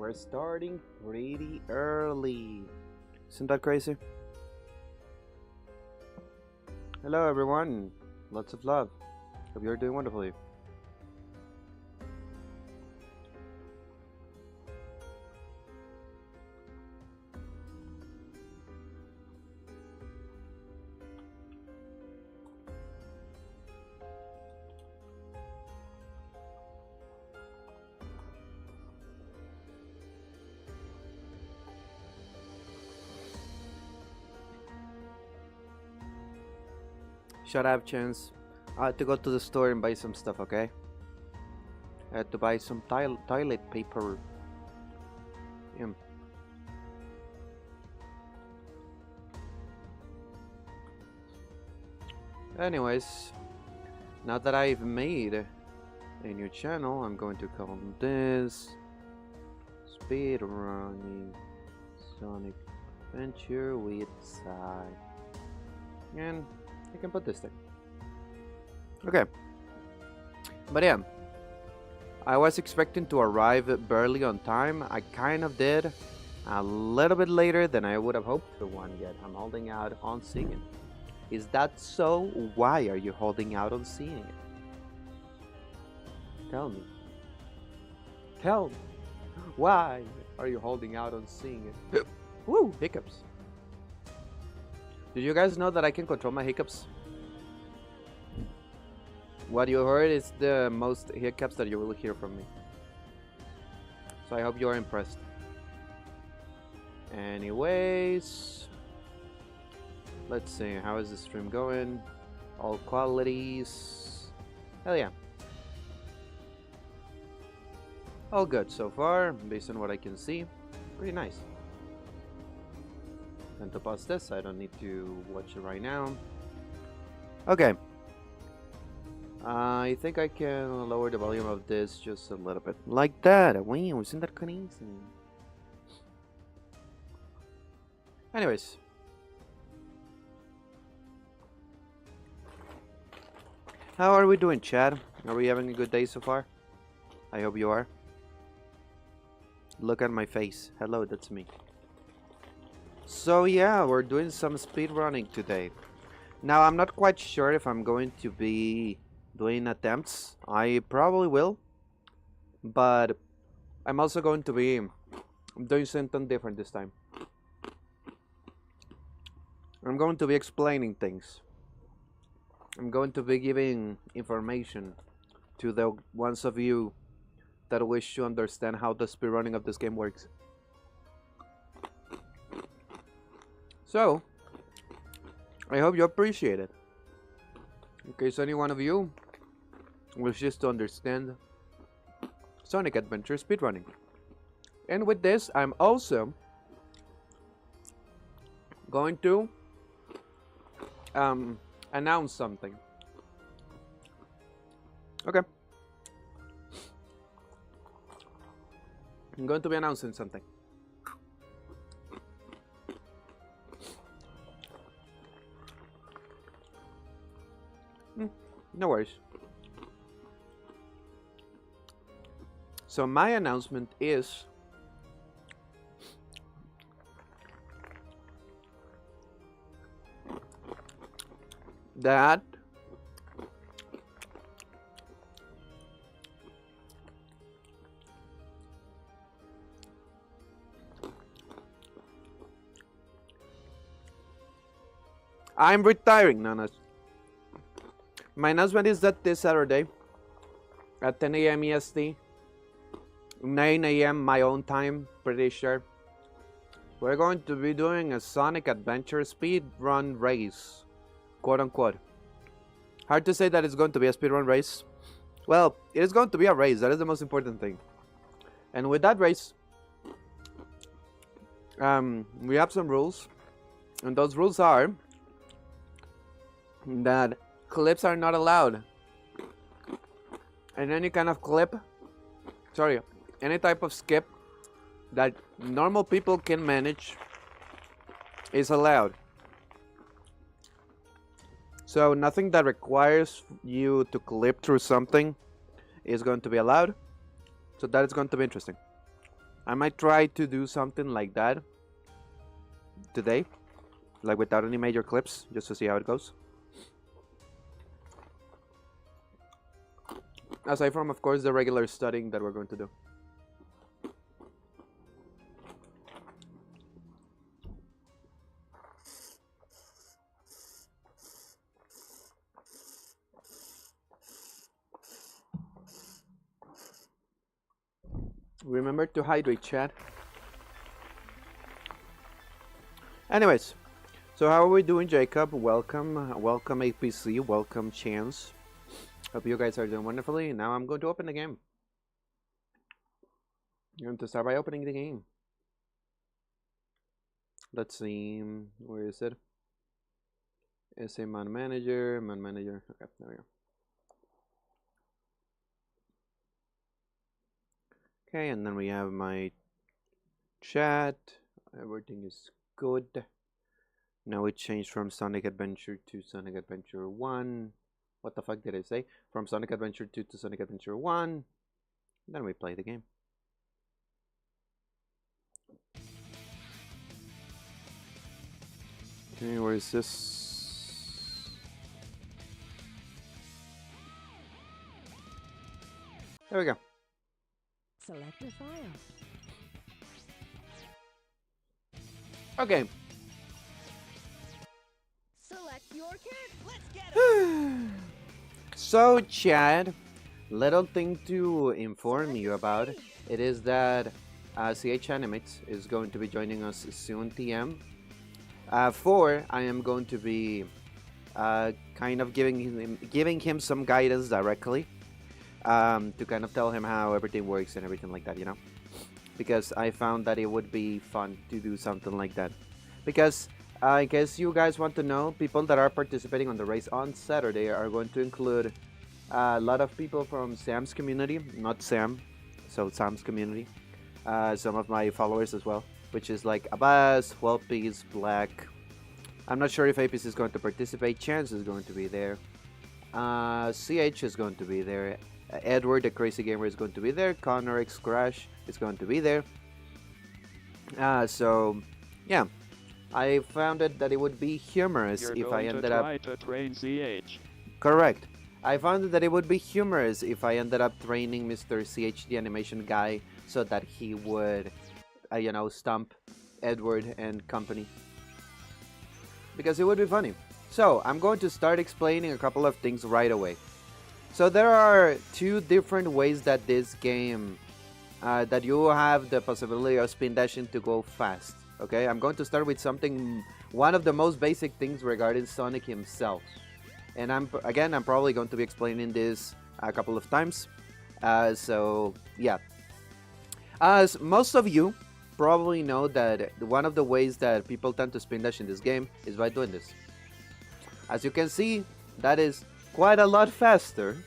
we're starting pretty early. Isn't that crazy? Hello everyone, lots of love. Hope you're doing wonderfully. Shut up, Chance. I had to go to the store and buy some stuff, okay? I had to buy some toilet paper. Yeah. Anyways, now that I've made a new channel, I'm going to call this Speedrunning Sonic Adventure with Sai. And I can put this thing. Okay. But yeah, I was expecting to arrive barely on time. I kind of did. A little bit later than I would have hoped for one, yet I'm holding out on seeing it. Is that so? Why are you holding out on seeing it? Tell me. Tell me. Why are you holding out on seeing it? Woo! Hiccups. Did you guys know that I can control my hiccups? What you heard is the most hiccups that you will hear from me. So I hope you are impressed. Anyways, let's see, how is the stream going? All qualities. Hell yeah. All good so far, based on what I can see. Pretty nice. And to pause this, I don't need to watch it right now. Okay. I think I can lower the volume of this just a little bit. Like that. Wow, isn't that crazy? Anyways. How are we doing, Chad? Are we having a good day so far? I hope you are. Look at my face. Hello, that's me. So yeah, we're doing some speedrunning today. Now I'm not quite sure if I'm going to be doing attempts. I probably will, but I'm also going to be doing something different this time. I'm going to be explaining things. I'm going to be giving information to the ones of you that wish to understand how the speedrunning of this game works. So, I hope you appreciate it. In case any one of you wishes to understand Sonic Adventure speedrunning. And with this, I'm also going to announce something. Okay. I'm going to be announcing something. No worries. So my announcement is that I'm retiring, Nanas. My announcement is that this Saturday at 10 AM EST, 9 AM my own time, pretty sure, we're going to be doing a Sonic Adventure speedrun race, quote unquote. Hard to say that it's going to be a speedrun race. Well, it is going to be a race, that is the most important thing. And with that race, we have some rules, and those rules are that clips are not allowed, and any kind of clip, sorry, any type of skip that normal people can manage is allowed. So nothing that requires you to clip through something is going to be allowed. So that is going to be interesting. I might try to do something like that today, like without any major clips, just to see how it goes. Aside from, of course, the regular studying that we're going to do. Remember to hydrate, chat. Anyways, so how are we doing, Jacob? Welcome, welcome APC, welcome Chance. Hope you guys are doing wonderfully. Now I'm going to open the game. I'm going to start by opening the game. Let's see, where is it? SA man manager. Okay, there we go. Okay, and then we have my chat. Everything is good. Now it changed from Sonic Adventure to Sonic Adventure 1. What the fuck did I say? From Sonic Adventure 2 to Sonic Adventure 1. Then we play the game. Okay, where is this? There we go. Select a file. Okay. Select your kit. Let's get it. So, Chad, little thing to inform you about it is that CH Animates is going to be joining us soon, TM. I am going to be kind of giving him some guidance directly to kind of tell him how everything works and everything like that, you know, because I found that it would be fun to do something like that. Because I guess you guys want to know, people that are participating on the race on Saturday are going to include a lot of people from Sam's community, not Sam, so Sam's community, some of my followers as well, which is like Abbas, Whelpies, Black. I'm not sure if Apis is going to participate. Chance is going to be there. CH is going to be there. Edward, the crazy gamer, is going to be there. Connor X Crash is going to be there. So, yeah. I found it that it would be humorous if I ended up... to train CH. Correct. I found that it would be humorous if I ended up training Mr. CH, the animation guy, so that he would, you know, stump Edward and company. Because it would be funny. So, I'm going to start explaining a couple of things right away. So, there are two different ways that this game, that you have the possibility of spin dashing to go fast. Okay, I'm going to start with something, one of the most basic things regarding Sonic himself. And I'm probably going to be explaining this a couple of times. So, yeah. As most of you probably know that one of the ways that people tend to spin dash in this game is by doing this. As you can see, that is quite a lot faster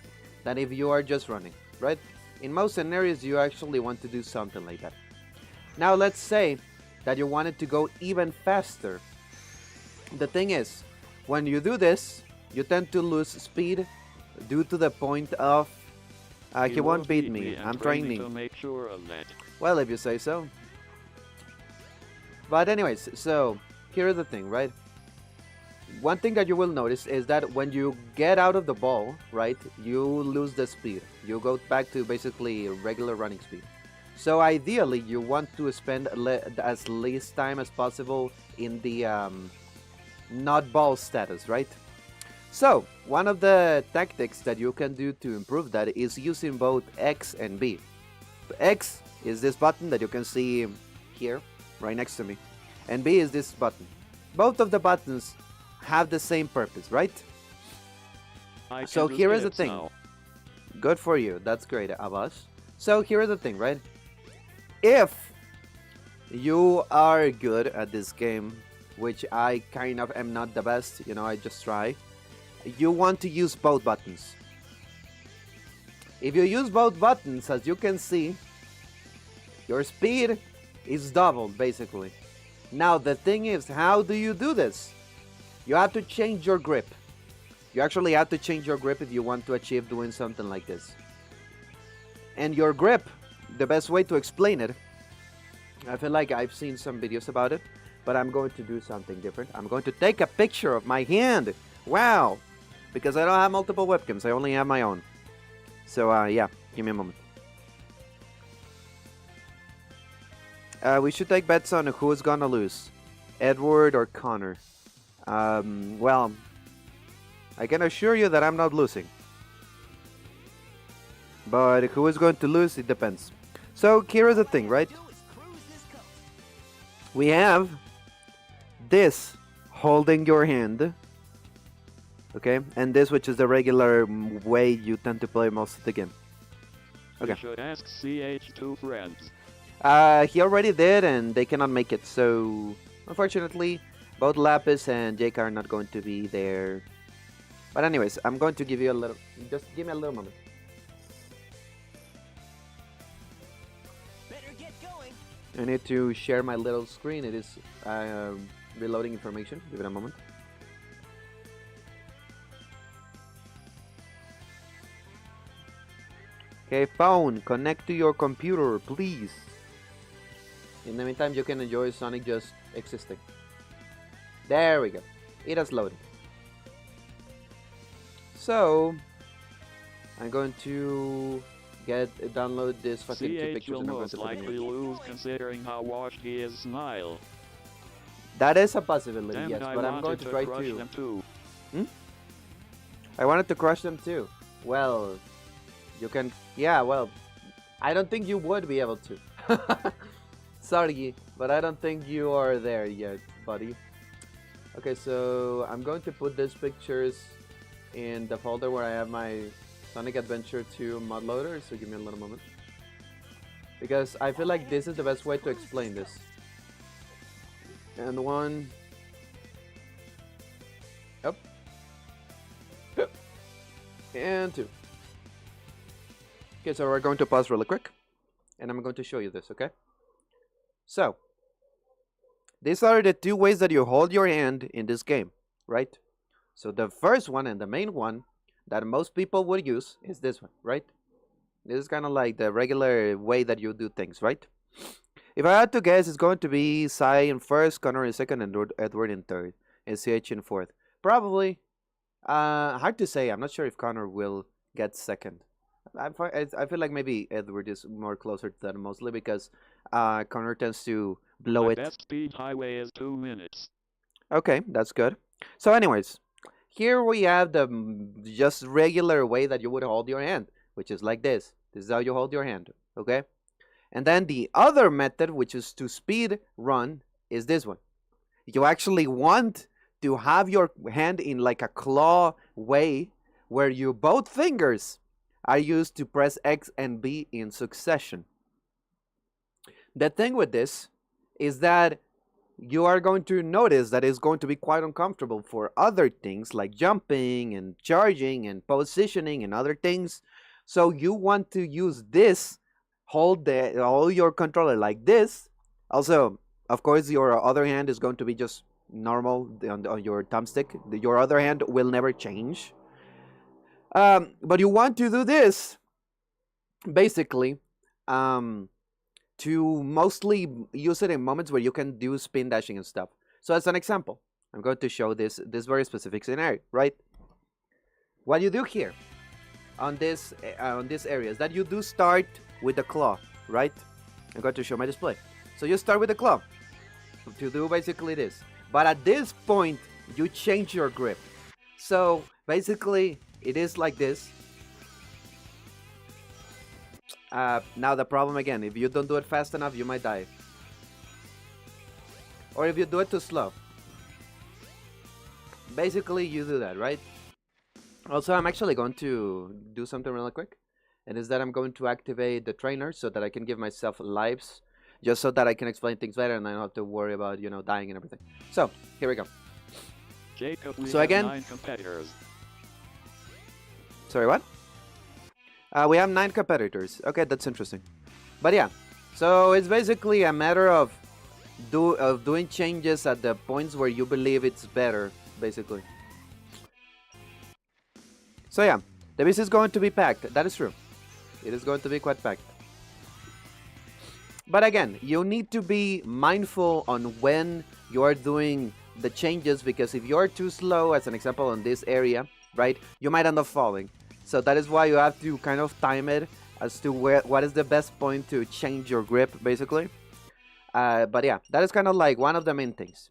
than if you are just running, right? In most scenarios, you actually want to do something like that. Now, let's say that you want it to go even faster. The thing is, when you do this, you tend to lose speed due to the point of he won't beat me. I'm training. To make sure of that. Well, if you say so. But anyways, so here's the thing, right? One thing that you will notice is that when you get out of the ball, right, you lose the speed. You go back to basically regular running speed. So ideally, you want to spend as least time as possible in the not ball status, right? So, one of the tactics that you can do to improve that is using both X and B. X is this button that you can see here, right next to me. And B is this button. Both of the buttons have the same purpose, right? So here is the thing. Now. Good for you. That's great, Abbas. So here is the thing, right? If you are good at this game, which I kind of am not the best, you know, I just try, you want to use both buttons. If you use both buttons, as you can see, your speed is doubled, basically. Now, the thing is, how do you do this? You have to change your grip. You actually have to change your grip if you want to achieve doing something like this. And your grip, the best way to explain it I feel like I've seen some videos about it, but I'm going to do something different. I'm going to take a picture of my hand. Wow! Because I don't have multiple webcams, I only have my own. So, yeah, give me a moment. We should take bets on who's gonna lose, Edward or Connor. Well, I can assure you that I'm not losing. But who is going to lose, it depends. So, here is the thing, right? We have this holding your hand, okay, and this, which is the regular way you tend to play most of the game. Okay. You should ask CH2 friends. He already did, and they cannot make it, so unfortunately, both Lapis and Jake are not going to be there. But anyways, I'm going to give you a little, just give me a little moment. Better get going. I need to share my little screen. It is reloading information. Give it a moment. Okay, phone, connect to your computer, please. In the meantime, you can enjoy Sonic just existing. There we go. It has loaded. So, I'm going to download this fucking two CH pictures will and I'm going most to put them likely in. lose considering how washed he is smile. That is a possibility, Damn yes, it, I but I'm going wanted to try crush to. them too. I wanted to crush them too. Well, you can. Yeah, well, I don't think you would be able to. Sorry, but I don't think you are there yet, buddy. Okay, so I'm going to put these pictures in the folder where I have my Sonic Adventure 2 mod loader, so give me a little moment. Because I feel like this is the best way to explain this. And one. Up. And two. Okay, so we're going to pause really quick. And I'm going to show you this, okay? So, these are the two ways that you hold your hand in this game, right? So the first one and the main one that most people would use is this one, right? This is kind of like the regular way that you do things, right? If I had to guess, it's going to be Sai in first, Connor in second, and Edward in third, and CH in fourth. Probably. Hard to say. I'm not sure if Connor will get second. I feel like maybe Edward is more closer to that, mostly because Connor tends to blow My it. best speed highway is 2 minutes. Okay, that's good. So anyways, here we have the just regular way that you would hold your hand, which is like this. This is how you hold your hand, okay? And then the other method, which is to speed run, is this one. You actually want to have your hand in like a claw way where you both fingers are used to press X and B in succession. The thing with this is that you are going to notice that it's going to be quite uncomfortable for other things like jumping and charging and positioning and other things. So you want to use this, hold your controller like this. Also, of course, your other hand is going to be just normal on your thumbstick. Your other hand will never change. But you want to do this, basically, to mostly use it in moments where you can do spin dashing and stuff. So as an example, I'm going to show this very specific scenario, right? What you do here on this area is that you do start with the claw, right? I'm going to show my display. So you start with the claw to do basically this. But at this point, you change your grip. So basically, it is like this. Now the problem again, if you don't do it fast enough, you might die. Or if you do it too slow. Basically, you do that, right? Also, I'm actually going to do something really quick. And is that I'm going to activate the trainer so that I can give myself lives. Just so that I can explain things better and I don't have to worry about, you know, dying and everything. So, here we go. Jacob, we So have again- 9 competitors. Sorry, what? We have 9 competitors. Okay, that's interesting. But yeah, so it's basically a matter of doing changes at the points where you believe it's better, basically. So yeah, the base is going to be packed. That is true. It is going to be quite packed. But again, you need to be mindful on when you're doing the changes, because if you're too slow, as an example on this area, right, you might end up falling. So that is why you have to kind of time it as to what is the best point to change your grip, basically. But yeah, that is kind of like one of the main things.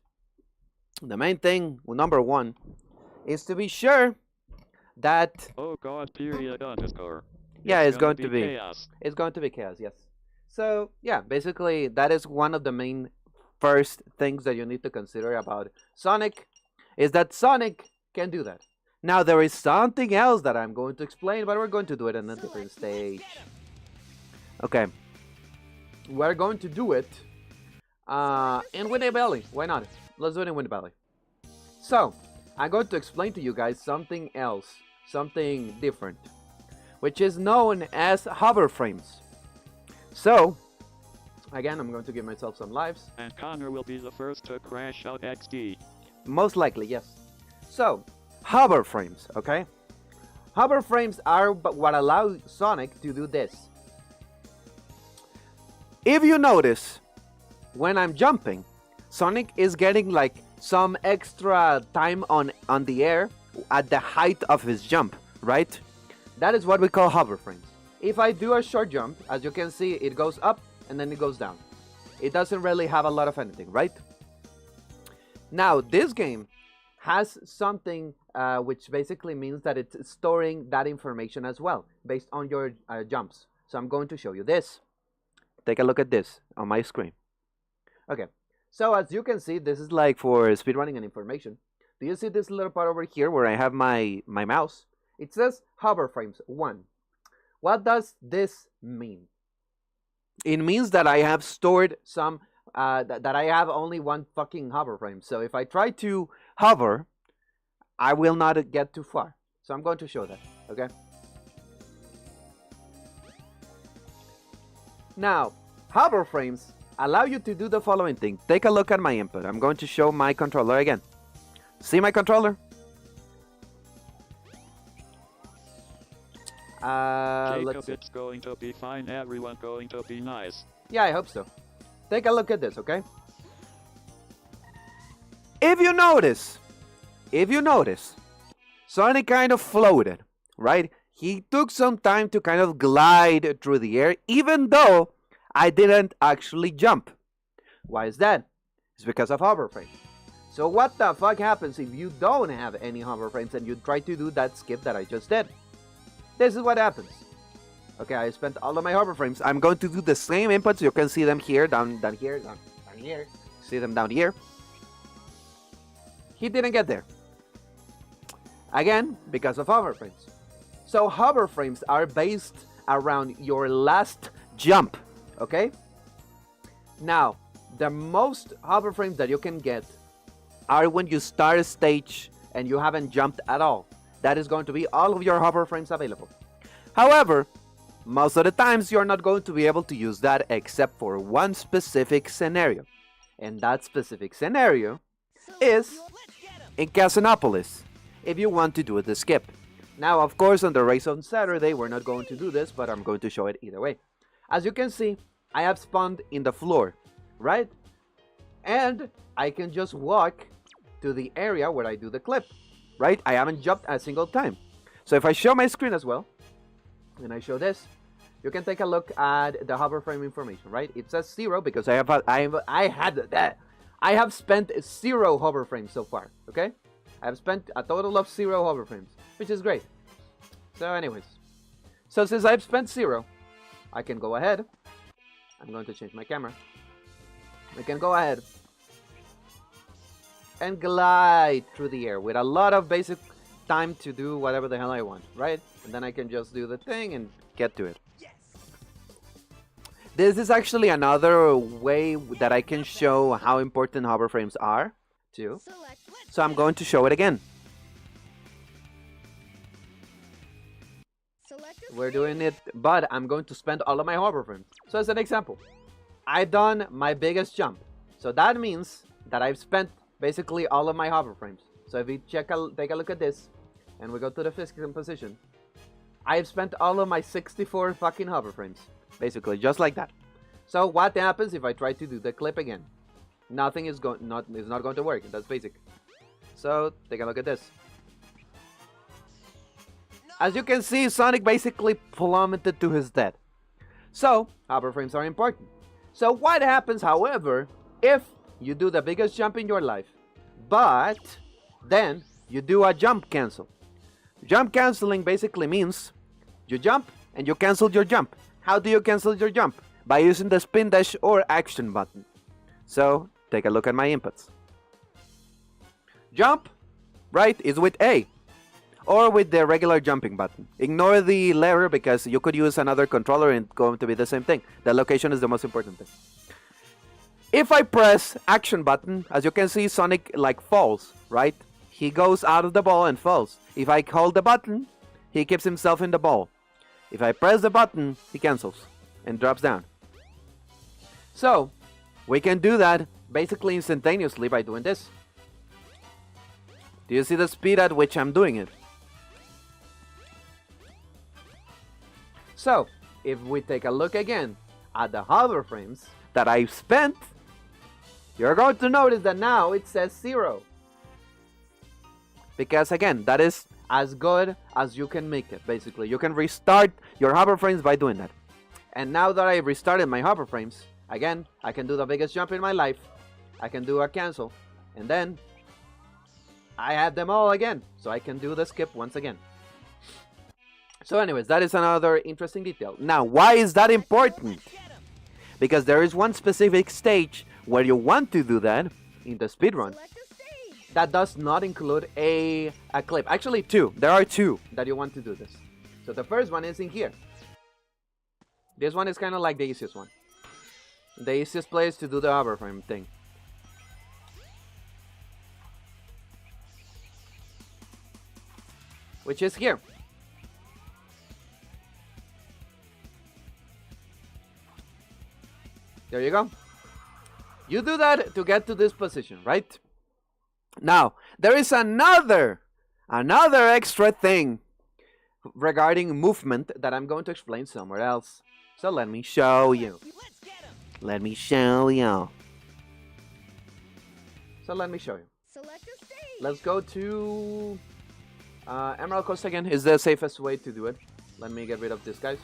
The main thing, number one, is to be sure that... Oh god, period underscore. Yeah, it's going to be chaos. It's going to be chaos, yes. So yeah, basically that is one of the main first things that you need to consider about Sonic, is that Sonic can do that. Now there is something else that I'm going to explain, but we're going to do it in a different stage. Okay, we're going to do it in Windy Valley. Why not? Let's do it in Windy Valley. So I'm going to explain to you guys something else, something different, which is known as hover frames. So again, I'm going to give myself some lives. And Connor will be the first to crash out XD. Most likely, yes. So, hover frames, okay? Hover frames are what allow Sonic to do this. If you notice, when I'm jumping, Sonic is getting like some extra time on the air at the height of his jump, right? That is what we call hover frames. If I do a short jump, as you can see, it goes up and then it goes down. It doesn't really have a lot of anything, right? Now, this game has something which basically means that it's storing that information as well, based on your jumps. So I'm going to show you this. Take a look at this on my screen. Okay, so as you can see, this is like for speedrunning and information. Do you see this little part over here where I have my mouse? It says hover frames 1. What does this mean? It means that I have stored some, that I have only one fucking hover frame. So if I try to hover, I will not get too far. So I'm going to show that, okay? Now, hover frames allow you to do the following thing. Take a look at my input. I'm going to show my controller again. See my controller? Jacob, Let's see. it's going to be fine, everyone going to be nice. Yeah, I hope so. Take a look at this, okay? If you notice, Sonic kind of floated, right? He took some time to kind of glide through the air, even though I didn't actually jump. Why is that? It's because of hover frames. So what the fuck happens if you don't have any hover frames and you try to do that skip that I just did? This is what happens. Okay, I spent all of my hover frames. I'm going to do the same inputs. You can see them here, down here, down here. See them down here. He didn't get there. Again, because of hover frames. So hover frames are based around your last jump, okay? Now, the most hover frames that you can get are when you start a stage and you haven't jumped at all. That is going to be all of your hover frames available. However, most of the times you're not going to be able to use that except for one specific scenario. And that specific scenario is in Casinopolis, if you want to do the skip. Now, of course, on the race on Saturday, we're not going to do this, but I'm going to show it either way. As you can see, I have spawned in the floor, right? And I can just walk to the area where I do the clip, right? I haven't jumped a single time. So if I show my screen as well, and I show this, you can take a look at the hover frame information, right? It says 0 because I have spent 0 hover frames so far, okay? I have spent a total of 0 hover frames, which is great. So anyways, so since I've spent 0, I can go ahead. I'm going to change my camera. I can go ahead and glide through the air with a lot of basic time to do whatever the hell I want, right? And then I can just do the thing and get to it. Yes. This is actually another way that I can show how important hover frames are too. So I'm going to show it again. We're doing it, but I'm going to spend all of my hover frames. So as an example, I've done my biggest jump. So that means that I've spent basically all of my hover frames. So if you take a look at this, and we go to the physical position, I've spent all of my 64 fucking hover frames. Basically, just like that. So what happens if I try to do the clip again? Nothing is not going to work. That's basic. So take a look at this. As you can see, Sonic basically plummeted to his death. So hover frames are important. So what happens, however, if you do the biggest jump in your life, but then you do a jump cancel? Jump canceling basically means you jump and you cancel your jump. How do you cancel your jump? By using the spin dash or action button. So take a look at my inputs. Jump, right, is with A, or with the regular jumping button. Ignore the letter because you could use another controller and it's going to be the same thing. The location is the most important thing. If I press action button, as you can see, Sonic like falls, right? He goes out of the ball and falls. If I hold the button, he keeps himself in the ball. If I press the button, he cancels and drops down. So we can do that basically instantaneously by doing this. Do you see the speed at which I'm doing it? So if we take a look again at the hover frames that I've spent, you're going to notice that now it says 0. Because again, that is as good as you can make it, basically. You can restart your hover frames by doing that. And now that I've restarted my hover frames, again, I can do the biggest jump in my life. I can do a cancel. And then I have them all again. So I can do the skip once again. So anyways, that is another interesting detail. Now, why is that important? Because there is one specific stage where you want to do that in the speedrun. That does not include a clip. Actually, two. There are two that you want to do this. So the first one is in here. This one is kind of like the easiest one. The easiest place to do the hover frame thing. Which is here. There you go. You do that to get to this position, right? Now, there is another extra thing regarding movement that I'm going to explain somewhere else. So let me show you. Let me show you. So let me show you. Select a stage. Let's go to Emerald Coast again. Is the safest way to do it. Let me get rid of this, guys,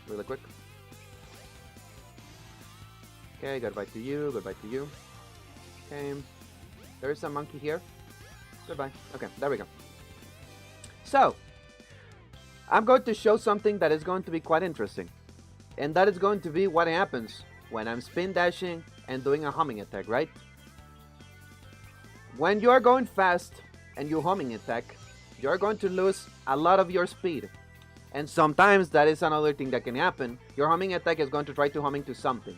really quick. Okay, goodbye to you, goodbye to you. Okay, there is a monkey here. Goodbye. Okay, there we go. So, I'm going to show something that is going to be quite interesting. And that is going to be what happens when I'm spin dashing and doing a homing attack, right? When you are going fast and you homing attack, you're going to lose a lot of your speed. And sometimes that is another thing that can happen. Your homing attack is going to try to homing to something.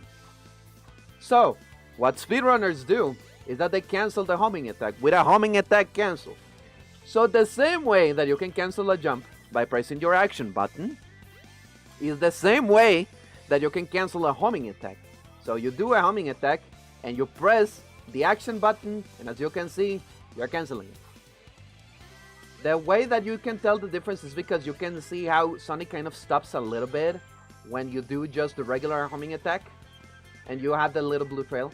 So, what speedrunners do is that they cancel the homing attack with a homing attack cancel. So the same way that you can cancel a jump by pressing your action button is the same way that you can cancel a homing attack. So you do a homing attack and you press the action button, and as you can see, you're canceling it. The way that you can tell the difference is because you can see how Sonic kind of stops a little bit when you do just the regular homing attack and you have the little blue trail.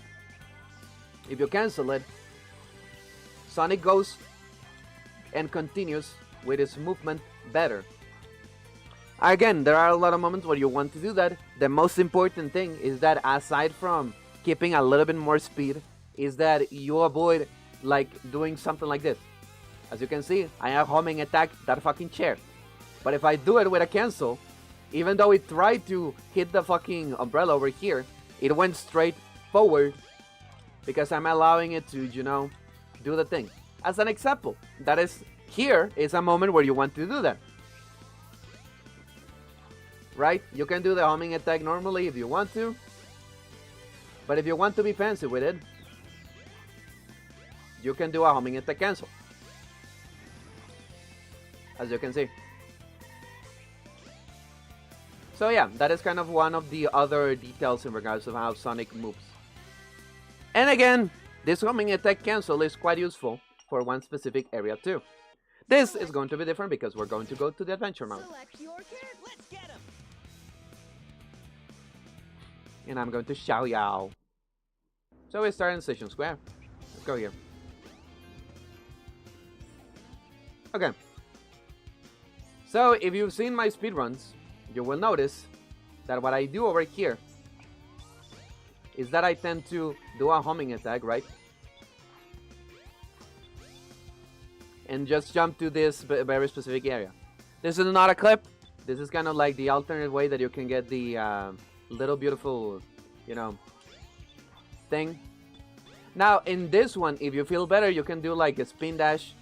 If you cancel it, Sonic goes and continues with his movement better. Again, there are a lot of moments where you want to do that. The most important thing is that aside from keeping a little bit more speed, is that you avoid like doing something like this. As you can see, I am homing attack that fucking chair. But if I do it with a cancel, even though it tried to hit the fucking umbrella over here, it went straight forward because I'm allowing it to, you know, do the thing. As an example, that is, here is a moment where you want to do that. Right? You can do the homing attack normally if you want to. But if you want to be fancy with it, you can do a homing attack cancel. As you can see. So yeah, that is kind of one of the other details in regards to how Sonic moves. And again, this homing attack cancel is quite useful for one specific area too. This is going to be different because we're going to go to the adventure mode. Select your kid. Let's get him. And I'm going to Xiao Yao. So we start in Station Square. Let's go here. Okay. So if you've seen my speedruns, you will notice that what I do over here is that I tend to do a homing attack, right? And just jump to this very specific area. This is not a clip. This is kind of like the alternate way that you can get the little beautiful, you know, thing. Now in this one, if you feel better, you can do like a spin dash,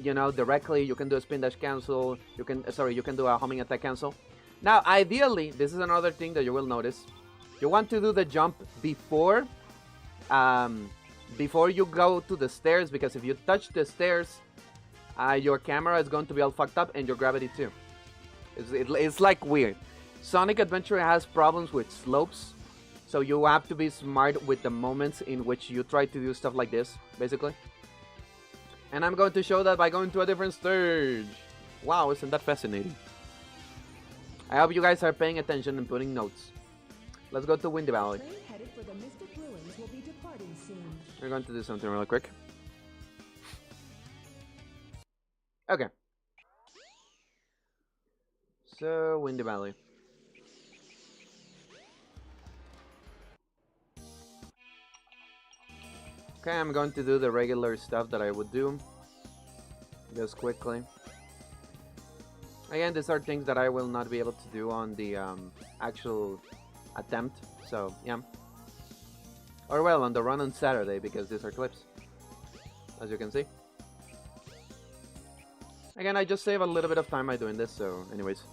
you know, directly. You can do a spin dash cancel. You can do a homing attack cancel. Now ideally, this is another thing that you will notice. You want to do the jump before you go to the stairs, because if you touch the stairs, your camera is going to be all fucked up and your gravity too. It's like weird. Sonic Adventure has problems with slopes, so you have to be smart with the moments in which you try to do stuff like this, basically. And I'm going to show that by going to a different stage. Wow, isn't that fascinating? I hope you guys are paying attention and putting notes. Let's go to Windy Valley. Train headed for the Mystic Ruins will be departing soon. We're going to do something real quick. Okay. So, Windy Valley. Okay, I'm going to do the regular stuff that I would do. Just quickly. Again, these are things that I will not be able to do on the actual attempt. So, yeah. Or well, on the run on Saturday, because these are clips. As you can see. Again, I just save a little bit of time by doing this, so anyways.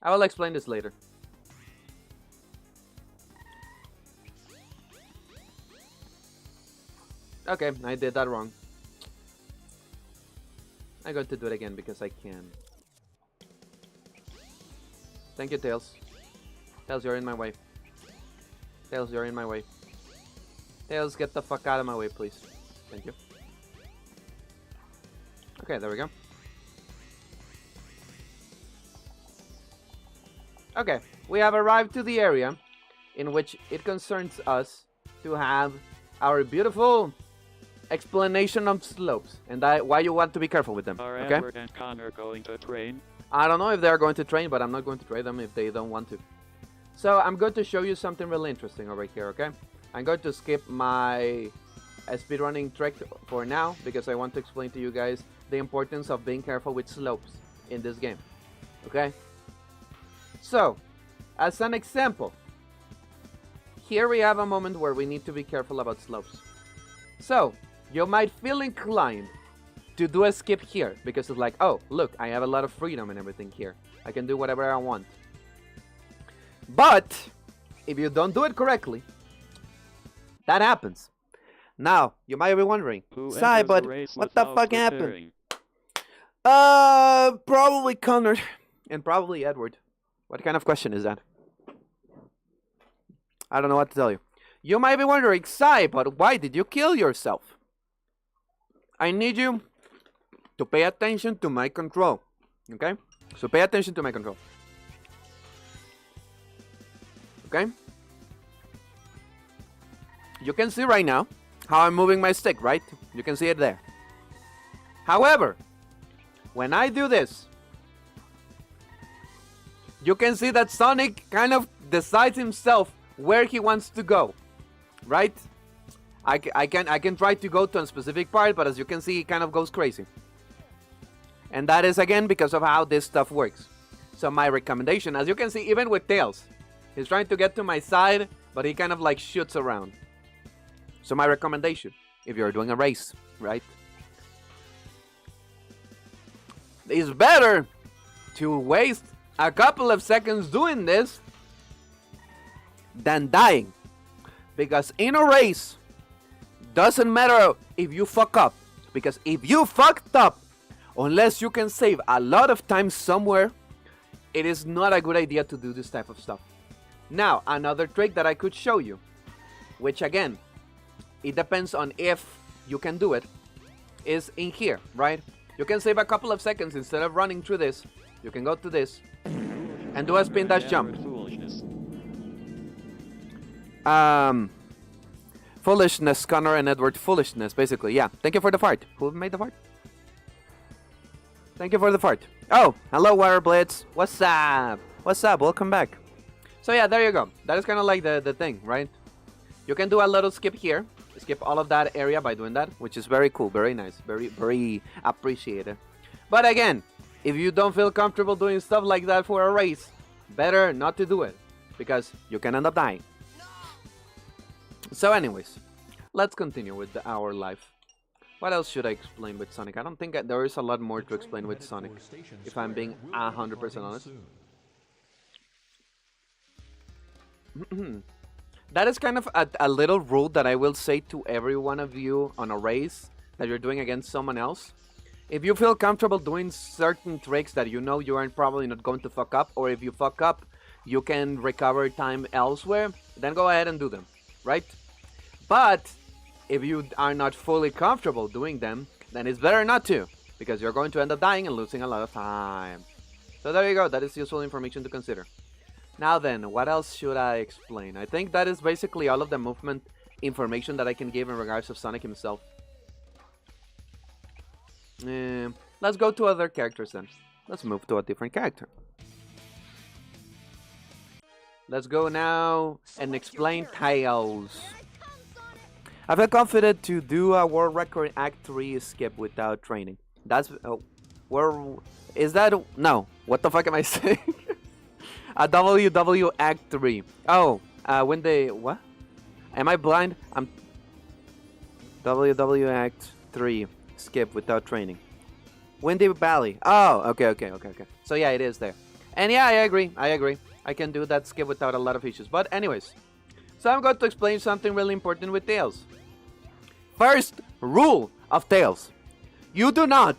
I will explain this later. Okay, I did that wrong. I'm going to do it again because I can. Thank you, Tails. Tails, you're in my way. Tails, you're in my way. Tails, get the fuck out of my way, please. Thank you. Okay, there we go. Okay, we have arrived to the area in which it concerns us to have our beautiful explanation of slopes and why you want to be careful with them. Are Okay? Edward and Connor going to train? I don't know if they're going to train, but I'm not going to trade them if they don't want to. So I'm going to show you something really interesting over here, okay? I'm going to skip my speedrunning trick for now because I want to explain to you guys the importance of being careful with slopes in this game, okay? So, as an example, here we have a moment where we need to be careful about slopes. So, you might feel inclined to do a skip here because it's like, oh, look, I have a lot of freedom and everything here. I can do whatever I want. But, if you don't do it correctly, that happens. Now, you might be wondering, Sai, but what the fuck happened? Probably Connor and probably Edward. What kind of question is that? I don't know what to tell you. You might be wondering, Sai, but why did you kill yourself? I need you to pay attention to my control. Okay? So pay attention to my control. Okay? You can see right now how I'm moving my stick, right? You can see it there. However, when I do this, you can see that Sonic kind of decides himself where he wants to go, right? I can try to go to a specific part, but as you can see, he kind of goes crazy. And that is again because of how this stuff works. So my recommendation, as you can see, even with Tails, he's trying to get to my side, but he kind of like shoots around. So my recommendation, if you're doing a race, right, it's better to waste a couple of seconds doing this than dying. Because in a race, doesn't matter if you fuck up. Because if you fucked up, unless you can save a lot of time somewhere, it is not a good idea to do this type of stuff. Now, another trick that I could show you, which again, it depends on if you can do it, is in here, right? You can save a couple of seconds instead of running through this. you can go to this and do a spin dash jump. Foolishness. Foolishness, Connor and Edward. Foolishness, basically. Yeah. Thank you for the fart. Who made the fart? Thank you for the fart. Oh, hello, Water Blitz. What's up? What's up? Welcome back. So yeah, there you go. That is kind of like the thing, right? You can do a little skip here. Skip all of that area by doing that, which is very cool, very nice, very appreciated. But again, if you don't feel comfortable doing stuff like that for a race, better not to do it, because you can end up dying. So anyways, let's continue with our life. What else should I explain with Sonic? I don't think there is a lot more to explain with Sonic, if I'm being 100% honest. That is kind of a little rule that I will say to every one of you on a race that you're doing against someone else. If you feel comfortable doing certain tricks that you know you are probably not going to fuck up, or if you fuck up, you can recover time elsewhere, then go ahead and do them, right? But if you are not fully comfortable doing them, then it's better not to, because you're going to end up dying and losing a lot of time. So there you go, that is useful information to consider. Now then, what else should I explain? I think that is basically all of the movement information that I can give in regards of Sonic himself. Let's go to other characters then. Let's move to a different character. Let's go now and explain Tails. I feel confident to do a world record Act 3 skip without training. That's... where... Is that... No. What the fuck am I saying? A WW Act 3. Oh, when they... What? Am I blind? I'm... WW Act 3. Skip without training. Windy Valley. Oh, okay. So yeah, it is there. And yeah, I agree. I can do that skip without a lot of issues. But anyways. So I'm going to explain something really important with Tails. First rule of Tails. You do not,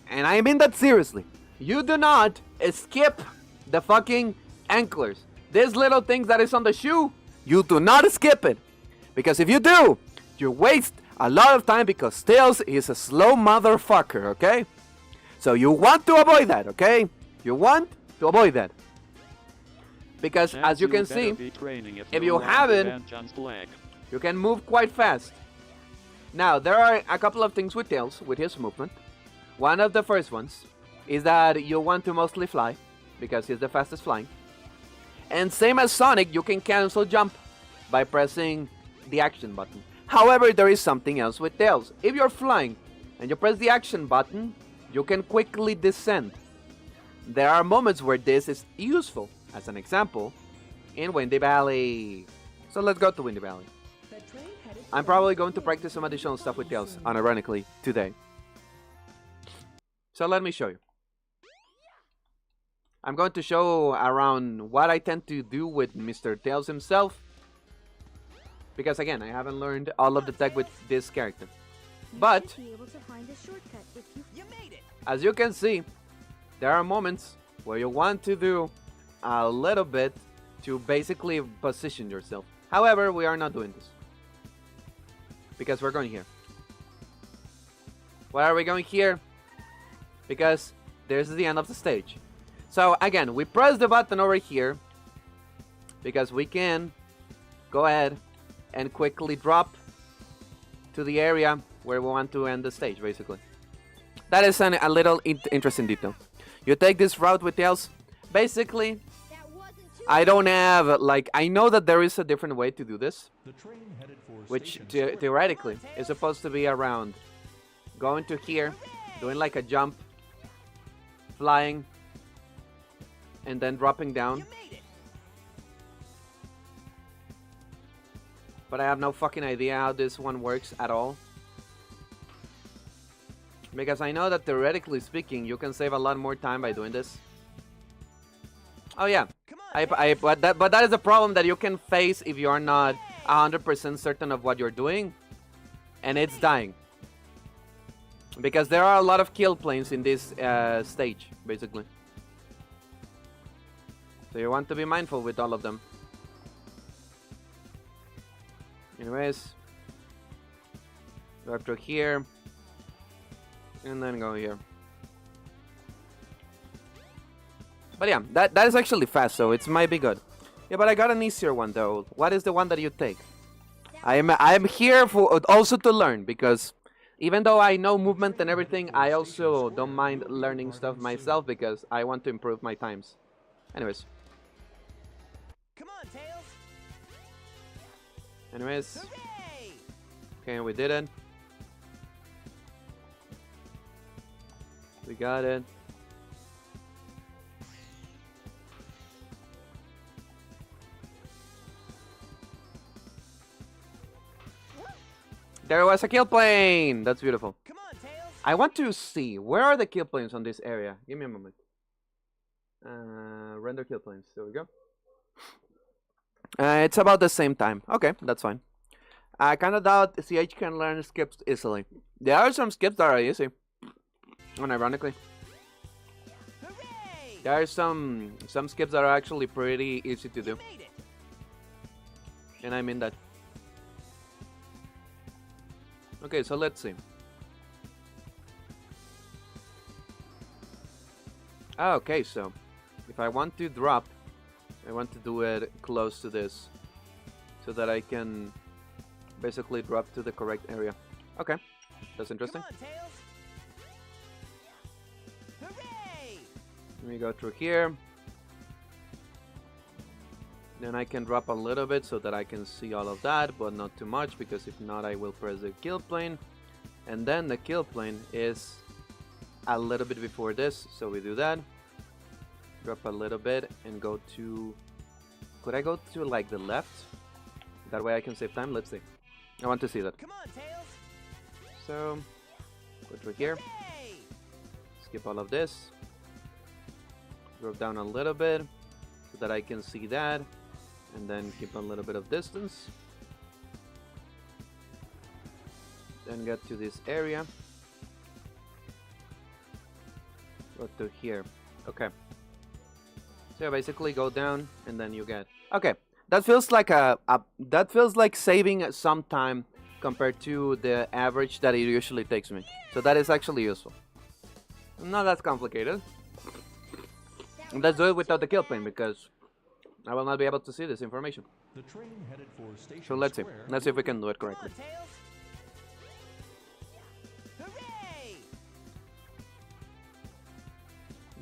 and I mean that seriously, you do not skip the fucking anklers. These little things that is on the shoe, you do not skip it. Because if you do, you waste a lot of time because Tails is a slow motherfucker, okay? So you want to avoid that, okay? You want to avoid that. Because And as you can see, if you have it, you can move quite fast. Now, there are a couple of things with Tails, with his movement. One of the first ones is that you want to mostly fly, because he's the fastest flying. And same as Sonic, you can cancel jump by pressing the action button. However, there is something else with Tails. If you're flying and you press the action button, you can quickly descend. There are moments where this is useful. As an example, in Windy Valley. So let's go to Windy Valley. I'm probably going to practice some additional stuff with Tails, unironically, today. So let me show you. I'm going to show around what I tend to do with Mr. Tails himself. Because again, I haven't learned all of the tech with this character. But, as you can see, there are moments where you want to do a little bit to basically position yourself. However, we are not doing this. Because we're going here. Why are we going here? Because this is the end of the stage. So again, we press the button over here because we can go ahead and quickly drop to the area where we want to end the stage, basically. That is a little interesting detail. You take this route with Tails. Basically, I don't have, like, I know that there is a different way to do this, which theoretically is supposed to be around going to here, doing like a jump, flying, and then dropping down. But I have no fucking idea how this one works at all. Because I know that theoretically speaking, you can save a lot more time by doing this. Oh yeah, but that is a problem that you can face if you are not 100% certain of what you're doing, and it's dying. Because there are a lot of kill planes in this stage, basically. So you want to be mindful with all of them. Anyways, go up to here, and then go here. But yeah, that is actually fast, so it might be good. Yeah, but I got an easier one though. What is the one that you take? I'm here for also to learn, because even though I know movement and everything, I also don't mind learning stuff myself because I want to improve my times. Anyways. Come on, Tails. Anyways. Hooray! Okay, we did it. We got it. There was a kill plane! That's beautiful. Come on, Tails. I want to see, where are the kill planes on this area? Give me a moment. Render kill planes. There we go. It's about the same time. Okay, that's fine. I kind of doubt CH can learn skips easily. There are some skips that are easy. Unironically. Hooray! There are some skips that are actually pretty easy to do. You made it. And I mean that. Okay, so let's see. Okay, so if I want to drop, I want to do it close to this so that I can basically drop to the correct area. Okay, that's interesting. Come on, Tails. Hooray! Let me go through here. Then I can drop a little bit so that I can see all of that, but not too much, because if not I will press the kill plane. And then the kill plane is a little bit before this, so we do that. Drop a little bit and go to... Could I go to like the left? That way I can save time. Let's see. I want to see that. Come on, Tails. So, go through here. Hooray! Skip all of this. Drop down a little bit so that I can see that. And then keep a little bit of distance. Then get to this area. Go to here. Okay. So basically go down and then you get... Okay. That feels like that feels like saving some time compared to the average that it usually takes me. So that is actually useful. Not that complicated. And let's do it without the kill plane because I will not be able to see this information. The train headed for Station So let's see. Square Let's see if we can do it Come on, correctly. Tails. Hooray!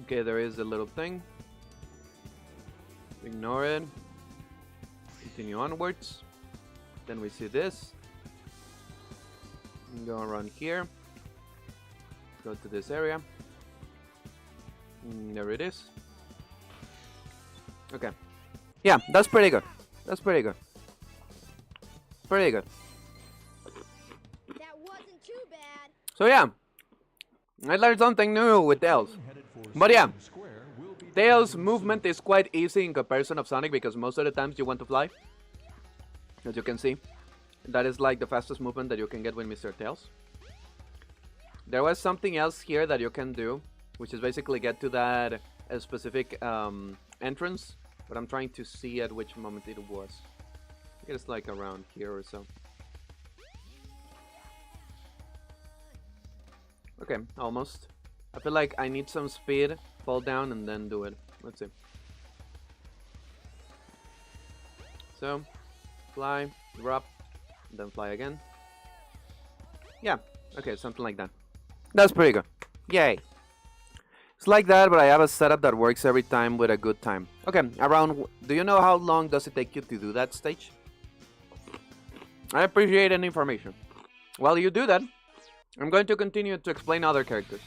Okay, there is a little thing. Ignore it. Continue onwards. Then we see this. Go around here. Go to this area. There it is. Okay. Yeah, that's pretty good. That's pretty good. Pretty good. That wasn't too bad. So yeah, I learned something new with Tails. headed for But yeah, Station Square will be Tails' movement is quite easy in comparison of Sonic because most of the times you want to fly. As you can see, that is like the fastest movement that you can get with Mr. Tails. There was something else here that you can do, which is basically get to that specific entrance, but I'm trying to see at which moment it was. I guess like around here or so. Okay, almost. I feel like I need some speed, fall down and then do it. Let's see. So, fly, drop, then fly again. Yeah, okay, something like that. That's pretty good. Yay. It's like that, but I have a setup that works every time with a good time. Okay, around... Do you know how long does it take you to do that stage? I appreciate any information. While you do that, I'm going to continue to explain other characters.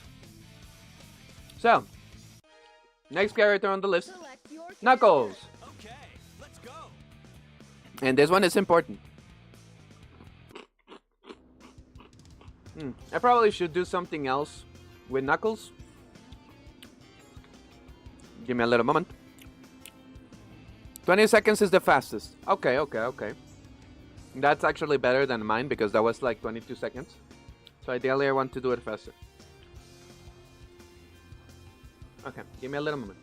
So, next character on the list, Select your Knuckles. Okay, let's go. And this one is important. I probably should do something else with Knuckles. Give me a little moment. 20 seconds is the fastest. Okay. That's actually better than mine because that was like 22 seconds. So ideally I want to do it faster. Okay, give me a little moment.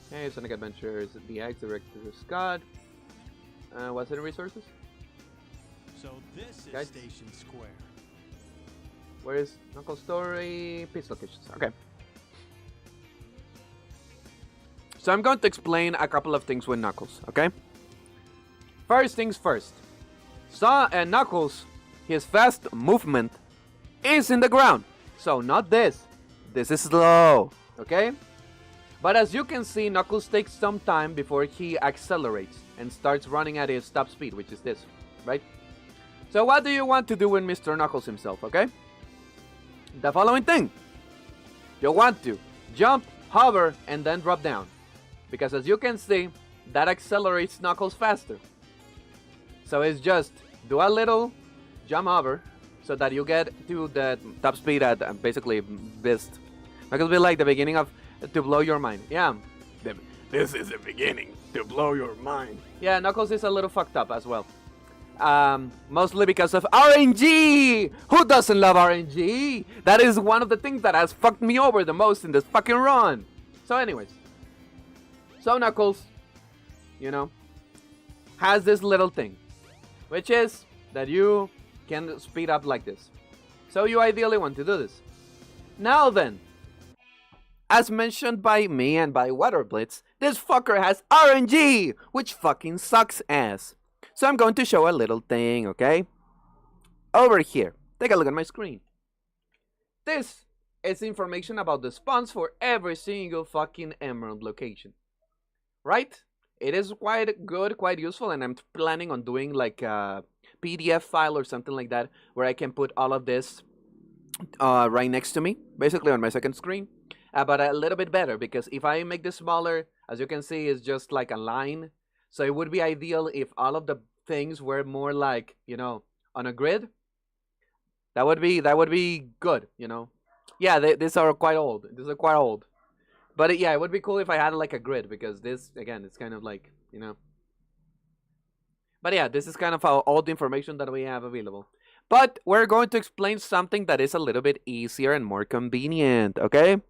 Okay, Sonic Adventures DX, Director Scott. What's in resources? So this is Guys? Station Square. Where is Knuckles Story? Peace locations. Okay. So I'm going to explain a couple of things with Knuckles, okay? First things first. Knuckles, his fast movement is in the ground. So not this. This is slow, okay? But as you can see, Knuckles takes some time before he accelerates and starts running at his top speed, which is this, right? So what do you want to do with Mr. Knuckles himself, okay? The following thing. You want to jump, hover, and then drop down. Because as you can see, that accelerates Knuckles faster. So it's just do a little jump hover so that you get to the top speed at basically best. Knuckles will be like the beginning of to blow your mind. Yeah. This is the beginning to blow your mind. Yeah, Knuckles is a little fucked up as well. Mostly because of RNG! Who doesn't love RNG? That is one of the things that has fucked me over the most in this fucking run. So anyways. So Knuckles, you know, has this little thing. Which is that you can speed up like this. So you ideally want to do this. Now then. As mentioned by me and by WaterBlitz, this fucker has RNG, which fucking sucks ass. So I'm going to show a little thing, okay? Over here, take a look at my screen. This is information about the spawns for every single fucking emerald location. Right? It is quite good, quite useful, and I'm planning on doing like a PDF file or something like that, where I can put all of this right next to me, basically on my second screen. But a little bit better, because if I make this smaller, as you can see, it's just like a line. So it would be ideal if all of the things were more like, you know, on a grid. That would be good, you know. Yeah, these are quite old. These are quite old. But yeah, it would be cool if I had like a grid, because this, again, it's kind of like, you know. But yeah, this is kind of all the information that we have available. But we're going to explain something that is a little bit easier and more convenient, okay?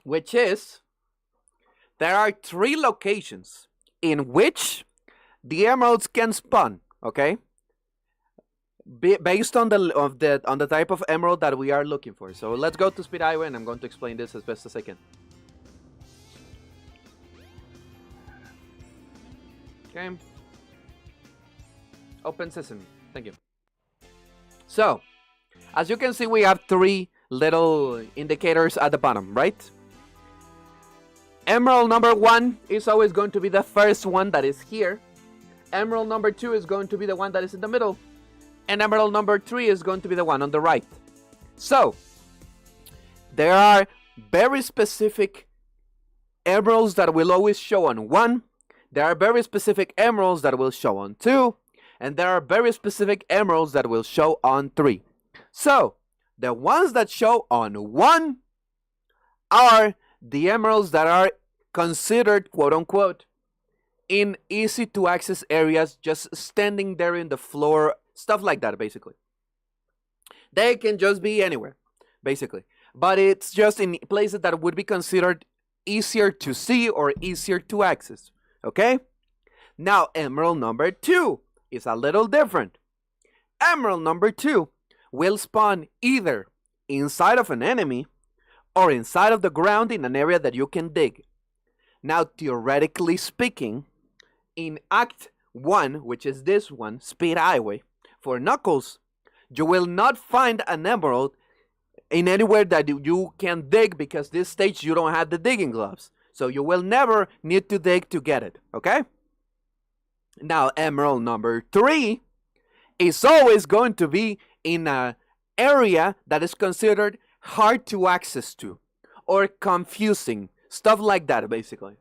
Which is, there are 3 locations in which the emeralds can spawn, okay? Based on the type of emerald that we are looking for. So let's go to Speed Highway, and I'm going to explain this as best as I can. Okay. Open Sesame. Thank you. So, as you can see, we have 3 little indicators at the bottom, right? Emerald number 1 is always going to be the first one that is here. Emerald number 2 is going to be the one that is in the middle. And emerald number 3 is going to be the one on the right. So, there are very specific emeralds that will always show on 1. There are very specific emeralds that will show on 2. And there are very specific emeralds that will show on 3. So, the ones that show on 1 are the emeralds that are considered, quote unquote, in easy to access areas, just standing there in the floor, stuff like that, basically. They can just be anywhere, basically. But it's just in places that would be considered easier to see or easier to access, okay? Now, emerald number 2 is a little different. Emerald number 2 will spawn either inside of an enemy or inside of the ground in an area that you can dig. Now, theoretically speaking, in Act 1, which is this one, Speed Highway, for Knuckles, you will not find an emerald in anywhere that you can dig, because this stage you don't have the digging gloves. So you will never need to dig to get it, okay? Now, emerald number 3 is always going to be in an area that is considered hard to access to or confusing, stuff like that, basically.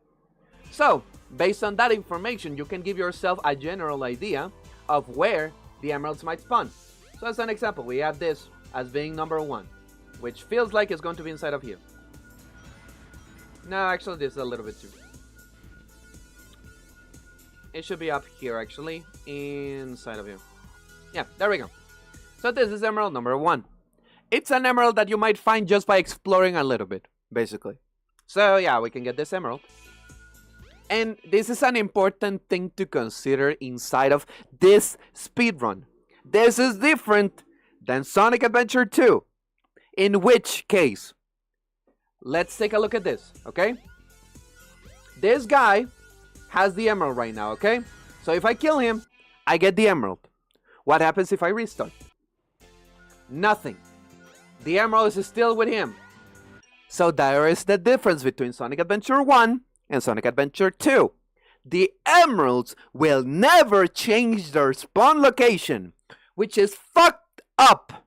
So, based on that information, you can give yourself a general idea of where the emeralds might spawn. So, as an example, we have this as being number 1, which feels like it's going to be inside of here. No, actually, this is a little bit too. It should be up here, actually, inside of here. Yeah, there we go. So this is emerald number 1. It's an emerald that you might find just by exploring a little bit, basically. So yeah, we can get this emerald. And this is an important thing to consider inside of this speedrun. This is different than Sonic Adventure 2. In which case, let's take a look at this, okay? This guy has the emerald right now, okay? So if I kill him, I get the emerald. What happens if I restart? Nothing. The emerald is still with him. So there is the difference between Sonic Adventure 1 and Sonic Adventure 2. The emeralds will never change their spawn location, which is fucked up.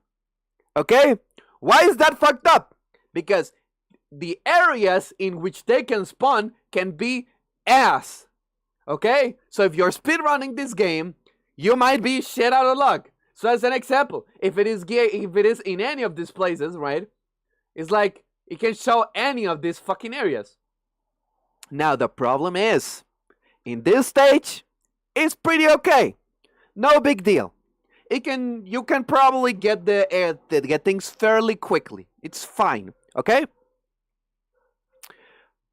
Okay? Why is that fucked up? Because the areas in which they can spawn can be ass. Okay? So if you're speedrunning this game, you might be shit out of luck. So as an example, if it is in any of these places, right? It's like it can show any of these fucking areas. Now the problem is, in this stage, it's pretty okay. No big deal. You can probably get get things fairly quickly. It's fine, okay?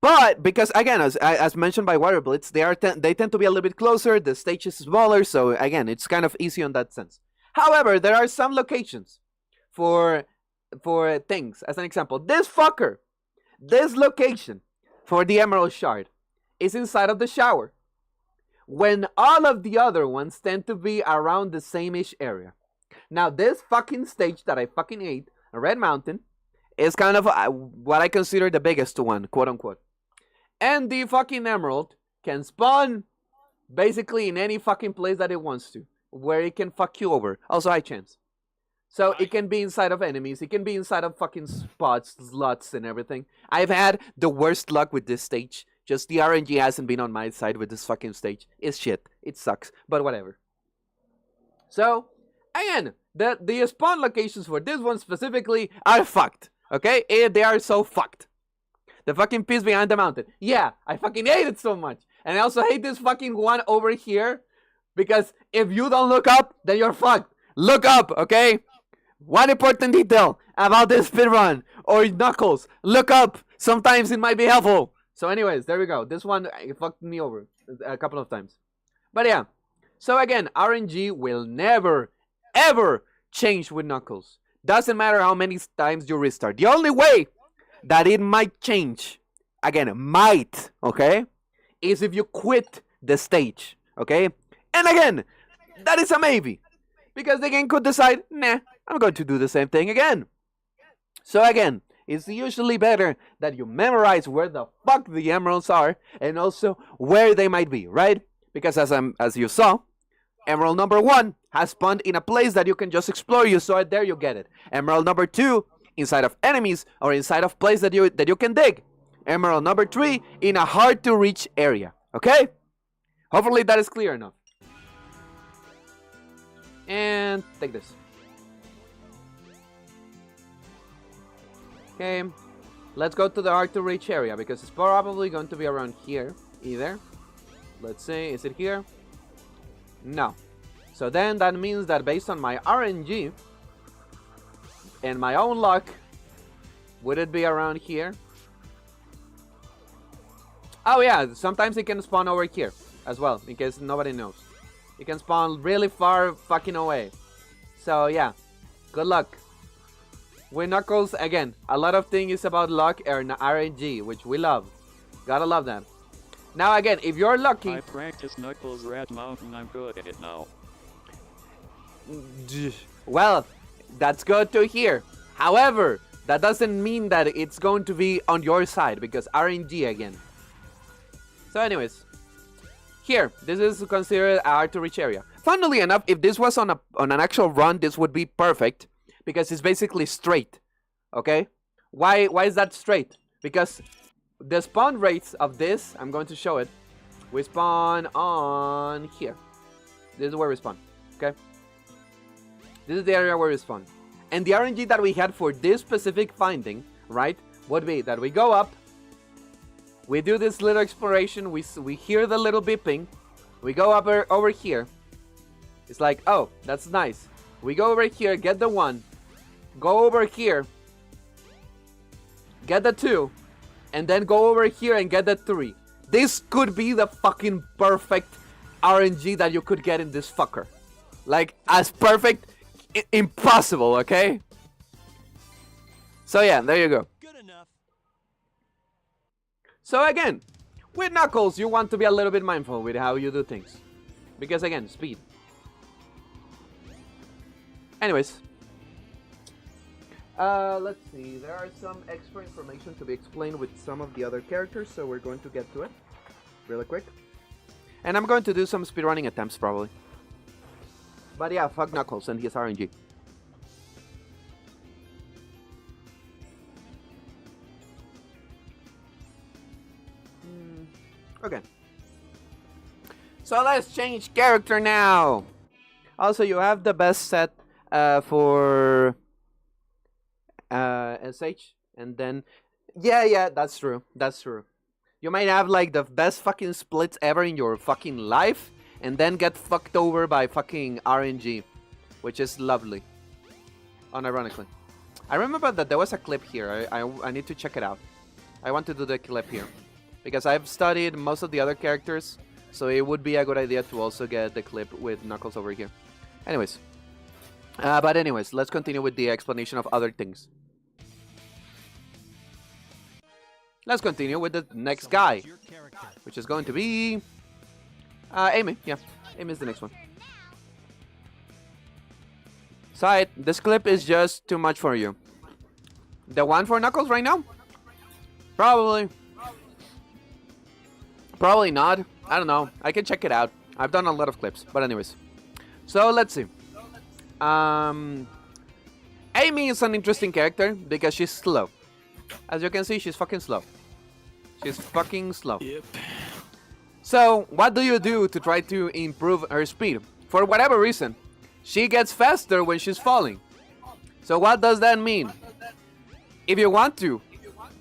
But because again, as mentioned by Waterblitz, they tend to be a little bit closer. The stage is smaller, so again, it's kind of easy on that sense. However, there are some locations for things. As an example, this location for the Emerald Shard is inside of the shower, when all of the other ones tend to be around the same-ish area. Now, this fucking stage that I fucking ate, Red Mountain, is kind of what I consider the biggest one, quote-unquote. And the fucking Emerald can spawn basically in any fucking place that it wants to, where it can fuck you over. Also, high chance. So it can be inside of enemies. It can be inside of fucking spots, slots, and everything. I've had the worst luck with this stage. Just the RNG hasn't been on my side with this fucking stage. It's shit. It sucks. But whatever. So, again, the spawn locations for this one specifically are fucked. Okay? They are so fucked. The fucking piece behind the mountain. Yeah, I fucking hate it so much. And I also hate this fucking one over here. Because if you don't look up, then you're fucked. Look up, okay? One important detail about this speedrun or Knuckles. Look up. Sometimes it might be helpful. So anyways, there we go. This one fucked me over a couple of times. But yeah. So again, RNG will never, ever change with Knuckles. Doesn't matter how many times you restart. The only way that it might change, again, might, okay, is if you quit the stage, okay? And again, that is a maybe. Because the game could decide, nah, I'm going to do the same thing again. So again, it's usually better that you memorize where the fuck the emeralds are and also where they might be, right? Because as you saw, emerald number 1 has spawned in a place that you can just explore. You saw it there, you get it. Emerald number 2 inside of enemies or inside of place that you can dig. Emerald number 3 in a hard to reach area. Okay? Hopefully that is clear enough. And take this. Okay, let's go to the hard to reach area because it's probably going to be around here either. Let's see, is it here? No. So then that means that based on my RNG and my own luck, would it be around here? Oh yeah, sometimes it can spawn over here as well, in case nobody knows. It can spawn really far fucking away. So yeah, good luck. With Knuckles, again, a lot of things is about luck and RNG, which we love. Gotta love that. Now again, if you're lucky... I practice Knuckles Red Mountain, I'm good at it now. Well, that's good to hear. However, that doesn't mean that it's going to be on your side, because RNG again. So anyways, here, this is considered a hard to reach area. Funnily enough, if this was on an actual run, this would be perfect. Because it's basically straight, okay? Why is that straight? Because the spawn rates of this, I'm going to show it. We spawn on here. This is where we spawn, okay? This is the area where we spawn. And the RNG that we had for this specific finding, right, would be that we go up, we do this little exploration, we hear the little beeping, we go up over here. It's like, oh, that's nice. We go over here, get the 1. Go over here, get the 2, and then go over here and get the 3. This could be the fucking perfect RNG that you could get in this fucker. Like, as perfect, impossible, okay? So yeah, there you go. Good enough. So again, With Knuckles, you want to be a little bit mindful with how you do things. Because again, speed. Anyways. Let's see. There are some extra information to be explained with some of the other characters, so we're going to get to it really quick. And I'm going to do some speedrunning attempts, probably. But yeah, fuck Knuckles and his RNG. Okay. So let's change character now. Also, you have the best set for SH, and then yeah, that's true. That's true. You might have like the best fucking splits ever in your fucking life, and then get fucked over by fucking RNG, which is lovely. Unironically, I remember that there was a clip here. I need to check it out. I want to do the clip here because I've studied most of the other characters, so it would be a good idea to also get the clip with Knuckles over here. Anyways, let's continue with the explanation of other things. Let's continue with the next guy, Your character. which is going to be Amy. Yeah, Amy is the next one. Side, this clip is just too much for you. The one for Knuckles right now? Probably not. I don't know. I can check it out. I've done a lot of clips, but anyways. So let's see. Amy is an interesting character because she's slow. As you can see, she's fucking slow. She's fucking slow. Yep. So, what do you do to try to improve her speed? For whatever reason, she gets faster when she's falling. So what does that mean? If you want to,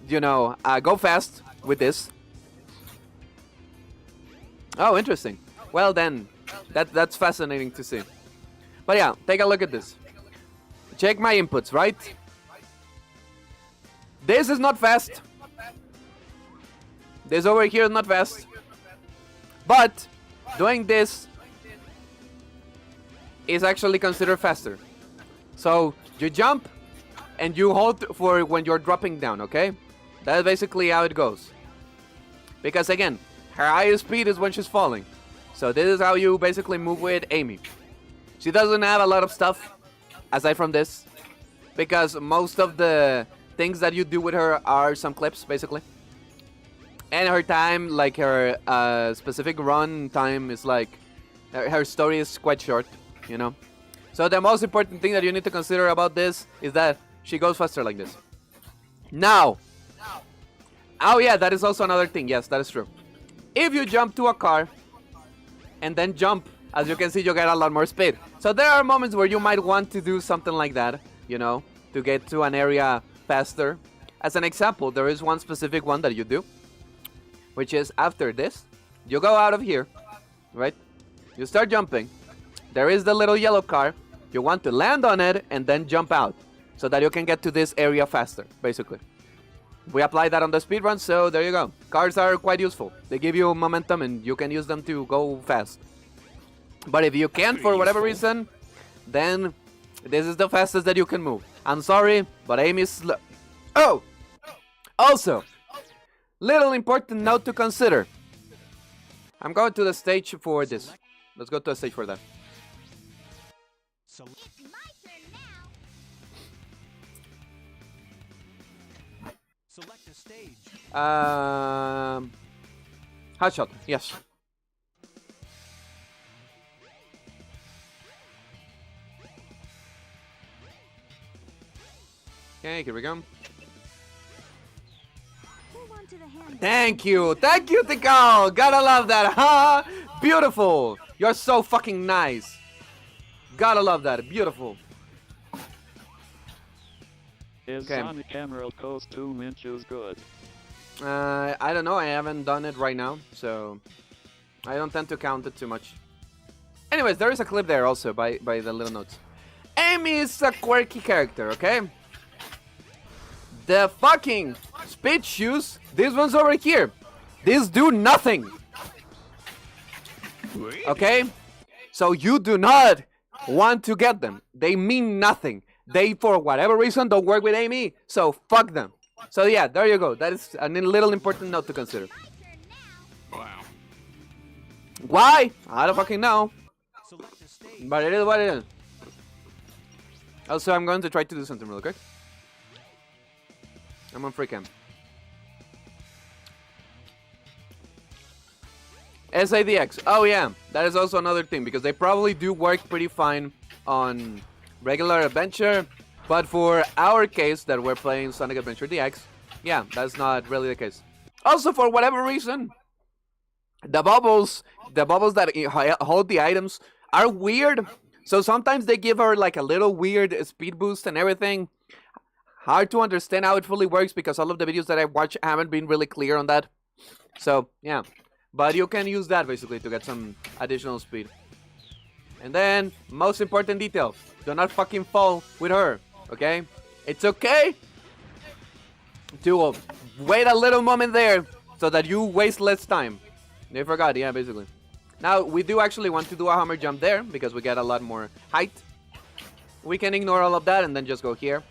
you know, go fast with this. Oh, interesting. Well then, that's fascinating to see. But yeah, take a look at this. Check my inputs, right? This is not fast. This over here is not fast. But doing this is actually considered faster. So you jump and you hold for when you're dropping down, okay? That's basically how it goes. Because again, her highest speed is when she's falling. So this is how you basically move with Amy. She doesn't have a lot of stuff aside from this, because most of the things that you do with her are some clips basically. And her time, like her specific run time is like, her story is quite short, you know. So the most important thing that you need to consider about this is that she goes faster like this. Now, oh yeah, that is also another thing. Yes, that is true. If you jump to a car and then jump, as you can see, you get a lot more speed. So there are moments where you might want to do something like that, you know, to get to an area faster. As an example, there is one specific one that you do, which is after this, you go out of here, right? You start jumping. There is the little yellow car. You want to land on it and then jump out so that you can get to this area faster, basically. We apply that on the speedrun, so there you go. Cars are quite useful. They give you momentum and you can use them to go fast. But if you can't for whatever reason, then this is the fastest that you can move. I'm sorry, but Amy's slow. Oh! Also, little important note to consider. I'm going to the stage for this. Let's go to the stage for that. So It's my turn now. select a stage. Hotshot, yes. Okay, here we go. Move on to the hand. Thank you, Tikal. Gotta love that, huh? Beautiful. You're so fucking nice. Gotta love that, beautiful. Is Okay. Sonic Emerald Coast 2 inches good? I don't know, I haven't done it right now, so I don't tend to count it too much. Anyways, there is a clip there also by the little notes. Amy is a quirky character, okay? The fucking speed shoes, these ones over here, these do nothing. Okay? So you do not want to get them. They mean nothing. They, for whatever reason, don't work with Amy, so fuck them. So yeah, there you go. That is a little important note to consider. My turn now. Why? I don't fucking know. Select a stage. But it is what it is. Also, I'm going to try to do something real quick. I'm on free cam. SADX. Oh yeah, that is also another thing because they probably do work pretty fine on regular adventure, but for our case that we're playing Sonic Adventure DX, yeah, that's not really the case. Also, for whatever reason, the bubbles that hold the items are weird. So sometimes they give her like a little weird speed boost and everything. Hard to understand how it fully works because all of the videos that I watch haven't been really clear on that. So yeah. But you can use that basically to get some additional speed. And then, most important detail, do not fucking fall with her, okay? It's okay to wait a little moment there so that you waste less time. They forgot, yeah, basically. Now, we do actually want to do a hammer jump there because we get a lot more height. We can ignore all of that and then just go here.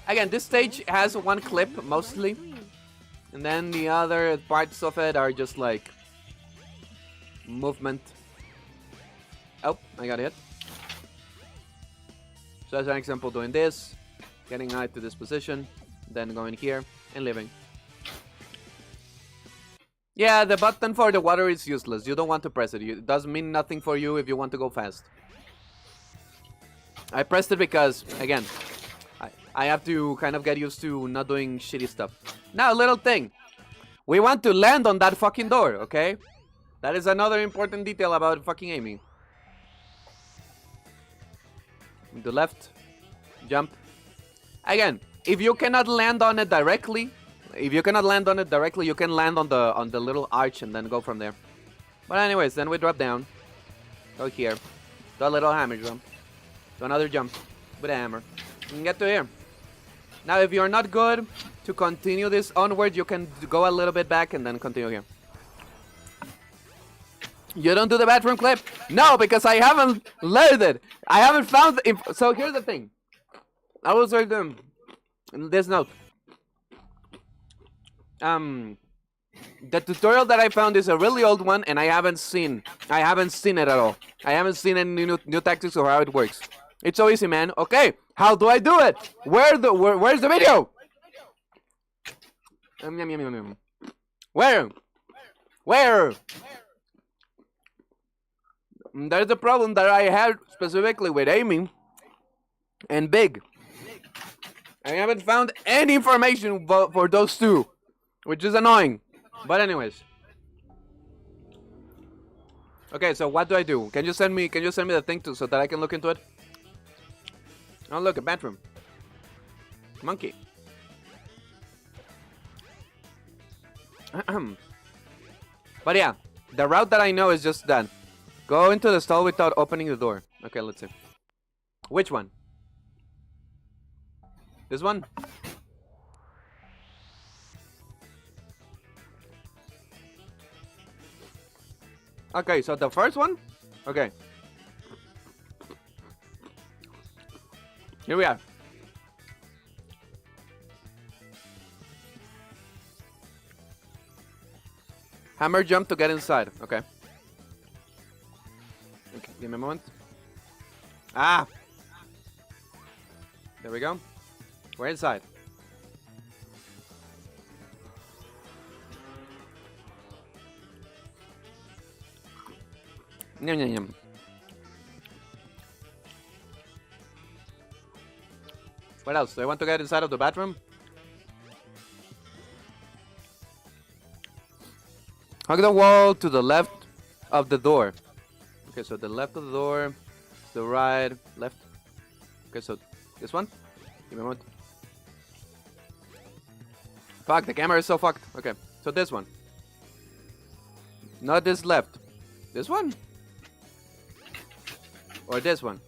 Again, this stage has one clip mostly. And then the other parts of it are just like movement. Oh, I got hit. So as an example, doing this, getting out to this position, then going here and leaving. Yeah, the button for the water is useless. You don't want to press it. It doesn't mean nothing for you if you want to go fast. I pressed it because, again, I have to kind of get used to not doing shitty stuff. Now, little thing. We want to land on that fucking door, okay? That is another important detail about fucking aiming. The left. Jump. Again, if you cannot land on it directly, you can land on the little arch and then go from there. But anyways, then we drop down. Go here. Do a little hammer jump. Do another jump with a hammer. And get to here. Now, if you're not good to continue this onward, you can go a little bit back and then continue here. You don't do the bathroom clip? No, because I haven't learned it. I haven't found... So here's the thing. I will say this note. The tutorial that I found is a really old one, and I haven't seen it at all. I haven't seen any new tactics or how it works. It's so easy, man. Okay, how do I do it? Where's the video? Where? There's the problem that I had specifically with aiming and big. I haven't found any information for those two, which is annoying. But anyways. Okay, so what do I do? Can you send me the thing so that I can look into it? Oh, look, a bathroom. Monkey. But yeah, the route that I know is just that. Go into the stall without opening the door. Okay, let's see. Which one? This one? Okay, so the first one? Okay. Here we are. Hammer jump to get inside. Okay. Okay, give me a moment. Ah! There we go. We're inside. Yum, yum, yum. What else? Do I want to get inside of the bathroom? Hug the wall to the left of the door. Okay, so the left of the door, the right, left. Okay, so this one? Give me a moment. Fuck, the camera is so fucked. Okay, so this one. Not this left. This one? Or this one?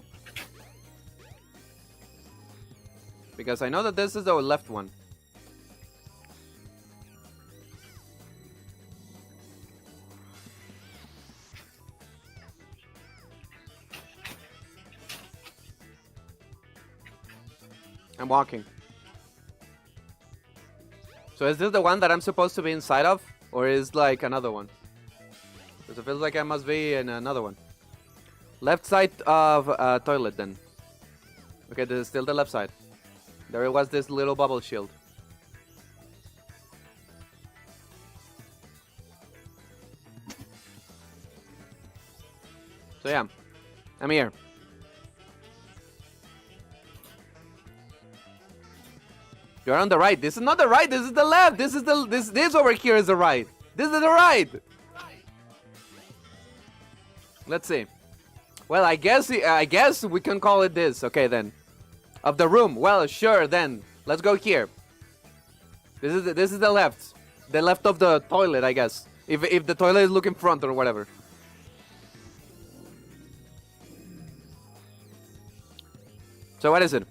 Because I know that this is the left one. I'm walking. So is this the one that I'm supposed to be inside of? Or is like another one? it feels like I must be in another one. Left side of toilet then. Okay, this is still the left side. There was this little bubble shield. So yeah, I'm here. You're on the right. This is not the right. This is the left. This is the this over here is the right. This is the right. Let's see. Well, I guess we can call it this. Okay then. Of the room. Well, sure then. Let's go here. This is the left. The left of the toilet, I guess. If the toilet is looking front or whatever. So what is it?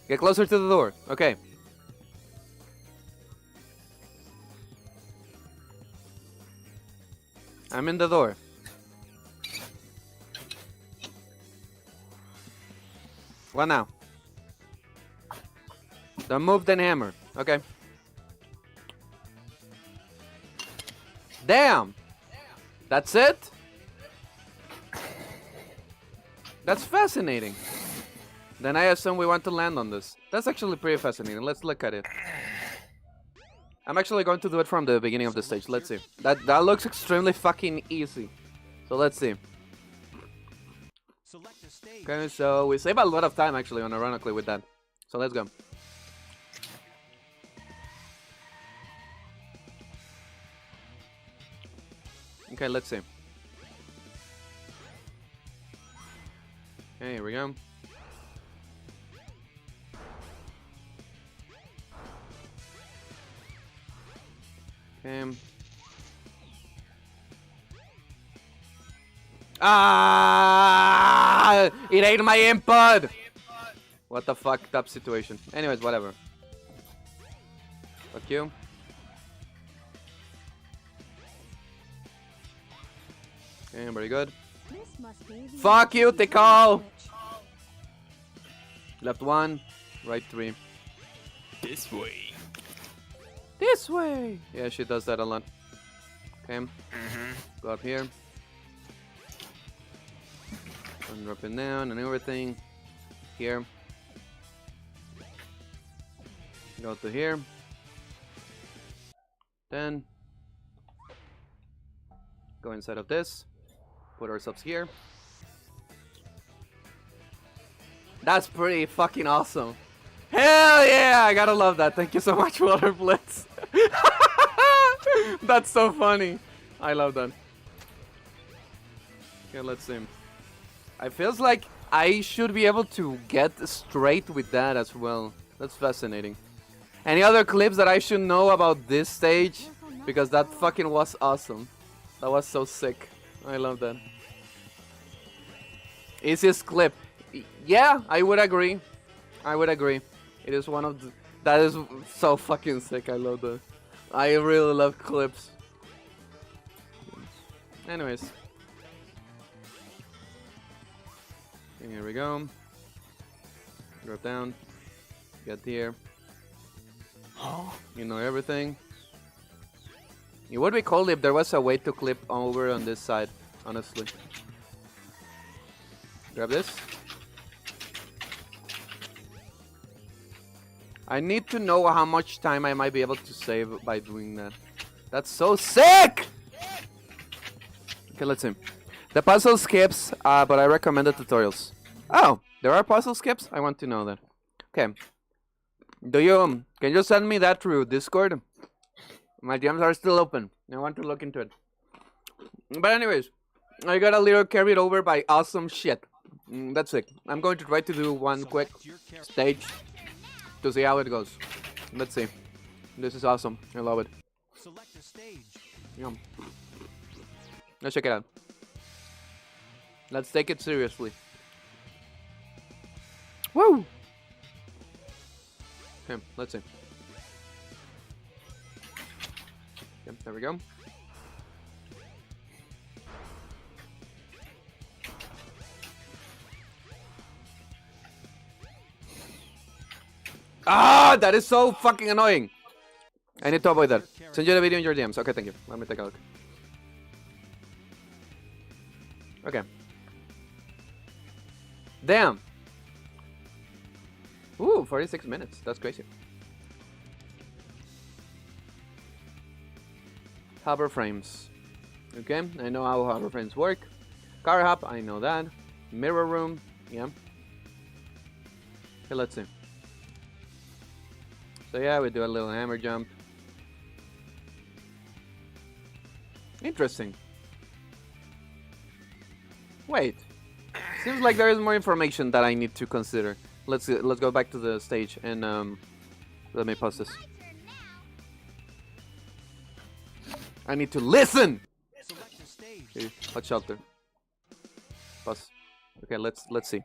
Get closer to the door. Okay. I'm in the door. What now? Don't move the hammer. Okay. Damn! That's it? That's fascinating. Then I assume we want to land on this. That's actually pretty fascinating. Let's look at it. I'm actually going to do it from the beginning of the stage. Let's see. That looks extremely fucking easy. So let's see. Select a stage. Okay, so we save a lot of time actually, unironically, with that. So let's go. Okay, let's see. Okay, here we go. Okay. Ah! It ate my input! What the fucked up situation. Anyways, whatever. Fuck you. Okay, very good. This must be the Fuck you, emergency Tikal! switch. Left 1, right 3. This way. This way! Yeah, she does that a lot. Okay. Go up here. And drop it down and everything. Here. Go to here. Then go inside of this. Put ourselves here. That's pretty fucking awesome. Hell yeah! I gotta love that. Thank you so much, Water Blitz. That's so funny. I love that. Okay, let's see. I feels like I should be able to get straight with that as well. That's fascinating. Any other clips that I should know about this stage? Because that fucking was awesome. That was so sick. I love that. Easiest clip. Yeah, I would agree. I would agree. It is one of the... That is so fucking sick. I love that. I really love clips. Anyways. And here we go. Drop down. Get here. You know everything. It would be cool if there was a way to clip over on this side, honestly. Grab this. I need to know how much time I might be able to save by doing that. That's so sick! Okay, let's see. The puzzle skips, but I recommend the tutorials. Oh, there are puzzle skips? I want to know that. Okay. Can you send me that through Discord? My DMs are still open. I want to look into it. But anyways, I got a little carried over by awesome shit. That's it. I'm going to try to do one quick Select your character. stage to see how it goes. Let's see. This is awesome. I love it. Select a stage. Yum. Let's check it out. Let's take it seriously. Woo! Okay, let's see. Yep, there we go. Ah, that is so fucking annoying. I need to avoid that. Send you the video in your DMs. Okay, thank you. Let me take a look. Okay. Damn. Ooh, 46 minutes. That's crazy. Hover frames. Okay, I know how hover frames work. Car hop, I know that. Mirror room, yeah. Okay, let's see. So yeah, we do a little hammer jump. Interesting. Wait. Seems like there is more information that I need to consider. Let's go back to the stage and let me pause this. I need to listen. Select a stage. Okay, hot shelter. Pause. Okay, let's see.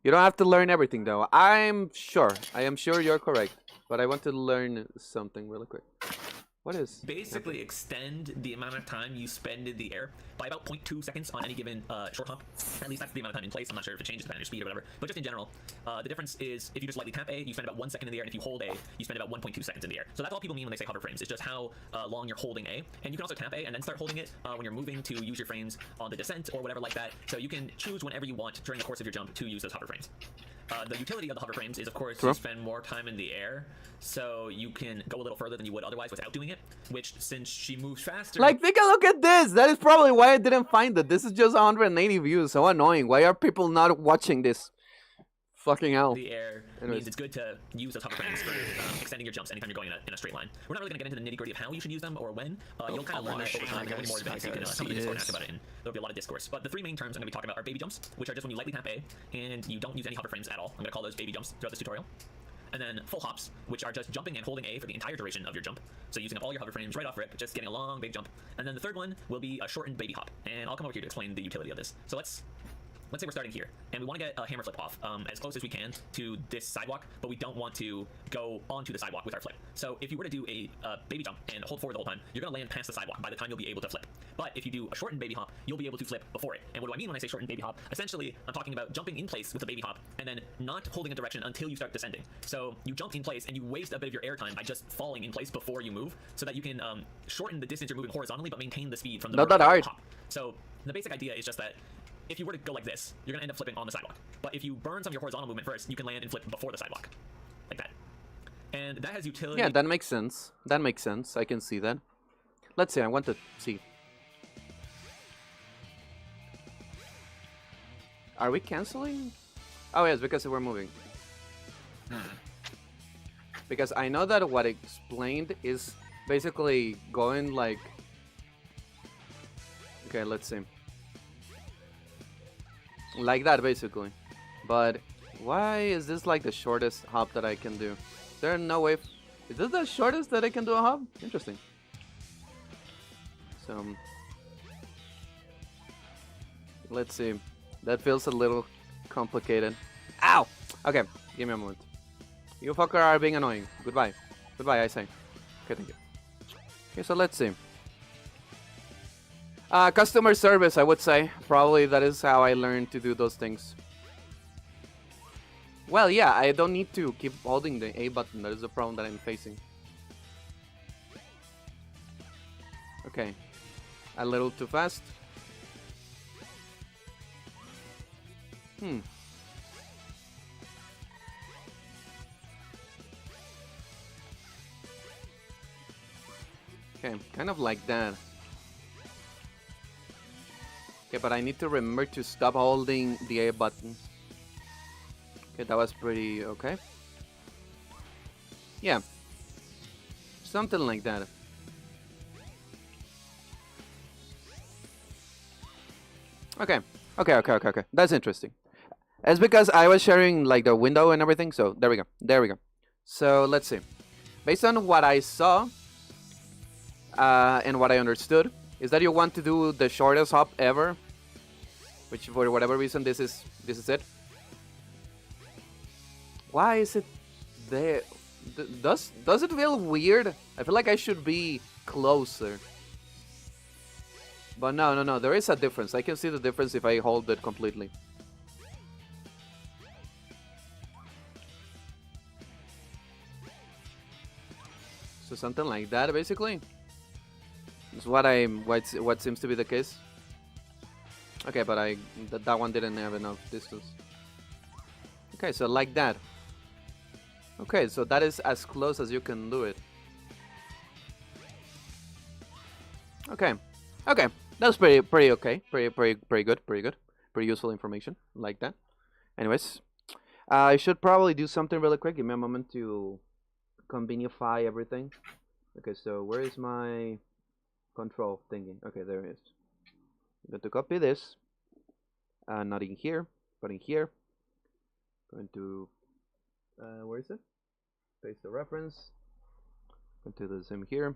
You don't have to learn everything though. I am sure you're correct, but I want to learn something really quick. What is? Basically extend the amount of time you spend in the air by about 0.2 seconds on any given short hop. At least that's the amount of time in place. I'm not sure if it changes depending on your speed or whatever. But just in general, the difference is if you just lightly tap A, you spend about 1 second in the air, and if you hold A, you spend about 1.2 seconds in the air. So that's all people mean when they say hover frames. It's just how long you're holding A. And you can also tap A and then start holding it when you're moving to use your frames on the descent or whatever like that. So you can choose whenever you want during the course of your jump to use those hover frames. The utility of the hover frames is, of course, to spend more time in the air, so you can go a little further than you would otherwise without doing it, which, since she moves faster... Like, take a look at this! That is probably why I didn't find it. This is just 180 views. So annoying. Why are people not watching this? Fucking hell. The air means it's good to use those hover frames for extending your jumps anytime you're going in a straight line. We're not really going to get into the nitty-gritty of how you should use them or when. You'll kind of learn that over time. You'll be more advanced. You can come to Discord and ask about it, and there'll be a lot of discourse. But the three main terms I'm going to be talking about are baby jumps, which are just when you lightly tap A, and you don't use any hover frames at all. I'm going to call those baby jumps throughout this tutorial. And then full hops, which are just jumping and holding A for the entire duration of your jump. So using up all your hover frames right off rip, just getting a long baby jump. And then the third one will be a shortened baby hop. And I'll come over here to explain the utility of this. So let's say we're starting here, and we want to get a hammer flip off as close as we can to this sidewalk, but we don't want to go onto the sidewalk with our flip. So if you were to do a baby jump and hold forward the whole time, you're going to land past the sidewalk by the time you'll be able to flip. But if you do a shortened baby hop, you'll be able to flip before it. And what do I mean when I say shortened baby hop? Essentially, I'm talking about jumping in place with a baby hop and then not holding a direction until you start descending. So you jump in place and you waste a bit of your air time by just falling in place before you move, so that you can shorten the distance you're moving horizontally but maintain the speed from the Not that hard. hop. So the basic idea is just that if you were to go like this, you're going to end up flipping on the sidewalk. But if you burn some of your horizontal movement first, you can land and flip before the sidewalk. Like that. And that has utility. Yeah, that makes sense. That makes sense. I can see that. Let's see. I want to see. Are we canceling? Oh, yes, because we're moving. Because I know that what I explained is basically going like... Okay, let's see. Like that, basically. But why is this like the shortest hop that I can do? Is there no way... Is this the shortest that I can do a hop? Interesting. So... Let's see. That feels a little complicated. Ow! Okay, give me a moment. You fucker are being annoying. Goodbye. Goodbye, I say. Okay, thank you. Okay, so let's see. Customer service, I would say. Probably that is how I learned to do those things. Well, yeah, I don't need to keep holding the A button. That is the problem that I'm facing. Okay. A little too fast. Okay, kind of like that. Okay, but I need to remember to stop holding the A button. Okay, that was pretty okay. Yeah. Something like that. Okay. Okay. That's interesting. It's because I was sharing like the window and everything, so there we go. There we go. So let's see. Based on what I saw and what I understood, is that you want to do the shortest hop ever, which for whatever reason this is it. Why is it there? Does it feel weird? I feel like I should be closer. But no, there is a difference. I can see the difference if I hold it completely. So something like that, basically. Is what seems to be the case. Okay, but that one didn't have enough distance. Okay, so like that. Okay, so that is as close as you can do it. Okay, okay, that's pretty okay, pretty good, pretty useful information like that. Anyways, I should probably do something really quick. Give me a moment to convenify everything. Okay, so where is my control thingy? Okay, there it is. I'm going to copy this. Not in here, but in here. Going to where is it? Paste the reference. Going to do the same here.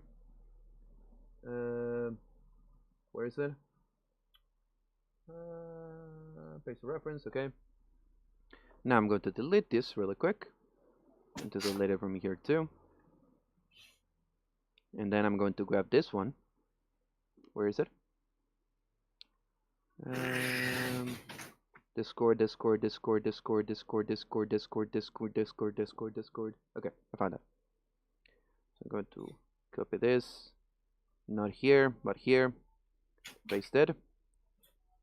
Where is it? Paste the reference. Okay. Now I'm going to delete this really quick. And to delete it from here too. And then I'm going to grab this one. Where is it? Discord. Okay, I found it. So I'm going to copy this. Not here, but here. Paste it.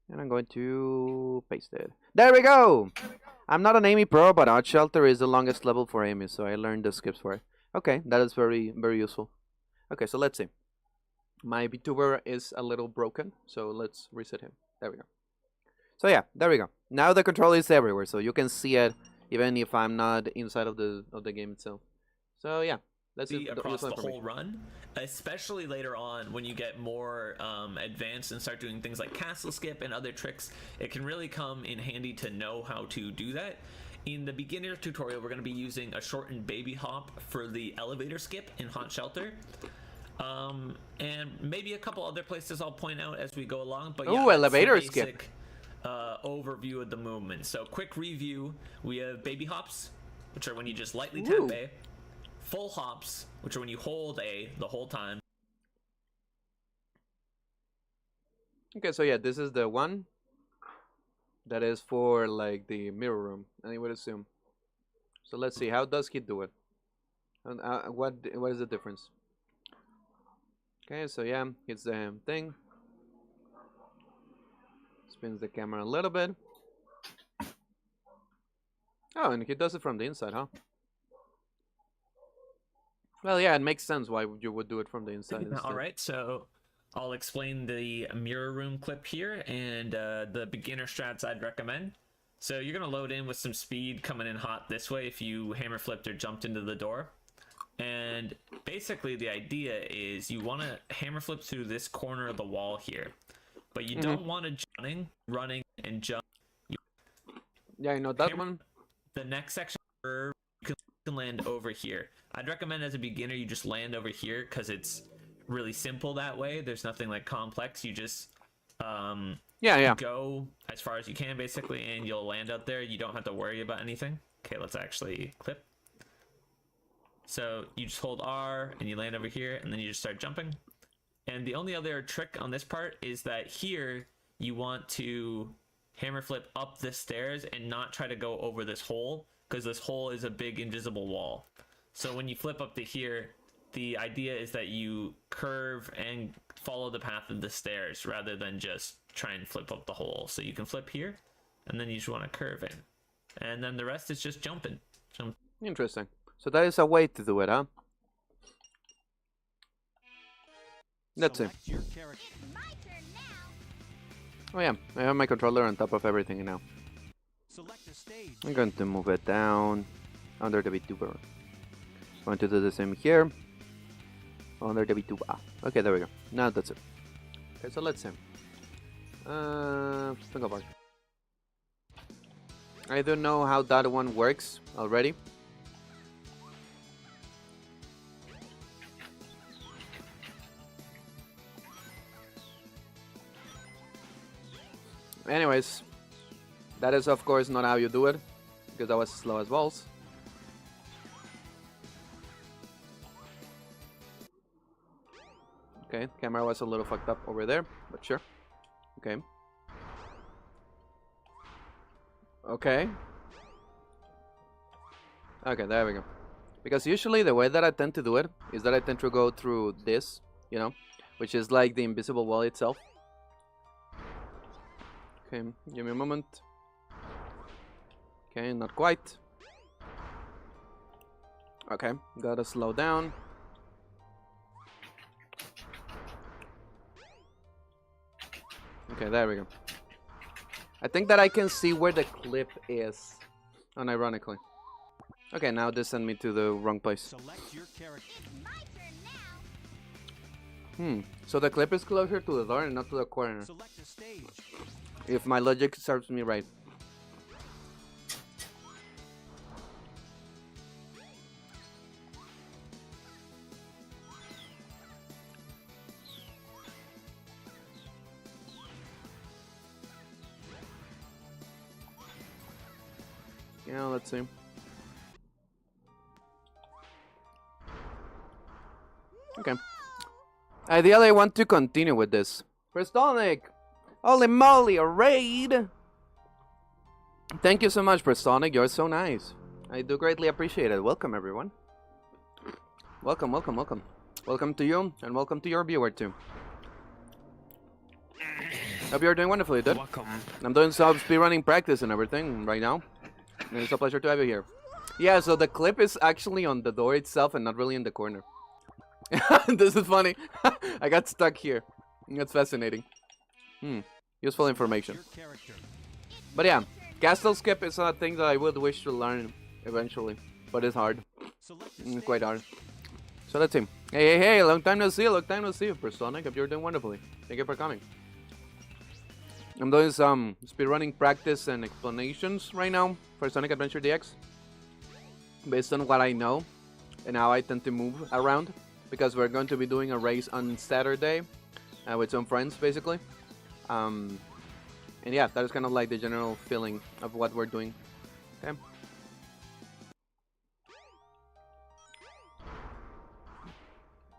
And I'm going to paste it. There we go! I'm not an Amy Pro, but Art Shelter is the longest level for Amy, so I learned the skips for it. Okay, that is very useful. Okay, so let's see. My VTuber is a little broken, so let's reset him. There we go. So yeah, there we go. Now the control is everywhere, so you can see it even if I'm not inside of the game itself. So yeah, let's see across the whole run, especially later on when you get more advanced and start doing things like castle skip and other tricks. It can really come in handy to know how to do that. In the beginner tutorial, we're going to be using a shortened baby hop for the elevator skip in Hot Shelter. And maybe a couple other places I'll point out as we go along. But yeah, elevator skip. Overview of the movement. So quick review, we have baby hops, which are when you just lightly tap A. Full hops, which are when you hold A the whole time. Okay, so yeah, this is the one that is for like the mirror room, I would assume. So let's see, how does he do it? And what is the difference? Okay, so yeah, it's the thing. Spins the camera a little bit. Oh, and he does it from the inside, huh? Well, yeah, it makes sense why you would do it from the inside. All right, so I'll explain the mirror room clip here and the beginner strats I'd recommend. So you're gonna load in with some speed coming in hot this way if you hammer flipped or jumped into the door. And basically the idea is you want to hammer flip through this corner of the wall here, but you don't want to running and jump. Yeah, I know that one. The next section you can land over here. I'd recommend as a beginner you just land over here because it's really simple that way. There's nothing like complex. You just go as far as you can basically, and you'll land out there. You don't have to worry about anything. Okay, let's actually clip. So you just hold R and you land over here, and then you just start jumping. And the only other trick on this part is that here you want to hammer flip up the stairs and not try to go over this hole, because this hole is a big invisible wall. So when you flip up to here, the idea is that you curve and follow the path of the stairs rather than just try and flip up the hole. So you can flip here, and then you just want to curve in. And then the rest is just jumping. Interesting. So that is a way to do it, huh? Let's see. Select your character. My turn now. Oh yeah, I have my controller on top of everything now. Select a stage. I'm going to move it down under the VTuber. Going to do the same here. Under the VTuber. Okay, there we go. Now that's it. Okay, so let's see. Single park. I don't know how that one works already. Anyways, that is of course not how you do it, because that was slow as balls. Okay, camera was a little fucked up over there, but sure. Okay. Okay. Okay, there we go. Because usually the way that I tend to do it is that I tend to go through this, you know, which is like the invisible wall itself. Okay, give me a moment. Okay, not quite. Okay, gotta slow down. Okay, there we go. I think that I can see where the clip is, unironically. Okay, now this sent me to the wrong place. Select your character. My turn now. So the clip is closer to the door and not to the corner. Select a stage. If my logic serves me right. Yeah, let's see. Okay. Ideally, I want to continue with this. Prestonic! Holy moly, a raid! Thank you so much, Prestonic. You're so nice. I do greatly appreciate it. Welcome, everyone. Welcome, welcome, welcome. Welcome to you, and welcome to your viewer, too. Hope you're doing wonderfully, dude. Welcome. I'm doing some speedrunning practice and everything right now. And it's a pleasure to have you here. Yeah, so the clip is actually on the door itself and not really in the corner. This is funny. I got stuck here. That's fascinating. Useful information. Your character. But yeah, castle skip is a thing that I would wish to learn eventually. But it's hard. Select a stage. Quite hard. So let's see. Hey, hey, hey, long time no see, long time no see. Personic, hope you're doing wonderfully. Thank you for coming. I'm doing some speedrunning practice and explanations right now for Sonic Adventure DX. Based on what I know and how I tend to move around. Because we're going to be doing a race on Saturday with some friends, basically. And yeah, that is kind of like the general feeling of what we're doing. Okay.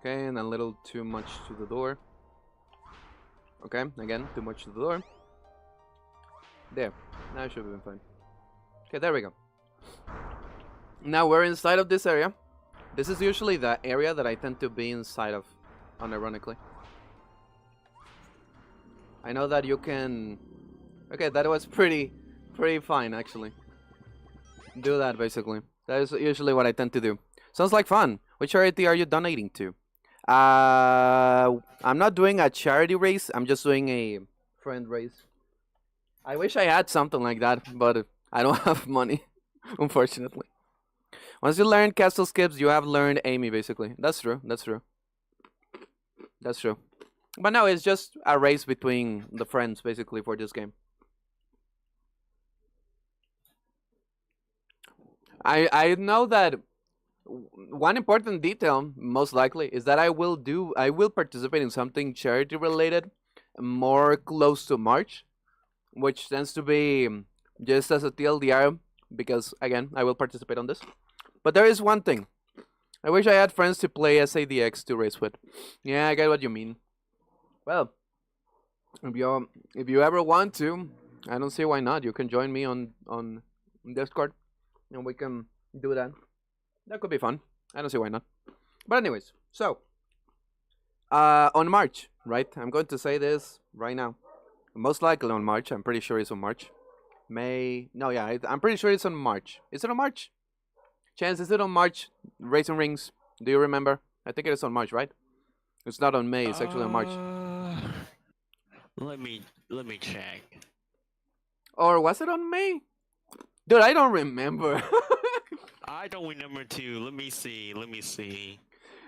Okay, and a little too much to the door. Okay, again, too much to the door. There, now it should have been fine. Okay, there we go. Now we're inside of this area. This is usually the area that I tend to be inside of, unironically. I know that you can... Okay, that was pretty fine, actually. Do that, basically. That is usually what I tend to do. Sounds like fun. Which charity are you donating to? I'm not doing a charity race. I'm just doing a friend race. I wish I had something like that, but I don't have money, unfortunately. Once you learn castle skips, you have learned Amy, basically. That's true, that's true. That's true. But no, it's just a race between the friends, basically, for this game. I know that one important detail, most likely, is that I will participate in something charity related more close to March, which tends to be just as a TLDR, because again, I will participate on this. But there is one thing. I wish I had friends to play SADX to race with. Yeah, I get what you mean. Well, if you ever want to, I don't see why not. You can join me on Discord, and we can do that. That could be fun. I don't see why not. But anyways, so on March, right? I'm going to say this right now. Most likely on March. I'm pretty sure it's on March. May. No, yeah, I'm pretty sure it's on March. Is it on March? Chance, is it on March? Racing Rings. Do you remember? I think it is on March, right? It's not on May. It's actually on March. Let me check. Or was it on May? Dude, I don't remember. I don't remember too. Let me see.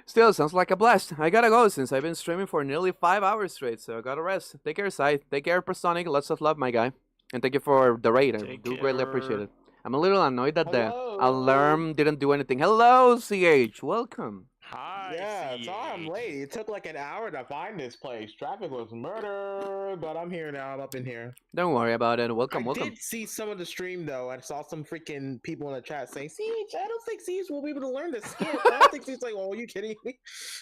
Still, sounds like a blast. I gotta go since I've been streaming for nearly 5 hours straight, so I gotta rest. Take care, Sai. Take care, Personic. Lots of love, my guy. And thank you for the raid. I do greatly appreciate it. I'm a little annoyed that the alarm didn't do anything. Hello, CH. Welcome. Hi. Yeah, CH. sorry I'm late. It took like an hour to find this place. Traffic was murder, but I'm here now. I'm up in here. Don't worry about it. Welcome, I welcome. did see some of the stream though. I saw some freaking people in the chat saying, "CH, I don't think CH will be able to learn the skip." I don't think CH like, "Oh, are you kidding me?"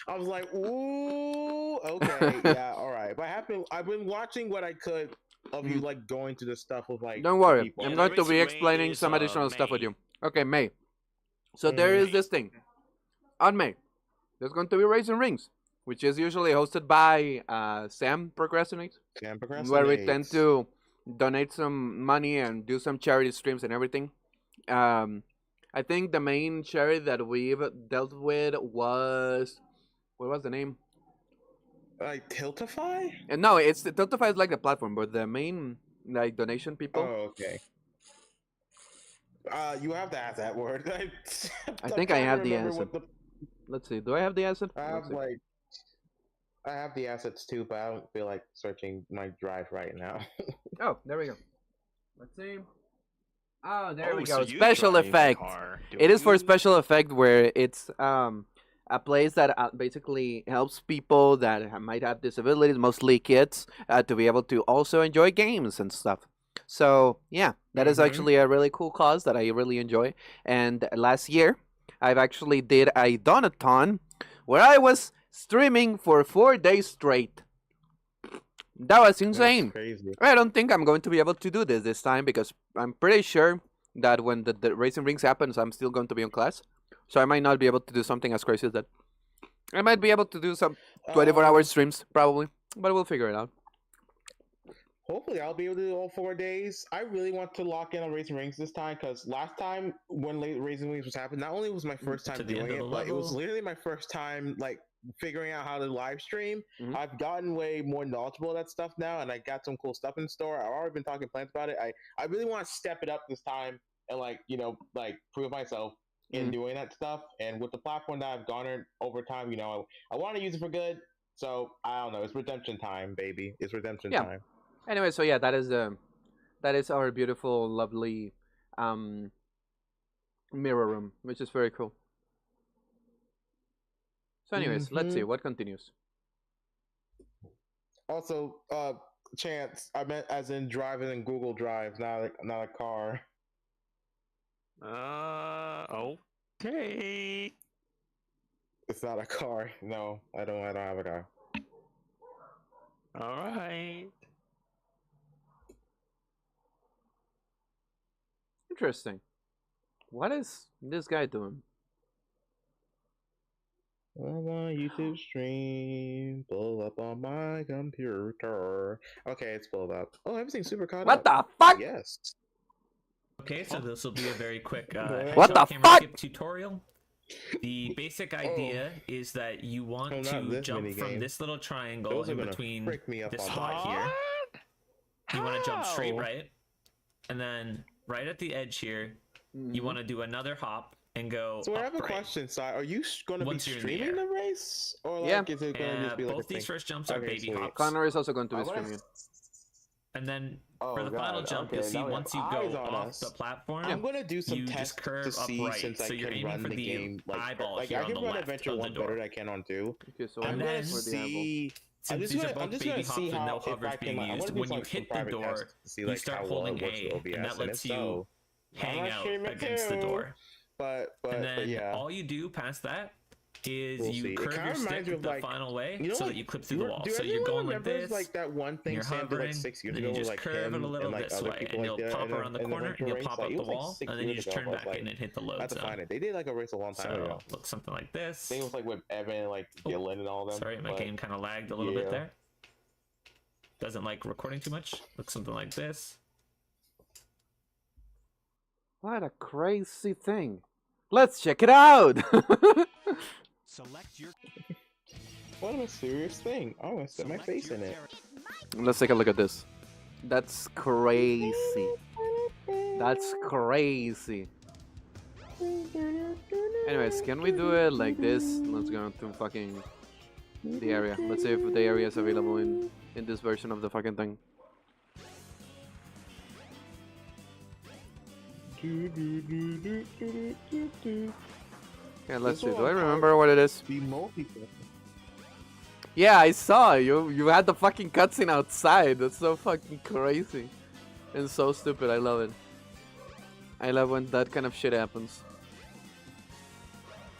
I was like, "Ooh, okay, yeah, all right." But I've been watching what I could of you like going to the stuff with like. Don't worry. people. I'm Yeah, going the to be racing explaining is, some additional stuff with May. you. Okay, May. So there is this thing. On May, there's going to be Racing Rings, which is usually hosted by Sam Procrastinates. Sam Where we tend procrastinates. to donate some money and do some charity streams and everything. I think the main charity that we've dealt with was, what was the name? Like Tiltify? And no, it's Totify is like the platform, but the main like donation people. Oh, okay. You have to ask that word. I think I have the answer. Let's see. Do I have the asset? I have I have the assets too, but I don't feel like searching my drive right now. Oh, there we go. Let's see. Oh, there we so go. you Special drive the effect. car, do It is for you? special effect where it's a place that basically helps people that might have disabilities, mostly kids, to be able to also enjoy games and stuff. So yeah, that is actually a really cool cause that I really enjoy. And last year, I've actually did a donathon where I was streaming for 4 days straight. That was insane. That's crazy. I don't think I'm going to be able to do this time because I'm pretty sure that when the racing rings happens, I'm still going to be on class. So I might not be able to do something as crazy as that. I might be able to do some 24-hour streams, probably. But we'll figure it out. Hopefully, I'll be able to do all 4 days. I really want to lock in on Racing Rings this time because last time when Racing Rings was happening, not only was my first time To the end doing of it, the but it was level. literally my first time like figuring out how to live stream. Mhm. I've gotten way more knowledgeable of that stuff now, and I got some cool stuff in store. I've already been talking plans about it. I really want to step it up this time and like prove myself in doing that stuff. And with the platform that I've garnered over time, I want to use it for good. So I don't know. It's redemption time, baby. It's redemption Yeah. time. Anyway, so yeah, that is our beautiful, lovely mirror room, which is very cool. So anyways, let's see what continues. Also, Chance, I meant as in driving in Google Drive, not a car. Okay. It's not a car. No, I don't have a car. All right. Interesting. What is this guy doing? I'm on YouTube stream. Pull up on my computer. Okay, it's pulled up. Oh, everything's super caught What up. the fuck? Yes. Okay, so this will be a very quick What the headshot camera fuck? skip tutorial. The basic idea is that you want Oh, not to this jump minigame. from this little triangle Those are in gonna between freak me up this on spot that. here. You want to jump straight How? right, and then right at the edge here, you want to do another hop and go So I have a upright. question, Si. Are you going to be Once you're in the streaming air. the race? Or like, Yeah. is it going to just be like a Both thing? these first jumps are Okay, baby sweet. hops, Connor is also going to be I wanna- streaming. and then Oh, for the final God, jump, okay, you'll see now we have once you eyes go on off us. the platform, I'm gonna do some you tests just curve to see upright, since so I you're can aiming run for the the game eyeball like here I on can the run left Adventure of the 1 door. better than I can on 2. Okay, so I'm And I'm gonna then- for the eyeball. see. I'm Since just these are gonna, I'm both just baby gonna hops see with no how if hovers I being can. I used, want to do when you like some hit the private door, tests to see you like start how holding well it works with A, OBS, and that lets if you so, hang I'm out streaming against the too. door. But And then yeah. all you do past that is We'll you see. It curve kinda your reminds stick me of, the like- final way You know so what? that you clip through the wall. So you're anyone going like remembers, this, like that one thing you're Sam did hovering, like 6 years and then ago you with just like curve him it a little and like this other way, people and like you'll that pop in around the in corner, and Adventure you'll Race. pop Like, up it the was like wall, 6 and then you years just ago, turn but I back was like, in and hit the I load have to zone. find it. They did like a race a long time ago. So looks something like this. I think it was like with Evan, like Oh, Dylan and all of them. Sorry, my but- game kind of lagged a little bit yeah. there. Doesn't like recording too much. Looks something like this. What a crazy thing. Let's check it out. Select your What a serious thing. I want to set my select face your in it. character. Let's take a look at this. That's crazy. That's crazy. Anyways, can we do it like this? Let's go to fucking the area. Let's see if the area is available in this version of the fucking thing. Okay, let's see. Do I remember what it is? The multiplayer. Yeah, I saw you. You had the fucking cutscene outside. That's so fucking crazy and so stupid. I love it. I love when that kind of shit happens.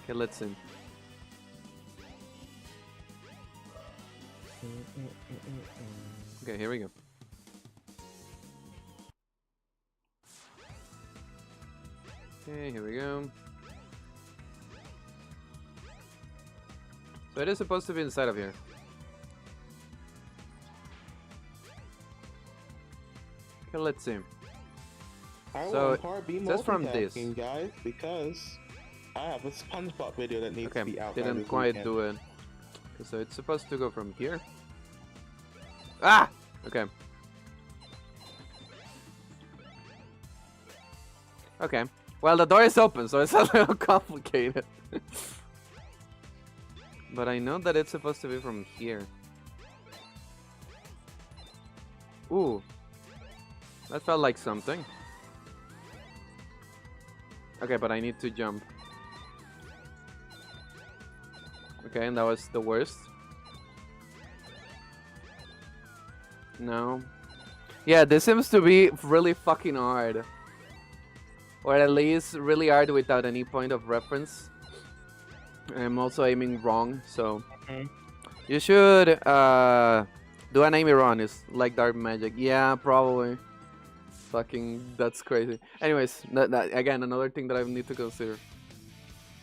Okay, let's see. Okay, here we go. Okay, here we go. So it is supposed to be inside of here. Okay, let's see. I So, will in part be just from this. multitasking, guys, because I have a SpongeBob video that needs Okay, to be out. didn't this quite weekend. do it. Okay, so it's supposed to go from here. Ah! Okay. Okay. Well, the door is open, so it's a little complicated. But I know that it's supposed to be from here. Ooh. That felt like something. Okay, but I need to jump. Okay, and that was the worst. No. Yeah, this seems to be really fucking hard. Or at least really hard without any point of reference. I'm also aiming wrong, so... You should do an aiming run. It's like dark magic. Yeah, probably. Fucking, that's crazy. Anyways, again, another thing that I need to consider.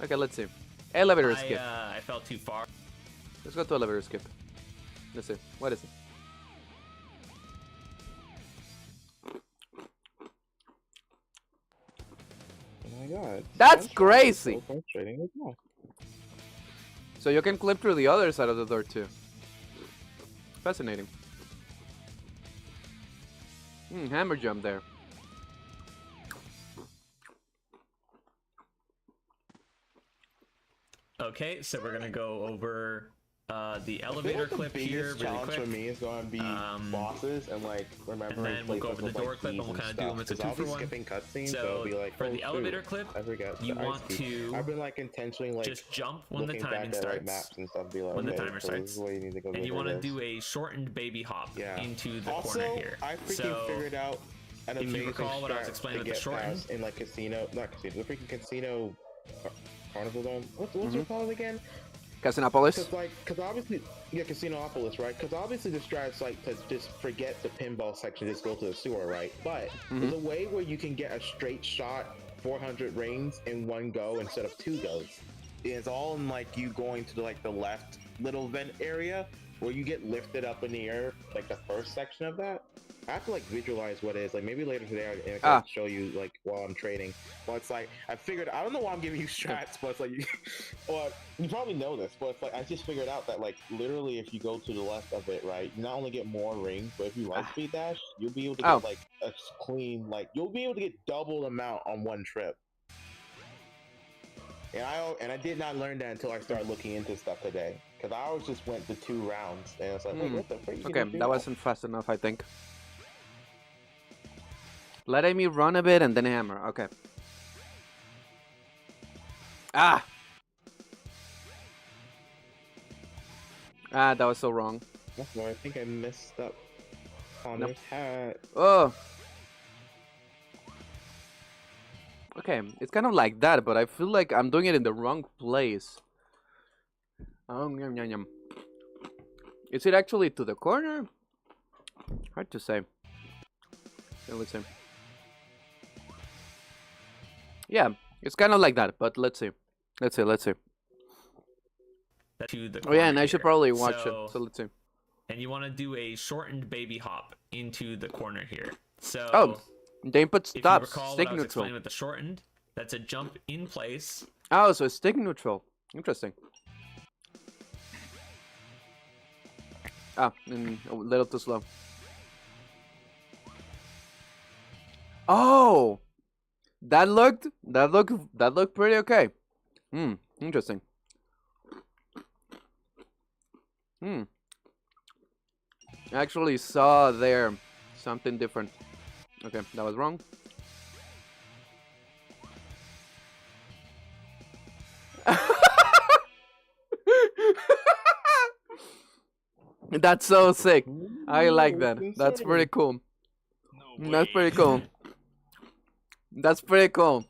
Okay, let's see. Elevator skip. I fell too far. Let's go to elevator skip. Let's see. What is it? Oh my god. That's SpongeBob is crazy! so frustrating as well. So you can clip through the other side of the door too. Fascinating. Hammer jump there. Okay, so we're gonna go over the I feel elevator like the clip here biggest really challenge quick. for me is going to be bosses and like remembering and then we'll go places over the with, door like, clip and keys we'll kind of stuff, do them as a 'cause I'll be 2-for-1. skipping cutscenes, so So it'll be like, for oh, the shoot, elevator clip, I forgot you the ice want key. to I've been like intentionally like just jump when the looking timing back at like starts. maps and stuff, be like, When the okay, timer so this starts. is where you need to go And get you rid want to of do this. a shortened baby hop Yeah. into the Also, corner here. I freaking So figured out an if you amazing recall what I was strat explaining to with the get shortened- past in like not casino, the freaking casino carnival zone. What's it called again? Casinopolis? Because obviously, yeah, Casinopolis, right? Because obviously the strat's like to just forget the pinball section, just go to the sewer, right? But there's a way where you can get a straight shot, 400 rings in one go instead of 2 goes. It's all in like you going to the left little vent area where you get lifted up in the air, like the first section of that. I have to like visualize what it is. Like maybe later today I can show you like while I'm trading. But it's like I don't know why I'm giving you strats, but it's like well, you probably know this, but it's like I just figured out that like literally if you go to the left of it, right, you not only get more rings, but if you like speed dash, you'll be able to get like a clean you'll be able to get double the amount on one trip. And I did not learn that until I started looking into stuff today. Because I always just went to 2 rounds and it's like, wait, what the frick? You Okay, can do that wasn't fast enough, I think. Let me run a bit and then hammer. Okay. Ah! Ah, that was so wrong. That's why I think I messed up on this hat. Oh! Okay, it's kind of like that, but I feel like I'm doing it in the wrong place. Yum, yum, yum. Is it actually to the corner? Hard to say. Okay, let's see. Yeah, it's kind of like that, but let's see. Let's see. To the Oh yeah, and corner I should here. probably watch So- it. So let's see. And you want to do a shortened baby hop into the corner here. So Oh, the input if you stops. recall Stick what I was neutral. explaining with the shortened, that's a jump in place. Oh, so it's stick neutral. Interesting. Ah, and a little too slow. Oh, that looked pretty okay. Interesting. I actually saw there something different. Okay, that was wrong. That's so sick. I like that. That's pretty cool. That's pretty cool. That's pretty cool.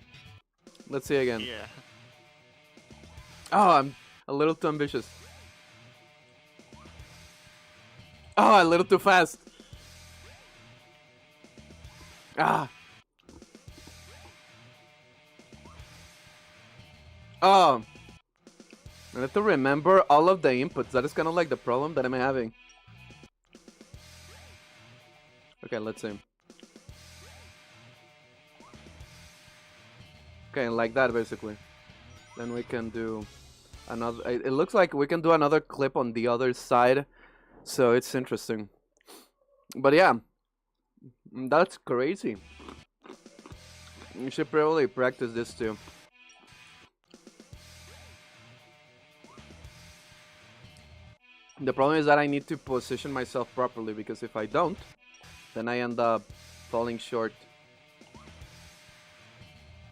Let's see again. Yeah. Oh, I'm a little too ambitious. Oh, a little too fast. Ah. Oh. I have to remember all of the inputs. That is kind of like the problem that I'm having. Okay, let's see. Okay, like that basically. Then we can do another. It looks like we can do another clip on the other side, so it's interesting. But yeah, that's crazy. You should probably practice this too. The problem is that I need to position myself properly, because if I don't, then I end up falling short.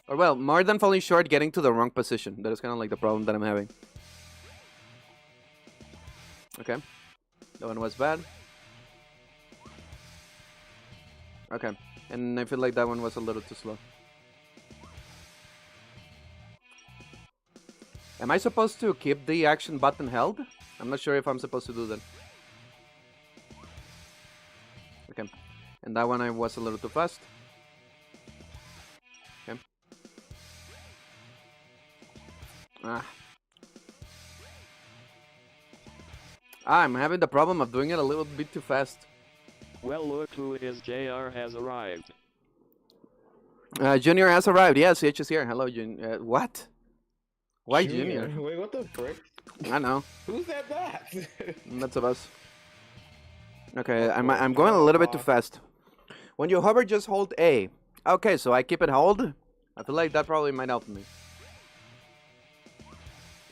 Or well, more than falling short, getting to the wrong position. That is kind of like the problem that I'm having. Okay. That one was bad. Okay. And I feel like that one was a little too slow. Am I supposed to keep the action button held? I'm not sure if I'm supposed to do that. Okay. And that one I was a little too fast. Okay. I'm having the problem of doing it a little bit too fast. Well, look who it is. JR has arrived. Junior has arrived. Yes, CH is here. Hello, Junior. What? Why Junior? Wait, what the frick? I know. Who said that? That's of us. Okay, I'm going a little bit too fast. When you hover, just hold A. Okay, so I keep it hold. I feel like that probably might help me.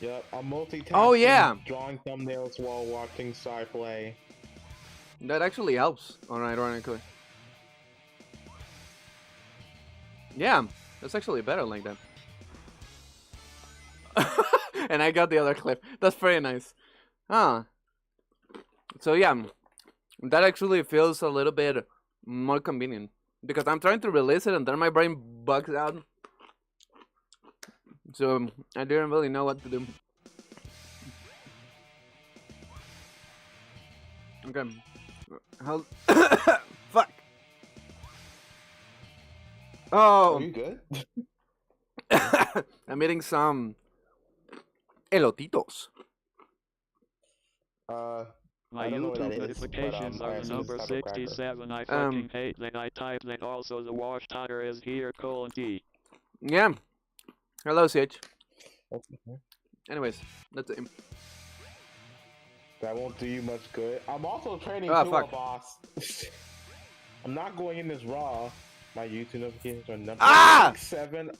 Yep, I'm multitasking. Oh, yeah. Drawing thumbnails while watching Sci play. That actually helps. Alright, ironically. Yeah, that's actually better like that. And I got the other clip. That's pretty nice. Huh. So yeah, that actually feels a little bit more convenient. Because I'm trying to release it and then my brain bugs out. So I didn't really know what to do. Okay. How... Fuck. Oh. Are you good? I'm eating some elotitos. My I don't know what YouTube that is, notifications but, I are the assume it's number type of cracker. 67. I fucking hate that I typed that. Also, the wash tiger is here, T. Yeah. Hello, CH. Okay. Anyways, that's it. That won't do you much good. I'm also training Ah, to fuck. a boss. I'm not going in this raw. My YouTube notifications are number Ah! 7.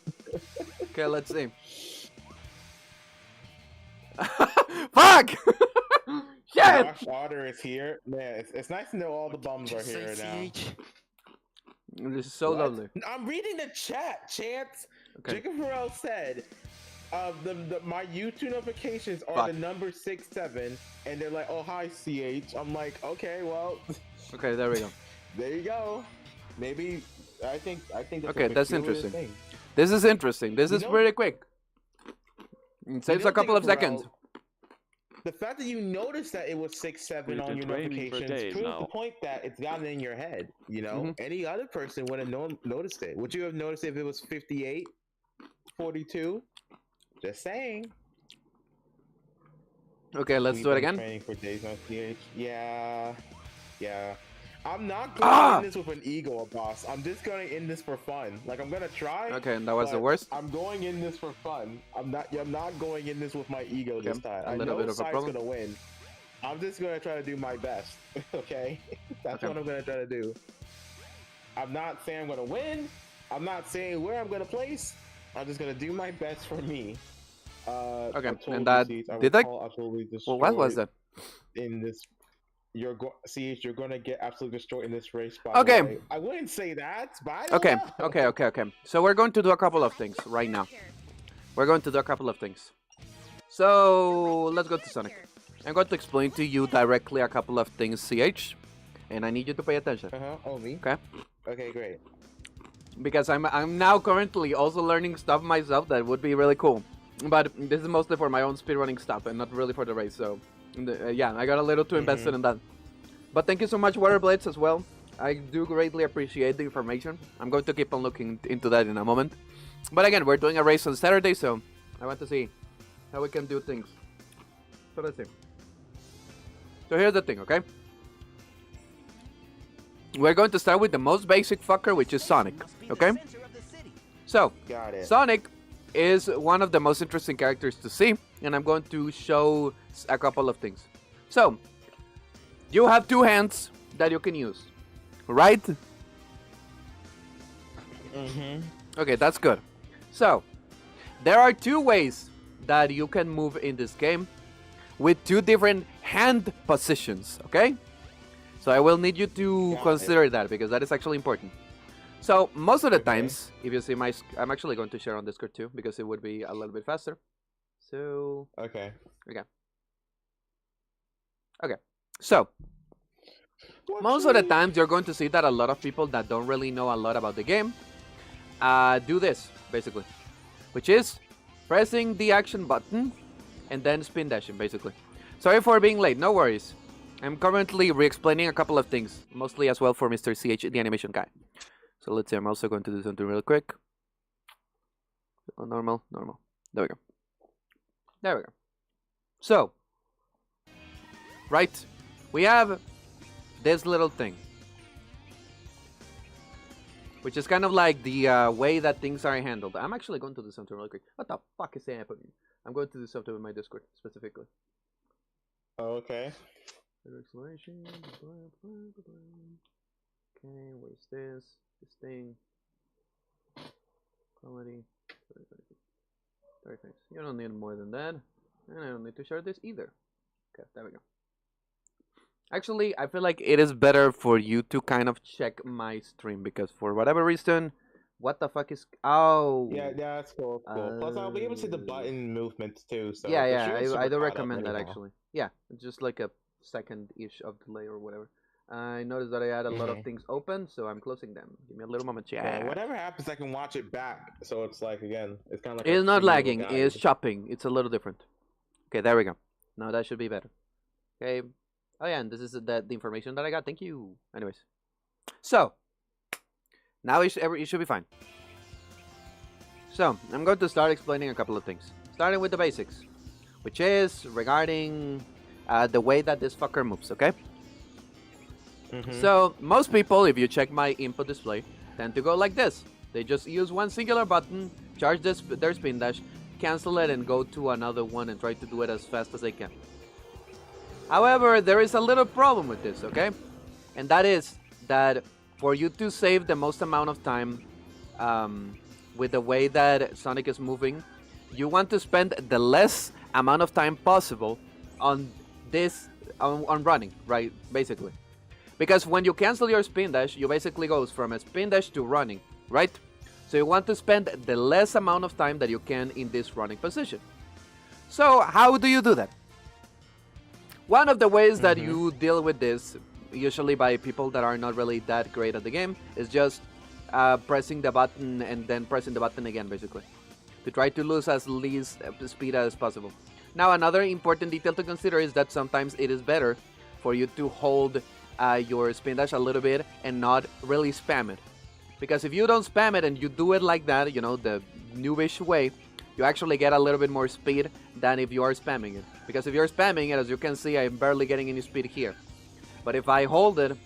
Okay, let's see. Fuck! Shit! Josh Otter is here. Man, it's nice to know all the bums are here now. This is so What? lovely. I'm reading the chat, Chance. Okay. Jacob Farrell said, my YouTube notifications are Fuck. the number 67, and they're like, oh, hi, CH. I'm like, okay, well, Okay, there we go. there you go. Maybe, I think that's Okay, a that's peculiar interesting. thing. This is interesting. This You is know- pretty quick. It saves a couple of Jacob seconds. Farrell, the fact that you noticed that it was 6-7 We've on been your training for notifications days proves now. the point that it's gotten in your head. You know, any other person would have noticed it. Would you have noticed if it was 58, 42? Just saying. Okay, let's We've do it been again. Training for days on CH. Yeah. I'm not going in this with an ego, boss. I'm just going in this for fun. Like, I'm gonna try. Okay, and that was the but worst. I'm going in this for fun. I'm not going in this with my ego this time. a I little know bit of a Sai's problem. gonna win. I'm just gonna try to do my best. Okay, that's Okay. what I'm gonna try to do. I'm not saying I'm gonna win. I'm not saying where I'm gonna place. I'm just gonna do my best for me. Okay, I told and you, that CH, I did will I? call absolutely Well, what was destroyed that? in this? You're gonna get absolutely destroyed in this race. By Okay. the way. I wouldn't say that, but I don't Okay, know. okay. So we're going to do a couple of things right now. We're going to do a couple of things. So let's go to Sonic. I'm going to explain to you directly a couple of things, CH, and I need you to pay attention. Oh, me? Okay? Okay, great. Because I'm now currently also learning stuff myself that would be really cool. But this is mostly for my own speedrunning stuff and not really for the race. So yeah, I got a little too invested in that. But thank you so much, Waterblades, as well. I do greatly appreciate the information. I'm going to keep on looking into that in a moment. But again, we're doing a race on Saturday, so I want to see how we can do things. So let's see. So here's the thing, okay? We're going to start with the most basic fucker, which is Sonic, okay? So, Got it. Sonic is one of the most interesting characters to see, and I'm going to show a couple of things. So, you have two hands that you can use, right? Okay, that's good. So, there are two ways that you can move in this game with two different hand positions, okay? So I will need you to consider that because that is actually important. So most of the times, if you see my, I'm actually going to share on Discord too because it would be a little bit faster. So Okay. So most of the times you're going to see that a lot of people that don't really know a lot about the game do this basically, which is pressing the action button and then spin dashing basically. Sorry for being late, no worries. I'm currently re-explaining a couple of things, mostly as well for Mr. CH, the animation guy. So let's see, I'm also going to do something real quick. Oh, normal. There we go. So, right, we have this little thing, which is kind of like the way that things are handled. I'm actually going to do something real quick. What the fuck is happening? I'm going to do something with my Discord, specifically. Okay. Exploration. Okay, where's this? This thing. Quality. 30 things. You don't need more than that. And I don't need to share this either. Okay, there we go. Actually, I feel like it is better for you to kind of check my stream because for whatever reason, what the fuck is... Oh! Yeah, that's cool. Plus, I'll be able to see the button movements too. So yeah, I do recommend that actually. Yeah, it's just like a second-ish of delay or whatever. I noticed that I had a lot of things open, so I'm closing them. Give me a little moment. Yeah, whatever happens, I can watch it back. So it's like, again, it's kind of like... It's not lagging, it's chopping. It's a little different. Okay, there we go. Now that should be better. Okay. Oh yeah, and this is the information that I got. Thank you. Anyways. So, now it should be fine. So, I'm going to start explaining a couple of things. Starting with the basics, which is regarding the way that this fucker moves, okay? So, most people, if you check my input display, tend to go like this. They just use one singular button, charge their spin dash, cancel it, and go to another one and try to do it as fast as they can. However, there is a little problem with this, okay? And that is that for you to save the most amount of time with the way that Sonic is moving, you want to spend the less amount of time possible on this, on running, right? Basically. Because when you cancel your spin dash, you basically goes from a spin dash to running, right? So you want to spend the less amount of time that you can in this running position. So how do you do that? One of the ways that you deal with this, usually by people that are not really that great at the game, is just pressing the button and then pressing the button again, basically, to try to lose as least speed as possible. Now, another important detail to consider is that sometimes it is better for you to hold your spin dash a little bit and not really spam it. Because if you don't spam it and you do it like that, you know, the noobish way, you actually get a little bit more speed than if you are spamming it. Because if you're spamming it, as you can see, I'm barely getting any speed here. But if I hold it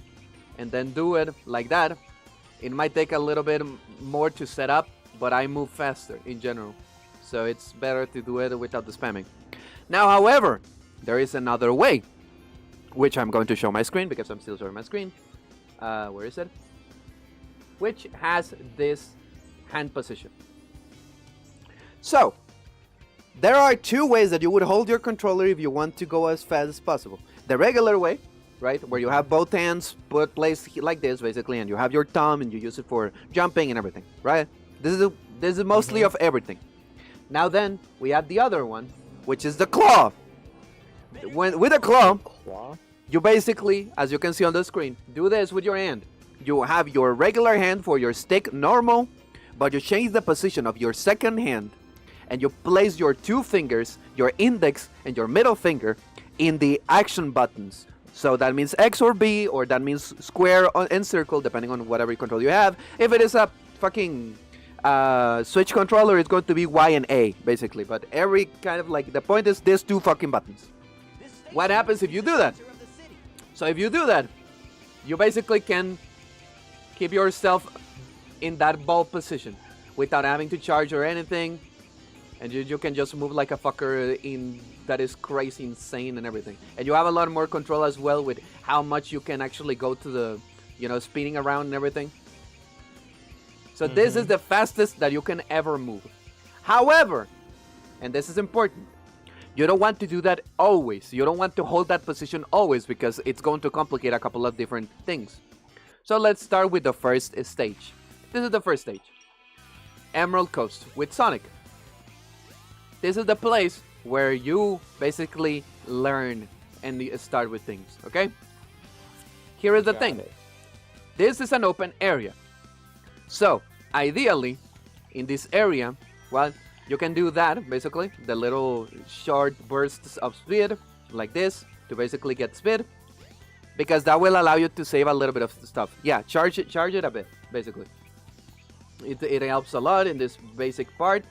and then do it like that, it might take a little bit more to set up, but I move faster in general. So it's better to do it without the spamming. Now, however, there is another way, which I'm going to show my screen because I'm still showing my screen. Where is it? Which has this hand position. So, there are two ways that you would hold your controller if you want to go as fast as possible. The regular way, right, where you have both hands placed like this, basically, and you have your thumb and you use it for jumping and everything, right? This is mostly of everything. Now then, we have the other one, which is the claw. With a claw, you basically, as you can see on the screen, do this with your hand. You have your regular hand for your stick, normal, but you change the position of your second hand and you place your two fingers, your index and your middle finger, in the action buttons. So that means X or B, or that means square and circle, depending on whatever control you have. If it is a fucking Switch controller, it's going to be Y and A, basically. But every kind of like, the point is these two fucking buttons. What happens if you do that? So if you do that, you basically can keep yourself in that ball position without having to charge or anything. And you can just move like a fucker in that is crazy insane and everything. And you have a lot more control as well with how much you can actually go to the, you know, spinning around and everything. So this is the fastest that you can ever move. However, and this is important, you don't want to do that always. You don't want to hold that position always because it's going to complicate a couple of different things. So let's start with the first stage. This is the first stage. Emerald Coast with Sonic. This is the place where you basically learn and start with things, okay? Here is the thing. This is an open area. So, ideally, in this area, well, you can do that, basically. The little short bursts of speed, like this, to basically get speed. Because that will allow you to save a little bit of stuff. Yeah, charge it a bit, basically. It helps a lot in this basic part.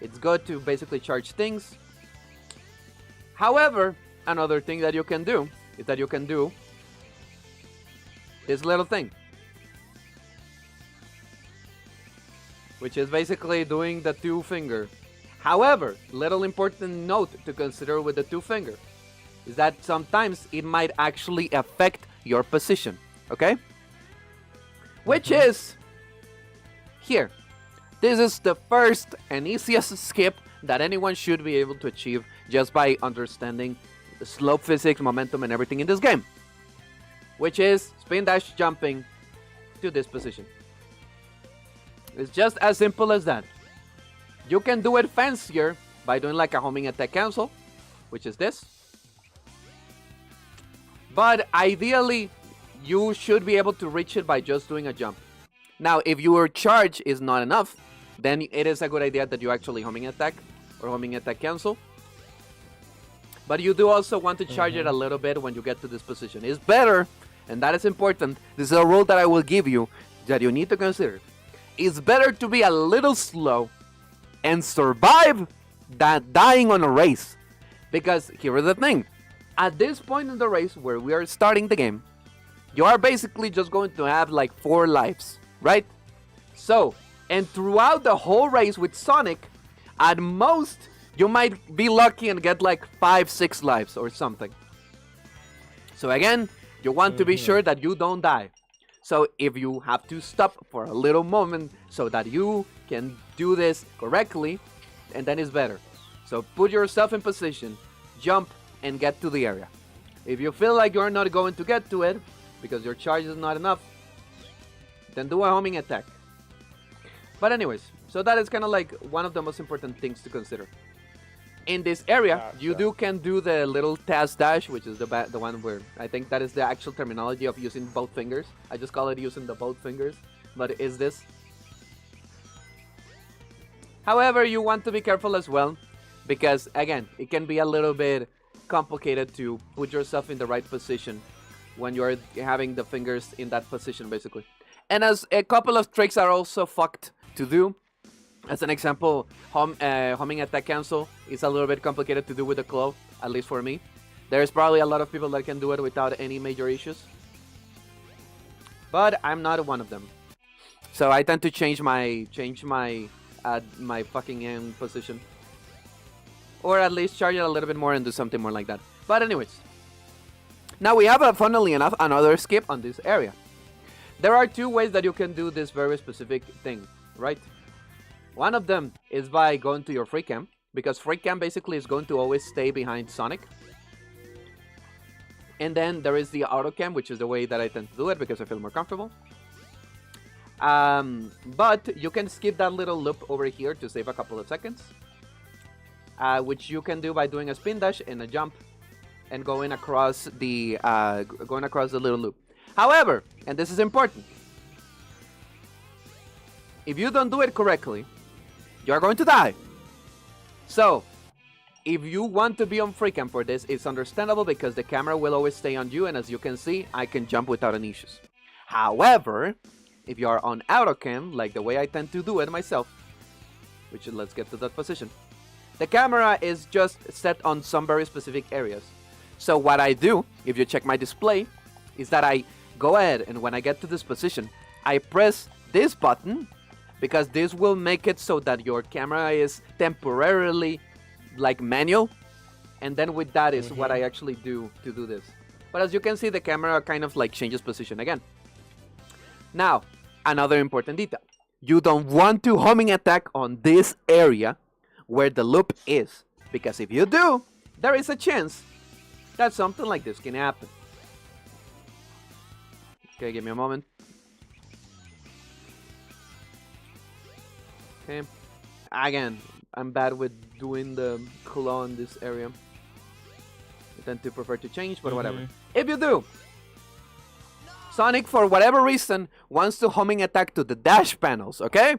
It's good to basically charge things. However, another thing that you can do is that you can do this little thing, which is basically doing the two finger. However, little important note to consider with the two finger is that sometimes it might actually affect your position, okay? Which is here. This is the first and easiest skip that anyone should be able to achieve just by understanding the slope physics, momentum, and everything in this game. Which is spin dash jumping to this position. It's just as simple as that. You can do it fancier by doing like a homing attack cancel, which is this. But ideally, you should be able to reach it by just doing a jump. Now, if your charge is not enough, then it is a good idea that you actually homing attack or homing attack cancel. But you do also want to charge it a little bit when you get to this position. It's better, and that is important. This is a rule that I will give you that you need to consider. It's better to be a little slow and survive than dying on a race. Because here is the thing. At this point in the race where we are starting the game, you are basically just going to have like 4 lives, right? So, and throughout the whole race with Sonic, at most, you might be lucky and get like 5-6 lives or something. So again, you want to be sure that you don't die. So if you have to stop for a little moment so that you can do this correctly, and then it's better. So put yourself in position, jump, and get to the area. If you feel like you're not going to get to it, because your charge is not enough, then do a homing attack. But anyways, so that is kind of like one of the most important things to consider. In this area, you can do the little task dash, which is the one where I think that is the actual terminology of using both fingers. I just call it using the both fingers, but it is this. However, you want to be careful as well, because again, it can be a little bit complicated to put yourself in the right position when you're having the fingers in that position, basically. And as a couple of tricks are also fucked to do. As an example, homing attack cancel is a little bit complicated to do with the claw, at least for me. There's probably a lot of people that can do it without any major issues. But I'm not one of them. So I tend to change my fucking aim position. Or at least charge it a little bit more and do something more like that. But anyways. Now we have, funnily enough, another skip on this area. There are 2 ways that you can do this very specific thing, right? One of them is by going to your free cam, because free cam basically is going to always stay behind Sonic. And then there is the auto cam, which is the way that I tend to do it because I feel more comfortable. But you can skip that little loop over here to save a couple of seconds. Which you can do by doing a spin dash and a jump and going across the little loop. However, and this is important, if you don't do it correctly, you're going to die. So, if you want to be on free cam for this, it's understandable because the camera will always stay on you, and as you can see, I can jump without any issues. However, if you are on auto cam, like the way I tend to do it myself, which let's get to that position, the camera is just set on some very specific areas. So what I do, if you check my display, is that I go ahead and when I get to this position, I press this button because this will make it so that your camera is temporarily like manual, and then with that is what I actually do to do this. But as you can see, the camera kind of like changes position again. Now, another important detail. You don't want to homing attack on this area where the loop is, because if you do, there is a chance that something like this can happen. Okay, give me a moment. Okay. Again, I'm bad with doing the claw in this area. I tend to prefer to change, but whatever. If you do, Sonic, for whatever reason, wants to homing attack to the dash panels, okay?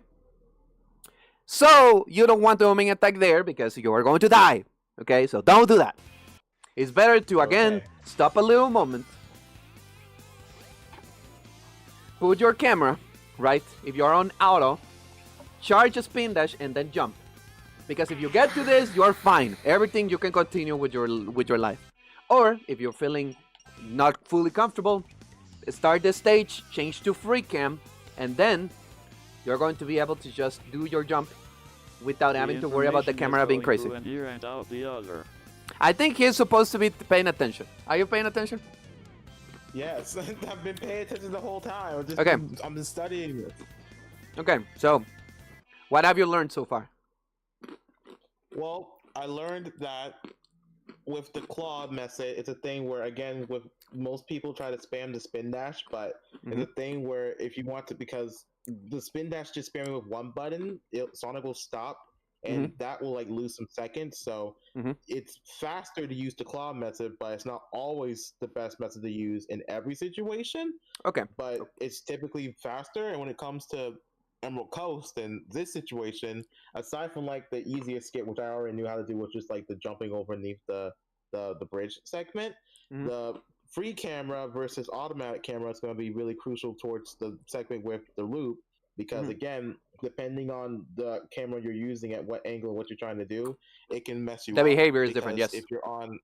So, you don't want to homing attack there because you are going to die, okay? So, don't do that. It's better to, again, stop a little moment. Put your camera, right? If you're on auto, charge a spin dash and then jump. Because if you get to this, you're fine. Everything you can continue with your life. Or, if you're feeling not fully comfortable, start the stage, change to free cam, and then you're going to be able to just do your jump without having to worry about the camera being crazy. I think he's supposed to be paying attention. Are you paying attention? Yes, I've been paying attention the whole time. Okay. I'm just studying this. Okay, so what have you learned so far? Well, I learned that with the claw method, it's a thing where, again, with most people try to spam the spin dash, but it's a thing where if you want to, because the spin dash just spamming with one button, Sonic will stop, and that will like lose some seconds. So it's faster to use the claw method, but it's not always the best method to use in every situation. Okay. But it's typically faster, and when it comes to Emerald Coast and this situation, aside from like the easiest skip, which I already knew how to do, which is like the jumping overneath the bridge segment, the free camera versus automatic camera is going to be really crucial towards the segment with the loop, because again, depending on the camera you're using at what angle, what you're trying to do, it can mess you up. The behavior is different, yes. If you're on,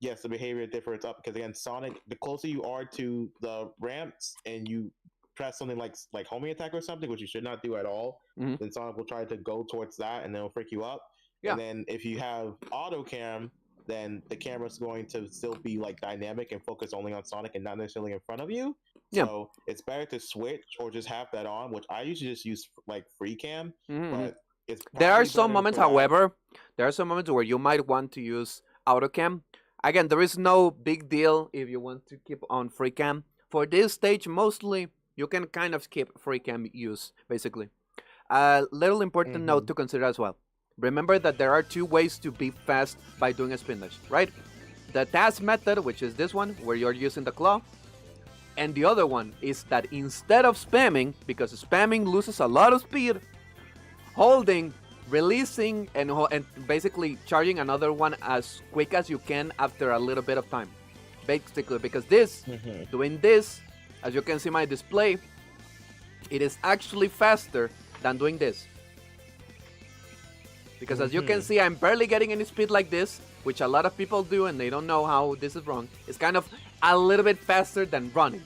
yes, the behavior differs up, because again, Sonic, the closer you are to the ramps and you press something like homing attack or something, which you should not do at all, then Sonic will try to go towards that and then it'll freak you up. And then if you have auto cam, then the camera's going to still be like dynamic and focus only on Sonic and not necessarily in front of you. So it's better to switch or just have that on, which I usually just use like free cam. But it's there are probably some better moments, for that. however, there are some moments where you might want to use auto cam. Again, there is no big deal if you want to keep on free cam. For this stage, mostly you can kind of skip free cam use, basically. A little important note to consider as well. Remember that there are two ways to be fast by doing a spin dash, right? The task method, which is this one, where you're using the claw. And the other one is that instead of spamming, because spamming loses a lot of speed, holding, releasing, and basically charging another one as quick as you can after a little bit of time. Basically, because this, doing this, as you can see my display, it is actually faster than doing this. Because as you can see, I'm barely getting any speed like this, which a lot of people do and they don't know how this is wrong. It's kind of a little bit faster than running,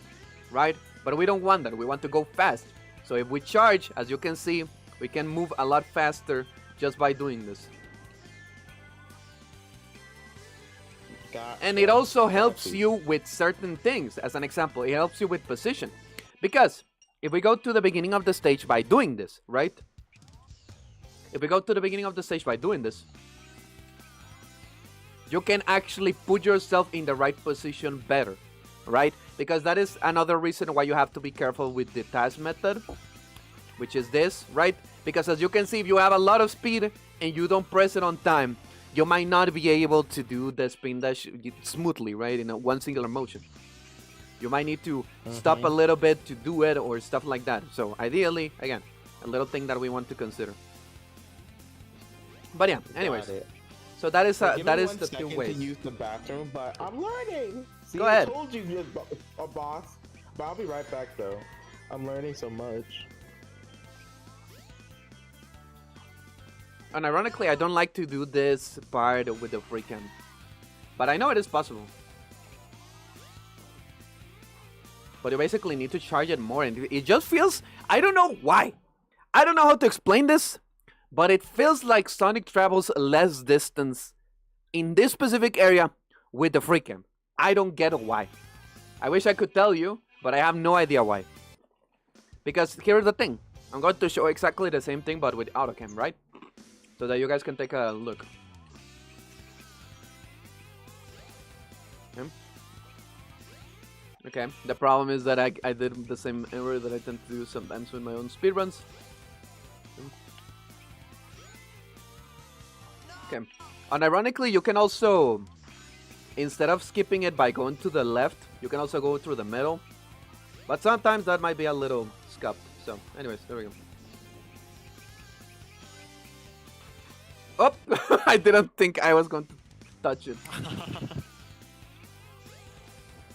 right? But we don't want that. We want to go fast. So if we charge, as you can see, we can move a lot faster just by doing this. And it also helps you with certain things. As an example, it helps you with position. Because if we go to the beginning of the stage by doing this, right? If we go to the beginning of the stage by doing this, you can actually put yourself in the right position better, right? Because that is another reason why you have to be careful with the task method, which is this, right? Because as you can see, if you have a lot of speed and you don't press it on time, you might not be able to do the spin dash smoothly, right? In one singular motion. You might need to stop a little bit to do it or stuff like that. So ideally, again, a little thing that we want to consider. But yeah, anyways. So that is the two ways. To use the bathroom, but I'm learning. See, Go ahead. I told you you're a boss. But I'll be right back though. I'm learning so much. And ironically, I don't like to do this part with the free cam. But I know it is possible. But you basically need to charge it more. And it just feels... I don't know why. I don't know how to explain this, but it feels like Sonic travels less distance in this specific area with the free cam. I don't get why. I wish I could tell you, but I have no idea why. Because here's the thing. I'm going to show exactly the same thing, but with autocam, right? So that you guys can take a look. Okay, the problem is that I did the same error that I tend to do sometimes with my own speedruns. Okay, and ironically, you can also, instead of skipping it by going to the left, you can also go through the middle. But sometimes that might be a little scuffed. So, anyways, there we go. Oh, I didn't think I was going to touch it.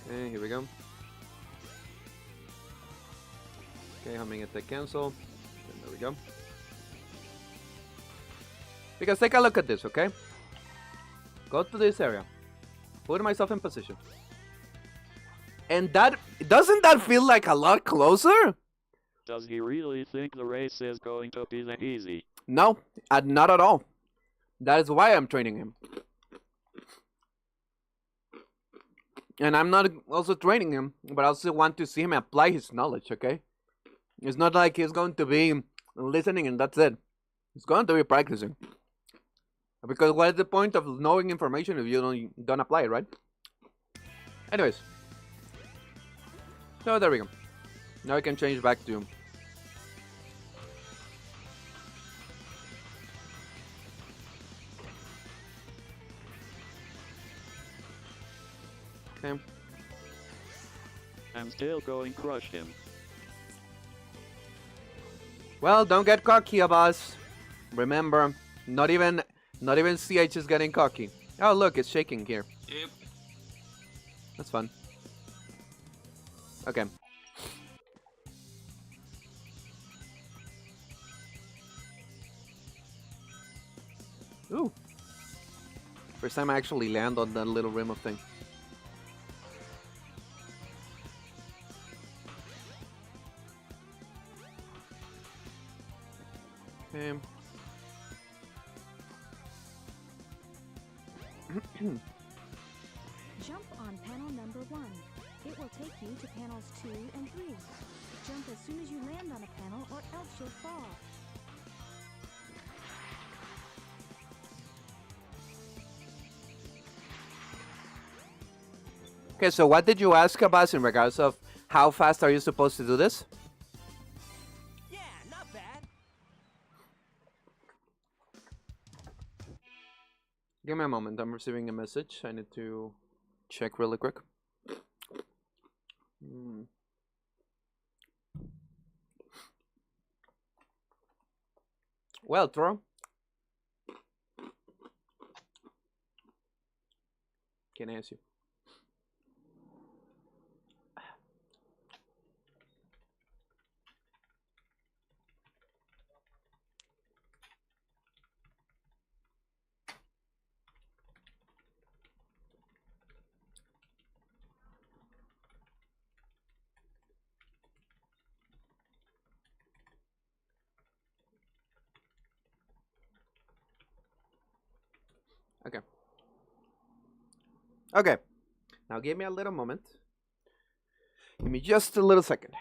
Okay, here we go. Okay, humming attack cancel. And there we go. Because take a look at this, okay? Go to this area. Put myself in position. And that, doesn't that feel like a lot closer? Does he really think the race is going to be that easy? No, not at all. That is why I'm training him. And I'm not also training him, but I also want to see him apply his knowledge, okay? It's not like he's going to be listening and that's it. He's going to be practicing. Because what is the point of knowing information if you don't apply it, right? Anyways. So there we go. Now I can change back to... Okay. I'm still going crush him. Well, don't get cocky, boss. Remember, not even CH is getting cocky. Oh, look, it's shaking here. Yep. That's fun. Okay. Ooh. First time I actually land on that little rim of thing. Okay. Jump on panel number 1. It will take you to panels 2 and 3. Jump as soon as you land on a panel or else you'll fall. Okay, so what did you ask about in regards of how fast are you supposed to do this? Yeah, not bad. Give me a moment, I'm receiving a message. I need to check really quick. Well, Toro. Can I ask you? Okay. Okay. Now give me a little moment. Give me just a little second.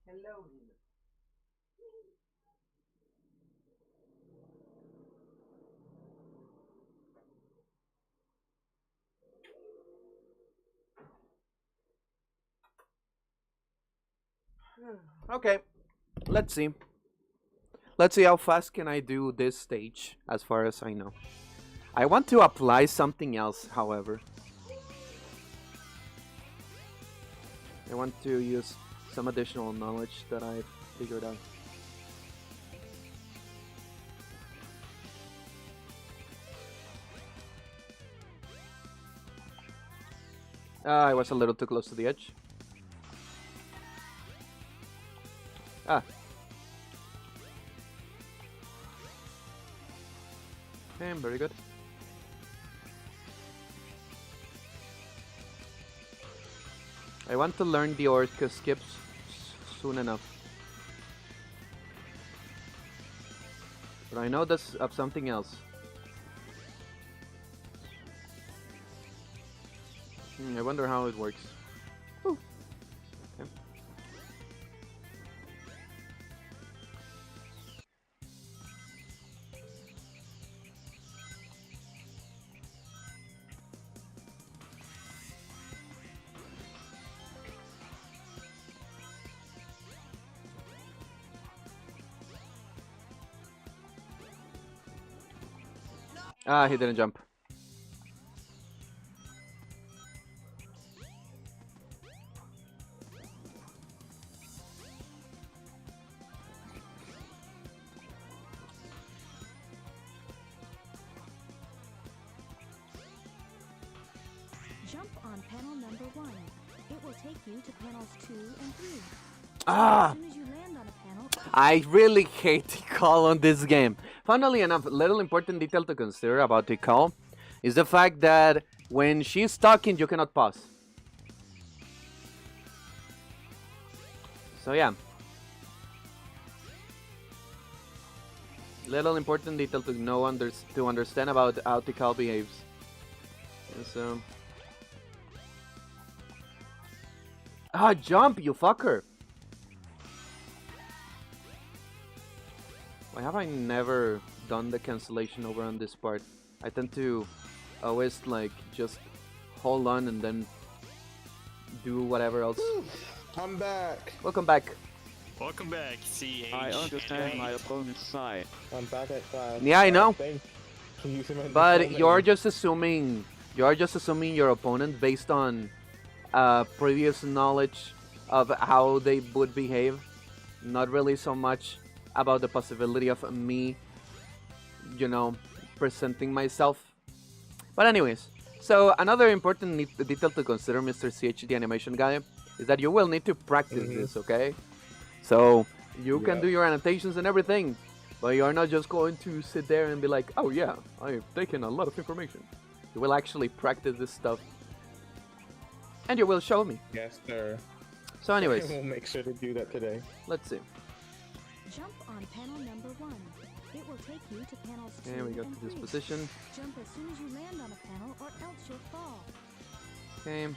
Hello. Okay. Let's see. Let's see how fast can I do this stage, as far as I know. I want to apply something else, however. I want to use some additional knowledge that I've figured out. I was a little too close to the edge. Ah. Okay, very good. I want to learn the Orca skips soon enough. But I know that's of something else. I wonder how it works. Ooh. Okay. Ah, he didn't jump. Jump on panel number 1. It will take you to panels 2 and 3. Ah! As soon as you land on a panel, I really hate the call on this game. Funnily enough, little important detail to consider about the call is the fact that when she's talking, you cannot pause. So yeah. Little important detail to know to understand about how the call behaves. And so ah, jump, you fucker! Why have I never done the cancellation over on this part? I tend to always like just hold on and then do whatever else. I'm back. Welcome back. Welcome back, CH. I understand my opponent's side. I'm back at 5. Yeah, I know. Thanks for using my But phone you're name. just assuming your opponent based on previous knowledge of how they would behave, not really so much about the possibility of me, you know, presenting myself. But anyways, so another important detail to consider, Mr. CH, the animation guy, is that you will need to practice this, okay? So you can do your annotations and everything, but you're not just going to sit there and be like, oh yeah, I've taken a lot of information. You will actually practice this stuff, and you will show me. Yes, sir. So anyways, We'll make sure to do that today. let's see. jump on panel number 1. It will take you to panels 2 Okay, we got and to this 3. position. Jump as soon as you land on a panel or else you'll fall. Okay,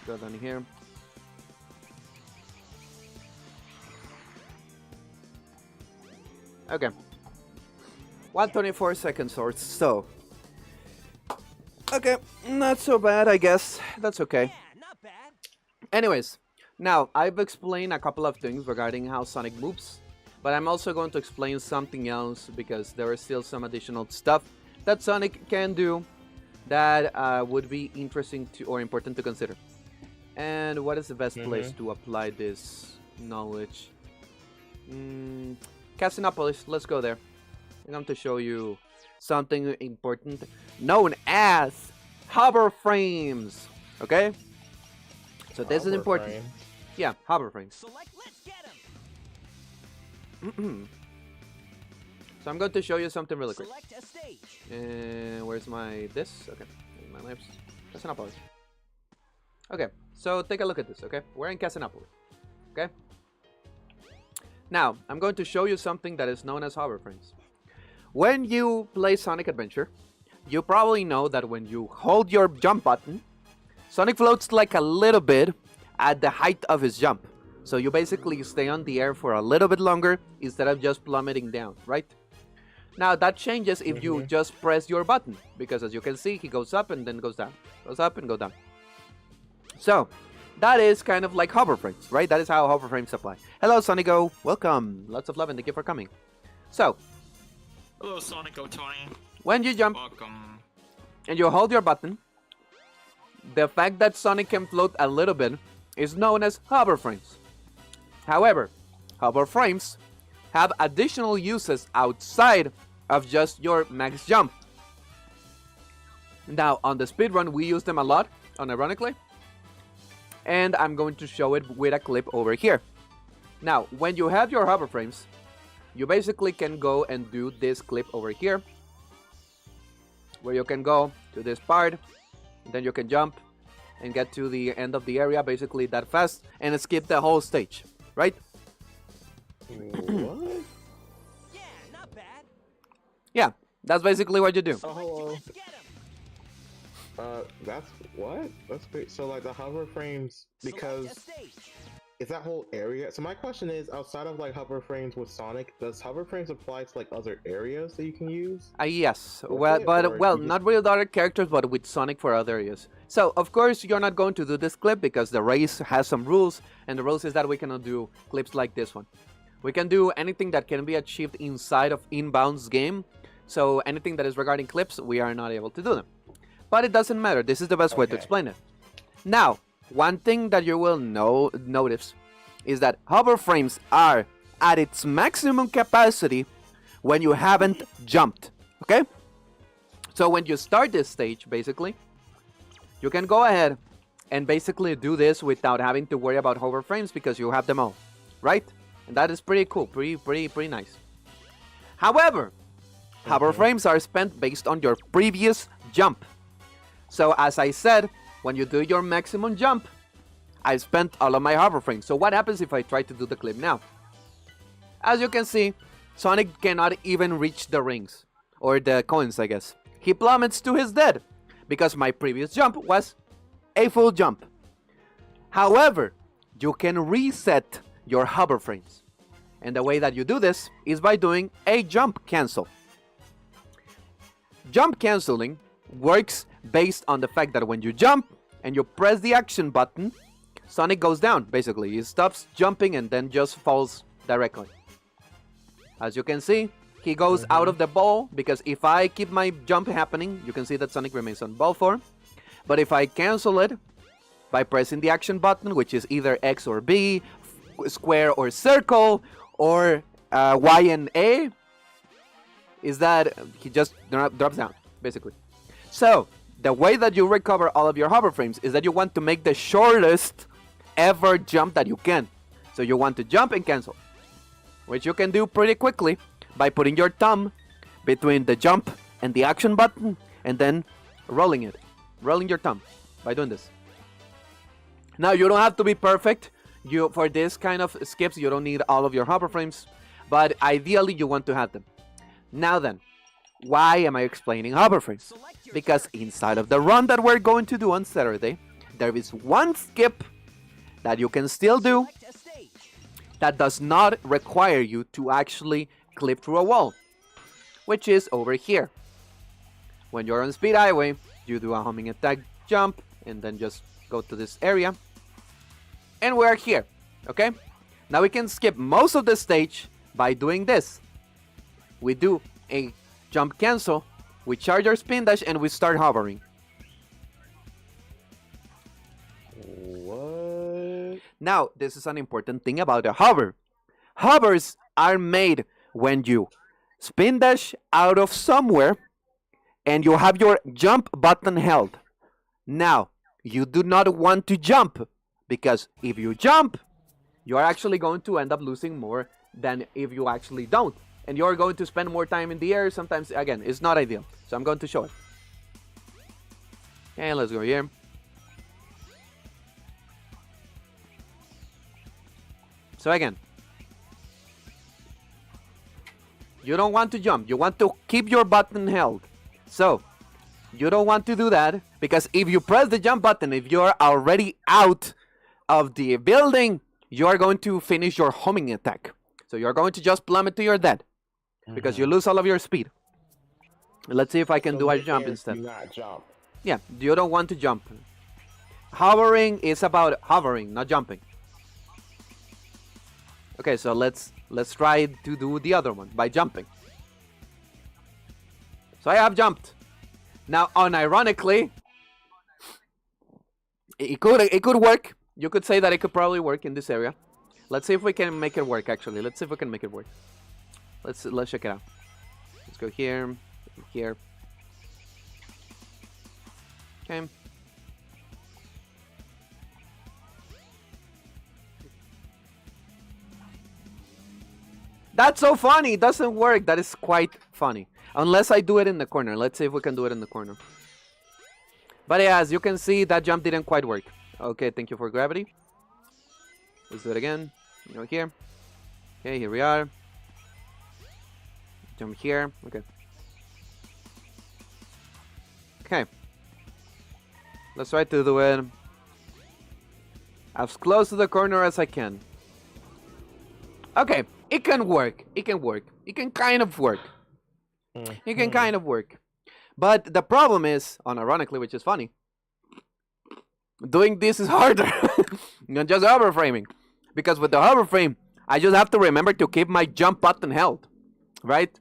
go down here. Okay, 124 seconds or so. Okay, not so bad, I guess. That's okay. Yeah, not bad. Anyways, now I've explained a couple of things regarding how Sonic moves, but I'm also going to explain something else because there is still some additional stuff that Sonic can do that would be interesting to or important to consider. And what is the best place to apply this knowledge? Casinopolis, let's go there. I'm going to show you something important known as hover frames. Okay? So this is important. Frame. Yeah, hover frames. Select, let's get him. So I'm going to show you something really quick. Select a stage. Where's my this? Okay, my lips. Casinopolis. Okay, so take a look at this. Okay, we're in Casinopolis. Okay. Now I'm going to show you something that is known as hover frames. When you play Sonic Adventure, you probably know that when you hold your jump button, Sonic floats like a little bit at the height of his jump. So you basically stay on the air for a little bit longer instead of just plummeting down, right? Now that changes if you just press your button, because as you can see, he goes up and then goes down, goes up and go down. So that is kind of like hover frames, right? That is how hover frames apply. Hello, Sonico. Welcome. Lots of love and thank you for coming. So Hello, Sonico Tony. when you jump Welcome. and you hold your button, the fact that Sonic can float a little bit is known as hover frames. However, hover frames have additional uses outside of just your max jump. Now, on the speedrun, we use them a lot, unironically. And I'm going to show it with a clip over here. Now, when you have your hover frames, you basically can go and do this clip over here, where you can go to this part, then you can jump and get to the end of the area basically that fast and skip the whole stage, right? What? Yeah, not bad. Yeah, that's basically what you do. Oh, hello. Let's get 'em. That's what? That's great. So like the hover frames, Select because a stage. is that whole area? So my question is, outside of like hover frames with Sonic, does hover frames apply to like other areas that you can use? Yes, Okay, well, but or well, you just- not with other characters, but with Sonic for other areas. So of course you're not going to do this clip because the race has some rules, and the rules is that we cannot do clips like this one. We can do anything that can be achieved inside of Inbound's game. So anything that is regarding clips, we are not able to do them. But it doesn't matter. This is the best way to Okay. explain it. Now, one thing that you will notice is that hover frames are at its maximum capacity when you haven't jumped. Okay? So when you start this stage, basically, you can go ahead and basically do this without having to worry about hover frames because you have them all, right? And that is pretty cool, pretty nice. However, hover frames are spent based on your previous jump. So as I said, when you do your maximum jump, I spent all of my hover frames. So what happens if I try to do the clip now? As you can see, Sonic cannot even reach the rings, or the coins, I guess. He plummets to his death, because my previous jump was a full jump. However, you can reset your hover frames. And the way that you do this is by doing a jump cancel. Jump canceling works based on the fact that when you jump and you press the action button, Sonic goes down, basically. He stops jumping and then just falls directly. As you can see, he goes out of the ball, because if I keep my jump happening, you can see that Sonic remains on ball form. But if I cancel it by pressing the action button, which is either X or B, square or circle, or Y and A, is that he just drops down, basically. So, the way that you recover all of your hover frames is that you want to make the shortest ever jump that you can. So you want to jump and cancel, which you can do pretty quickly by putting your thumb between the jump and the action button and then rolling your thumb by doing this. Now, you don't have to be perfect. For this kind of skips, you don't need all of your hover frames, but ideally you want to have them. Now then, why am I explaining hover frames? Because inside of the run that we're going to do on Saturday, there is one skip that you can still do Select a stage. that does not require you to actually clip through a wall, which is over here. When you're on Speed Highway, you do a homing attack jump and then just go to this area. And we're here, okay? Now we can skip most of the stage by doing this. We do a jump cancel, we charge our spin dash, and we start hovering. What? Now, this is an important thing about a hover. Hovers are made when you spin dash out of somewhere and you have your jump button held. Now, you do not want to jump, because if you jump, you are actually going to end up losing more than if you actually don't. And you're going to spend more time in the air. Sometimes, again, it's not ideal. So I'm going to show it. Okay, let's go here. So again, you don't want to jump. You want to keep your button held. So you don't want to do that, because if you press the jump button, if you're already out of the building, you are going to finish your homing attack. So you're going to just plummet to your death, because you lose all of your speed. Let's see if I can do a jump instead. Do not jump. Yeah, you don't want to jump. Hovering is about hovering, not jumping. Okay, so let's try to do the other one by jumping. So I have jumped. Now, unironically, it could work. You could say that it could probably work in this area. Let's see if we can make it work. Actually, let's see if we can make it work. Let's check it out. Let's go here, here. Okay. That's so funny. It doesn't work. That is quite funny. Unless I do it in the corner. Let's see if we can do it in the corner. But yeah, as you can see, that jump didn't quite work. Okay, thank you for gravity. Let's do it again. Over here. Okay, here we are. Jump here. Okay. Okay. Let's try to do it as close to the corner as I can. Okay, it can work. It can work. It can kind of work. It can kind of work. But the problem is, unironically, which is funny, doing this is harder than just hover framing. Because with the hover frame, I just have to remember to keep my jump button held, right?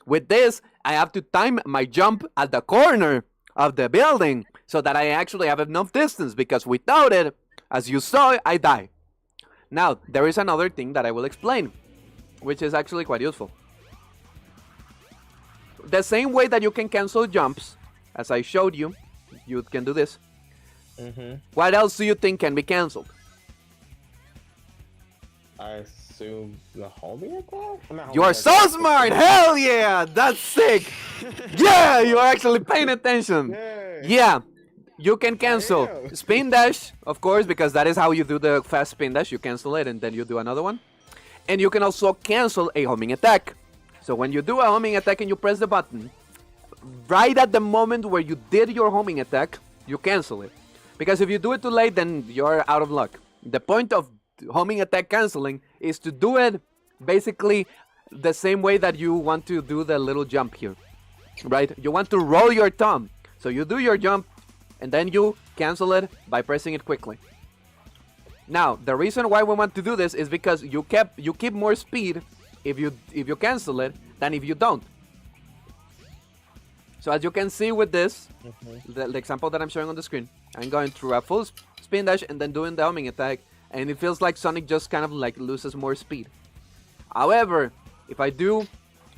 With this, I have to time my jump at the corner of the building so that I actually have enough distance, because without it, as you saw, I die. Now, there is another thing that I will explain, which is actually quite useful. The same way that you can cancel jumps, as I showed you, you can do this. What else do you think can be canceled? I assume the homing attack? You are so smart! Hell yeah! That's sick! Yeah, you are actually paying attention. Yeah, you can cancel spin dash, of course, because that is how you do the fast spin dash. You cancel it and then you do another one. And you can also cancel a homing attack. So when you do a homing attack and you press the button, right at the moment where you did your homing attack, you cancel it. Because if you do it too late, then you're out of luck. The point of homing attack canceling is to do it basically the same way that you want to do the little jump here, right? You want to roll your thumb. So you do your jump and then you cancel it by pressing it quickly. Now, the reason why we want to do this is because you keep more speed if you cancel it than if you don't. So as you can see with this, the example that I'm showing on the screen, I'm going through a full spin dash and then doing the homing attack, and it feels like Sonic just kind of like loses more speed. However, if I do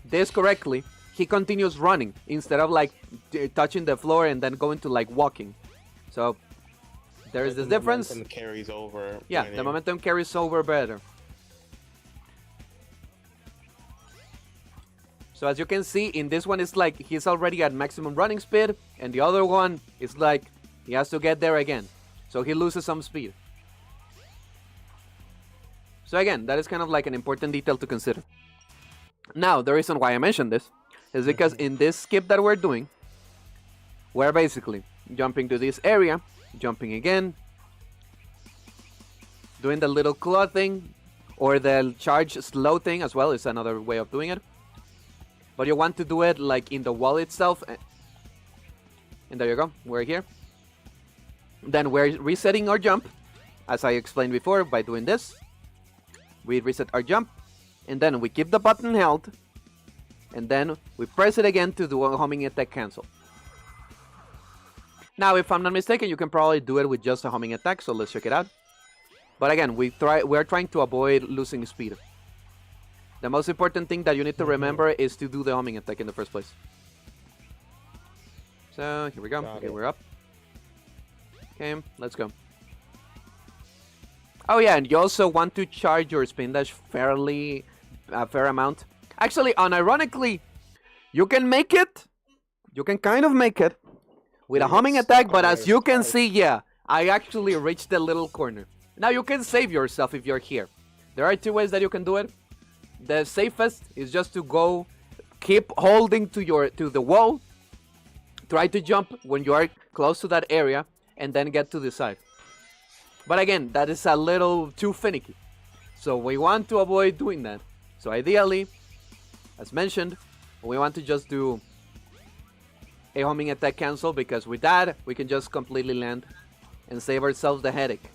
this correctly, he continues running instead of like touching the floor and then going to like walking. So there is this difference. The momentum carries over. Yeah, the momentum carries over better. So as you can see, in this one it's like he's already at maximum running speed, and the other one is like he has to get there again. So he loses some speed. So again, that is kind of like an important detail to consider. Now, the reason why I mentioned this is because in this skip that we're doing, we're basically jumping to this area, jumping again, doing the little claw thing, or the charge slow thing as well is another way of doing it. But you want to do it like in the wall itself. And there you go, we're here. Then we're resetting our jump, as I explained before, by doing this. We reset our jump, and then we keep the button held, and then we press it again to do a homing attack cancel. Now, if I'm not mistaken, you can probably do it with just a homing attack, so let's check it out. But again, we're trying to avoid losing speed. The most important thing that you need to remember is to do the homing attack in the first place. So, here we go. Okay, we're up. Okay, let's go. Oh yeah, and you also want to charge your spin dash fairly, a fair amount. Actually, unironically, you can make it. You can kind of make it with a homing attack, but as you can see, yeah, I actually reached the little corner. Now you can save yourself if you're here. There are two ways that you can do it. The safest is just to go, keep holding to the wall. Try to jump when you are close to that area, and then get to the side. But again, that is a little too finicky. So we want to avoid doing that. So ideally, as mentioned, we want to just do a homing attack cancel, because with that, we can just completely land and save ourselves the headache.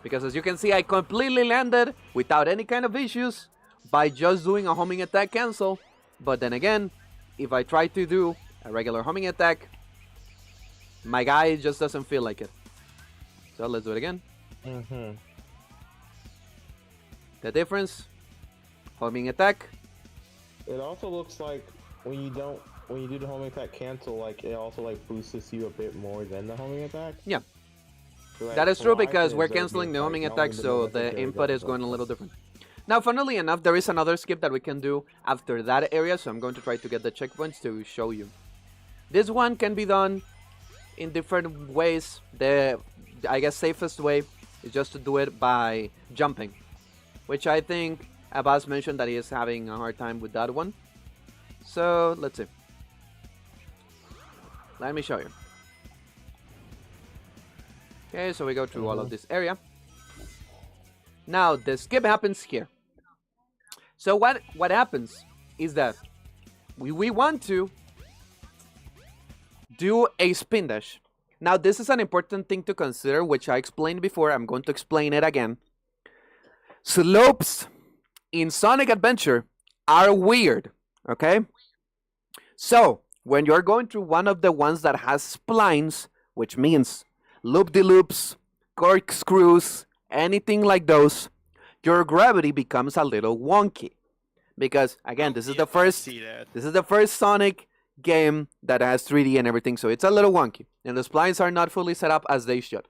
Because as you can see, I completely landed without any kind of issues by just doing a homing attack cancel. But then again, if I try to do a regular homing attack, my guy just doesn't feel like it. So let's do it again. The difference, homing attack. It also looks like when you do the homing attack cancel, like it also like boosts you a bit more than the homing attack. Yeah, So, like, that is true why? because we're 'Cause, like, canceling the like, homing not attack, only so momentum the carries input is over, going a little but- different. Now, funnily enough, there is another skip that we can do after that area, so I'm going to try to get the checkpoints to show you. This one can be done in different ways. The, I guess, safest way is just to do it by jumping, which I think Abbas mentioned that he is having a hard time with that one. So, let's see. let me show you. Okay, so we go through all of this area. Now the skip happens here. So what happens is that we want to do a spin dash. Now this is an important thing to consider, which I explained before. I'm going to explain it again. Slopes in Sonic Adventure are weird, okay? So when you're going through one of the ones that has splines, which means loop-de-loops, corkscrews, anything like those, your gravity becomes a little wonky. Because again, this is the first Sonic game that has 3D and everything, so it's a little wonky. And the splines are not fully set up as they should.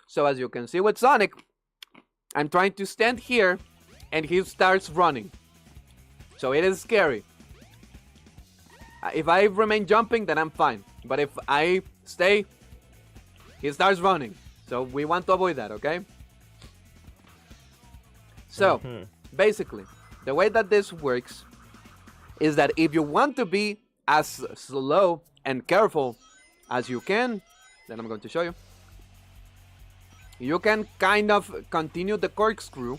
So as you can see with Sonic, I'm trying to stand here and he starts running. So it is scary. If I remain jumping, then I'm fine. But if I stay, he starts running. So we want to avoid that, okay? So, basically, the way that this works is that if you want to be as slow and careful as you can, then I'm going to show you. You can kind of continue the corkscrew.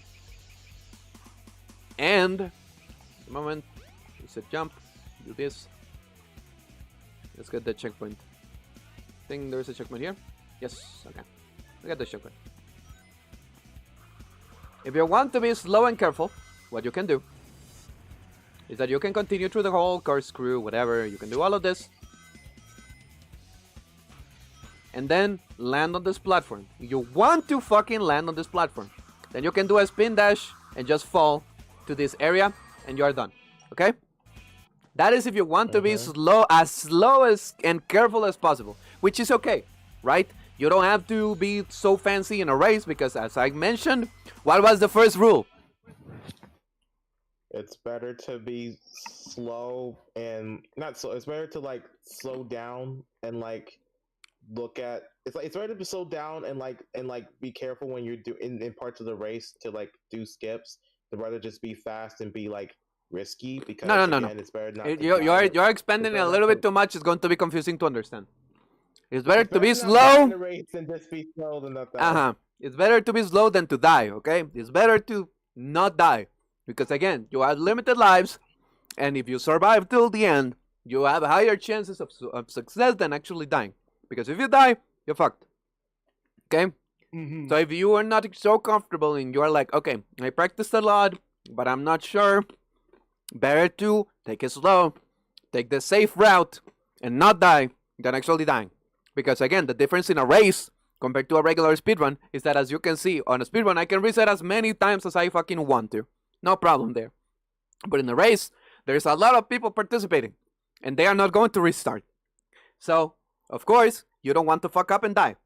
And, a moment, it's a jump, do this. Let's get the checkpoint. I think there's a checkpoint here. Yes, okay. I got the checkpoint. If you want to be slow and careful, what you can do is that you can continue through the whole corkscrew, whatever. You can do all of this. And then land on this platform. You want to fucking land on this platform. Then you can do a spin dash and just fall to this area and you are done. Okay? That is if you want to be slow as and careful as possible, which is okay, right? You don't have to be so fancy in a race because, as I mentioned, what was the first rule? It's better to be slow and not slow. It's better to like slow down and like look at. It's better to be slow down and be careful when you're in parts of the race to like do skips. I'd rather just be fast and be like risky because no. It's better not. You're expanding it a little bit too much. It's going to be confusing to understand. It's better to be slow. And just be slow than not It's better to be slow than to die. Okay. It's better to not die because again, you have limited lives, and if you survive till the end, you have higher chances of success than actually dying. Because if you die, you're fucked. Okay. So if you are not so comfortable and you are like, okay, I practiced a lot, but I'm not sure. Better to take it slow, take the safe route, and not die than actually dying. Because again, the difference in a race compared to a regular speedrun is that, as you can see, on a speedrun, I can reset as many times as I fucking want to. No problem there. But in a race, there's a lot of people participating, and they are not going to restart. So, of course, you don't want to fuck up and die.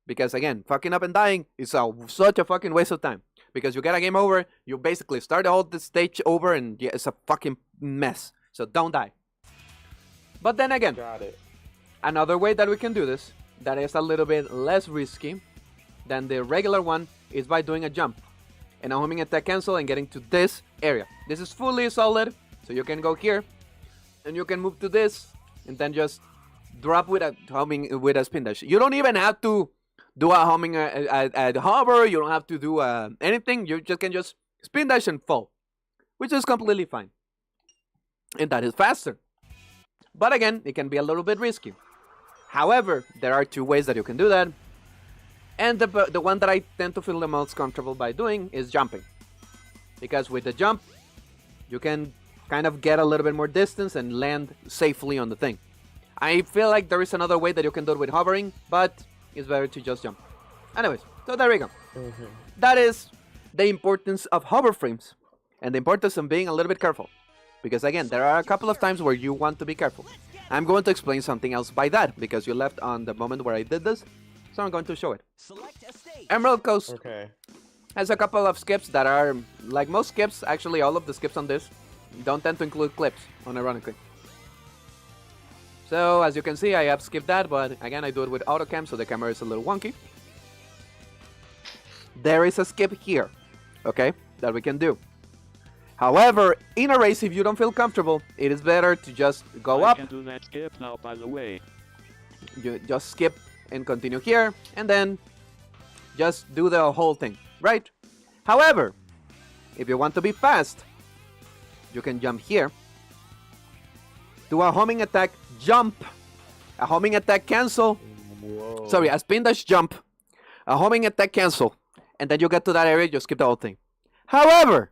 Because again, fucking up and dying is such a fucking waste of time. Because you get a game over, you basically start all the stage over, and yeah, it's a fucking mess. So don't die. But then again, another way that we can do this, that is a little bit less risky than the regular one, is by doing a jump. And a homing attack cancel and getting to this area. This is fully solid, so you can go here, and you can move to this, and then just drop with a homing with a spin dash. You don't even have to do a homing at hover. You don't have to do anything. You just can just spin dash and fall, which is completely fine. And that is faster. But again, it can be a little bit risky. However, there are two ways that you can do that. And the one that I tend to feel the most comfortable by doing is jumping. Because with the jump, you can kind of get a little bit more distance and land safely on the thing. I feel like there is another way that you can do it with hovering, but it's better to just jump. Anyways, so there we go. That is the importance of hover frames and the importance of being a little bit careful. Because again, there are a couple of times where you want to be careful. I'm going to explain something else by that because you left on the moment where I did this. So I'm going to show it. Emerald Coast has a couple of skips that are, like most skips, actually all of the skips on this don't tend to include clips, unironically. So as you can see, I have skipped that, but again, I do it with autocam, so the camera is a little wonky. There is a skip here, okay, that we can do. However, in a race, if you don't feel comfortable, it is better to just go up. I can do that skip now, by the way. You just skip and continue here, and then just do the whole thing, right? However, if you want to be fast, you can jump here, do a homing attack, jump, a homing attack cancel, Whoa. sorry, a spin dash jump, a homing attack cancel, and then you get to that area, you skip the whole thing. However,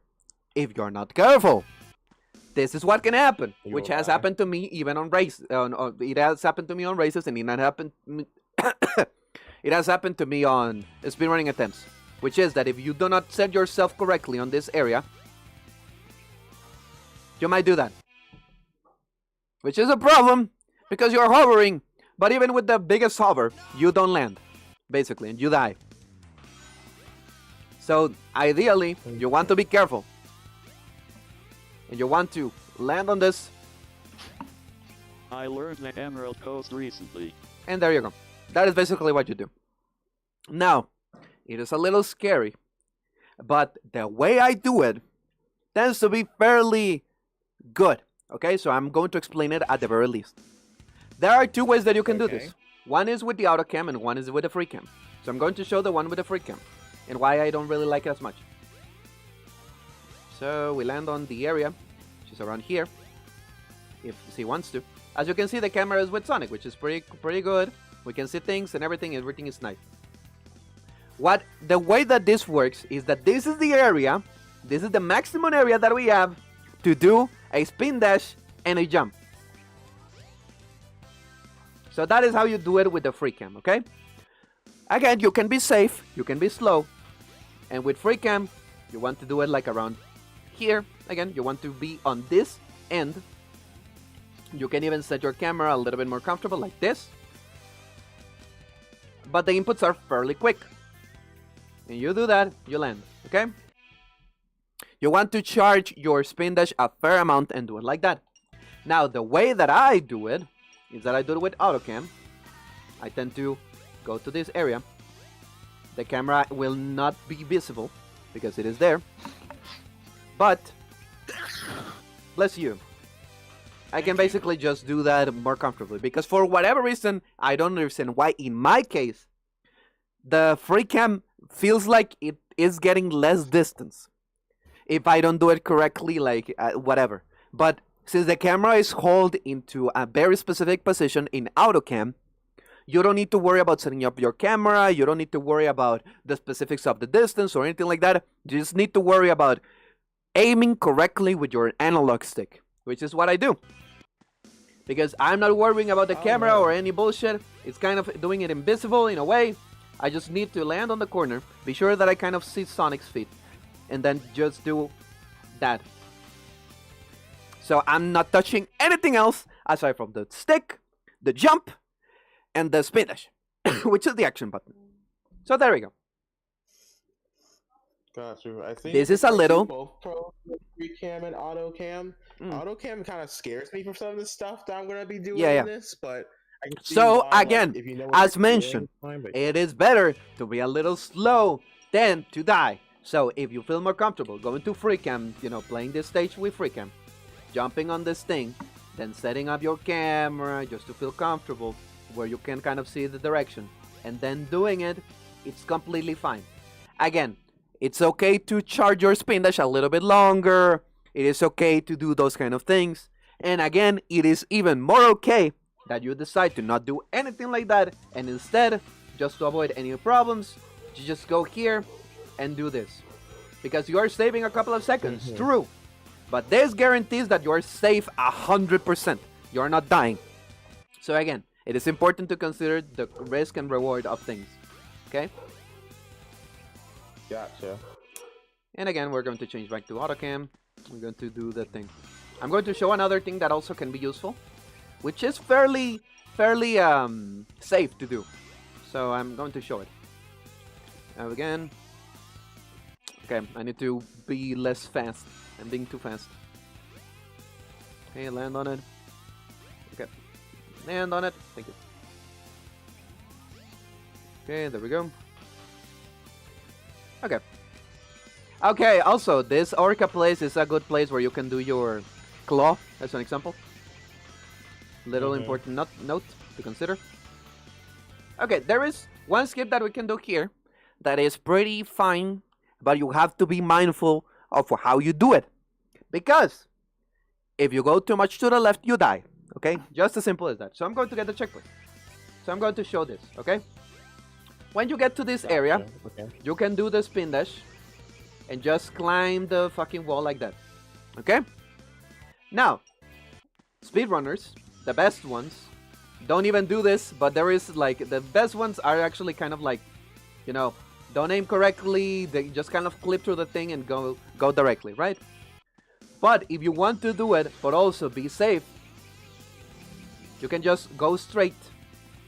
if you're not careful, this is what can happen, You which will has die. happened to me even on races. It has happened to me on races, and it not happened. It has happened to me on speedrunning attempts, which is that if you do not set yourself correctly on this area, you might do that, which is a problem because you're hovering. But even with the biggest hover, you don't land, basically, and you die. So ideally, you want to be careful. And you want to land on this, I learned the Emerald Coast recently. and there you go. That is basically what you do. Now, it is a little scary, but the way I do it tends to be fairly good. Okay, so I'm going to explain it at the very least. There are two ways that you can do Okay. this. One is with the auto cam and one is with the free cam. So I'm going to show the one with the free cam and why I don't really like it as much. So we land on the area, which is around here, if he wants to. As you can see, the camera is with Sonic, which is pretty good. We can see things and everything is nice. The way that this works is that this is the area, this is the maximum area that we have to do a spin dash and a jump. So that is how you do it with the free cam, okay? Again, you can be safe, you can be slow, and with free cam, you want to do it like around here. Again, you want to be on this end. You can even set your camera a little bit more comfortable like this. But the inputs are fairly quick. And you do that, you land, okay? You want to charge your spin dash a fair amount and do it like that. Now, the way that I do it is that I do it with autocam. I tend to go to this area. The camera will not be visible because it is there. But, bless you, I can basically just do that more comfortably. Because for whatever reason, I don't understand why, in my case, the free cam feels like it is getting less distance. If I don't do it correctly, like, whatever. But since the camera is held into a very specific position in autocam, you don't need to worry about setting up your camera. You don't need to worry about the specifics of the distance or anything like that. You just need to worry about aiming correctly with your analog stick, which is what I do. Because I'm not worrying about the camera or any bullshit. It's kind of doing it invisible in a way. I just need to land on the corner, be sure that I kind of see Sonic's feet, and then just do that. So I'm not touching anything else aside from the stick, the jump, and the spin dash, which is the action button. So there we go. Got you. I think This is a I see little- both pros with free cam and auto cam. Auto cam kind of scares me for some of the stuff that I'm gonna be doing Yeah, in this, but I can see So, why, like, again, if you know what as you're doing, mentioned, it's fine, but- It is better to be a little slow than to die. So if you feel more comfortable going to free cam, playing this stage with free cam, jumping on this thing, then setting up your camera just to feel comfortable where you can kind of see the direction, and then doing it, it's completely fine. Again, it's okay to charge your spin dash a little bit longer. It is okay to do those kind of things. And again, it is even more okay that you decide to not do anything like that, and instead, just to avoid any problems, you just go here and do this. Because you are saving a couple of seconds, true. But this guarantees that you are safe 100%. You are not dying. So again, it is important to consider the risk and reward of things. Okay? Gotcha. And again, we're going to change back to autocam. We're going to do the thing. I'm going to show another thing that also can be useful, which is fairly safe to do. So I'm going to show it. Again. Okay, I need to be less fast. I'm being too fast. Okay, land on it. Okay, land on it. Thank you. Okay, there we go. Okay. Okay, also, this Orca place is a good place where you can do your claw, as an example. Little important note to consider. Okay, there is one skip that we can do here that is pretty fine, but you have to be mindful of how you do it. Because if you go too much to the left, you die. Okay? Just as simple as that. So I'm going to get the checkpoint. So I'm going to show this, okay? When you get to this area, Okay. you can do the spin dash and just climb the fucking wall like that. Okay? Now, speedrunners, the best ones, don't even do this, but there is like, the best ones are actually kind of like, you know, don't aim correctly, they just kind of clip through the thing and go directly, right? But if you want to do it, but also be safe, you can just go straight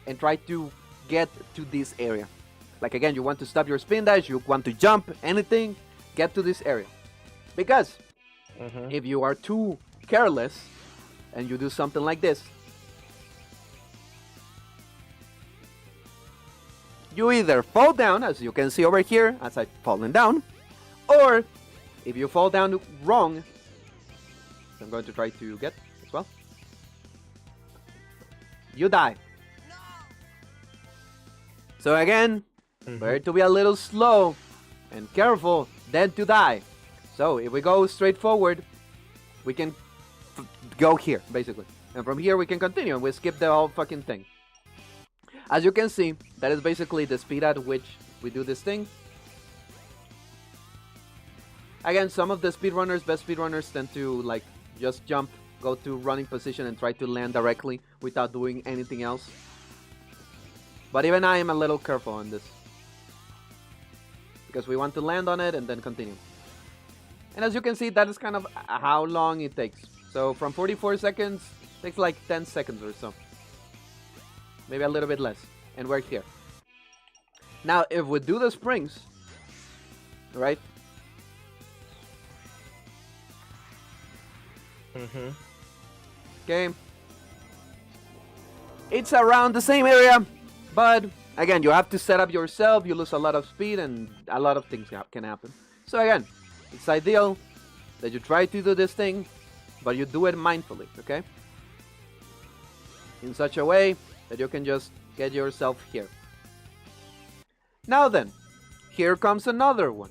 and try to get to this area. Like again, you want to stop your spin dash, you want to jump, anything, get to this area. Because if you are too careless and you do something like this, you either fall down, as you can see over here, as I've fallen down, or if you fall down wrong, I'm going to try to get as well, you die. So again, better to be a little slow and careful than to die. So if we go straight forward, we can go here, basically. And from here we can continue and we skip the whole fucking thing. As you can see, that is basically the speed at which we do this thing. Again, some of the speedrunners, best speedrunners, tend to like just jump, go to running position and try to land directly without doing anything else. But even I am a little careful on this, because we want to land on it and then continue. And as you can see, that is kind of how long it takes. So from 44 seconds, it takes like 10 seconds or so. Maybe a little bit less. And we're here. Now, if we do the springs, right? Okay. It's around the same area, but again, you have to set up yourself. You lose a lot of speed and a lot of things can happen. So again, it's ideal that you try to do this thing, but you do it mindfully, okay? In such a way that you can just get yourself here. Now then, here comes another one.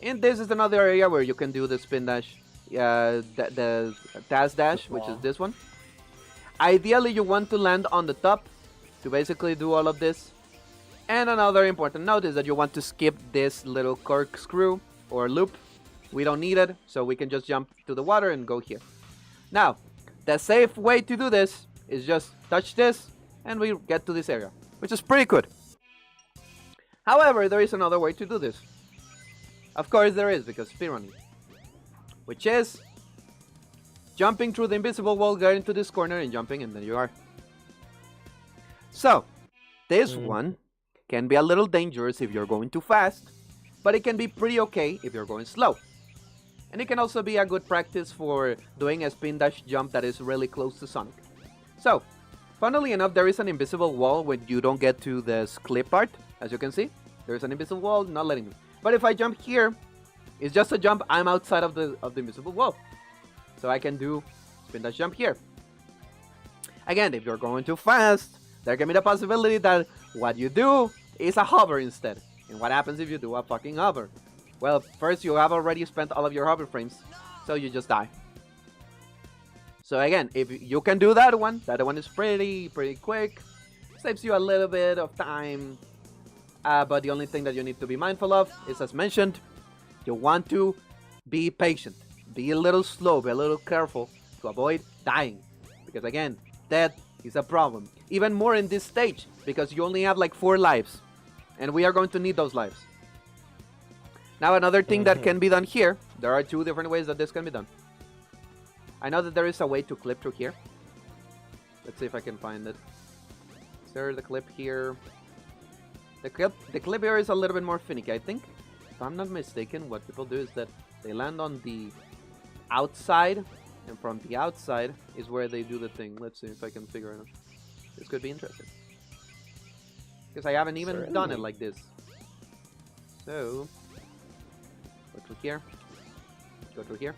And this is another area where you can do the spin dash, the task dash, which is this one. Ideally, you want to land on the top to basically do all of this. And another important note is that you want to skip this little corkscrew or loop. We don't need it, so we can just jump to the water and go here. Now, the safe way to do this is just touch this and we get to this area, which is pretty good. However, there is another way to do this. Of course there is, because speedrunning. Which is jumping through the invisible wall, getting to this corner and jumping, and then you are. So, this one can be a little dangerous if you're going too fast, but it can be pretty okay if you're going slow. And it can also be a good practice for doing a spin dash jump that is really close to Sonic. So, funnily enough, there is an invisible wall when you don't get to this clip part. As you can see, there's an invisible wall not letting me. But if I jump here, it's just a jump, I'm outside of the invisible wall. So I can do spin dash jump here. Again, if you're going too fast, there can be the possibility that what you do is a hover instead. And what happens if you do a fucking hover? Well, first you have already spent all of your hover frames, so you just die. So again, if you can do that one is pretty quick. Saves you a little bit of time. But the only thing that you need to be mindful of is, as mentioned, you want to be patient. Be a little slow, be a little careful to avoid dying. Because again, death is a problem. Even more in this stage, because you only have like 4 lives. And we are going to need those lives. Now another thing that can be done here, there are 2 different ways that this can be done. I know that there is a way to clip through here. Let's see if I can find it. Is there the clip here? The clip here is a little bit more finicky, I think. If I'm not mistaken, what people do is that they land on the outside, and from the outside is where they do the thing. Let's see if I can figure it out. This could be interesting. Because I haven't even done it like this. So, go through here. Go through here.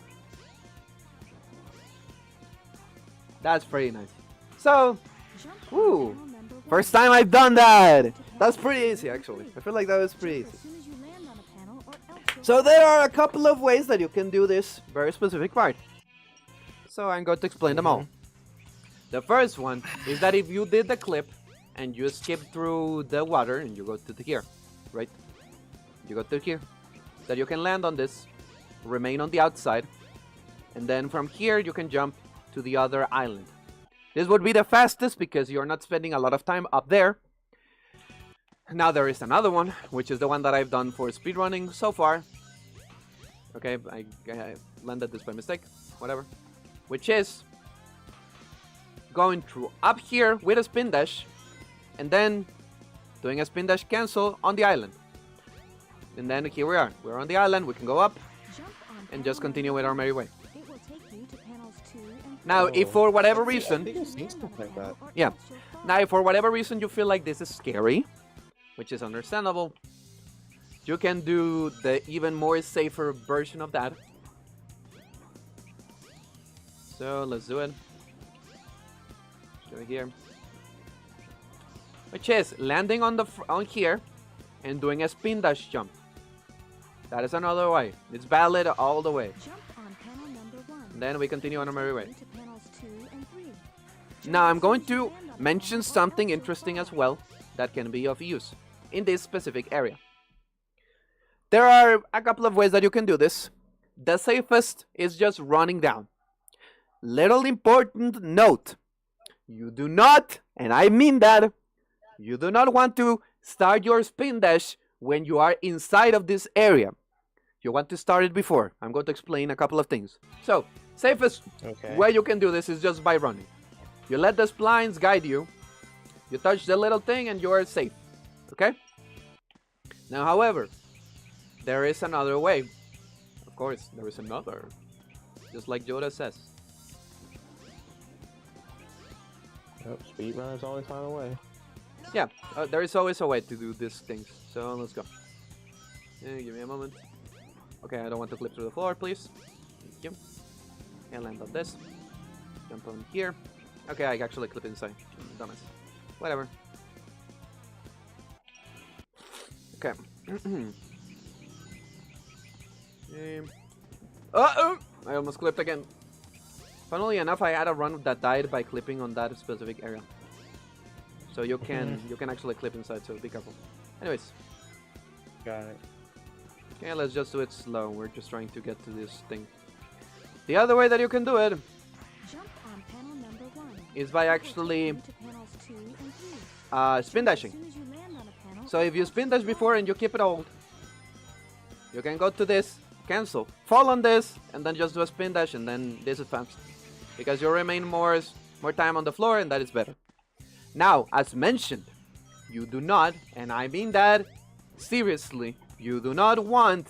That's pretty nice. So, Jump Ooh. on panel number First time I've done that! That's pretty easy, actually. I feel like that was pretty easy. As soon as you land on a panel, or else you'll So there are a couple of ways that you can do this very specific part. So I'm going to explain them all. The first one is that if you did the clip and you skip through the water and you go to here, right? You go to here. That you can land on this, remain on the outside, and then from here you can jump to the other island. This would be the fastest because you're not spending a lot of time up there. Now there is another one, which is the one that I've done for speedrunning so far. Okay, I landed this by mistake, whatever. Which is going through up here with a spin dash, and then doing a spin dash cancel on the island. And then here we are. We're on the island, we can go up jump on and just panel continue with our merry way. It will take you to panels 2 and Now, if for whatever I reason, think I've seen stuff like that. yeah. Now, if for whatever reason you feel like this is scary, which is understandable, you can do the even more safer version of that. So let's do it. Let's do it here. Which is landing on on here and doing a spin dash jump. That is another way. It's valid all the way. Jump on panel number 1. Then we continue on our merry way. To panels 2 and 3. Now I'm going to mention something interesting as well that can be of use in this specific area. There are a couple of ways that you can do this. The safest is just running down. Little important note. You do not, and I mean that, you do not want to start your spin dash when you are inside of this area. You want to start it before. I'm going to explain a couple of things. So, safest way you can do this is just by running. You let the splines guide you. You touch the little thing and you are safe. Okay? Now, however, there is another way. Of course, there is another. Just like Yoda says. Yep, speedrunners always find a way. Yeah, there is always a way to do these things. So let's go. Give me a moment. Okay, I don't want to clip through the floor, please. Thank you. And land on this. Jump on here. Okay, I actually clip inside. Dumbass. Whatever. Okay. I almost clipped again. Funnily enough, I had a run that died by clipping on that specific area. So you can actually clip inside, so be careful. Anyways. Got it. Okay, let's just do it slow. We're just trying to get to this thing. The other way that you can do it Jump on panel number 1. is by It will actually take you to panels 2 and 3. spin dashing. As soon as you land on a panel, So if you or spin else dash you'll before and you keep it hold, you can go to this, cancel, fall on this, and then just do a spin dash, and then this is fast. Because you remain more time on the floor, and that is better. Now, as mentioned, you do not, and I mean that seriously, you do not want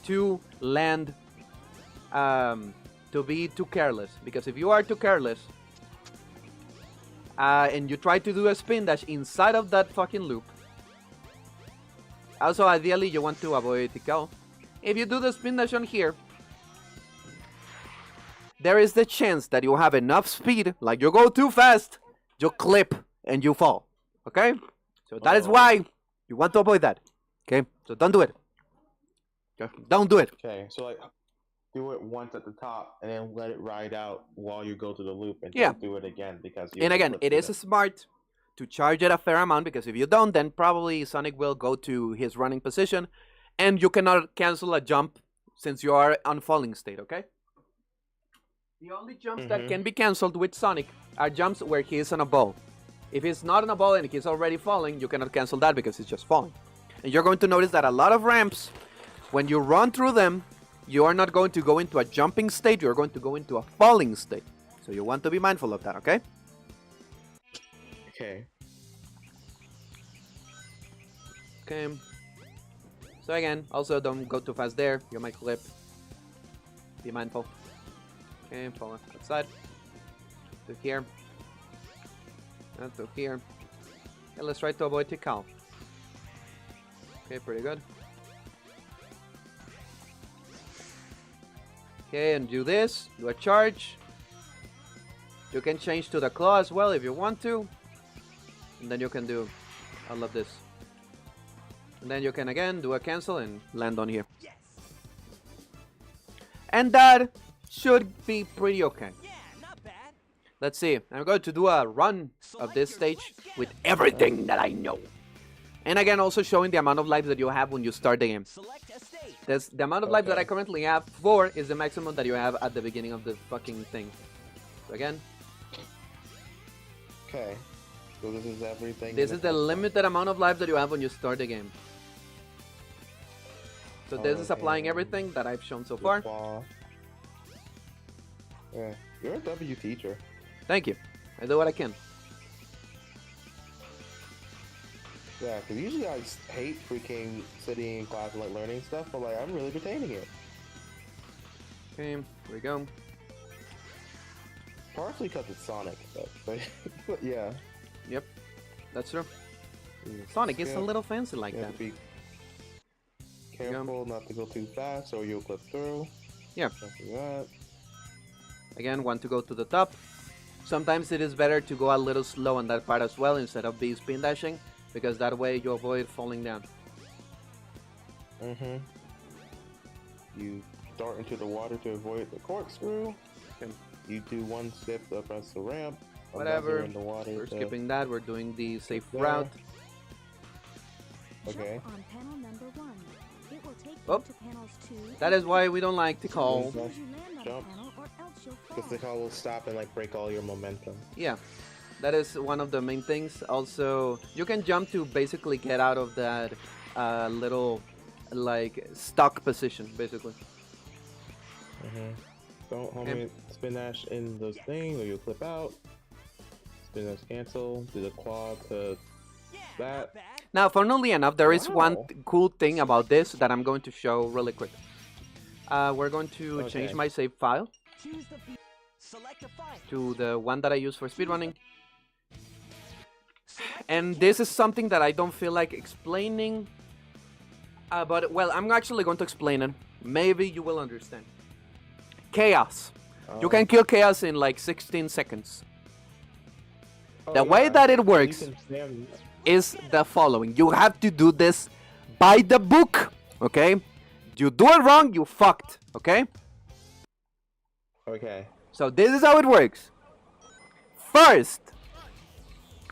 to land, to be too careless. Because if you are too careless, and you try to do a spin dash inside of that fucking loop, also ideally you want to avoid Tikal. If you do the spin dash on here, there is the chance that you have enough speed, like you go too fast, you clip and you fall. Okay? So that is why you want to avoid that. Okay? So don't do it. Okay? Don't do it. Okay, so like do it once at the top and then let it ride out while you go to the loop and Yeah. don't do it again because you And again, flip it through is smart to charge it a fair amount, because if you don't, then probably Sonic will go to his running position and you cannot cancel a jump since you are on falling state, okay? The only jumps that can be cancelled with Sonic are jumps where he is on a ball. If he's not on a ball and he's already falling, you cannot cancel that because he's just falling. And you're going to notice that a lot of ramps, when you run through them, you are not going to go into a jumping state, you're going to go into a falling state. So you want to be mindful of that, okay? Okay. Okay. So again, also don't go too fast there, you might clip. Be mindful. Okay, fall outside. To here. And to here. Okay, let's try to avoid Tikal. Okay, pretty good. Okay, and do this. Do a charge. You can change to the claw as well if you want to. And then you can do all of this. And then you can again do a cancel and land on here. And that should be pretty okay. Let's see. I'm going to do a run of this stage with everything that I know. And again, also showing the amount of lives that you have when you start the game. The amount of lives that I currently have, 4, is the maximum that you have at the beginning of the fucking thing. So again. Okay. So this is everything. This is the limited amount of lives that you have when you start the game. So this is applying everything that I've shown so far. Yeah, you're a W teacher. Thank you. I do what I can. Yeah, because usually I hate freaking sitting in class and like learning stuff, but like I'm really retaining it. Okay, here we go. Partially because it's Sonic, but yeah. Yep, that's true. Sonic is a little fancy like you that. have to be careful not to go too fast or you'll clip through. Yeah. Something like that. Again, want to go to the top. Sometimes it is better to go a little slow on that part as well instead of be spin dashing, because that way you avoid falling down. Mm-hmm. You dart into the water to avoid the corkscrew. Okay. You do one step to press the ramp. Whatever. In the water, We're so- skipping that. We're doing the safe there. route. Okay. Jump on panel number 1. It will take Oh. you to panels 2. That is why we don't like to As call. soon as you land on Jump. a panel, or else you'll Because fall. the call will stop and like break all your momentum. Yeah, that is one of the main things. Also, you can jump to basically get out of that little like stuck position, basically. Mm-hmm. Don't homie spin dash in the thing or you'll clip out. Spin dash cancel. Do the quad to that. Now, funnily enough, there is one Wow. cool thing about this that I'm going to show really quick. We're going to change Okay. my save file Choose the select a file. to the one that I use for speedrunning. And this is something that I don't feel like explaining. But, well, I'm actually going to explain it. Maybe you will understand. Chaos. You can kill chaos in like 16 seconds. The way that it works is the following. You have to do this by the book, okay? You do it wrong, you fucked, okay? Okay. So this is how it works. First,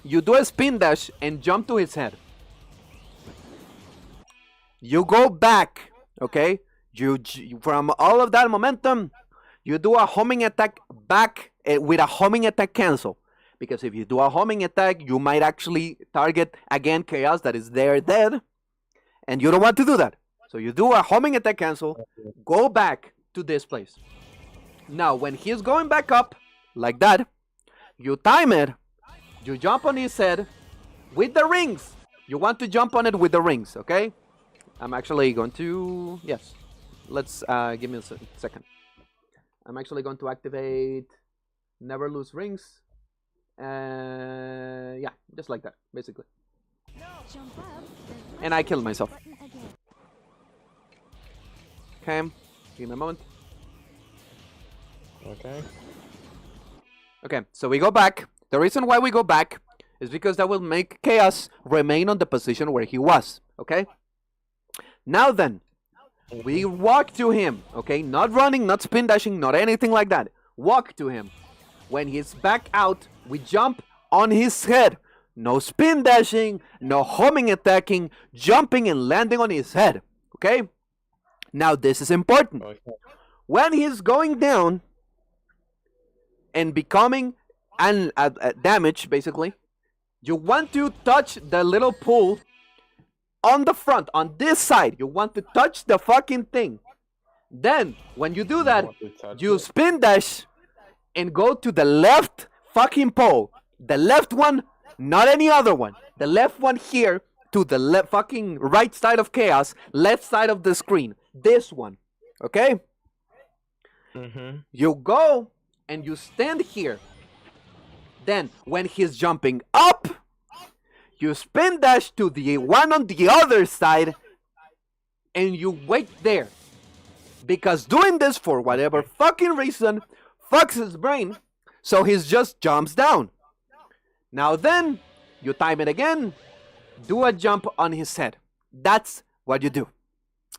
you do a spin dash and jump to his head. You go back, okay? From all of that momentum, you do a homing attack back with a homing attack cancel. Because if you do a homing attack, you might actually target again chaos that is there dead. And you don't want to do that. So you do a homing attack cancel, go back to this place. Now, when he's going back up, like that, you time it, you jump on his head with the rings. You want to jump on it with the rings, okay? I'm actually going to... Yes. Let's... give me a second. I'm actually going to activate Never Lose Rings. Yeah, just like that, basically. Jump up, then And I press killed the myself. button again. Okay, give me a moment. Okay. Okay, so we go back. The reason why we go back is because that will make Chaos remain on the position where he was, okay? Now then, we walk to him, okay? Not running, not spin dashing, not anything like that. Walk to him. When he's back out, we jump on his head. No spin dashing, no homing attacking, jumping and landing on his head, okay? Now this is important. Okay. When he's going down and becoming damaged, basically, you want to touch the little pool on the front, on this side. You want to touch the fucking thing. Then, when you do that, you spin dash and go to the left fucking pole. The left one, not any other one. The left one here to the fucking right side of Chaos, left side of the screen. This one, okay? Mm-hmm. You go and you stand here. Then, when he's jumping up, you spin dash to the one on the other side and you wait there. Because doing this for whatever fucking reason fucks his brain, so he just jumps down. Now then, You time it again. Do a jump on his head. That's what you do.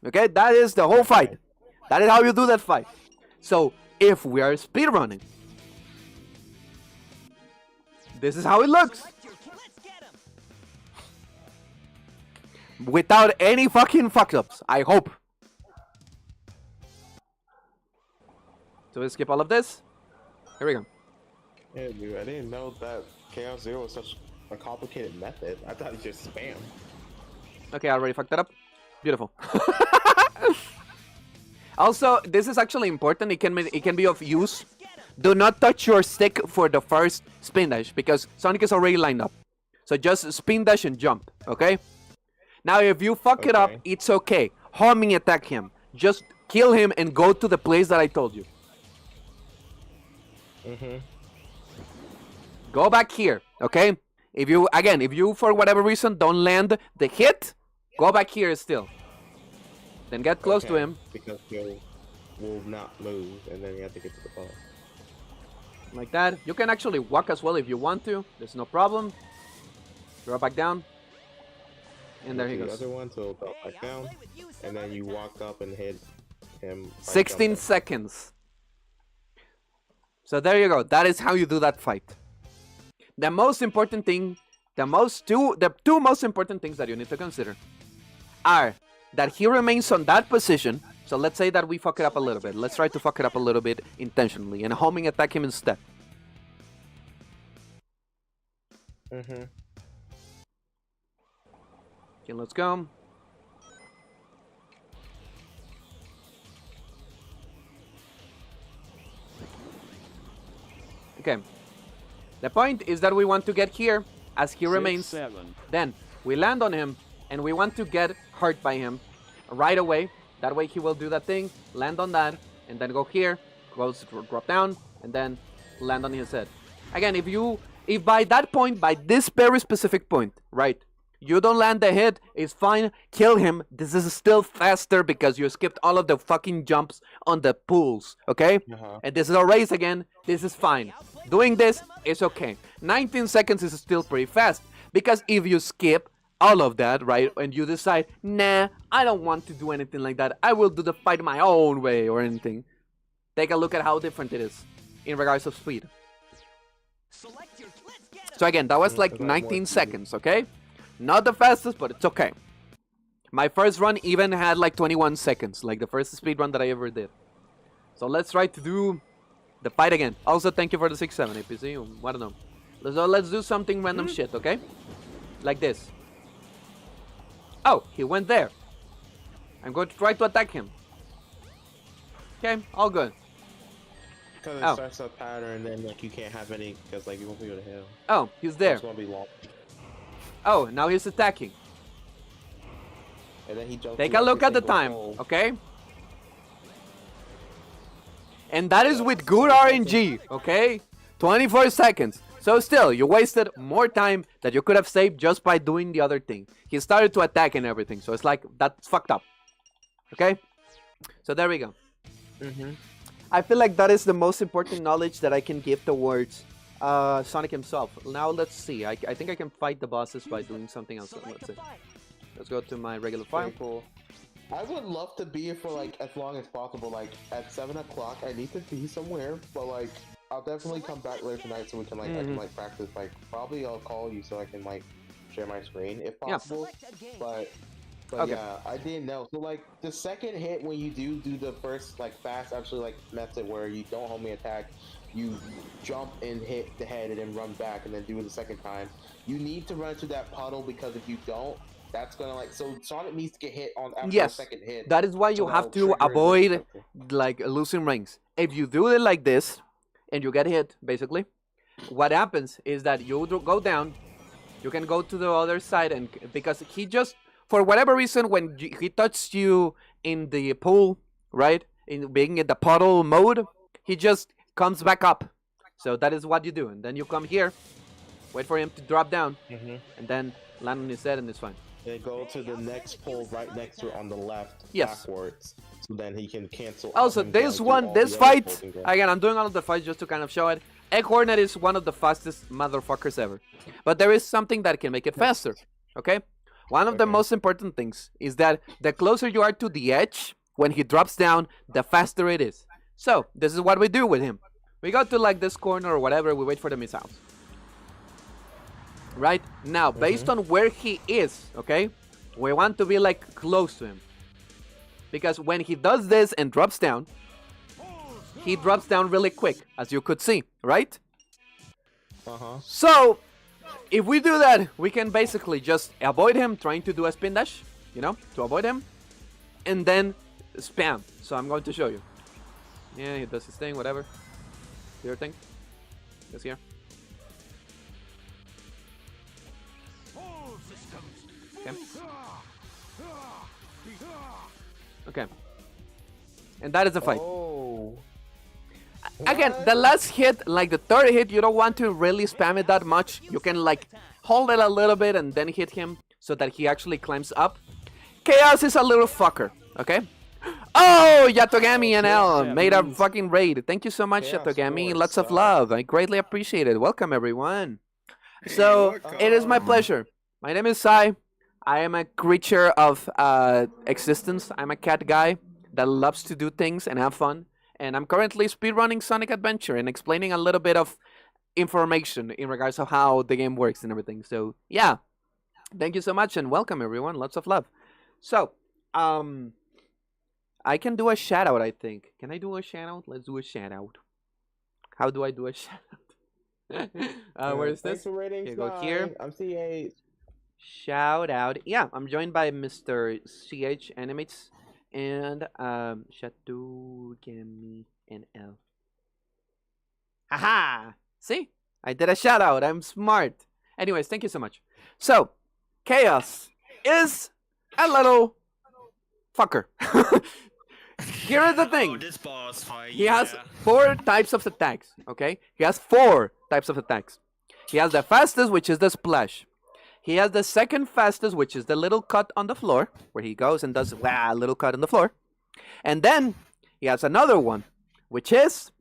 Okay, that is the whole fight. That is how you do that fight. So if we are speedrunning, this is how it looks. Without any fucking fuck-ups, I hope. So we skip all of this. Here we go. Yeah, dude, I didn't know that Chaos Zero was such a complicated method. I thought it just spam. Okay, I already fucked that up. Beautiful. Also, this is actually important. It can be of use. Do not touch your stick for the first spin dash because Sonic is already lined up. So just spin dash and jump, okay? Now, if you fuck it up, it's okay. Homing attack him. Just kill him and go to the place that I told you. Go back here, okay? If you for whatever reason don't land the hit, go back here still. Then get close to him. Because he will not move, and then you have to get to the ball. Like that. You can actually walk as well if you want to. There's no problem. Drop back down. And there he goes. The other one, so go back down, and then you walk up and hit him. 16 seconds. So there you go. That is how you do that fight. The most important thing, the two most important things that you need to consider are that he remains on that position. So let's say that we fuck it up a little bit. Let's try to fuck it up a little bit intentionally and homing attack him instead. Okay, let's go. Okay. The point is that we want to get here as he remains. 7. Then we land on him and we want to get hurt by him right away. That way he will do that thing, land on that, and then go here, drop down, and then land on his head. Again, if by that point, by this very specific point, right, you don't land the hit, it's fine, kill him. This is still faster because you skipped all of the fucking jumps on the pools, okay? And this is a race again, this is fine. Doing this is okay. 19 seconds is still pretty fast because if you skip all of that, right, and you decide, nah, I don't want to do anything like that, I will do the fight my own way or anything, take a look at how different it is in regards of speed. So again, that was like 19 seconds, okay? Not the fastest, but it's okay. My first run even had like 21 seconds, like the first speed run that I ever did. So let's try to do the fight again. Also, thank you for the 6-7 APC. I don't know. Let's do something random shit, okay? Like this. Oh, he went there. I'm going to try to attack him. Okay, all good. Because it starts a pattern, then like you can't have any, because like you won't be able to hit him. Oh, he's there. It's gonna be long. Oh, now he's attacking. And then he jumps. Take a look at the time, okay? And that is with good RNG, okay? 24 seconds. So still, you wasted more time that you could have saved just by doing the other thing. He started to attack and everything, so it's like, that's fucked up. Okay? So there we go. I feel like that is the most important knowledge that I can give towards Sonic himself. Now let's see. I think I can fight the bosses by doing something else. Let's see. Let's go to my regular file. Cool. I would love to be here for like as long as possible. Like at 7 o'clock, I need to be somewhere, but like I'll definitely come back later tonight so we can like I can like practice. Like probably I'll call you so I can like share my screen if possible. But Okay. yeah, I didn't know. So like the second hit when you do the first like fast actually like method where you don't homie attack, you jump and hit the head and then run back and then do it the second time. You need to run into that puddle because if you don't, that's gonna like so Sonic needs to get hit on after the second hit. That is why you have to avoid like losing rings. If you do it like this and you get hit, basically, what happens is that you go down, you can go to the other side and because he just for whatever reason when he touched you in the pool, right? In being in the puddle mode, he just comes back up. So that is what you do. And then you come here, wait for him to drop down, and then land on his head and it's fine. Then go to the next pole right next to it on the left, Yes. backwards. So then he can cancel. Also, this one, this fight, again, I'm doing all of the fights just to kind of show it. Egg Hornet is one of the fastest motherfuckers ever. But there is something that can make it faster, okay? One of the most important things is that the closer you are to the edge, when he drops down, the faster it is. So, this is what we do with him. We go to like this corner or whatever, we wait for the missiles. Right? Now, based on where he is, okay? We want to be like close to him. Because when he does this and drops down, he drops down really quick, as you could see, right? So, if we do that, we can basically just avoid him trying to do a spin dash, you know, to avoid him, and then spam. So I'm going to show you. Yeah, he does his thing, whatever. Do your thing. Just here. Okay. Okay. And that is the fight. Oh. Again, the last hit, like the third hit, you don't want to really spam it that much. You can like hold it a little bit and then hit him so that he actually climbs up. Chaos is a little fucker, okay? Oh, Yatogami NL made a fucking raid. Thank you so much, Yatogami. Lots of love. I greatly appreciate it. Welcome, everyone. So, it is my pleasure. My name is Sai. I am a creature of existence. I'm a cat guy that loves to do things and have fun. And I'm currently speedrunning Sonic Adventure and explaining a little bit of information in regards to how the game works and everything. So, yeah. Thank you so much and welcome, everyone. Lots of love. So, I can do a shout out, I think. Can I do a shout out? Let's do a shout out. How do I do a shout out? Where is this? Okay, go here. I'm CH. Shout out. Yeah, I'm joined by Mr. CH Animates and Shatugami NL. Haha! See? I did a shout out. I'm smart. Anyways, thank you so much. So, Chaos is a little fucker. Here is the thing. This boss fight. He has 4 types of attacks, okay? He has 4 types of attacks. He has the fastest, which is the splash. He has the second fastest, which is the little cut on the floor, where he goes and does a little cut on the floor. And then he has another one, which is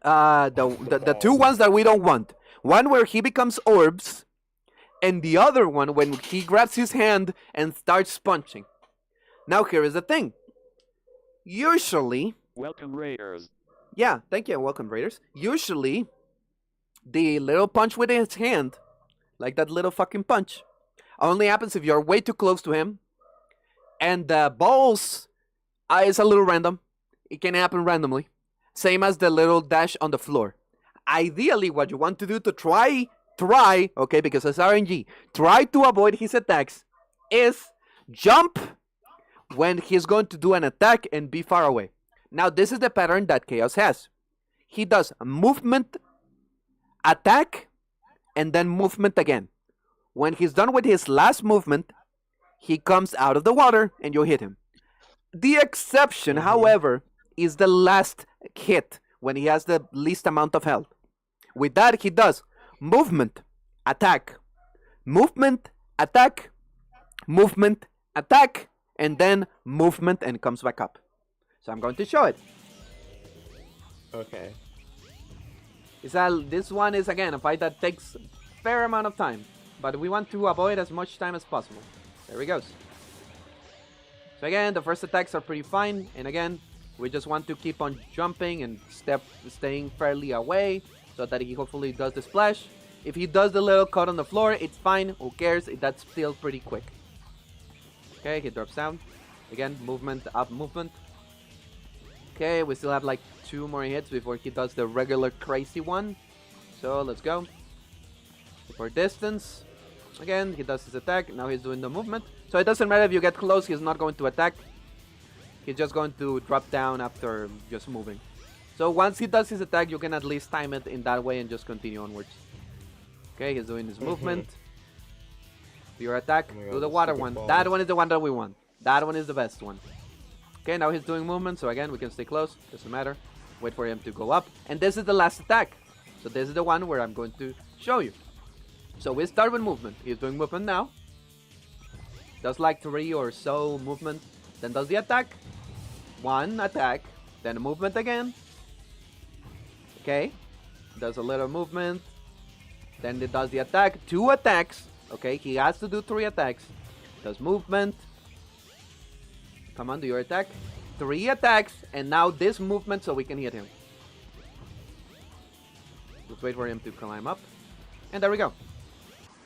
the 2 ones that we don't want. One where he becomes orbs, and the other one when he grabs his hand and starts punching. Now here is the thing. Usually... Welcome, Raiders. Yeah, thank you, welcome, Raiders. Usually, the little punch with his hand, like that little fucking punch, only happens if you're way too close to him. And the balls is a little random. It can happen randomly. Same as the little dash on the floor. Ideally, what you want to do to try, okay, because it's RNG, try to avoid his attacks, is jump when he's going to do an attack and be far away. Now, this is the pattern that Chaos has. He does movement, attack, and then movement again. When he's done with his last movement, he comes out of the water and you hit him. The exception, however, is the last hit when he has the least amount of health. With that, he does movement, attack, movement, attack, movement, attack, and then movement and comes back up. So I'm going to show it. Okay. This one is, again, a fight that takes a fair amount of time. But we want to avoid as much time as possible. There he goes. So again, the first attacks are pretty fine. And again, we just want to keep on jumping and staying fairly away, so that he hopefully does the splash. If he does the little cut on the floor, it's fine. Who cares? That's still pretty quick. Okay, he drops down. Again, movement, up movement. Okay, we still have like 2 more hits before he does the regular crazy one. So let's go. For distance. Again, he does his attack. Now he's doing the movement. So it doesn't matter if you get close, he's not going to attack. He's just going to drop down after just moving. So once he does his attack, you can at least time it in that way and just continue onwards. Okay, he's doing his movement. Your attack, do the water one. That one is the one that we want. That one is the best one. Okay, now he's doing movement, so again, we can stay close. Doesn't matter. Wait for him to go up. And this is the last attack. So this is the one where I'm going to show you. So we start with movement. He's doing movement now. Does like 3 or so movement. Then does the attack. 1 attack. Then movement again. Okay. does a little movement, then it does the attack, 2 attacks, okay, he has to do 3 attacks, does movement, come on, do your attack, 3 attacks, and now this movement so we can hit him. Let's wait for him to climb up, and there we go,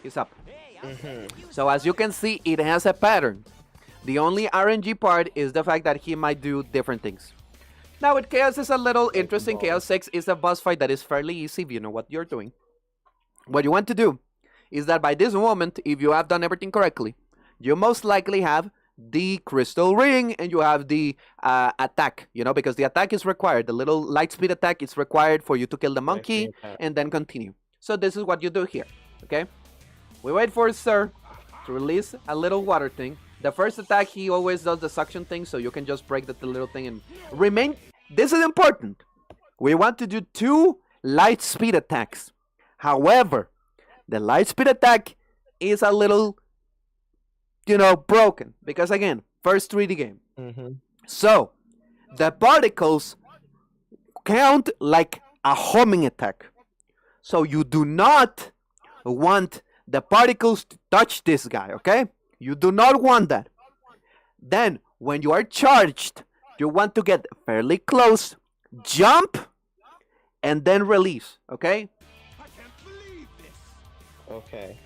he's up. So as you can see, it has a pattern. The only RNG part is the fact that he might do different things. Now with Chaos is a little interesting. Chaos 6 is a boss fight that is fairly easy if you know what you're doing. What you want to do is that by this moment, if you have done everything correctly, you most likely have the crystal ring and you have the attack, you know, because the attack is required. The little light speed attack is required for you to kill the monkey and then continue. So this is what you do here, okay? We wait for Sir to release a little water thing. The first attack, he always does the suction thing, so you can just break the little thing and remain. This is important. We want to do 2 light speed attacks. However, the light speed attack is a little, you know, broken. Because again, first 3D game. So, the particles count like a homing attack. So you do not want the particles to touch this guy, okay? You do not want that. Then, when you are charged, you want to get fairly close, jump, and then release, okay? Okay.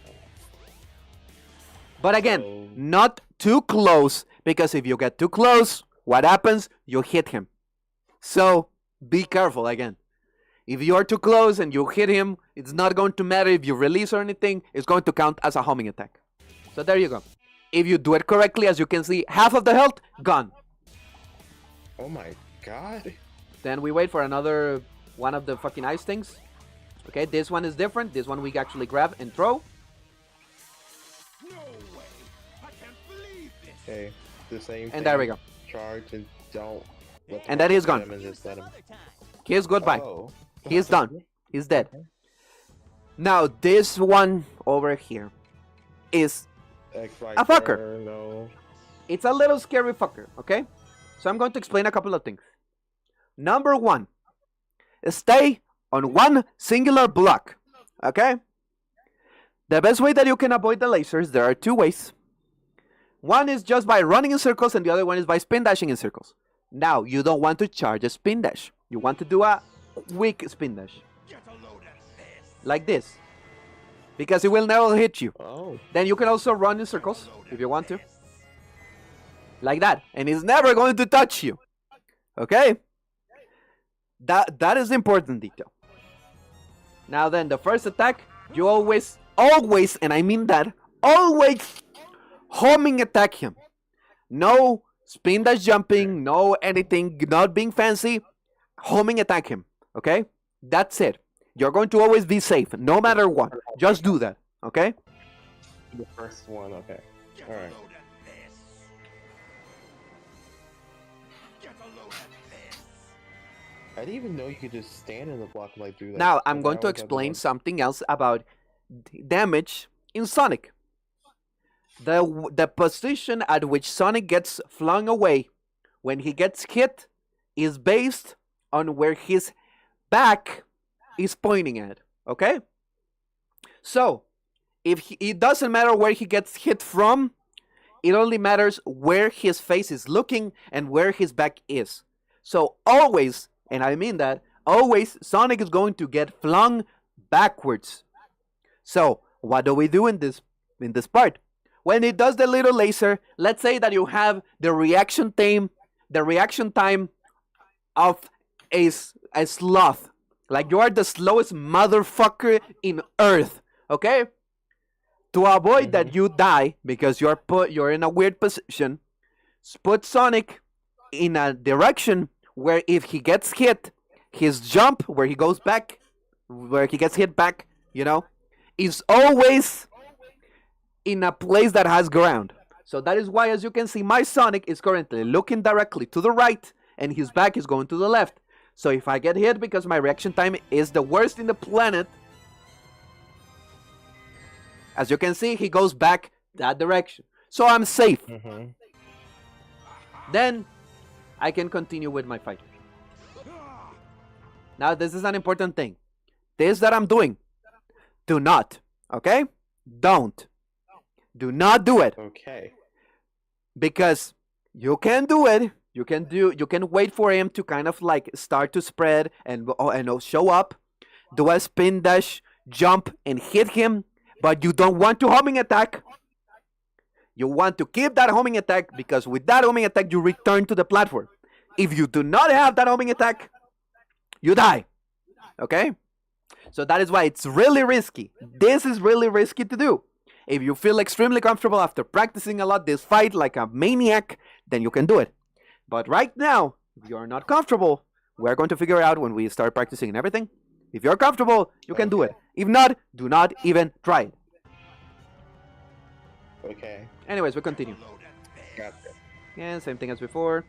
But again, not too close, because if you get too close, what happens? You hit him. So, be careful again. If you are too close and you hit him, it's not going to matter if you release or anything, it's going to count as a homing attack. So there you go. If you do it correctly, as you can see, half of the health, gone. Oh my god. Then we wait for another one of the fucking ice things. Okay, this one is different. This one we actually grab and throw. Okay, the same And there we go. Charge and don't. And then he's gone. And just let him. He's goodbye. Oh. He's done. He's dead. Now, this one over here is a fucker. No. It's a little scary fucker, okay? So I'm going to explain a couple of things. Number 1, stay on one singular block, okay? The best way that you can avoid the lasers, there are 2 ways. One is just by running in circles and the other one is by spin dashing in circles. Now, you don't want to charge a spin dash. You want to do a weak spin dash. Like this. Because it will never hit you. Oh. Then you can also run in circles if you want to. Like that. And it's never going to touch you. Okay? That is important detail. Now then, the first attack, you always, and I mean that, always homing attack him. No spin dash jumping, no anything, not being fancy. Homing attack him. Okay? That's it. You're going to always be safe, no matter what. Just do that. Okay? The first one, okay. Alright. I didn't even know you could just stand in the block and like do that. Now, I'm going to explain something else about damage in Sonic. The position at which Sonic gets flung away when he gets hit is based on where his back is pointing at, okay? So, it doesn't matter where he gets hit from, it only matters where his face is looking and where his back is. So always, and I mean that, always Sonic is going to get flung backwards. So, what do we do in this part? When it does the little laser, let's say that you have the reaction time of a sloth. Like you are the slowest motherfucker in Earth, okay? To avoid that you die because you're in a weird position, put Sonic in a direction where if he gets hit, his jump where he goes back, where he gets hit back, you know, is always in a place that has ground. So that is why, as you can see, my Sonic is currently looking directly to the right and his back is going to the left. So if I get hit because my reaction time is the worst in the planet, as you can see, he goes back that direction. So I'm safe. Then I can continue with my fight. Now this is an important thing. this that I'm doing, do not. Okay? Don't. Do not do it. Okay. Because you can do it. You can wait for him to kind of like start to spread and show up, do a spin dash, jump and hit him, but you don't want to homing attack. You want to keep that homing attack because with that homing attack you return to the platform. If you do not have that homing attack, you die. Okay? So that is why it's really risky. This is really risky to do. If you feel extremely comfortable after practicing a lot this fight like a maniac, then you can do it. But right now, if you're not comfortable, we're going to figure out when we start practicing and everything. If you're comfortable, you can do it. If not, do not even try it. Okay. Anyways, we continue. Gotcha. Yeah, same thing as before.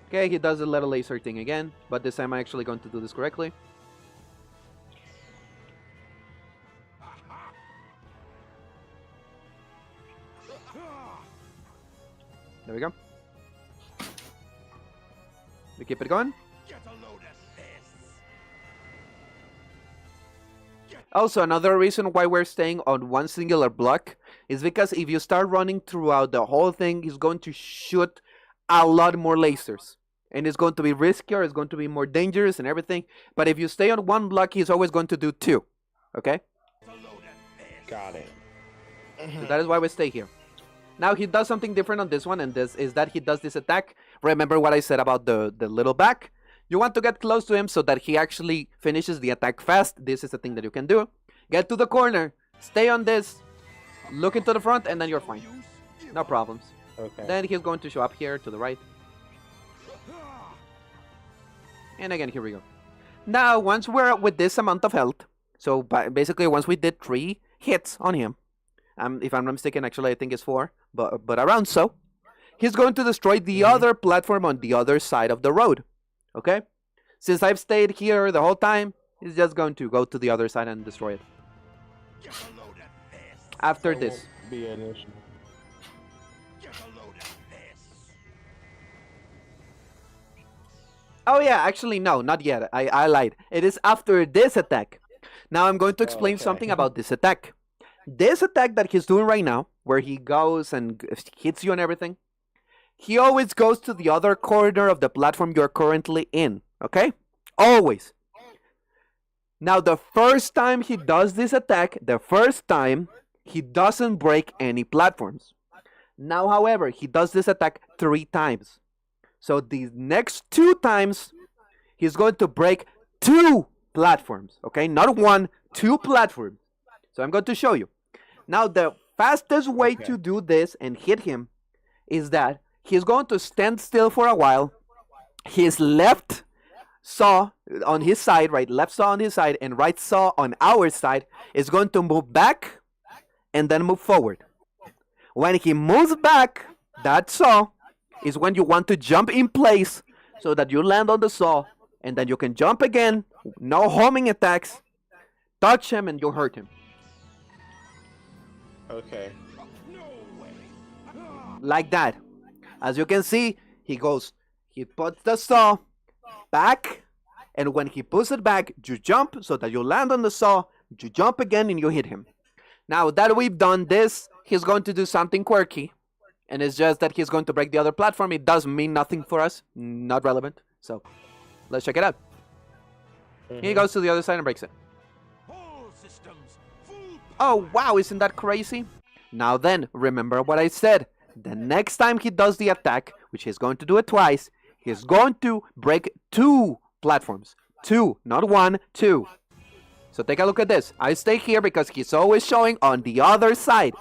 Okay, he does the level laser thing again, but this time I'm actually going to do this correctly. There we go. We keep it going. Also, another reason why we're staying on one singular block is because if you start running throughout the whole thing, he's going to shoot a lot more lasers. And it's going to be riskier, it's going to be more dangerous and everything. But if you stay on one block, he's always going to do two. Okay? Got it. So that is why we stay here. Now he does something different on this one, and this is that he does this attack. Remember what I said about the little back? You want to get close to him so that he actually finishes the attack fast. This is a thing that you can do. Get to the corner, stay on this, look into the front, and then you're fine. No problems. Okay. Then he's going to show up here to the right. And again, here we go. Now, once we're with this amount of health, so basically once we did 3 hits on him, if I'm not mistaken, actually I think it's 4, but around so, he's going to destroy the other platform on the other side of the road. Okay? Since I've stayed here the whole time, he's just going to go to the other side and destroy it. After That this. won't be an issue. Oh yeah, actually no, not yet. I lied. It is after this attack. Now I'm going to explain Okay. something about this attack. This attack that he's doing right now, where he goes and hits you and everything, he always goes to the other corner of the platform you're currently in. Okay? Always. Now the first time he does this attack, he doesn't break any platforms. Now, however, he does this attack 3 times. So the next 2 times, he's going to break 2 platforms. Okay? Not 1, 2 platforms. So I'm going to show you. Now, the fastest way to do this and hit him is that he's going to stand still for a while. His left saw on his side, right? Left saw on his side and right saw on our side is going to move back and then move forward. When he moves back, that saw is when you want to jump in place so that you land on the saw and then you can jump again, no homing attacks, touch him and you hurt him. Okay. Like that. As you can see, he puts the saw back, and when he puts it back, you jump so that you land on the saw, you jump again and you hit him. Now that we've done this, he's going to do something quirky, and it's just that he's going to break the other platform. It does mean nothing for us, not relevant. So let's check it out. He goes to the other side and breaks it. Oh wow, isn't that crazy? Now then, remember what I said. The next time he does the attack, which he's going to do it twice, he's going to break 2 platforms. 2, not 1, 2. So take a look at this. I stay here because he's always showing on the other side.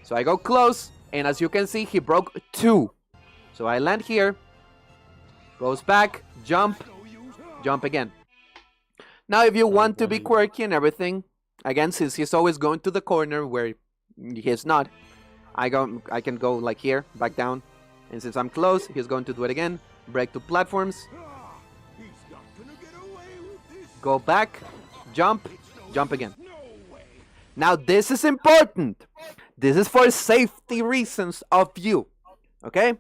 So I go close, and as you can see, he broke 2. So I land here, goes back, jump, jump again. Now if you want to be quirky and everything, again, since he's always going to the corner where he's not, I can go like here, back down, and since I'm close, he's going to do it again. Break 2 platforms, go back, jump, jump again. Now this is important. This is for safety reasons of you, okay?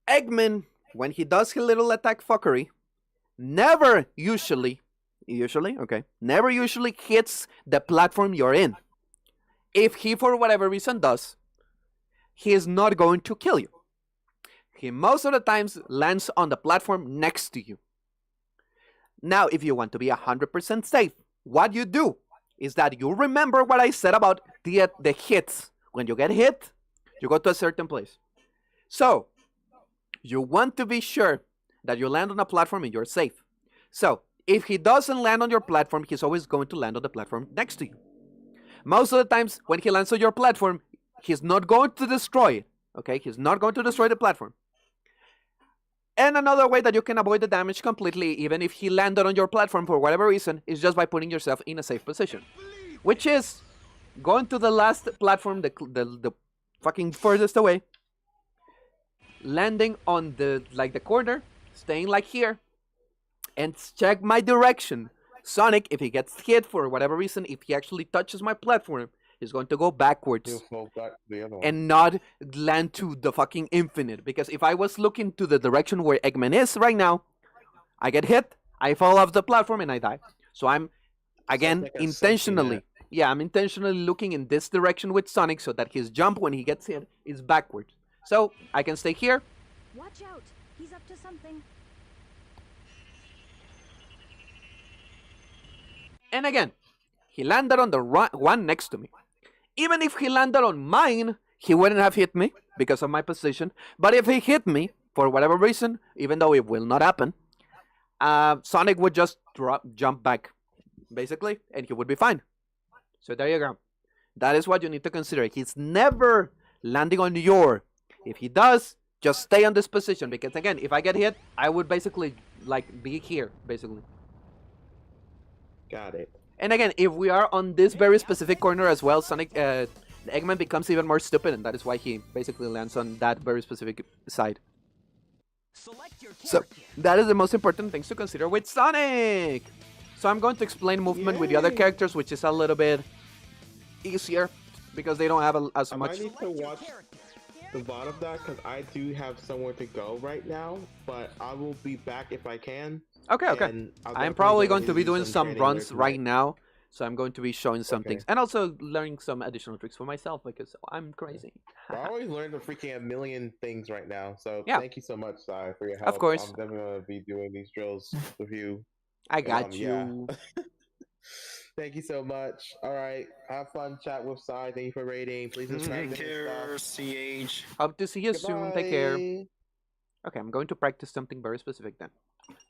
Eggman when he does his little attack fuckery, never usually hits the platform you're in. If he, for whatever reason, does, he is not going to kill you. He most of the times lands on the platform next to you. Now, if you want to be 100% safe, what you do is that you remember what I said about the hits. When you get hit, you go to a certain place. So, you want to be sure that you land on a platform and you're safe. So, if he doesn't land on your platform, he's always going to land on the platform next to you. Most of the times, when he lands on your platform, he's not going to destroy it. Okay? He's not going to destroy the platform. And another way that you can avoid the damage completely, even if he landed on your platform for whatever reason, is just by putting yourself in a safe position. Which is going to the last platform, the fucking furthest away, landing on the corner, staying like here, and check my direction. Sonic, if he gets hit for whatever reason, if he actually touches my platform, he's going to go backwards and not land to the fucking infinite. Because if I was looking to the direction where Eggman is right now, I get hit, I fall off the platform, and I die. So I'm, again, like a intentionally, I'm intentionally looking in this direction with Sonic so that his jump when he gets hit is backwards. So I can stay here. Watch out. He's up to something. And again, he landed on the one next to me. Even if he landed on mine, he wouldn't have hit me because of my position. But if he hit me, for whatever reason, even though it will not happen, Sonic would just jump back, basically, and he would be fine. So there you go. That is what you need to consider. He's never landing on your. If he does, just stay on this position. Because again, if I get hit, I would basically, be here, basically. Got it. And again, if we are on this very specific corner as well, Sonic, Eggman becomes even more stupid, and that is why he basically lands on that very specific side. Select your So, character. that is the most important things to consider with Sonic! So I'm going to explain movement with the other Yay. characters, which is a little bit easier, because they don't have as I much... might need to watch the VOD of that, because I do have somewhere to go right now, but I will be back if I can. Okay. And I'll I'm definitely probably go going to be do doing some training runs later right tonight. now, so I'm going to be showing some Okay. things. And also learning some additional tricks for myself, because I'm crazy. I always learn to freaking a million things right now, so Yeah. thank you so much, Sai, for your help. Of course. I'm definitely going to be doing these drills with you. I got Yeah. you. Thank you so much. All right, have fun chat with Sai. Thank you for rating. Please subscribe to his stuff. CH. Hope to see you soon. Take care. Goodbye. Okay, I'm going to practice something very specific then,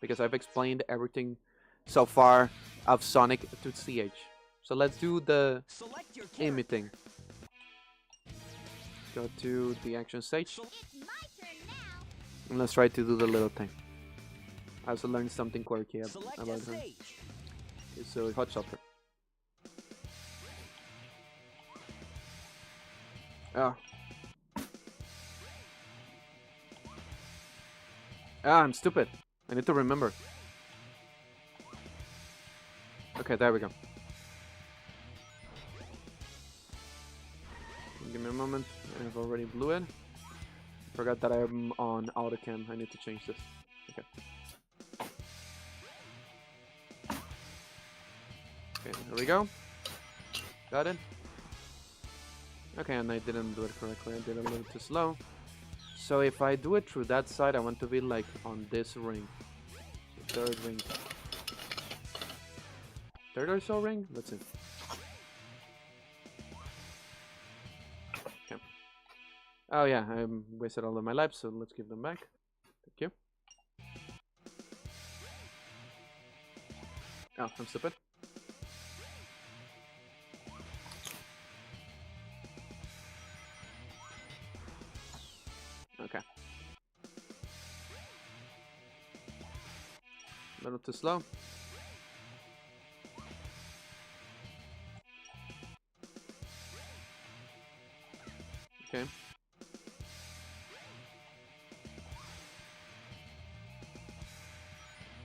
because I've explained everything so far of Sonic to CH. So let's do the Select your Amy character. thing. Go to the action stage, and let's try to do the little thing. I also learned something quirky Select about her. SH. It's a hot shelter. Oh. Ah, I'm stupid. I need to remember. Okay, there we go. Give me a moment. I've already blew it. Forgot that I'm on autocam. I need to change this. Okay. Okay, there we go. Got it. Okay, and I didn't do it correctly. I did it a little too slow. So if I do it through that side, I want to be like on this ring. The third ring. Third or so ring? Let's see. Okay. Oh yeah, I wasted all of my life, so let's give them back. Thank you. Oh, I'm stupid. Okay. A little too slow. Okay.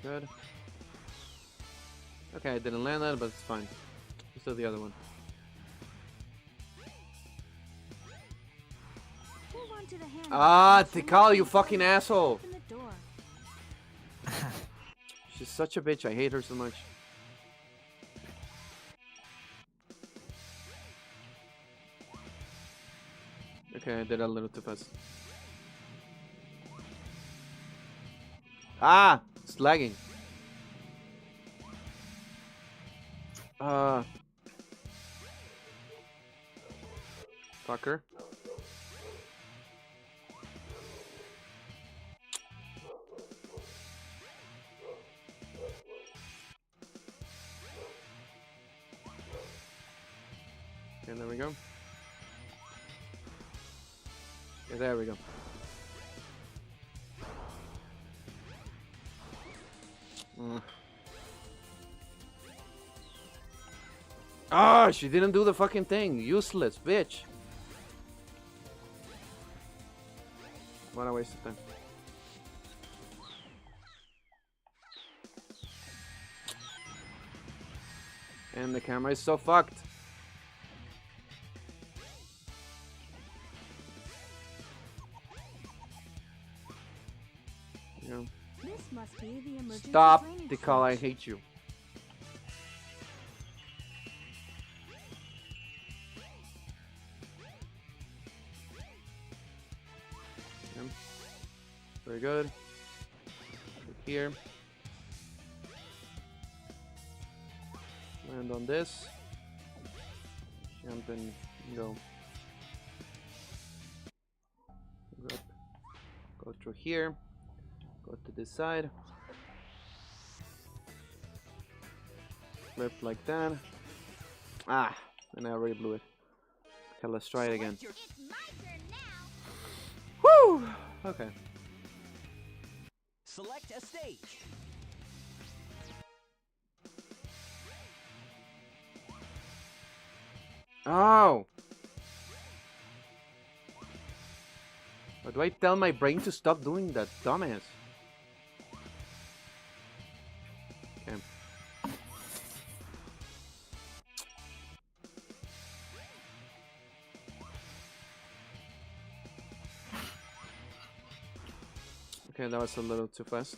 Good. Okay, I didn't land that, but it's fine. Let's do the other one. Hold on to the handle. Ah, Someone Tikal, you can fucking tell asshole! Open the door. She's such a bitch. I hate her so much. Okay, I did a little too fast. Ah! It's lagging. Fucker. Okay, there we go. Okay, there we go. Ah, she didn't do the fucking thing. Useless, bitch. What a waste of time. And the camera is so fucked. Yeah. This must be the emergency Stop drainage the call. I switch. hate you. Yeah. Very good. Look here. Land on this. Jump and go. Go up. Go through here. Go to this side. Flip like that. Ah, and I already blew it. Okay, let's try it again. Woo! Okay. Select a stage. Oh! But do I tell my brain to stop doing that, dumbass? Okay. Okay, that was a little too fast.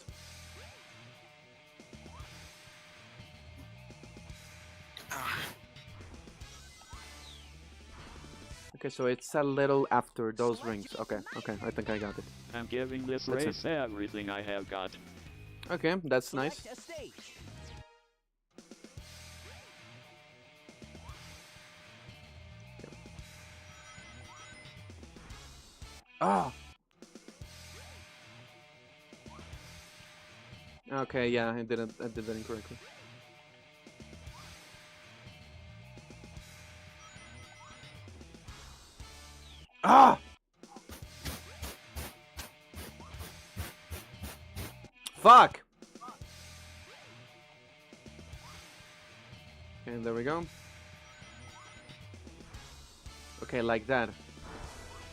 Okay, so it's a little after those rings. Okay, okay, I think I got it. I'm giving this That's race everything I have got. Okay, that's nice. Select a stage. Ah! Okay, yeah, I did that incorrectly. Ah! Fuck! And there we go. Okay, like that.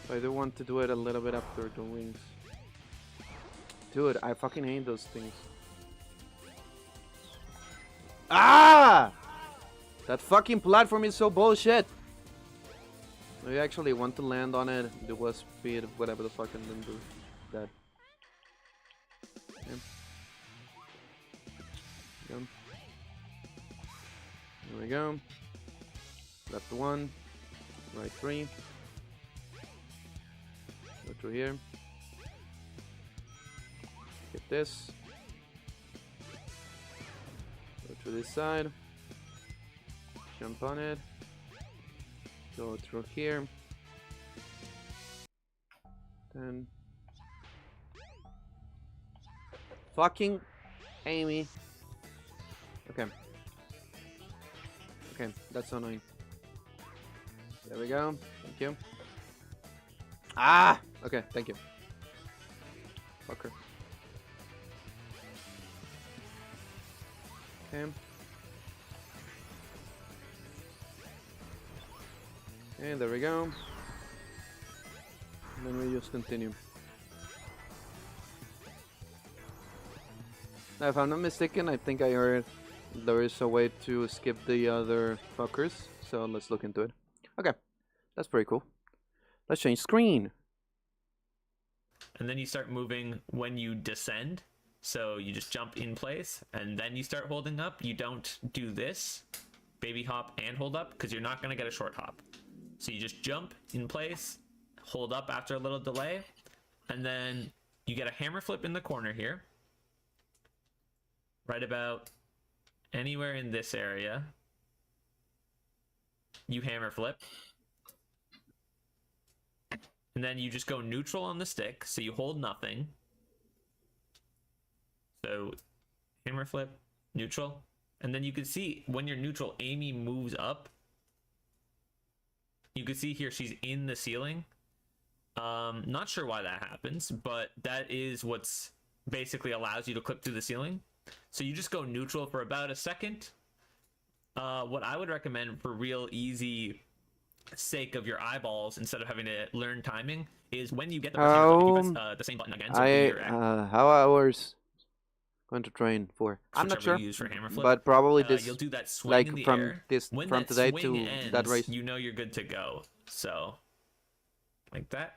So I do want to do it a little bit after the wings. Dude, I fucking hate those things. Ah! That fucking platform is so bullshit. I actually want to land on it. Do a speed, whatever the fuck, and then do that. Okay. Go. There we go. Left 1. Right 3. Go through here. Get this. Go to this side. Jump on it. Go through here. Then. Fucking Amy. Okay. Okay, that's so annoying. There we go. Thank you. Ah! Okay, thank you. Fucker. Okay. And there we go. And then we just continue. Now, if I'm not mistaken, I think I heard there is a way to skip the other fuckers. So let's look into it. Okay, that's pretty cool. Let's change screen. And then you start moving when you descend. So you just jump in place and then you start holding up. You don't do this, baby hop and hold up, because you're not going to get a short hop. So you just jump in place, hold up after a little delay, and then you get a hammer flip in the corner here. Right about anywhere in this area. You hammer flip. And then you just go neutral on the stick, so you hold nothing. So hammer flip, neutral. And then you can see when you're neutral, Amy moves up. You can see here she's in the ceiling. Not sure why that happens, but that is what's basically allows you to clip through the ceiling. So you just go neutral for about a second. What I would recommend for real easy sake of your eyeballs, instead of having to learn timing, is when you get the first hammer flip, if you press the same button again. So How hours going to train for? I'm not sure, you use for hammer flip, but probably this, you'll do that swing like in the from air. this When from that today swing to ends, that race. you know you're good to go. So like that.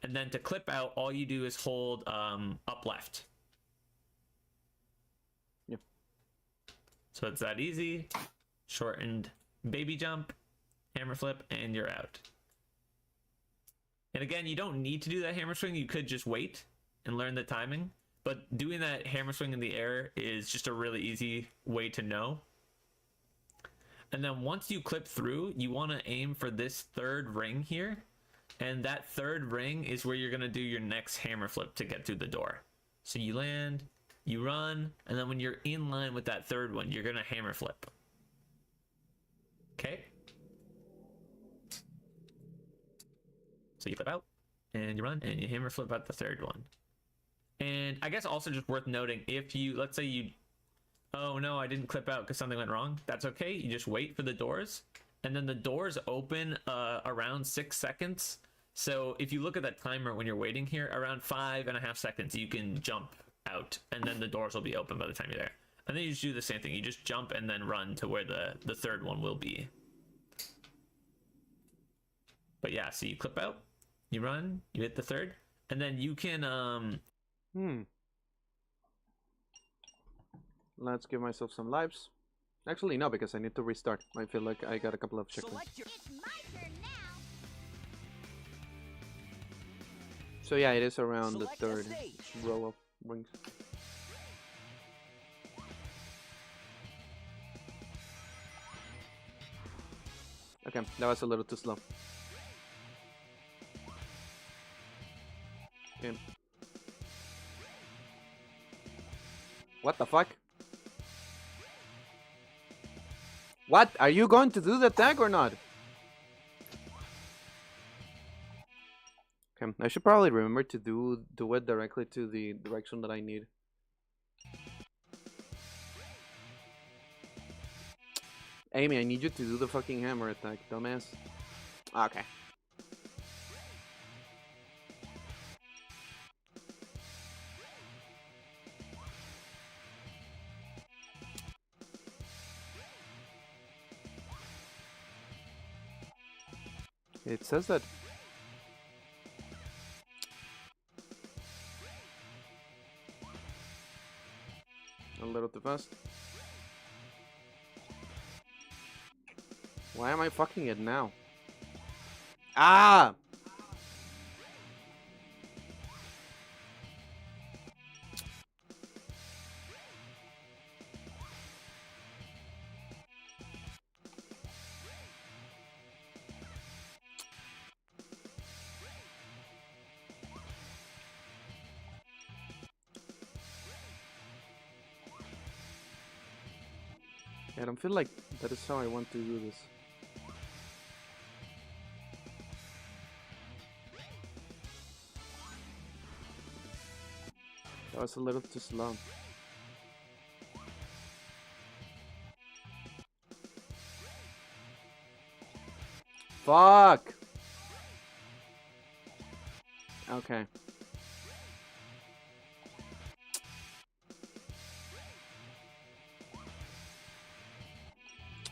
And then to clip out, all you do is hold up left. Yep. So it's that easy. Shortened baby jump, hammer flip, and you're out. And again, you don't need to do that hammer swing. You could just wait and learn the timing. But doing that hammer swing in the air is just a really easy way to know. And then once you clip through, you want to aim for this third ring here. And that third ring is where you're going to do your next hammer flip to get through the door. So you land, you run, and then when you're in line with that third one, you're going to hammer flip. Okay? So you flip out, and you run, and you hammer flip out the third one. And I guess also just worth noting, if you, let's say you, oh no, I didn't clip out because something went wrong. That's okay. You just wait for the doors, and then the doors open around 6 seconds. So if you look at that timer when you're waiting here, around 5.5 seconds, you can jump out, and then the doors will be open by the time you're there. And then you just do the same thing. You just jump and then run to where the third one will be. But yeah, so you clip out, you run, you hit the third, and then you can Let's give myself some lives. Actually, no, because I need to restart. I feel like I got a couple of checkpoints. Select your. It's my turn now. So yeah, it is around Select the a third stage. row of rings. Okay, that was a little too slow. Okay. What the fuck? What? Are you going to do the tag or not? Okay, I should probably remember to do it directly to the direction that I need. Amy, I need you to do the fucking hammer attack, dumbass. Okay. It says that. A little too fast. Why am I fucking it now? Ah! I don't feel like that is how I want to do this. That was a little too slow. Fuck! Okay.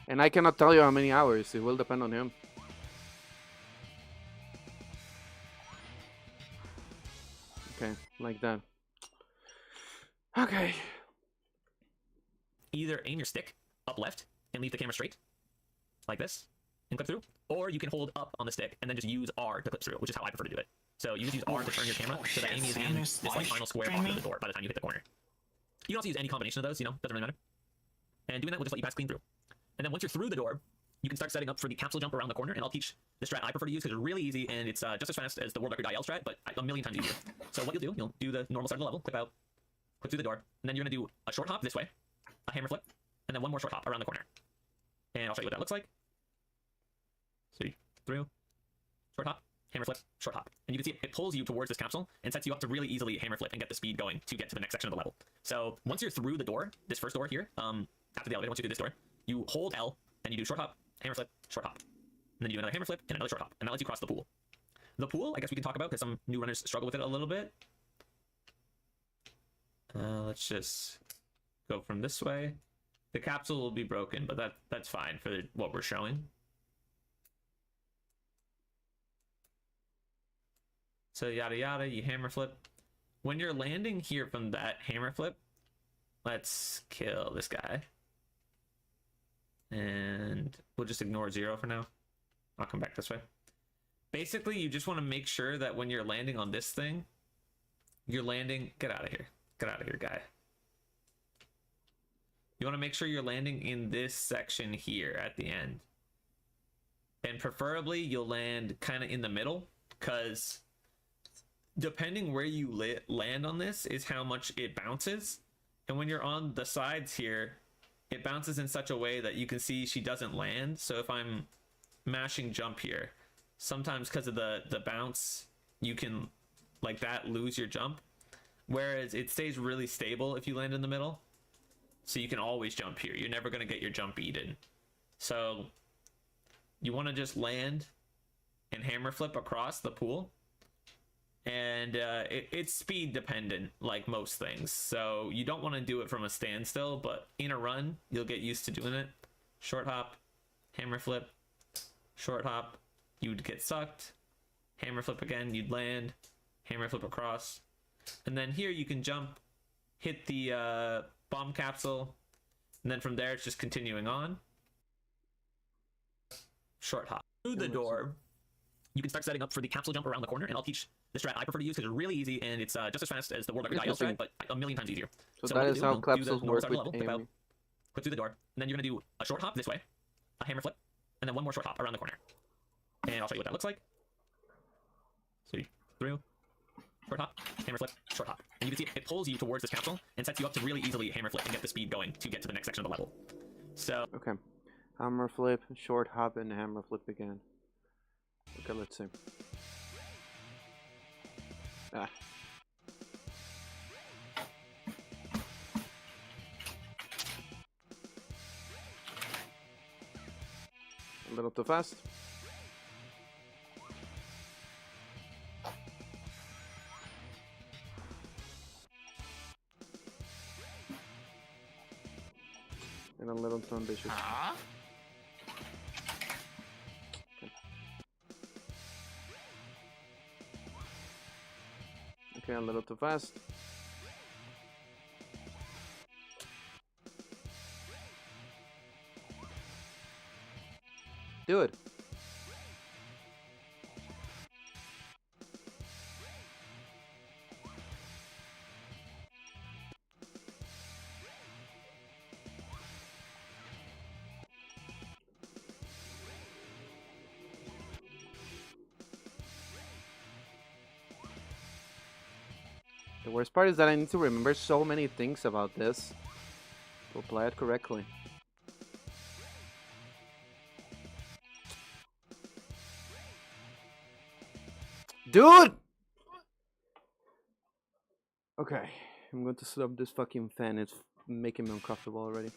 And I cannot tell you how many hours. It will depend on him. Okay, like that. Okay. Either aim your stick up left and leave the camera straight, like this, and clip through, or you can hold up on the stick and then just use R to clip through, which is how I prefer to do it. So you just use R to turn your camera so that Amy is in this like final square off of the door by the time you hit the corner. You can also use any combination of those, you know, doesn't really matter. And doing that will just let you pass clean through. And then once you're through the door, you can start setting up for the capsule jump around the corner, and I'll teach the strat I prefer to use because it's really easy and it's just as fast as the World Record IL strat, but a million times easier. So what you'll do the normal start of the level, clip out, clip through the door, and then you're gonna do a short hop this way, a hammer flip, and then one more short hop around the corner. And I'll show you what that looks like. See, through, short hop, hammer flip, short hop. And you can see it pulls you towards this capsule and sets you up to really easily hammer flip and get the speed going to get to the next section of the level. So once you're through the door, this first door here, after the elevator, once you do this door, you hold L, and you do short hop, hammer flip, short hop. And then you do another hammer flip and another short hop. And that lets you cross the pool. The pool, I guess we can talk about because some new runners struggle with it a little bit. Let's just go from this way. The capsule will be broken, but that's fine for what we're showing. So yada yada, you hammer flip. When you're landing here from that hammer flip, let's kill this guy. And we'll just ignore 0 for now. I'll come back this way. Basically, you just want to make sure that when you're landing on this thing, you're landing... Get out of here. Get out of here, guy. You want to make sure you're landing in this section here at the end. And preferably, you'll land kind of in the middle, because depending where you land on this is how much it bounces. And when you're on the sides here, it bounces in such a way that you can see she doesn't land. So if I'm mashing jump here, sometimes because of the bounce, you can, like that, lose your jump. Whereas it stays really stable if you land in the middle. So you can always jump here. You're never going to get your jump eaten. So you want to just land and hammer flip across the pool. And it's speed dependent, like most things. So you don't want to do it from a standstill, but in a run, you'll get used to doing it. Short hop, hammer flip, short hop, you'd get sucked. Hammer flip again, you'd land. Hammer flip across. And then here you can jump, hit the bomb capsule, and then from there it's just continuing on. Short hop. Through the door, you can start setting up for the capsule jump around the corner, and I'll teach the strat I prefer to use because it's really easy and it's just as fast as the World Record IL strat, but a million times easier. So that is how capsules work with Amy. Clip through the door, and then you're going to do a short hop this way, a hammer flip, and then one more short hop around the corner. And I'll show you what that looks like. See, through, short hop, hammer flip, short hop. And you can see it pulls you towards this capsule and sets you up to really easily hammer flip and get the speed going to get to the next section of the level. So... Okay. Hammer flip, short hop, and hammer flip again. Okay, let's see. Ah. A little too fast. And a little too ambitious. Okay, a little too fast. Do it. The worst part is that I need to remember so many things about this to apply it correctly. Dude! Okay, I'm going to set up this fucking fan. It's making me uncomfortable already.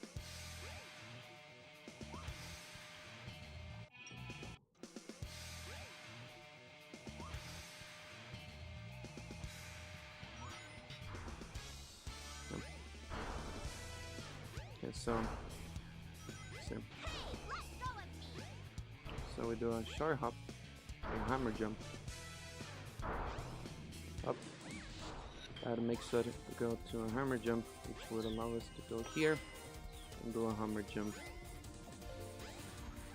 Okay, so we do a short hop and a hammer jump. Up, I'd make sure to go to a hammer jump, which would allow us to go here and do a hammer jump.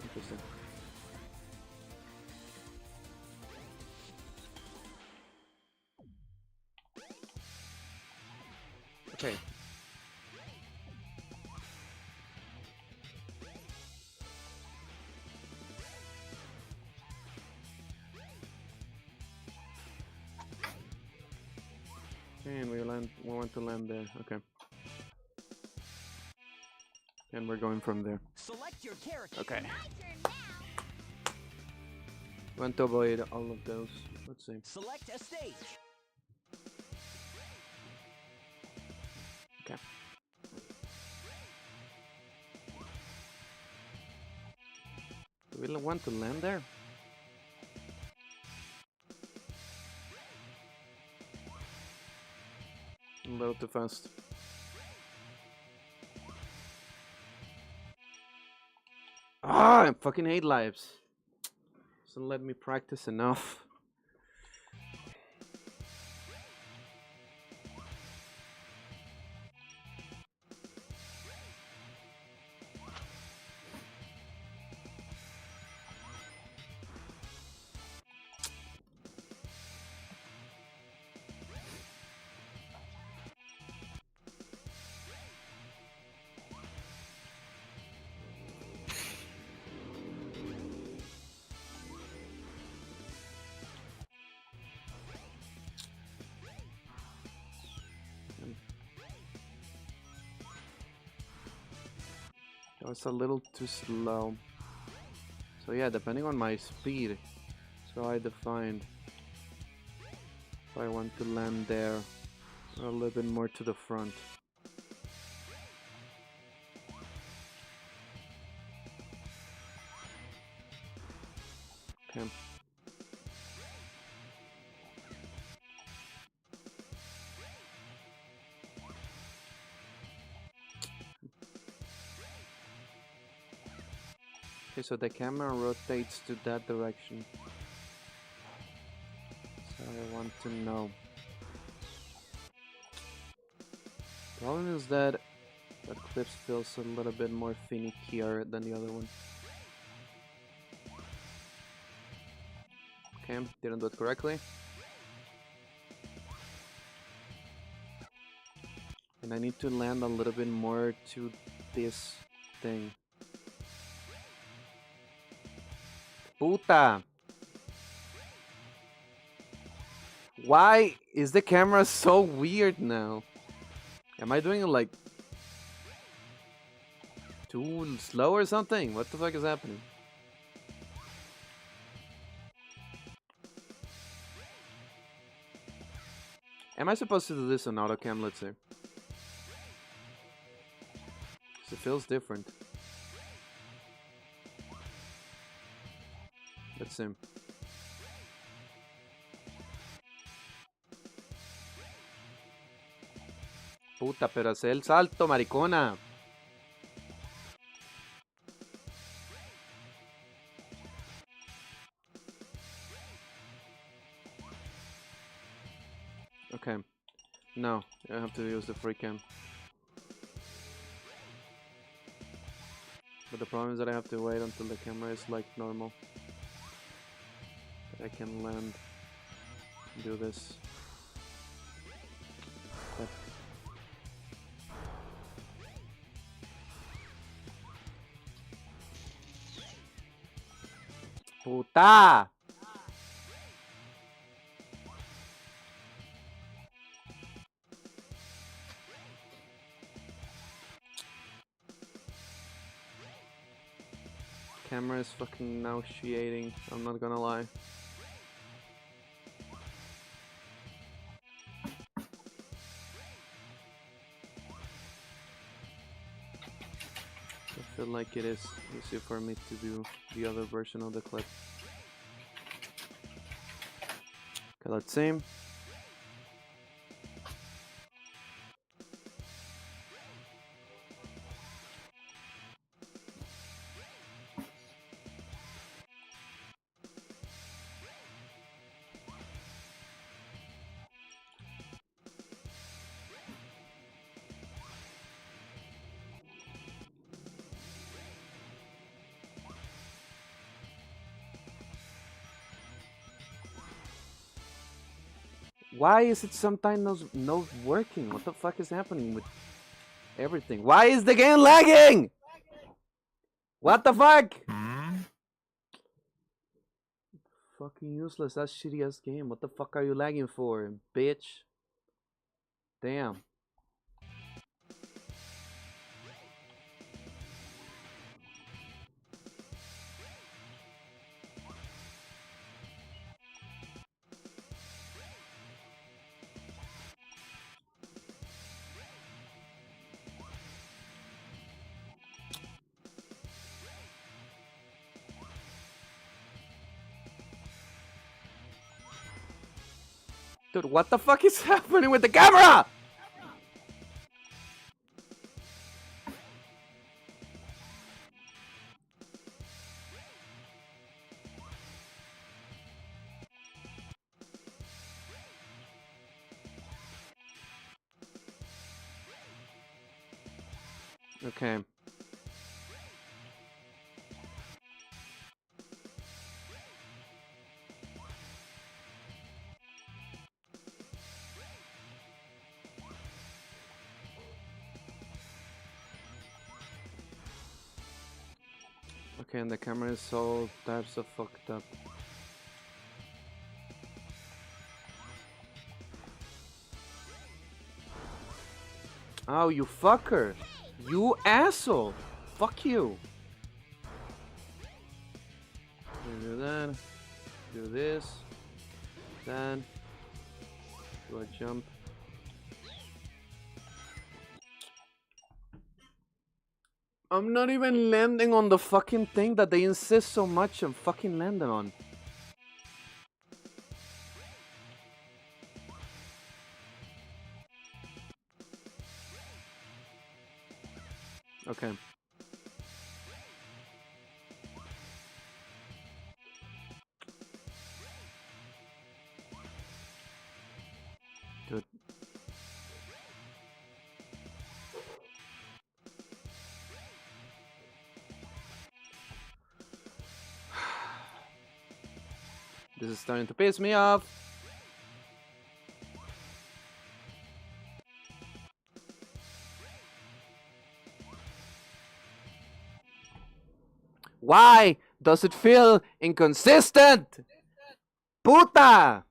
Interesting. Okay. And we want to land there. Okay. And we're going from there. Select your character. Okay. My turn now. Want to avoid all of those. Let's see. Select a stage. Okay. Do we want to land there? A little too fast. Ah, I fucking hate lives. Doesn't let me practice enough. That was a little too slow. So yeah, depending on my speed, so I defined if I want to land there or a little bit more to the front. Okay. Okay, so the camera rotates to that direction. So I want to know. Problem is that that clip feels a little bit more finickier than the other one. Okay, didn't do it correctly. And I need to land a little bit more to this thing. Puta! Why is the camera so weird now? Am I doing it like too slow or something? What the fuck is happening? Am I supposed to do this on autocam? Let's see. It feels different. Let's see. Puta, pero hace el salto, maricona. Okay. No, I have to use the free cam. But the problem is that I have to wait until the camera is like normal. That I can land and do this. But puta! Camera is fucking nauseating, I'm not gonna lie. I feel like it is easier for me to do the other version of the clip. Okay, let's see. Why is it sometimes not working? What the fuck is happening with everything? Why is the game lagging? What the fuck? Fucking useless, that shitty ass game. What the fuck are you lagging for, bitch? Damn. Dude, what the fuck is happening with the camera? Okay. Okay, and the camera is all types of fucked up. Oh, you fucker! You asshole! Fuck you! Do that. Do this. Then do a jump. I'm not even landing on the fucking thing that they insist so much on fucking landing on. Okay. Dude. This is starting to piss me off. Why does it feel inconsistent? Puta!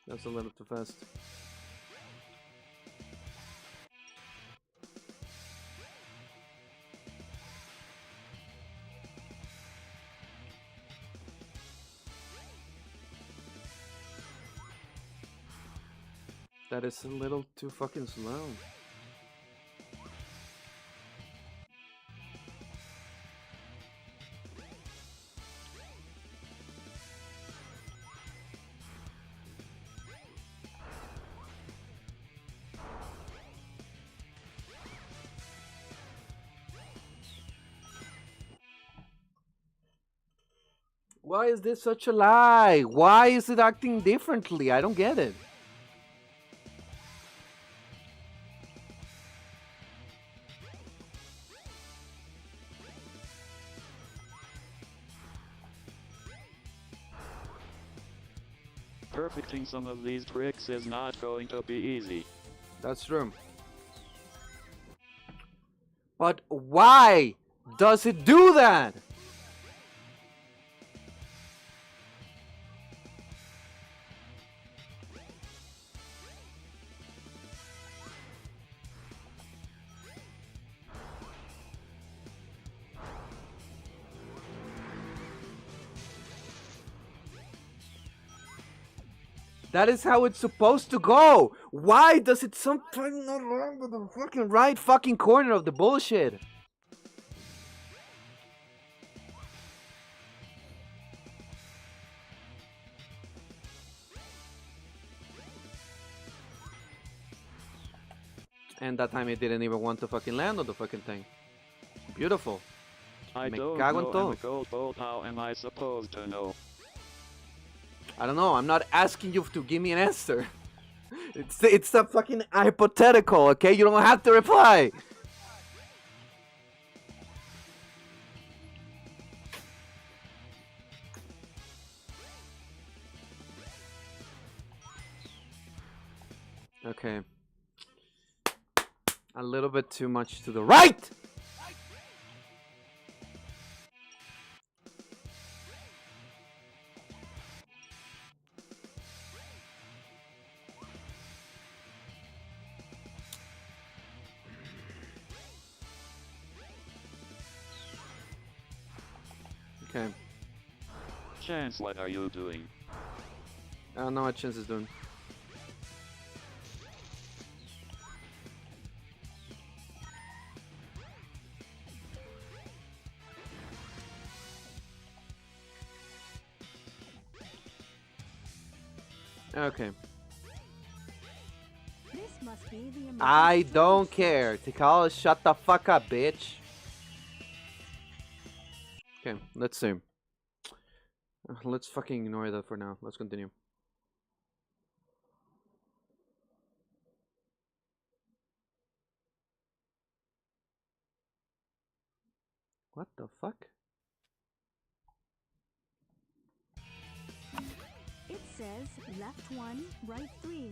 That's a little too fast. That is a little too fucking slow. Why is this such a lie? Why is it acting differently? I don't get it. Perfecting some of these tricks is not going to be easy. That's true. But why does it do that? That is how it's supposed to go. Why does it sometimes not land with the fucking right fucking corner of the bullshit? And that time it didn't even want to fucking land on the fucking thing. Beautiful. I Me don't cago en know todo. in the gold bolt, how am I supposed to know? I don't know. I'm not asking you to give me an answer. It's a fucking hypothetical, okay? You don't have to reply. Okay. A little bit too much to the right! Okay. Chance, what are you doing? I don't know what Chance is doing. Okay. This must be the I emergency don't storage care. Tikal, shut the fuck up, bitch. Okay, let's see. Let's fucking ignore that for now. Let's continue. What the fuck? It says left 1, right 3.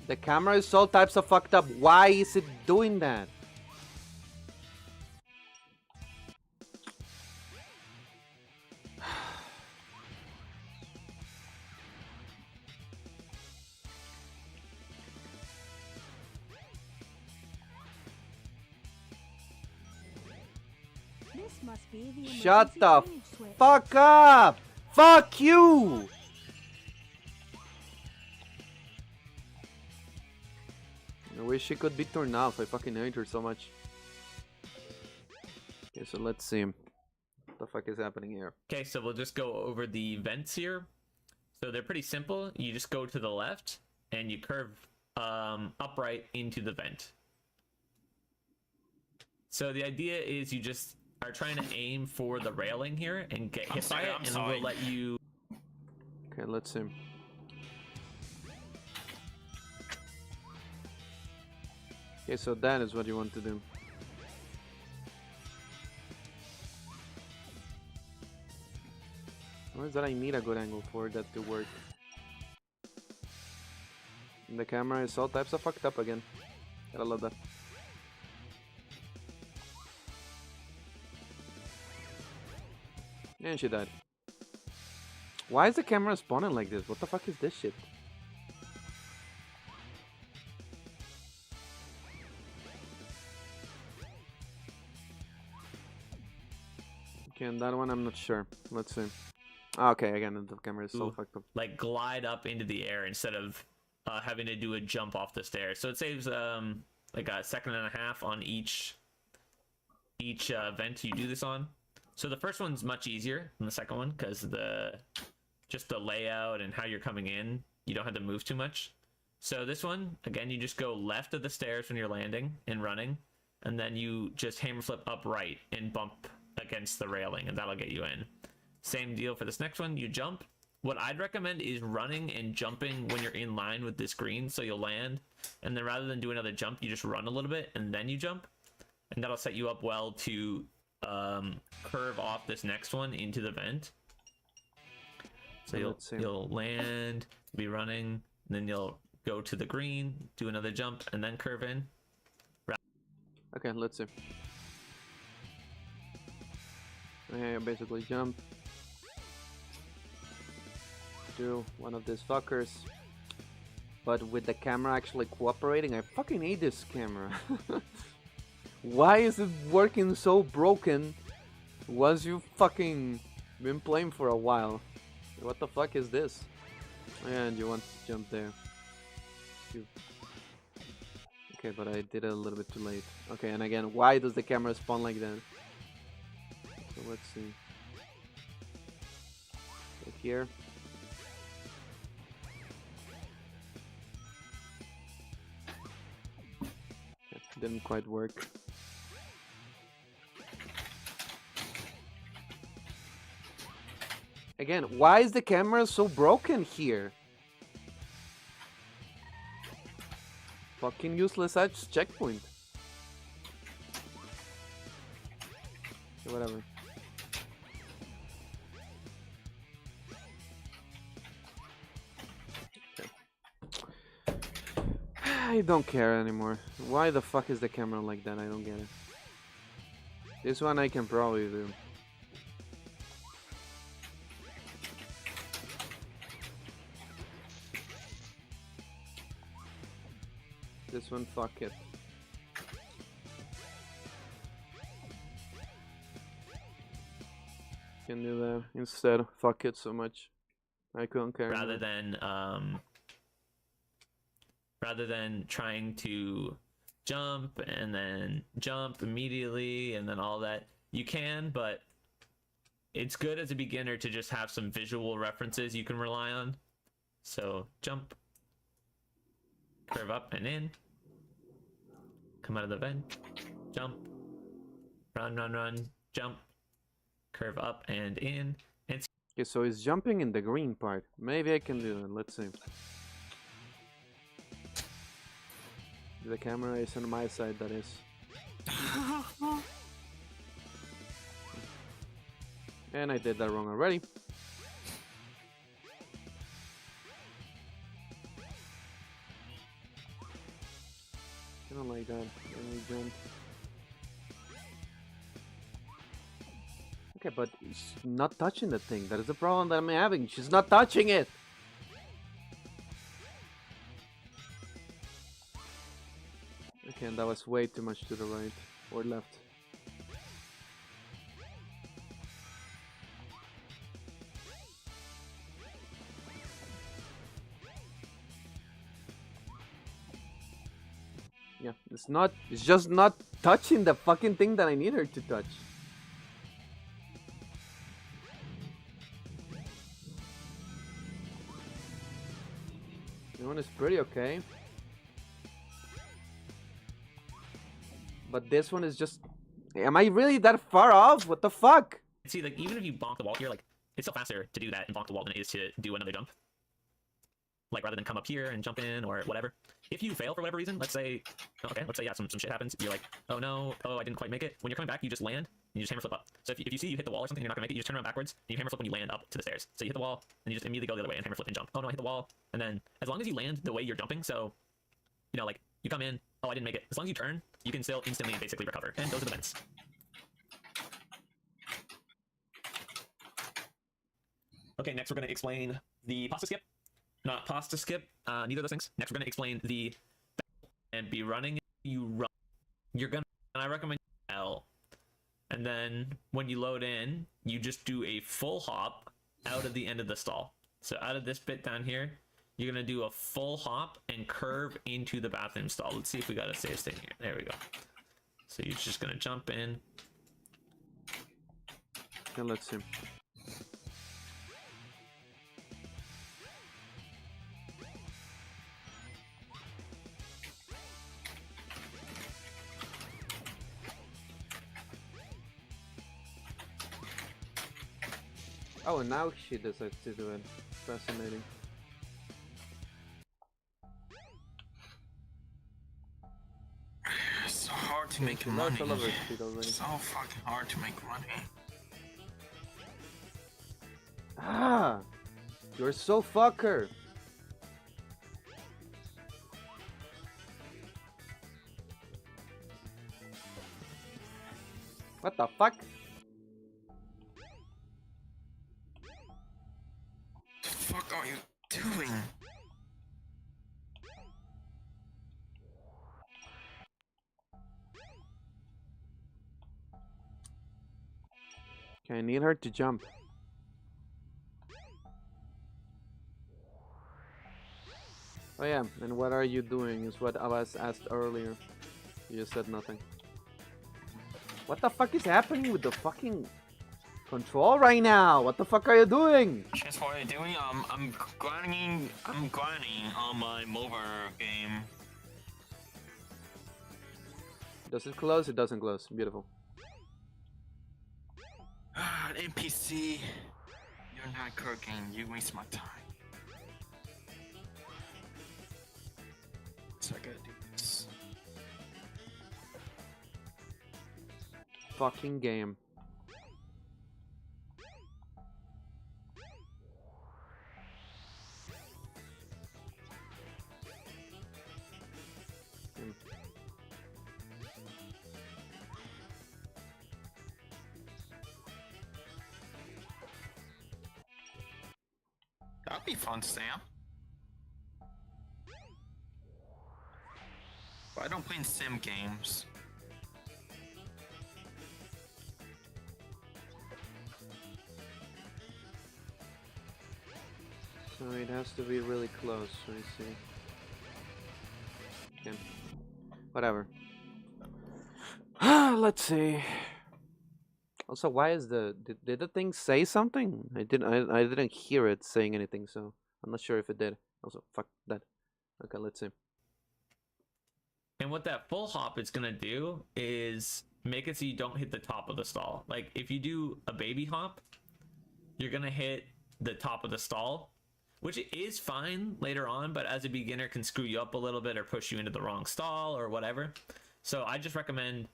The camera is all types of fucked up. Why is it doing that? This must be the Shut emergency the drainage switch. fuck up! Fuck you! I wish she could be turned off. I fucking hate her so much. Okay, so let's see. What the fuck is happening here? Okay, so we'll just go over the vents here. So they're pretty simple. You just go to the left and you curve upright into the vent. So the idea is you just are trying to aim for the railing here and get hit by it, and we'll let you. Okay, let's see. Okay, so that is what you want to do. What is that I need a good angle for that to work? And the camera is all types of fucked up again. Gotta love that. And she died. Why is the camera spawning like this? What the fuck is this shit? Okay, and that one I'm not sure. Let's see. Okay, again, the camera is so fucked up. Like glide up into the air instead of having to do a jump off the stairs. So it saves like a second and a half on each vent you do this on. So the first one's much easier than the second one because just the layout and how you're coming in, you don't have to move too much. So this one, again, you just go left of the stairs when you're landing and running, and then you just hammer flip upright and bump against the railing, and that'll get you in. Same deal for this next one. You jump. What I'd recommend is running and jumping when you're in line with this green, so you'll land, and then rather than do another jump, you just run a little bit and then you jump, and that'll set you up well to curve off this next one into the vent. So you'll land, be running, and then you'll go to the green, do another jump, and then curve in. Okay, let's see. Okay, I basically jump. Do one of these fuckers. But with the camera actually cooperating, I fucking hate this camera. Why is it working so broken once you fucking been playing for a while? What the fuck is this? And you want to jump there. Okay, but I did it a little bit too late. Okay, and again, why does the camera spawn like that? So let's see. Right here. Okay, didn't quite work. Again, why is the camera so broken here? Fucking useless edge checkpoint. Okay, whatever. I don't care anymore. Why the fuck is the camera like that? I don't get it. This one I can probably do. This one, fuck it. Can do that instead. Fuck it so much. I couldn't care. Rather anymore. than trying to jump and then jump immediately and then all that. You can, but it's good as a beginner to just have some visual references you can rely on. So jump, curve up and in, come out of the vent, jump, run, jump, curve up and in. And Okay, so he's jumping in the green part. Maybe I can do that. Let's see. The camera is on my side, that is. And I did that wrong already. I don't like that. Let me jump. Okay, but she's not touching the thing. That is the problem that I'm having. She's not touching it. Okay, and that was way too much to the right or left. Yeah, it's just not touching the fucking thing that I need her to touch. That one is pretty okay. But this one is just... Am I really that far off? What the fuck? see, like, even if you bonk the wall here, like, it's still faster to do that and bonk the wall than it is to do another jump. Like, rather than come up here and jump in or whatever. If you fail for whatever reason, let's say, okay, let's say, yeah, some shit happens. You're like, oh no, oh, I didn't quite make it. When you're coming back, you just land and you just hammer flip up. So if you see you hit the wall or something, you're not gonna make it, you just turn around backwards and you hammer flip when you land up to the stairs. So you hit the wall and you just immediately go the other way and hammer flip and jump. Oh no, I hit the wall. And then as long as you land the way you're jumping, so, you know, like, you come in, oh, I didn't make it. As long as you turn, you can still instantly basically recover. And those are the vents. Okay, next we're going to explain the pasta skip. Not pasta skip, neither of those things. Next we're going to explain the and be running. You run. You're going to, and I recommend L. And then when you load in, you just do a full hop out of the end of the stall. So out of this bit down here, you're going to do a full hop and curve into the bathroom stall. Let's see if we got a save state here. There we go. So you're just going to jump in. And let's see. Oh, now she decides to do it. Fascinating. It's so hard to make money. It's so fucking hard to make money. Ah! You're so fucker! What the fuck? What the fuck are you doing? Okay, I need her to jump. Oh yeah, and what are you doing is what I was asked earlier. You just said nothing. What the fuck is happening with the fucking control right now? What the fuck are you doing? That's what I'm doing. I'm grinding on my mobile game. Does it close? It doesn't close. Beautiful. NPC, you're not cooking. You waste my time. So I gotta do this. Fucking game. be fun, Sam. But I don't play in sim games. So it has to be really close. Let me see. Okay. Whatever. Let's see. Also, why is did the thing say something? I didn't hear it saying anything, so I'm not sure if it did. Also, fuck that. Okay, let's see. And what that full hop is gonna do is make it so you don't hit the top of the stall. Like if you do a baby hop, you're gonna hit the top of the stall, which is fine later on, but as a beginner can screw you up a little bit or push you into the wrong stall or whatever. So I just recommend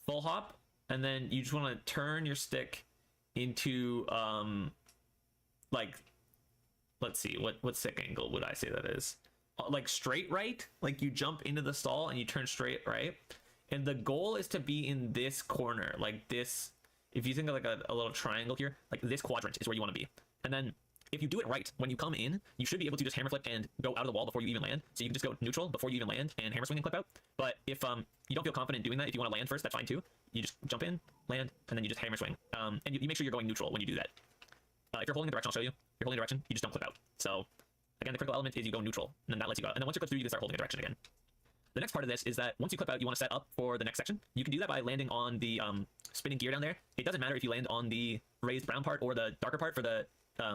full hop, and then you just want to turn your stick into like, let's see, what stick angle would I say that is? Like straight right, like you jump into the stall and you turn straight right, and the goal is to be in this corner, like this. If you think of like a little triangle here, like this quadrant is where you want to be. And then if you do it right, when you come in, you should be able to just hammer flip and go out of the wall before you even land. So you can just go neutral before you even land and hammer swing and clip out. But if you don't feel confident doing that, if you want to land first, that's fine too. You just jump in, land, and then you just hammer swing. And you make sure you're going neutral when you do that. If you're holding the direction, I'll show you. If you're holding the direction, you just don't clip out. So again, the critical element is you go neutral, and then that lets you go. And then once you're clipped through, you can start holding the direction again. The next part of this is that once you clip out, you want to set up for the next section. You can do that by landing on the spinning gear down there. It doesn't matter if you land on the raised brown part or the darker part for the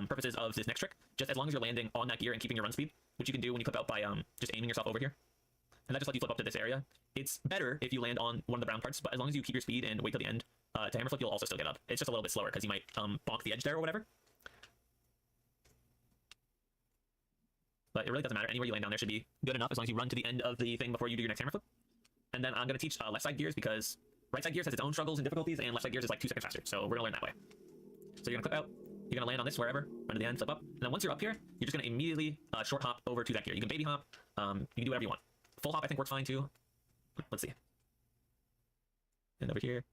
purposes of this next trick, just as long as you're landing on that gear and keeping your run speed, which you can do when you clip out by just aiming yourself over here. And that just lets you flip up to this area. It's better if you land on one of the brown parts, but as long as you keep your speed and wait till the end to hammer flip, you'll also still get up. It's just a little bit slower because you might bonk the edge there or whatever. But it really doesn't matter. Anywhere you land down there should be good enough as long as you run to the end of the thing before you do your next hammer flip. And then I'm going to teach left side gears because right side gears has its own struggles and difficulties, and left side gears is like 2 seconds faster. So we're going to learn that way. So you're going to clip out. You're going to land on this wherever, run to the end, flip up. And then once you're up here, you're just going to immediately short hop over to that gear. You can baby hop. You can do whatever you want. Full hop I think works fine too. Let's see. And over here.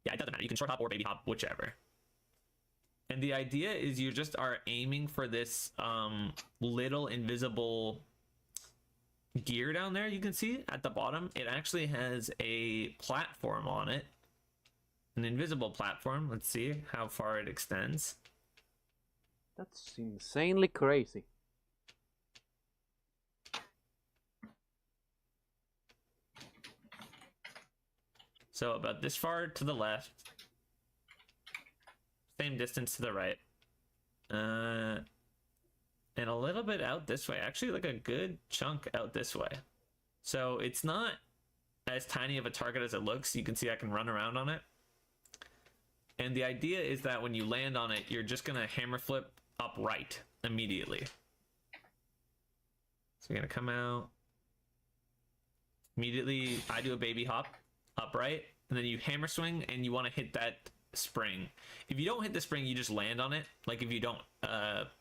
Yeah, it doesn't matter. You can short hop or baby hop, whichever. And the idea is you just are aiming for this little invisible gear down there. You can see at the bottom, it actually has a platform on it. An invisible platform. Let's see how far it extends. That's insanely crazy. So about this far to the left. Same distance to the right. And a little bit out this way. Actually, like a good chunk out this way. So it's not as tiny of a target as it looks. You can see I can run around on it. And the idea is that when you land on it, you're just going to hammer flip upright immediately. So you're going to come out. Immediately, I do a baby hop upright. And then you hammer swing and you want to hit that spring. If you don't hit the spring, you just land on it. Like if you don't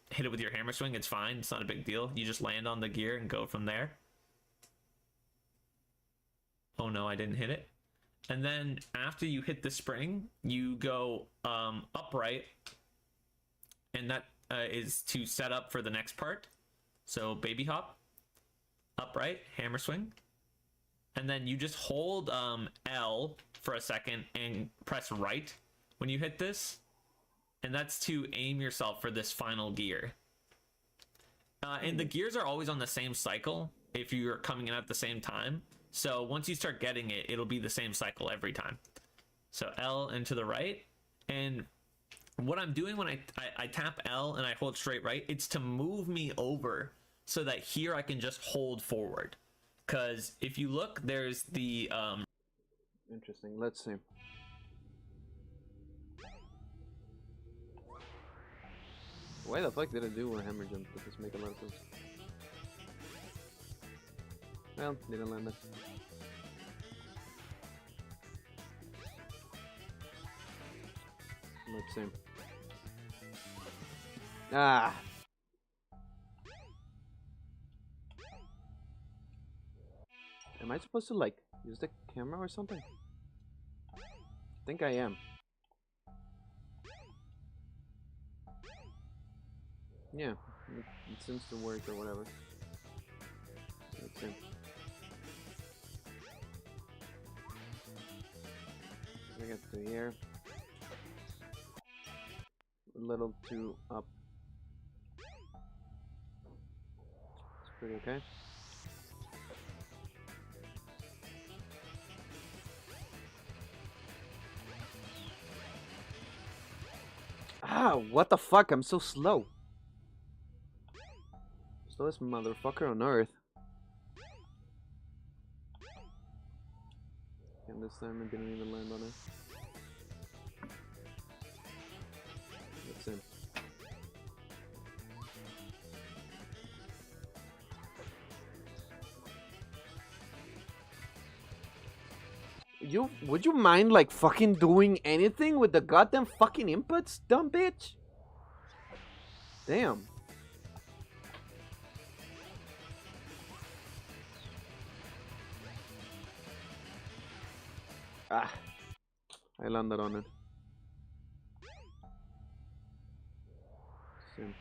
hit it with your hammer swing, it's fine. It's not a big deal. You just land on the gear and go from there. Oh no, I didn't hit it. And then after you hit the spring, you go upright, and that is to set up for the next part. So baby hop, upright, hammer swing, and then you just hold L for a second and press right when you hit this, and that's to aim yourself for this final gear. And the gears are always on the same cycle if you're coming in at the same time. So once you start getting it, it'll be the same cycle every time. So L and to the right. And what I'm doing when I tap L and I hold straight right, it's to move me over so that here I can just hold forward. Because if you look, there's the... Interesting. Let's see. Why the fuck did I do a hammer jump? Does this make a lot of sense? Well, didn't land it. Let's see. Ah! Am I supposed to, like, use the camera or something? I think I am. Yeah, It seems to work or whatever. Let's see. We get to here. A little too up. It's pretty okay. Ah, what the fuck? I'm so slow. Slowest motherfucker on earth. And this time I didn't even land on it. That's it. Would you mind like fucking doing anything with the goddamn fucking inputs, dumb bitch? Damn. Ah, I landed on it. Sim.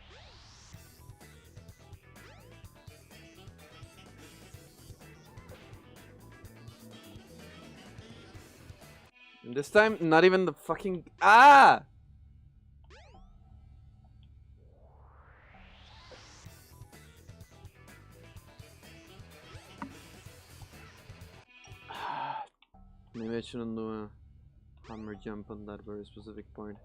And this time, not even the fucking ah. Maybe I shouldn't do a hammer jump on that very specific point.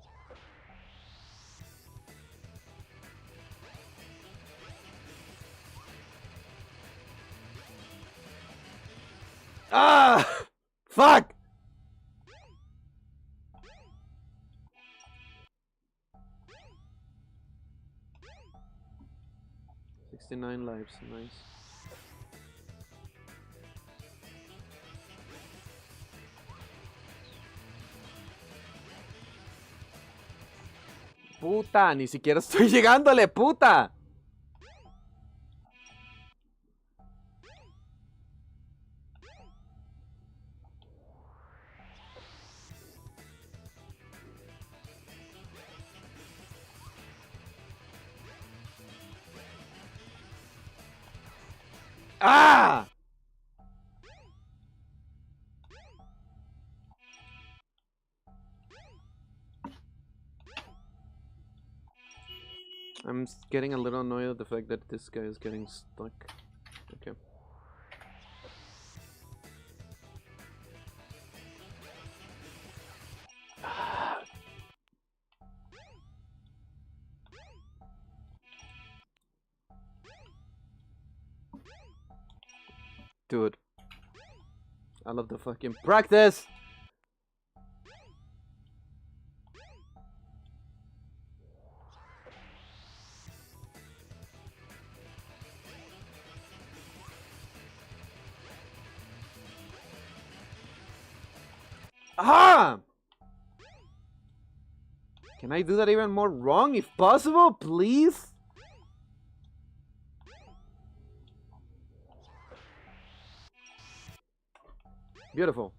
Ah! Fuck! $69 lives, nice. Puta, ni siquiera estoy llegándole, puta. Ah! I'm getting a little annoyed at the fact that this guy is getting stuck. Okay. Dude. I love the fucking practice! Ah! Can I do that even more wrong if possible, please? Beautiful.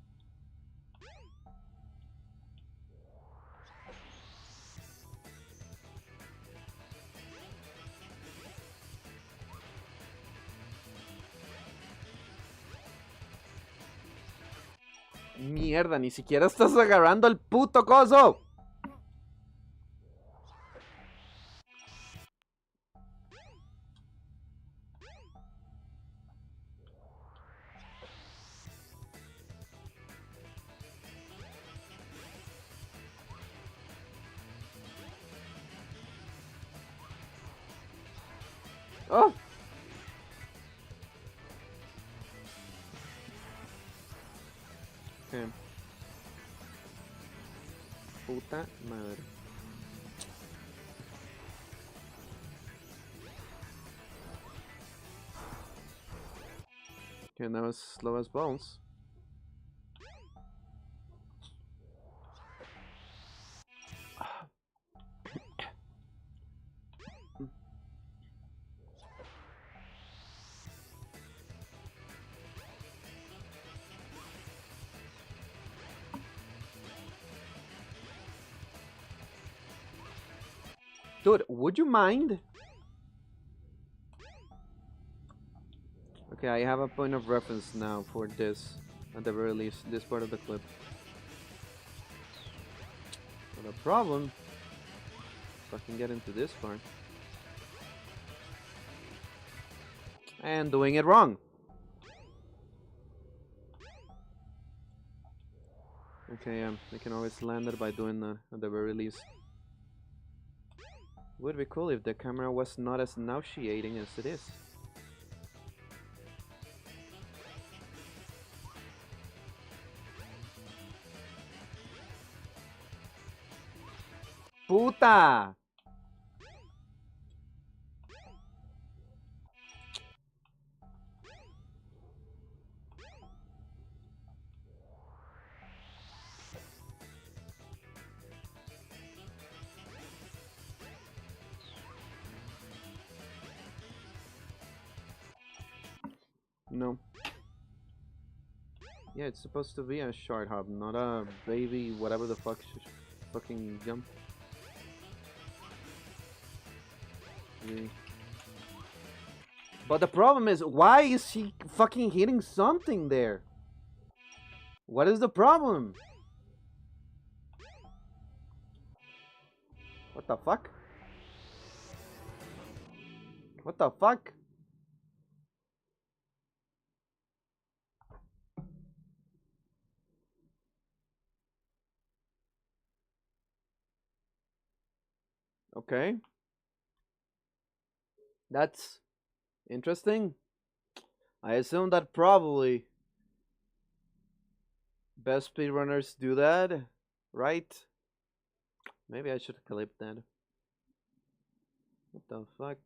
Mierda, ni siquiera estás agarrando el puto coso. Oh. Okay. Puta madre. Okay, now it's slow as balls. Dude, would you mind? Okay, I have a point of reference now for this, at the very least, this part of the clip. But the problem, if I can get into this part, and doing it wrong. Okay, I can always land it by doing that at the very least. Would be cool if the camera was not as nauseating as it is. Puta! No. Yeah, it's supposed to be a short hop, not a baby whatever the fuck fucking jump. Really. But the problem is, why is she fucking hitting something there? What is the problem? What the fuck? What the fuck? Okay. That's interesting. I assume that probably best speedrunners do that, right? Maybe I should clip that. What the fuck?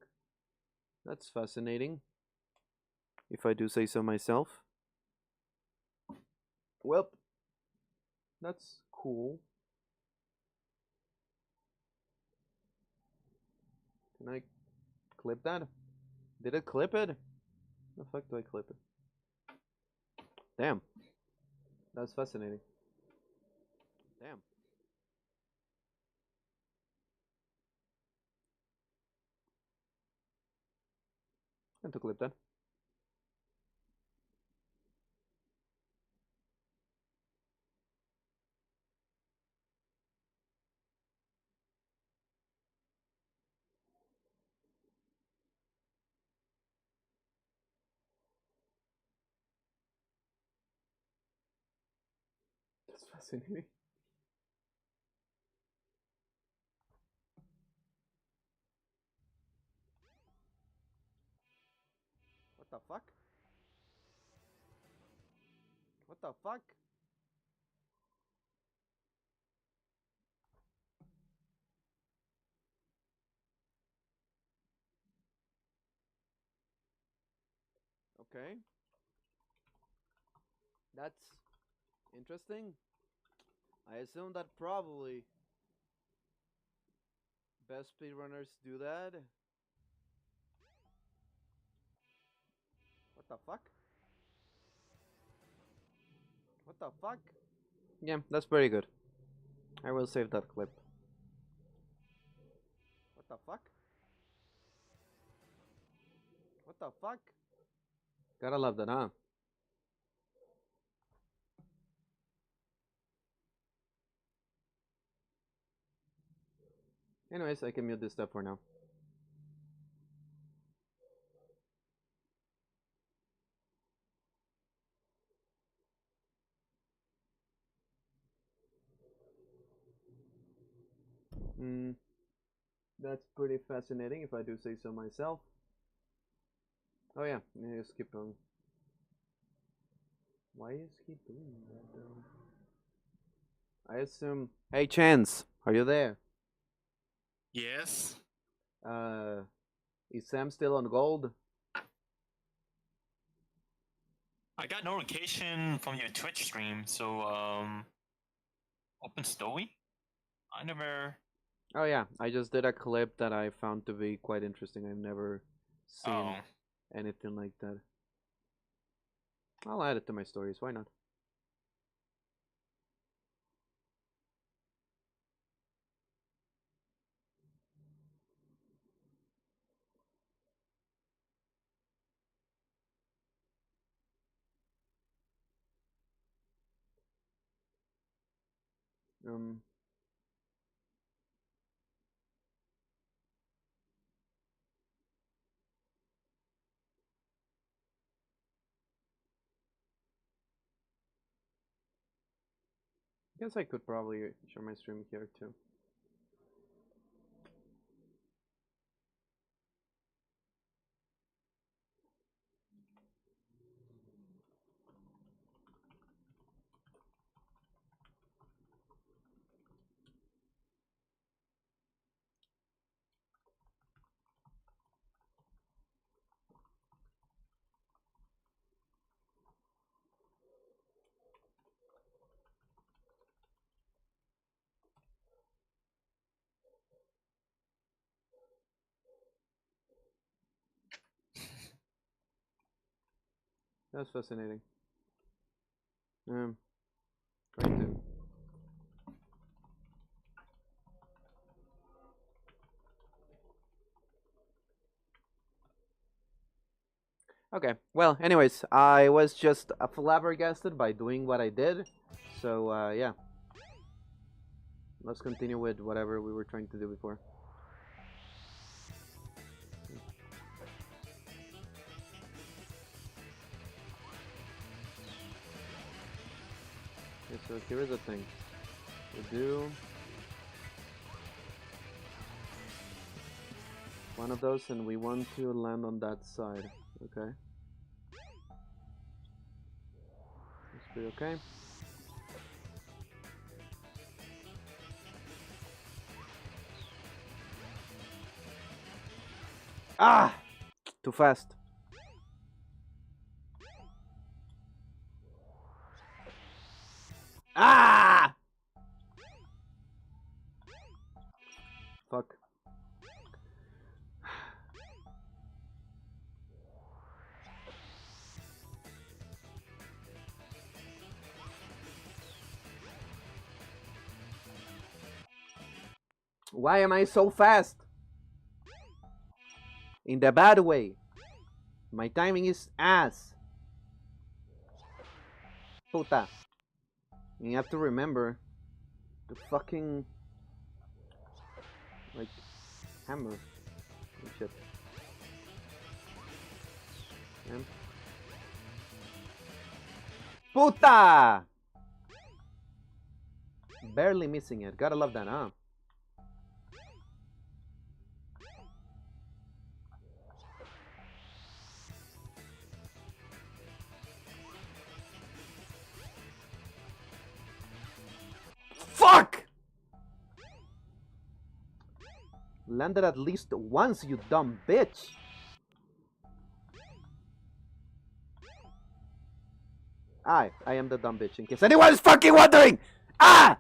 That's fascinating, if I do say so myself. Well, that's cool. Can I clip that? Did it clip it? The fuck do I clip it? Damn. That's fascinating. Damn. And to clip that. That's fascinating. What the fuck? What the fuck? Okay. That's interesting. I assume that probably best speedrunners do that. What the fuck? What the fuck? Yeah, that's pretty good. I will save that clip. What the fuck? What the fuck? Gotta love that, huh? Anyways, I can mute this stuff for now. That's pretty fascinating, if I do say so myself. Oh yeah, just keep on. Why is he doing that though? I assume. Hey, Chance, are you there? Yes. Is Sam still on gold? I got notification from your Twitch stream, so open Story. I never. Oh yeah, I just did a clip that I found to be quite interesting. I've never seen anything like that. I'll add it to my stories. Why not? Um. Guess I could probably show my stream here too. That's fascinating. Going to. Okay, well, anyways, I was just flabbergasted by doing what I did. So, yeah. Let's continue with whatever we were trying to do before. Okay, so here is the thing. We do one of those and we want to land on that side, okay? That's pretty okay. Ah! Too fast. Ah! Fuck. Why am I so fast? In the bad way. My timing is ass. Puta. You have to remember to fucking like hammer and shit. Yeah. Puta! Barely missing it. Gotta love that, huh? Fuck! Landed at least once, you dumb bitch. I am the dumb bitch in case anyone's fucking wondering. Ah!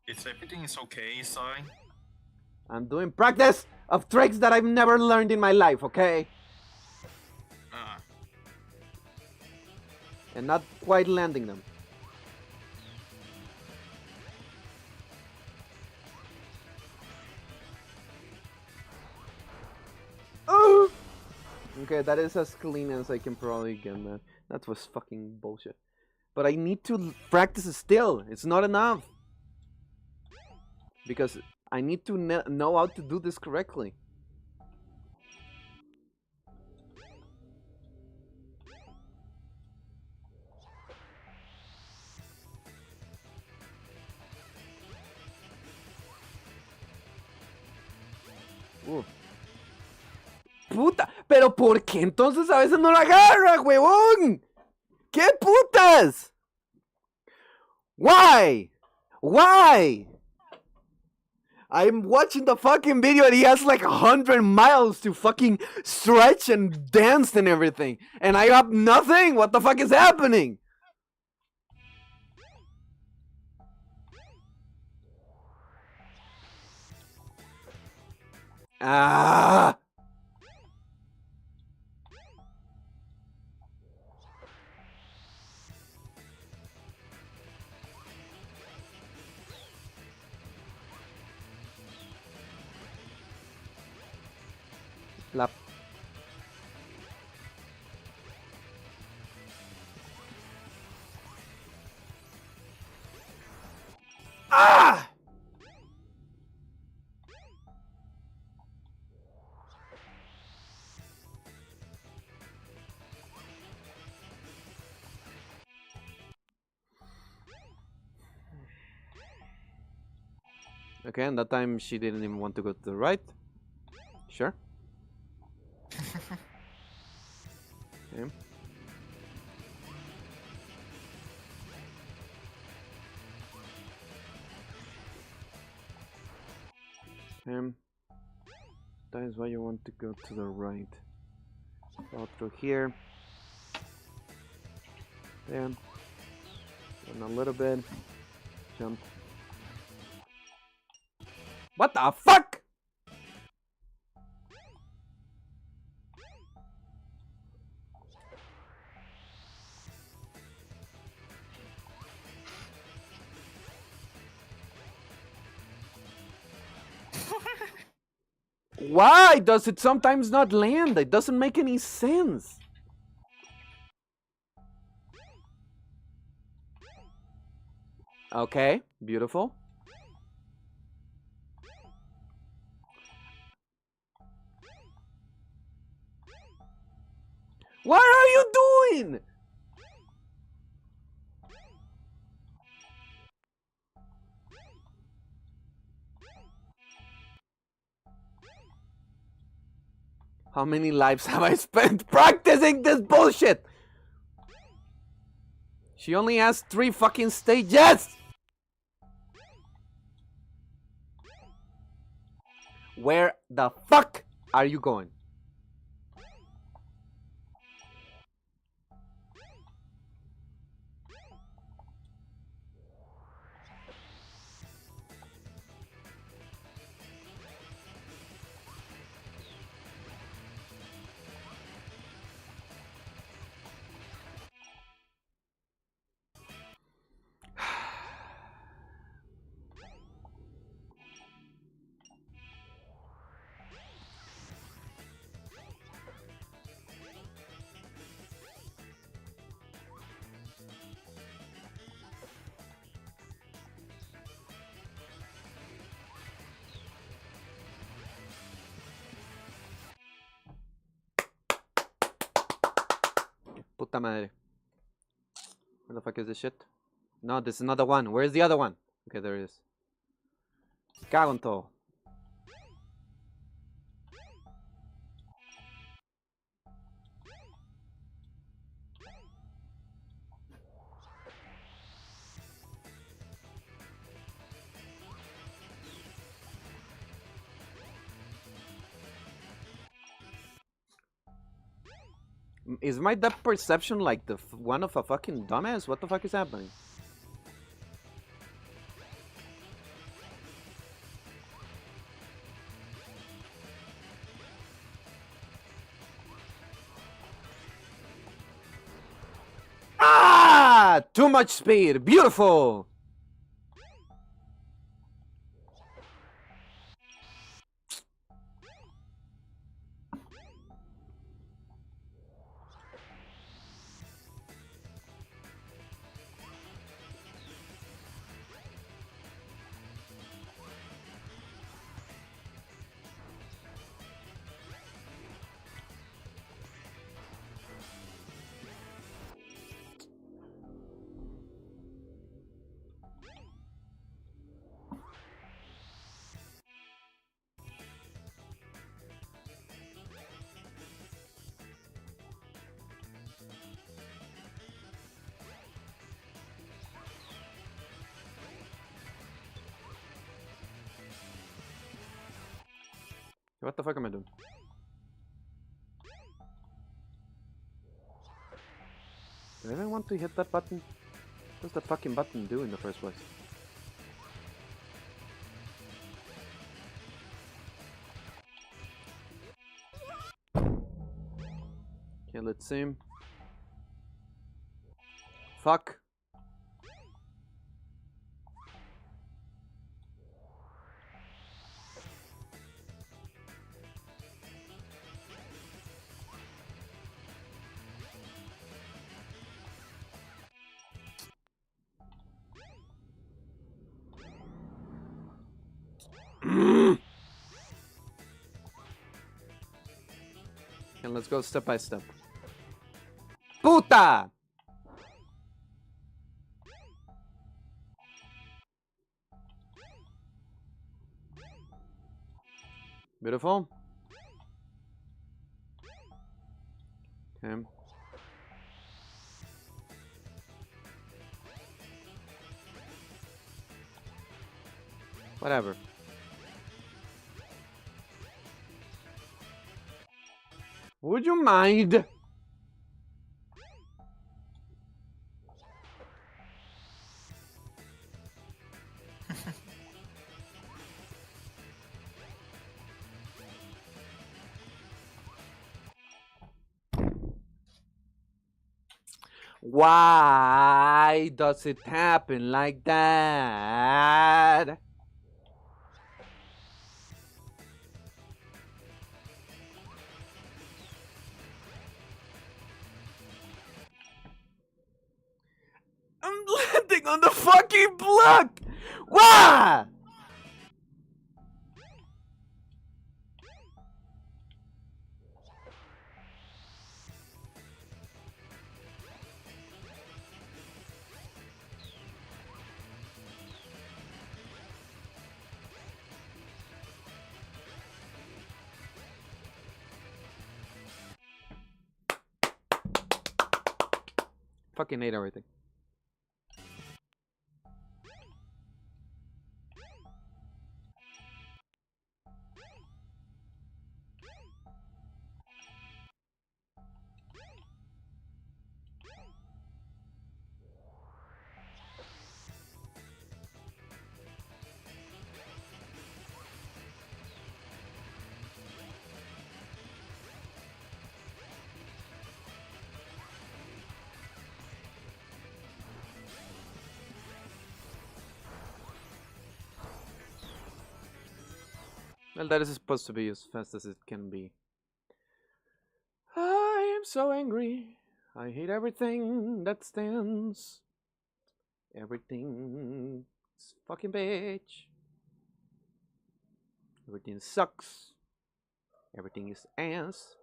If everything is okay, Sai. I'm doing practice of tricks that I've never learned in my life, okay? And not quite landing them. Oh! Okay, that is as clean as I can probably get, man. That was fucking bullshit. But I need to practice still. It's not enough. Because I need to know how to do this correctly. Puta, pero ¿por qué entonces a veces no la agarra, huevón? ¿Qué putas? Why? Why? I'm watching the fucking video and he has like 100 miles to fucking stretch and dance and everything. And I have nothing? What the fuck is happening? Ah! La... Okay, and that time she didn't even want to go to the right. Sure. Okay. That is why you want to go to the right. Go through here. There. And a little bit. Jump. What the fuck? Why does it sometimes not land? It doesn't make any sense. Okay, beautiful. What are you doing? How many lives have I spent practicing this bullshit? She only has 3 fucking stages. Where the fuck are you going? Puta madre. Where the fuck is this shit? No, this is another one. Where's the other one? Okay, there it is. Cago en todo. Is my depth perception like the one of a fucking dumbass? What the fuck is happening? Ah! Too much speed. Beautiful. What the fuck am I doing? Did I even want to hit that button? What does that fucking button do in the first place? Okay, let's see. Fuck. And let's go step by step. Puta! Beautiful. Okay. Whatever. Would you mind? Why does it happen like that? I'm landing on the fucking block! Why? Fucking hate everything. Well, that is supposed to be as fast as it can be. I am so angry. I hate everything that stands. Everything is fucking bitch. Everything sucks. Everything is ass.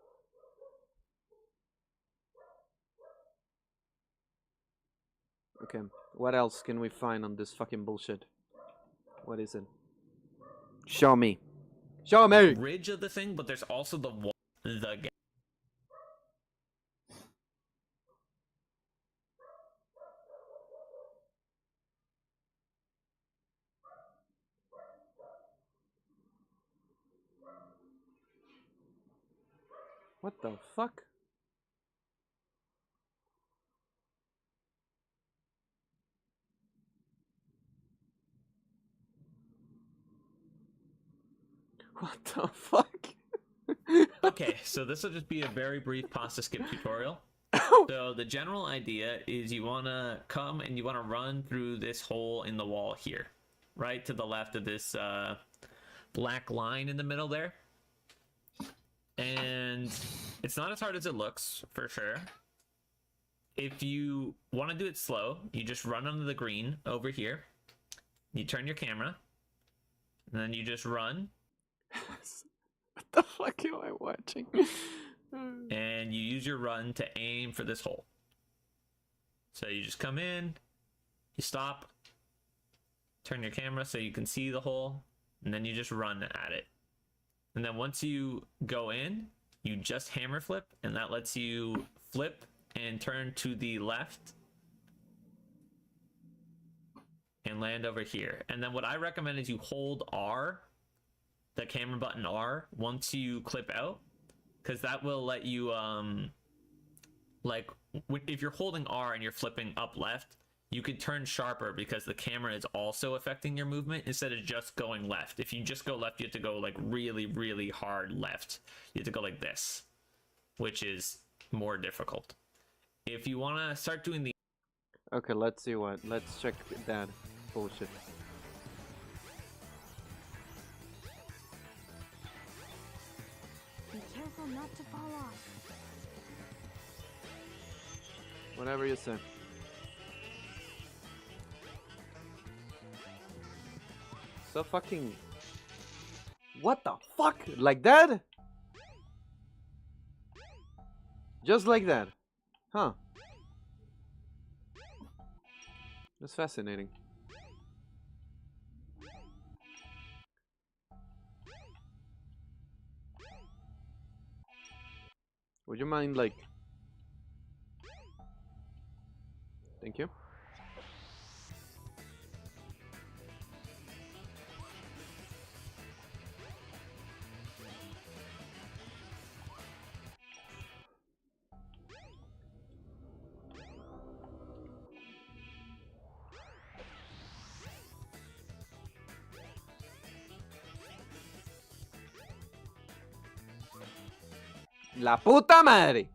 Okay, what else can we find on this fucking bullshit? What is it? Show me. Show me! Ridge of the thing, but there's also the wall. The gap. What the fuck? What the fuck? Okay, so this will just be a very brief pasta skip tutorial. So the general idea is you want to come and you want to run through this hole in the wall here, right to the left of this black line in the middle there. And it's not as hard as it looks, for sure. If you want to do it slow, you just run under the green over here. You turn your camera, and then you just run. What the fuck am I watching? And you use your run to aim for this hole. So you just come in, you stop, turn your camera so you can see the hole, and then you just run at it. And then once you go in, you just hammer flip, and that lets you flip and turn to the left and land over here. And then what I recommend is you hold R, the camera button R, once you clip out, because that will let you like if you're holding R and you're flipping up left, you could turn sharper because the camera is also affecting your movement instead of just going left. If you just go left, you have to go like really, really hard left. You have to go like this, which is more difficult. If you want to start doing the... Okay, let's see what. Let's check that bullshit. Be careful not to fall off. Whatever you say. So fucking... What the fuck? Like that? Just like that? Huh. That's fascinating. Would you mind, like... Thank you. La puta madre.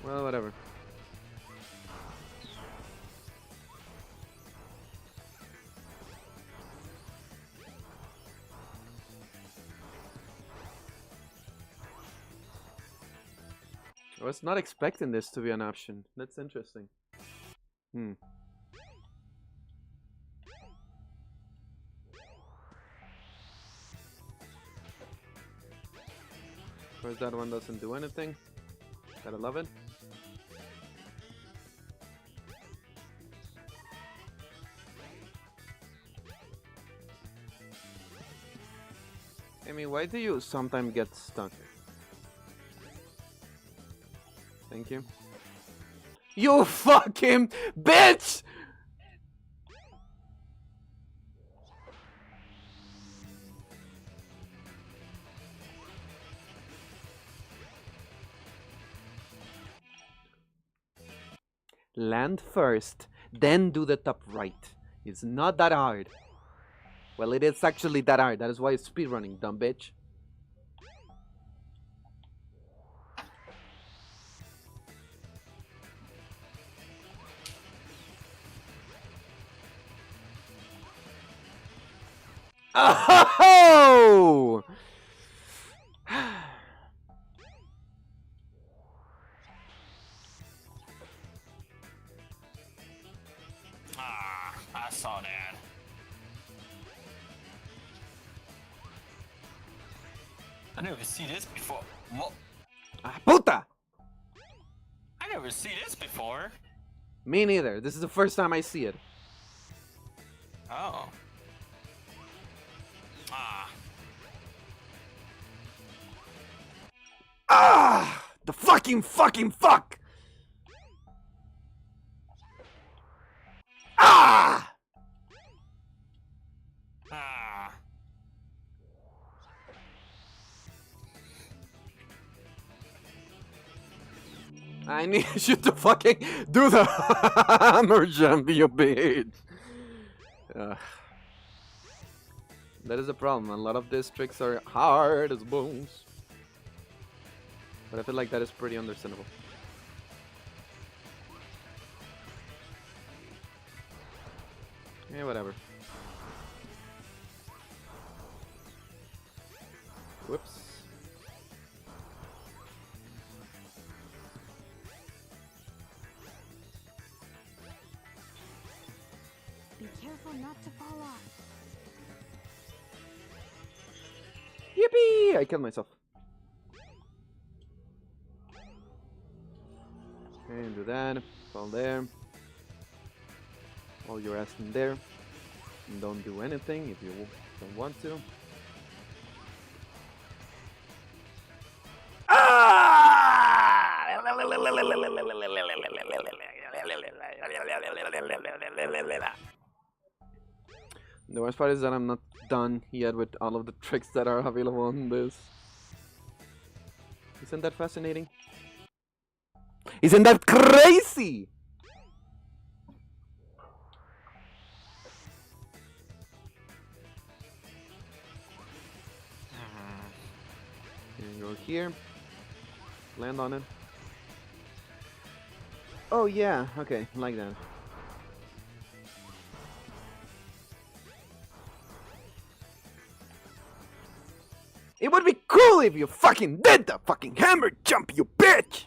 Well, whatever. I was not expecting this to be an option. That's interesting. Hmm. Of course, that one doesn't do anything. Gotta love it. Amy, why do you sometimes get stuck? Thank you. You fucking bitch! Land first, then do the top right. It's not that hard. Well, it is actually that hard. That is why it's speedrunning, dumb bitch. Oh! Ah, I saw that. I never see this before. What? Ah, puta! I never see this before. Me neither. This is the first time I see it. Oh. Ah. Ah! The fuck! Ah! Ah. I need you to fucking do the hammer jump, you bitch. That is a problem. A lot of these tricks are hard as bones. But I feel like that is pretty understandable. Yeah, whatever. Whoops. Be careful not to fall off. Yippee! I killed myself. And do that. Fall there. Hold your ass in there. And don't do anything if you don't want to. The worst part is that I'm not done yet with all of the tricks that are available on this. Isn't that fascinating? Isn't that crazy? And go here. Land on it. Oh yeah, okay, like that. It would be cool if you fucking did the fucking hammer jump, you bitch!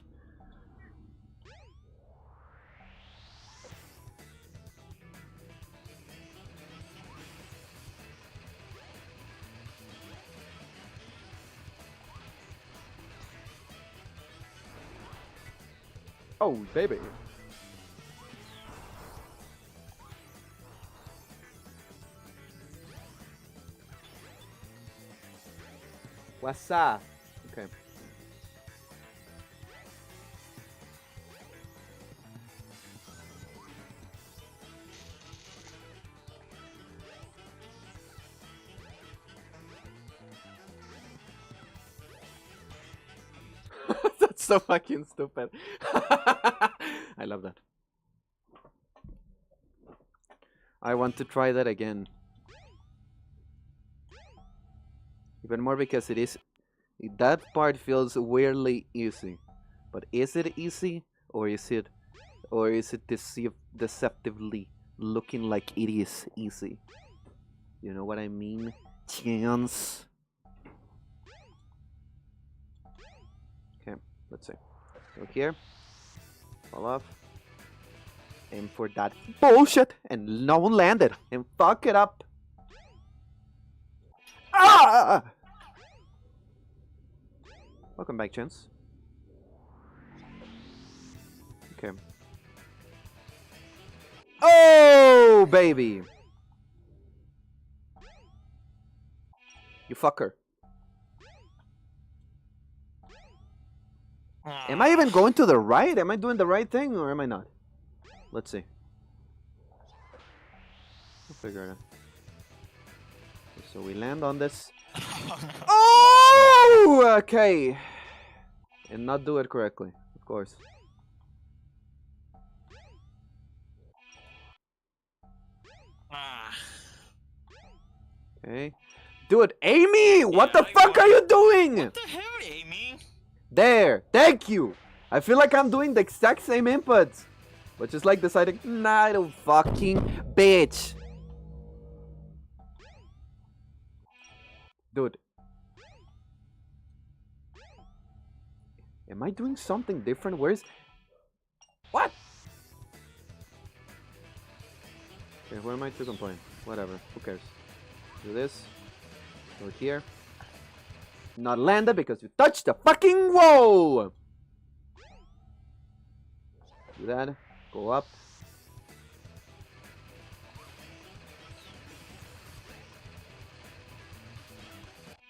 Oh, baby. What's up? Okay. That's so fucking stupid. I love that. I want to try that again. Even more because it is... That part feels weirdly easy. But is it easy? Or is it deceptively looking like it is easy? You know what I mean? Chance. Okay, let's see. Go here. Fall off. Aim for that bullshit and no one landed. And fuck it up. Ah! Welcome back, Chance. Okay. Oh, baby! You fucker. Am I even going to the right? Am I doing the right thing or am I not? Let's see. We'll figure it out. So we land on this. Oh! Okay. And not do it correctly, of course. Okay. Dude, Amy! What the fuck are you doing? What the hell, Amy? There! Thank you! I feel like I'm doing the exact same inputs. But just like deciding, nah, I don't fucking bitch. Dude. Am I doing something different? Where's... What? Okay, where am I to complain? Whatever, who cares? Do this. Go here. Not landed because you touched the fucking wall! Do that. Go up.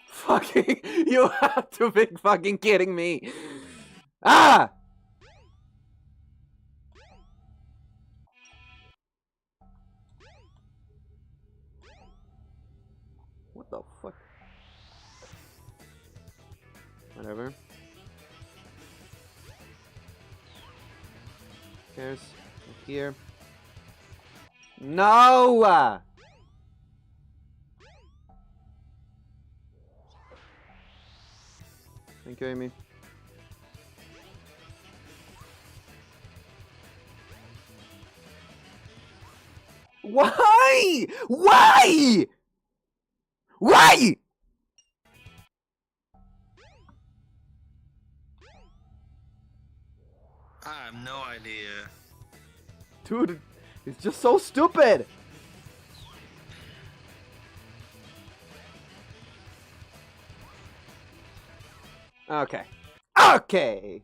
Fucking... You have to be fucking kidding me! Ah! What the fuck? Whatever. Cares? Up here. No! Thank you, Amy. Why? Why? Why? I have no idea. Dude, it's just so stupid. Okay. Okay.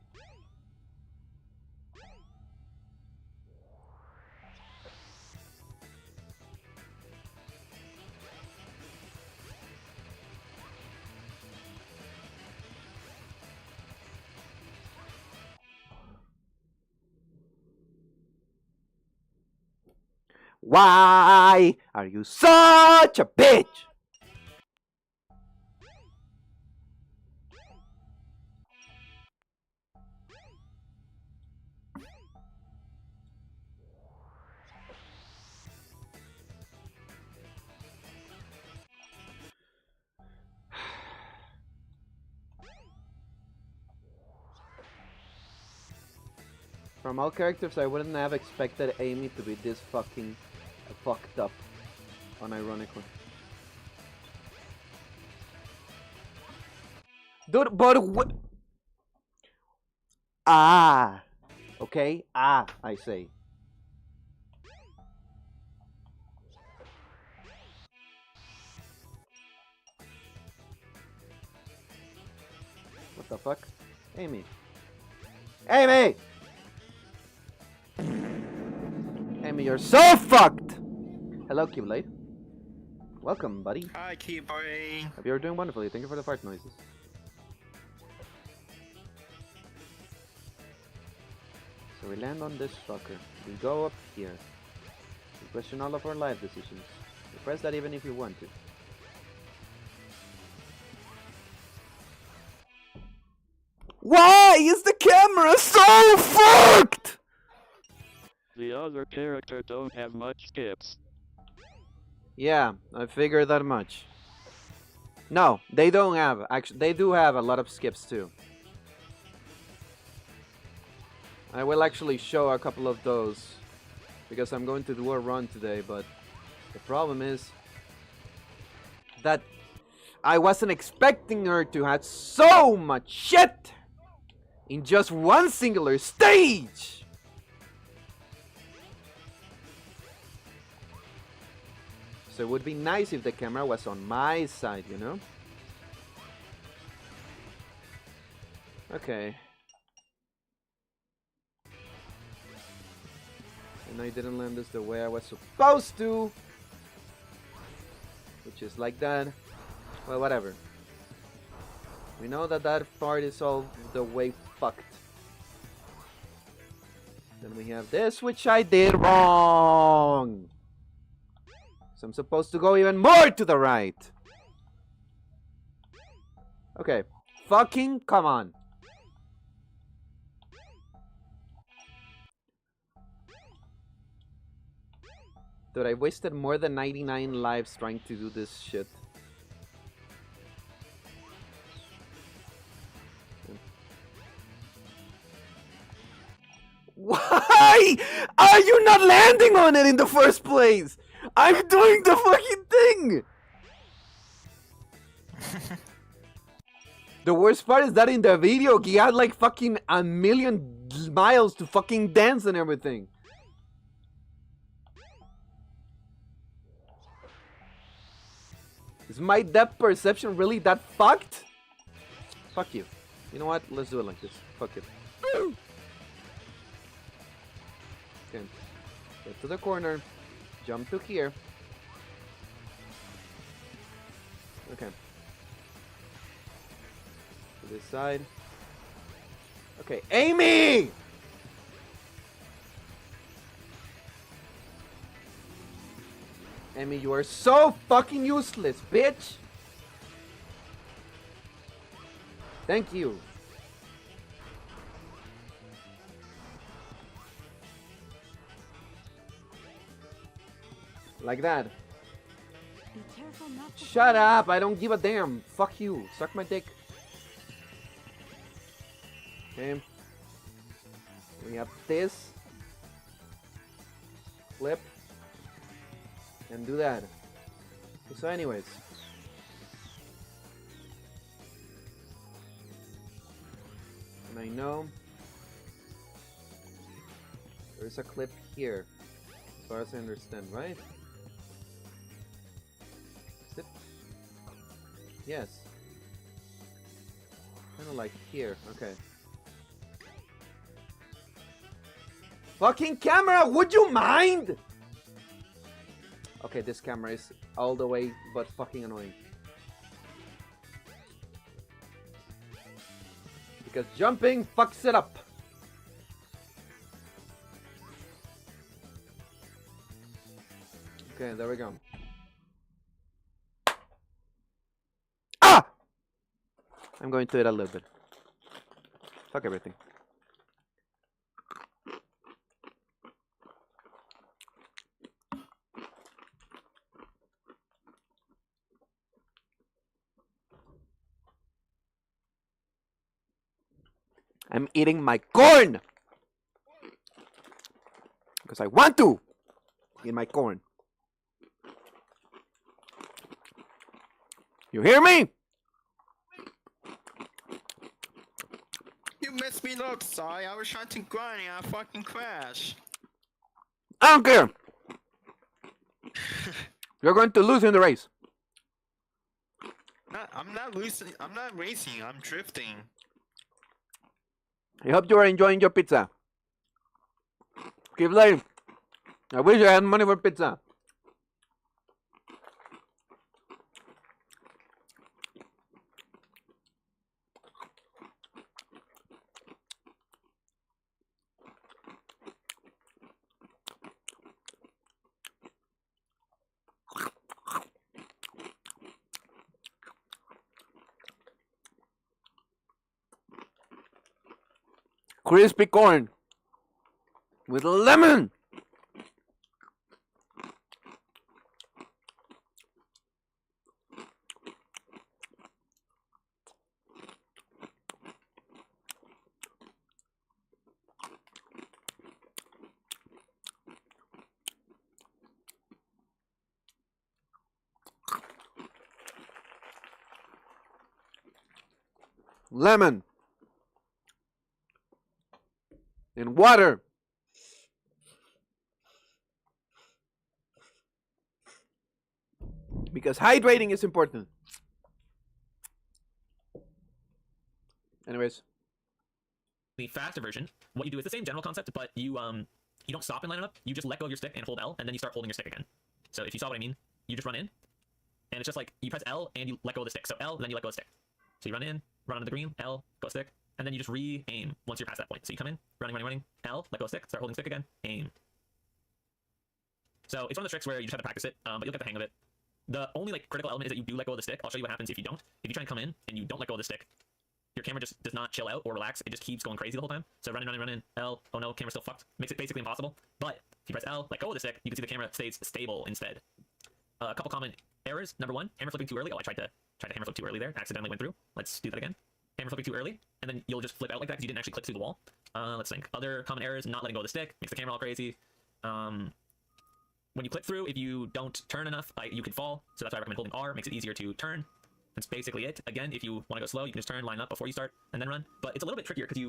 Why are you such a bitch? From all characters, I wouldn't have expected Amy to be this fucking fucked up, unironically. Dude, but what? Ah, okay, ah, I say. What the fuck? Amy. Amy! Amy, you're so fucked! Hello, Keyblade. Welcome, buddy. Hi, Keyboy. Hope you're doing wonderfully. Thank you for the fart noises. So we land on this fucker. We go up here. We question all of our life decisions. We press that even if you want to. Why is the camera so fucked? The other character don't have much skips. Yeah, I figured that much. No, they don't have. Actually, they do have a lot of skips too. I will actually show a couple of those because I'm going to do a run today, but the problem is that I wasn't expecting her to have so much shit in just one singular stage. So it would be nice if the camera was on my side, you know? Okay. And I didn't land this the way I was supposed to. Which is like that. Well, whatever. We know that that part is all the way fucked. Then we have this, which I did wrong. So I'm supposed to go even more to the right. Okay. Fucking come on. Dude, I wasted more than 99 lives trying to do this shit. Why are you not landing on it in the first place? I'm doing the fucking thing! The worst part is that in the video, he had like fucking a million miles to fucking dance and everything. Is my depth perception really that fucked? Fuck you. You know what? Let's do it like this. Fuck it. Okay. Get to the corner. Jump to here. Okay. To this side. Okay, Amy! Amy, you are so fucking useless, bitch! Thank you. Like that. Be careful not to Shut up! I don't give a damn. Fuck you. Suck my dick. Okay. We have this. Flip. And do that. So anyways. And I know there's a clip here. As far as I understand, right? Is it? Yes. Kind of like here. Okay. Fucking camera! Would you mind? Okay, this camera is all the way but fucking annoying. Because jumping fucks it up. Okay, there we go. Ah! I'm going to eat a little bit. Fuck everything. I'm eating my corn! Because I want to eat my corn. You hear me? You messed me up, Sai. I was trying to grind and I fucking crashed. I don't care! You're going to lose in the race. I'm not losing. I'm not racing. I'm drifting. I hope you are enjoying your pizza. Keep playing. I wish I had money for pizza. Crispy corn with lemon. Lemon and water. Because hydrating is important. Anyways. The faster version, what you do is the same general concept, but you don't stop and line it up. You just let go of your stick and hold L, and then you start holding your stick again. So if you saw what I mean, you just run in, and it's just like you press L and you let go of the stick. So L, then you let go of the stick. So you run in, run onto the green, L, go stick, and then you just re-aim once you're past that point. So you come in, running, L, let go of stick, start holding stick again, aim. So it's one of those tricks where you just have to practice it, but you'll get the hang of it. The only like critical element is that you do let go of the stick. I'll show you what happens if you don't. If you try and come in and you don't let go of the stick, your camera just does not chill out or relax. It just keeps going crazy the whole time. So run in, L, oh no, camera's still fucked. Makes it basically impossible. But if you press L, let go of the stick, you can see the camera stays stable instead. A couple common errors. Number one, hammer flipping too early. Oh, I tried to hammer flip too early there. Accidentally went through. Let's do that again. Hammer flipping too early, and then you'll just flip out like that because you didn't actually click through the wall. Let's think. Other common errors, not letting go of the stick. Makes the camera all crazy. When you click through, if you don't turn enough, you could fall. So that's why I recommend holding R. Makes it easier to turn. That's basically it. Again, if you want to go slow, you can just turn, line up before you start, and then run. But it's a little bit trickier because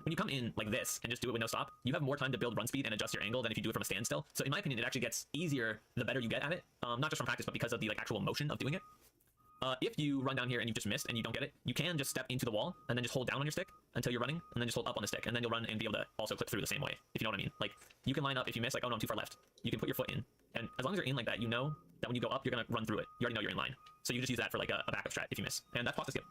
when you come in like this and just do it with no stop, you have more time to build run speed and adjust your angle than if you do it from a standstill. So in my opinion, it actually gets easier the better you get at it. Not just from practice, but because of the like actual motion of doing it. If you run down here and you just missed and you don't get it, you can just step into the wall and then just hold down on your stick until you're running, and then just hold up on the stick, and then you'll run and be able to also click through the same way, if you know what I mean. Like, you can line up if you miss, like, oh no, I'm too far left. You can put your foot in, and as long as you're in like that, you know that when you go up, you're gonna run through it. You already know you're in line. So you just use that for like a backup strat if you miss. And that's pause to skip.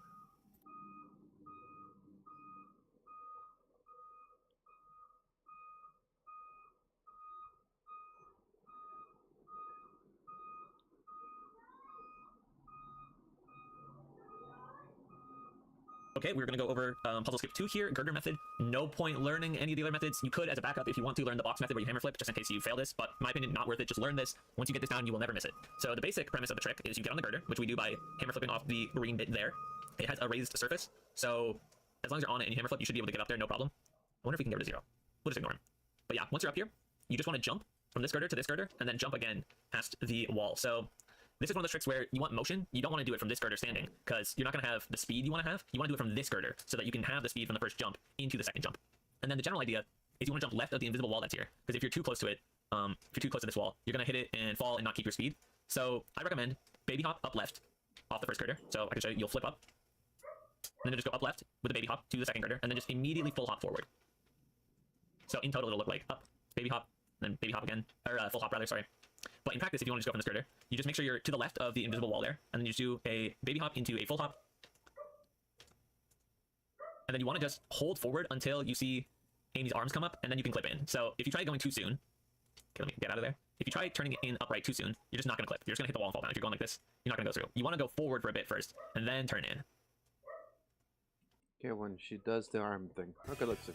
Okay, we're going to go over puzzle skip 2 here, girder method. No point learning any of the other methods. You could, as a backup, if you want to, learn the box method where you hammer flip, just in case you fail this, but in my opinion, not worth it. Just learn this. Once you get this down, you will never miss it. So the basic premise of the trick is you get on the girder, which we do by hammer flipping off the green bit there. It has a raised surface, so as long as you're on it and you hammer flip, you should be able to get up there, no problem. I wonder if we can get rid of 0. We'll just ignore him. But yeah, once you're up here, you just want to jump from this girder to this girder, and then jump again past the wall. So this is one of those tricks where you want motion. You don't want to do it from this girder standing, because you're not going to have the speed you want to have. You want to do it from this girder, so that you can have the speed from the first jump into the second jump. And then the general idea is you want to jump left of the invisible wall that's here, because if you're too close to it, if you're too close to this wall, you're going to hit it and fall and not keep your speed. So I recommend baby hop up left off the first girder. So I can show you, you'll flip up, and then just go up left with the baby hop to the second girder, and then just immediately full hop forward. So in total, it'll look like up, baby hop, then baby hop again, or full hop rather, sorry. But in practice, if you want to just go from this girder, you just make sure you're to the left of the invisible wall there, and then you just do a baby hop into a full hop. And then you want to just hold forward until you see Amy's arms come up, and then you can clip in. So if you try going too soon, okay, let me get out of there. If you try turning it in upright too soon, you're just not going to clip. You're just going to hit the wall and fall down. If you're going like this, you're not going to go through. You want to go forward for a bit first, and then turn in. Okay, when she does the arm thing. Okay, let's see.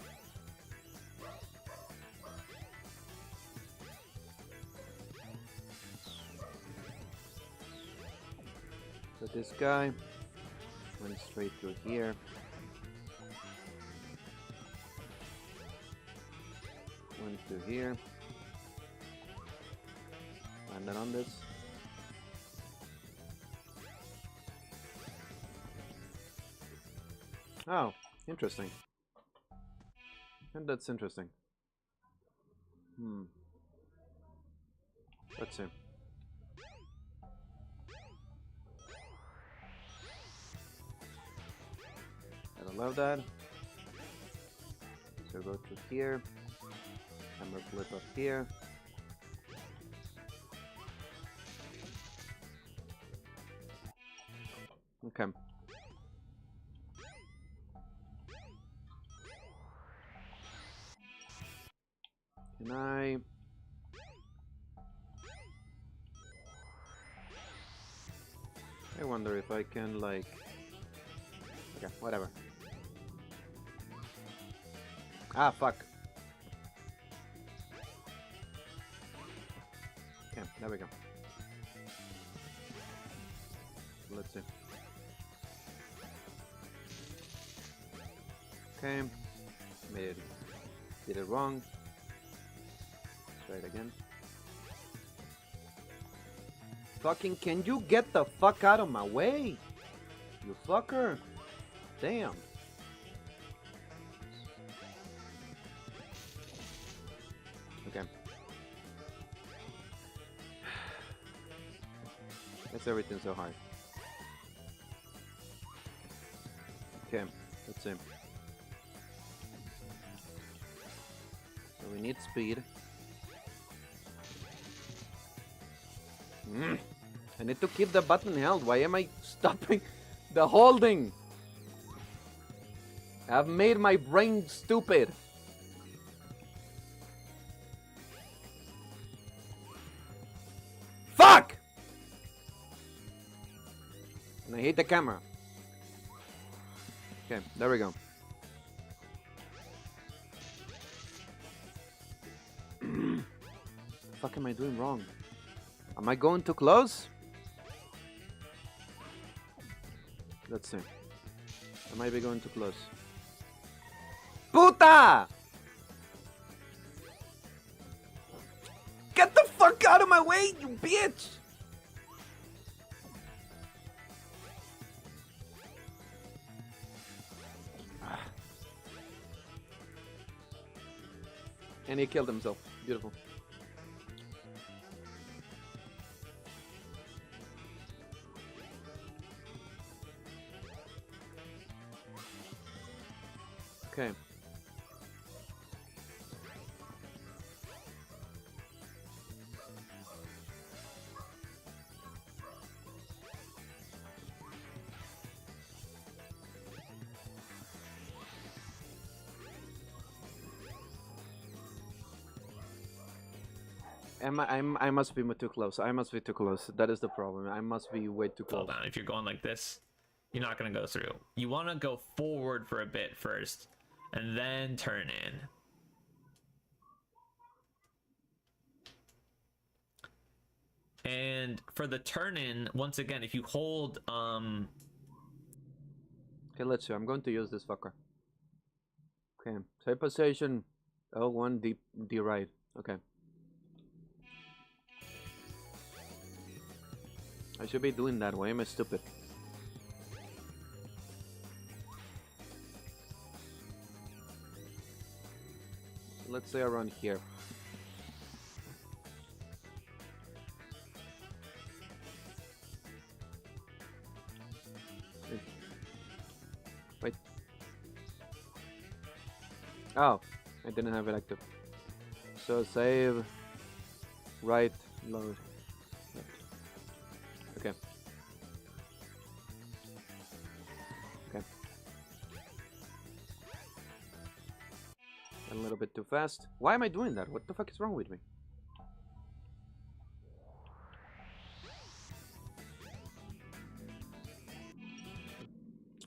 So this guy went straight through here. Went through here. Landed on this. Oh, interesting. And that's interesting. Let's see. I love that. So go to here, hammer flip up here, Okay. Can I... I wonder if I can, like... Okay, whatever. Ah, fuck. Okay, there we go. Let's see. Okay. Did it wrong. Try it again. Fucking, can you get the fuck out of my way? You fucker. Damn. Okay. That's everything so hard. Okay, let's see. So we need speed. I need to keep the button held. Why am I stopping the holding? I've made my brain stupid. Fuck! And I hate the camera. Okay, there we go. The fuck am I doing wrong? Am I going too close? Let's see. I might be going too close. Puta! Get the fuck out of my way, you bitch! And he killed himself. Beautiful. Okay. I must be too close. I must be too close. That is the problem. I must be way too close. Hold on. If you're going like this, you're not gonna go through. You want to go forward for a bit first, and then turn in. And for the turn in, once again, if you hold Okay, let's see. I'm going to use this fucker. Okay, save position L1 D right. Okay. I should be doing that. Why am I stupid? Let's say around here. Wait. Oh, I didn't have it active. So save, right, load. Okay. Okay. A little bit too fast. Why am I doing that? What the fuck is wrong with me?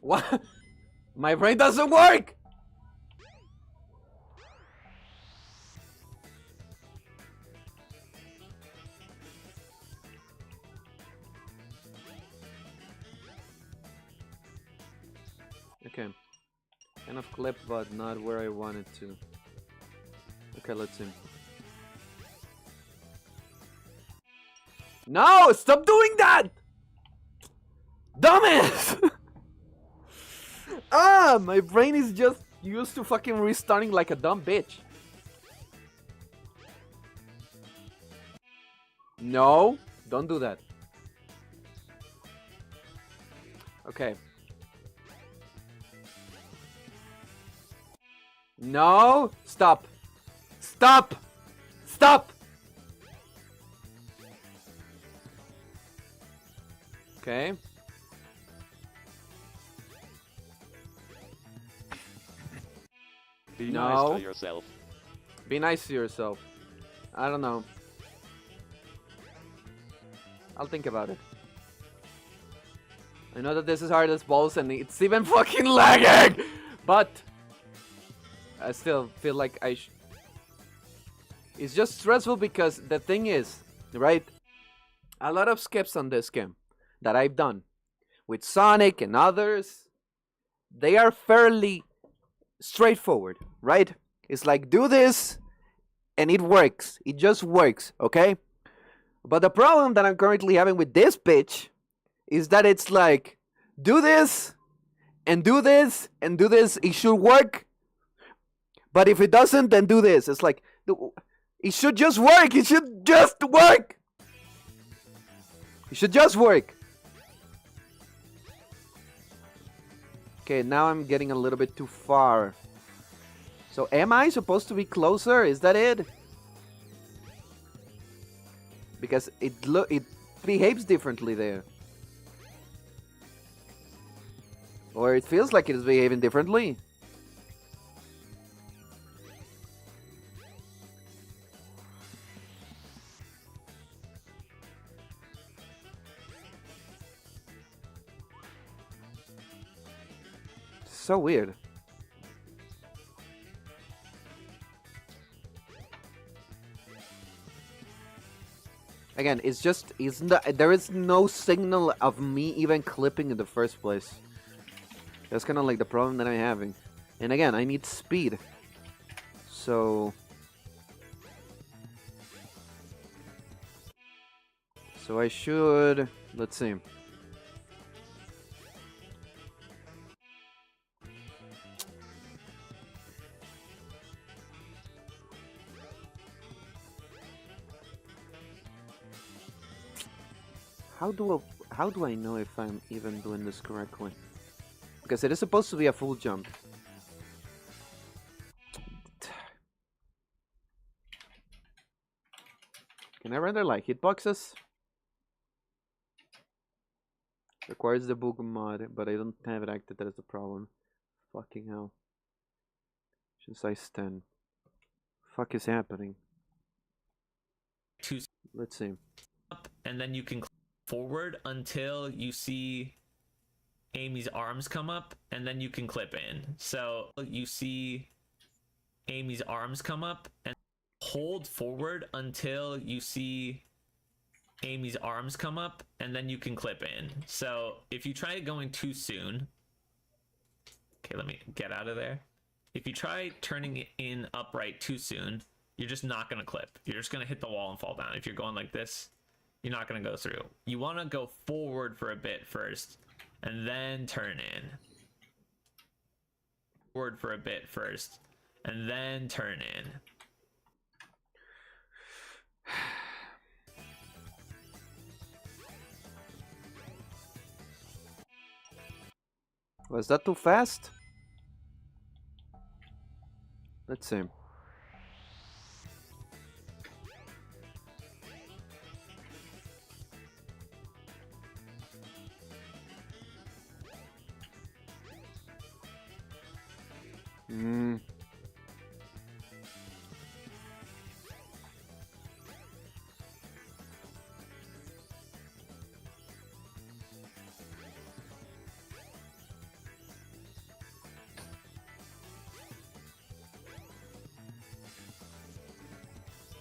What? My brain doesn't work! Okay. Enough clip, but not where I wanted to. Okay, let's see. No! Stop doing that! Dumbass! Ah! My brain is just used to fucking restarting like a dumb bitch. No! Don't do that. Okay. No! Stop! Stop! Stop! Okay. Be No. nice to yourself. Be nice to yourself. I don't know. I'll think about it. I know that this is hard as balls and it's even fucking lagging! But I still feel like it's just stressful because the thing is, right? A lot of skips on this game that I've done with Sonic and others, they are fairly straightforward, right? It's like, do this and it works. It just works, okay? But the problem that I'm currently having with this bitch is that it's like, do this and do this and do this. It should work. But if it doesn't, then do this. It's like, it should just work. It should just work. It should just work. Okay, now I'm getting a little bit too far. So am I supposed to be closer? Is that it? Because it behaves differently there. Or it feels like it is behaving differently. So weird. Again, there is no signal of me even clipping in the first place. That's kind of like the problem that I'm having. And again, I need speed. So I should, let's see. How do I know if I'm even doing this correctly? Because it is supposed to be a full jump. Can I render like hitboxes? Requires the book mod, but I don't have it active. That is the problem. Fucking hell. Should size 10. Fuck is happening? Let's see. And then you can click forward until you see Amy's arms come up, and then you can clip in. So you see Amy's arms come up, and hold forward until you see Amy's arms come up, and then you can clip in. So if you try going too soon, okay, let me get out of there. If you try turning it in upright too soon, you're just not gonna clip. You're just gonna hit the wall and fall down. If you're going like this, you're not gonna go through. You wanna go forward for a bit first, and then turn in. Forward for a bit first, and then turn in. Was that too fast? Let's see.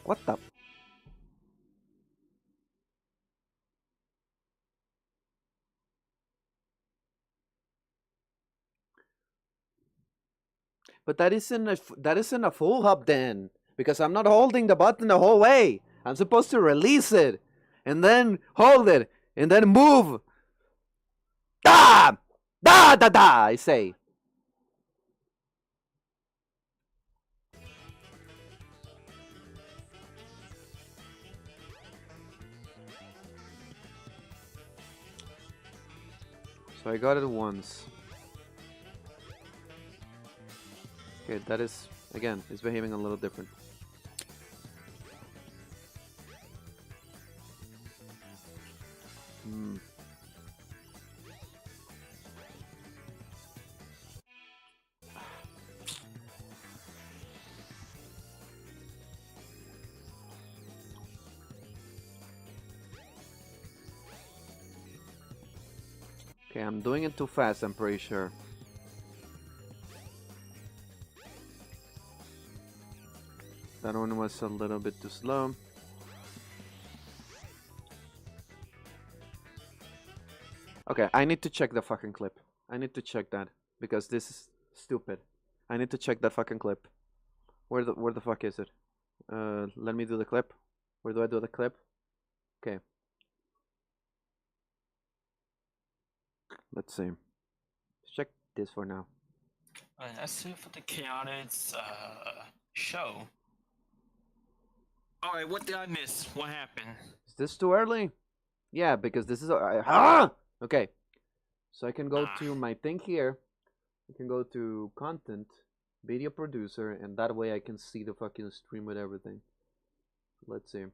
What the? But that isn't a full hop then, because I'm not holding the button the whole way. I'm supposed to release it, and then hold it, and then move. Da! Da da da! I say. So I got it once. Okay, that is, again, it's behaving a little different. Okay, I'm doing it too fast, I'm pretty sure. That one was a little bit too slow. Okay, I need to check the fucking clip. I need to check that because this is stupid. I need to check that fucking clip. Where the fuck is it? Let me do the clip. Where do I do the clip? Okay. Let's see. Let's check this for now. That's it for the chaotic show. All right, what did I miss? What happened? Is this too early? Yeah, because this is okay. So I can go to my thing here. I can go to content, video producer, and that way I can see the fucking stream with everything. Let's see.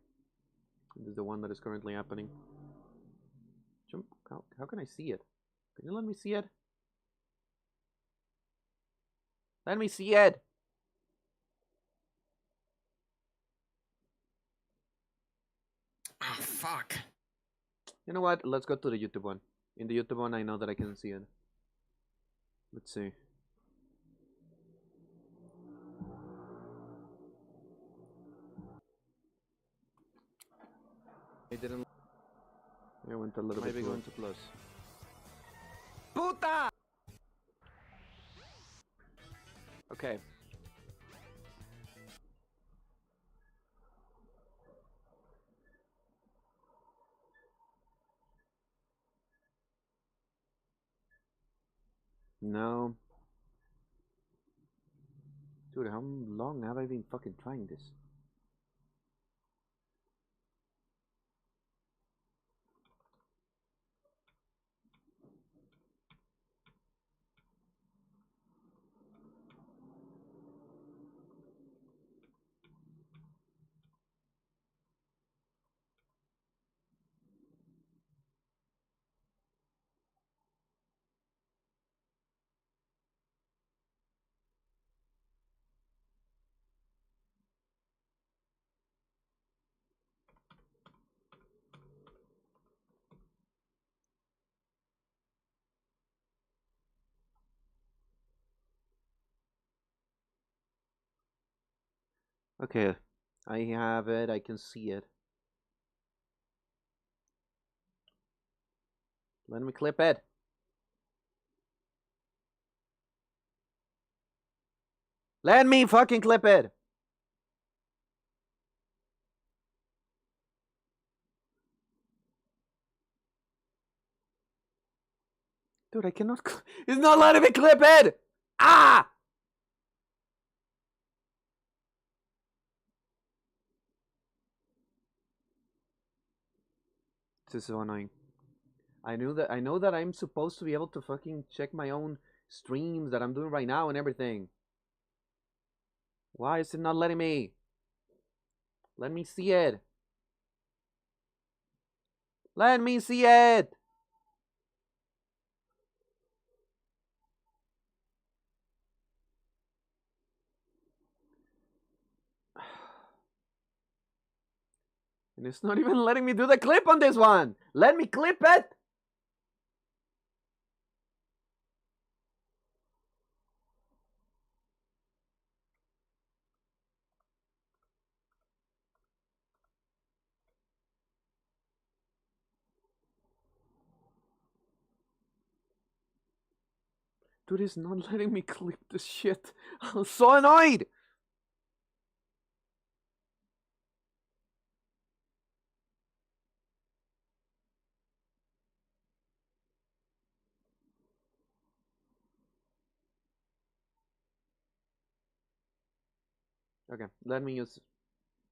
This is the one that is currently happening. How can I see it? Can you let me see it? Let me see it! Oh, fuck. You know what? Let's go to the YouTube one. In the YouTube one, I know that I can see it. Let's see. It didn't. I went a little bit. Maybe going too close. Puta! Okay. No. Dude, how long have I been fucking trying this? Okay, I have it, I can see it. Let me clip it. Let me fucking clip it! Dude, I cannot. It's not letting me clip it! Ah! This is so annoying. I know that I'm supposed to be able to fucking check my own streams that I'm doing right now and everything. Why is it not letting me? Let me see it. Let me see it! And it's not even letting me do the clip on this one! Let me clip it! Dude, it's not letting me clip this shit. I'm so annoyed! Okay, let me use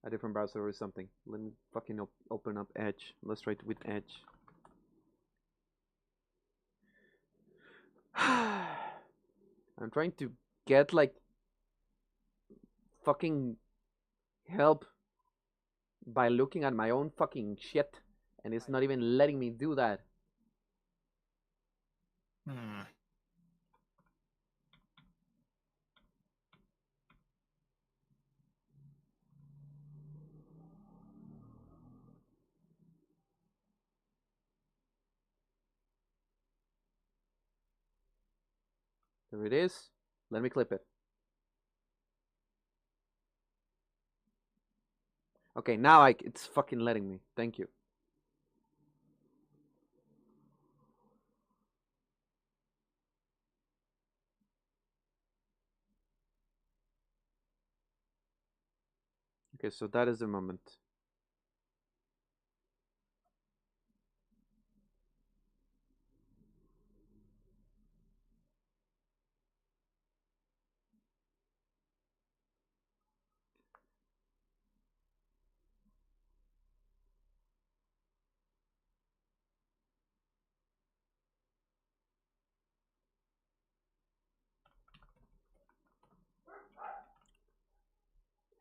a different browser or something. Let me fucking open up Edge. Let's try it with Edge. I'm trying to get like fucking help by looking at my own fucking shit, and it's not even letting me do that. There it is. Let me clip it. Okay, now it's fucking letting me. Thank you. Okay, so that is the moment.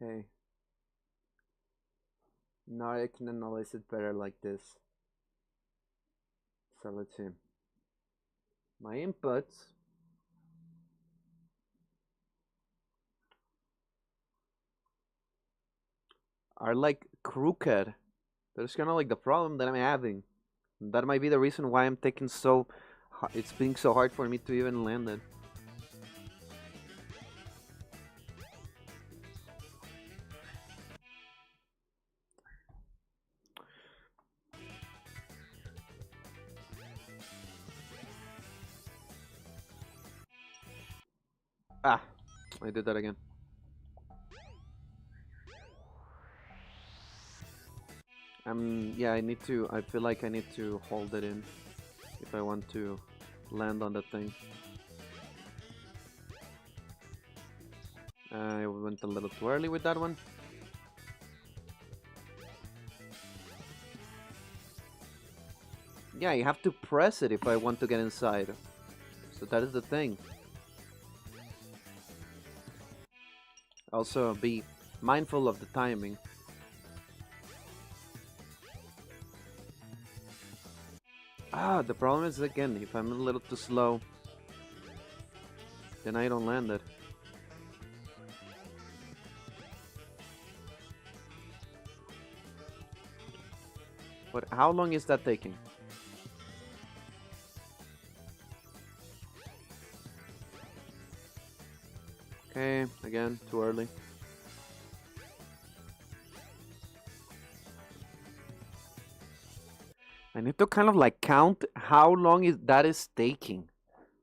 Okay. Now I can analyze it better like this. So let's see. My inputs are like crooked. That's kind of like the problem that I'm having. That might be the reason why I'm taking so. It's being so hard for me to even land it. Ah, I did that again. Yeah, I feel like I need to hold it in if I want to land on the thing. I went a little too early with that one. Yeah, you have to press it if I want to get inside. So that is the thing. Also, be mindful of the timing. Ah, the problem is again, if I'm a little too slow, then I don't land it. But how long is that taking? Okay, again, too early. I need to kind of like count how long that is taking.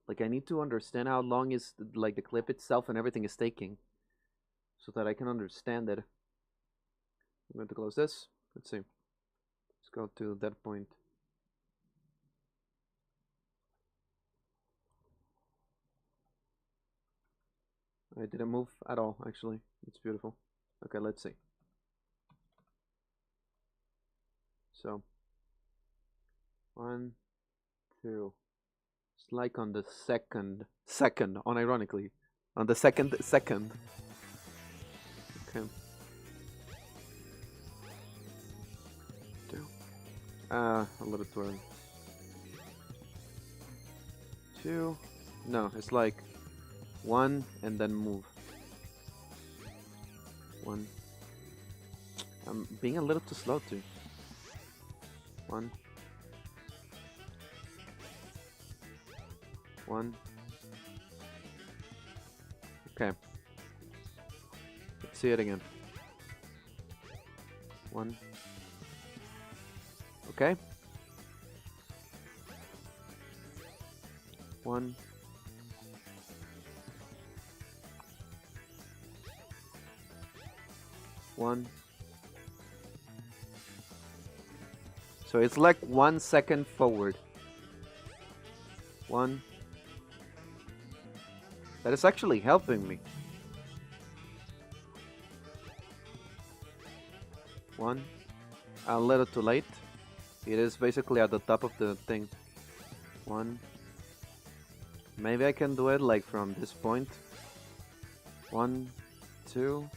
Like I need to understand how long is like the clip itself and everything is taking, so that I can understand it. I'm going to close this. Let's see. Let's go to that point. I didn't move at all, actually. It's beautiful. Okay, let's see. So, 1, 2. It's like on the second, unironically. On the second. Okay. 2. A little too early. 2. No, it's like 1 and then move. 1. I'm being a little too slow too. 1. 1. Okay. Let's see it again. 1. Okay. 1. 1. So it's like 1 second forward. 1. That is actually helping me. 1. A little too late. It is basically at the top of the thing. 1. Maybe I can do it like from this point. 1, 2.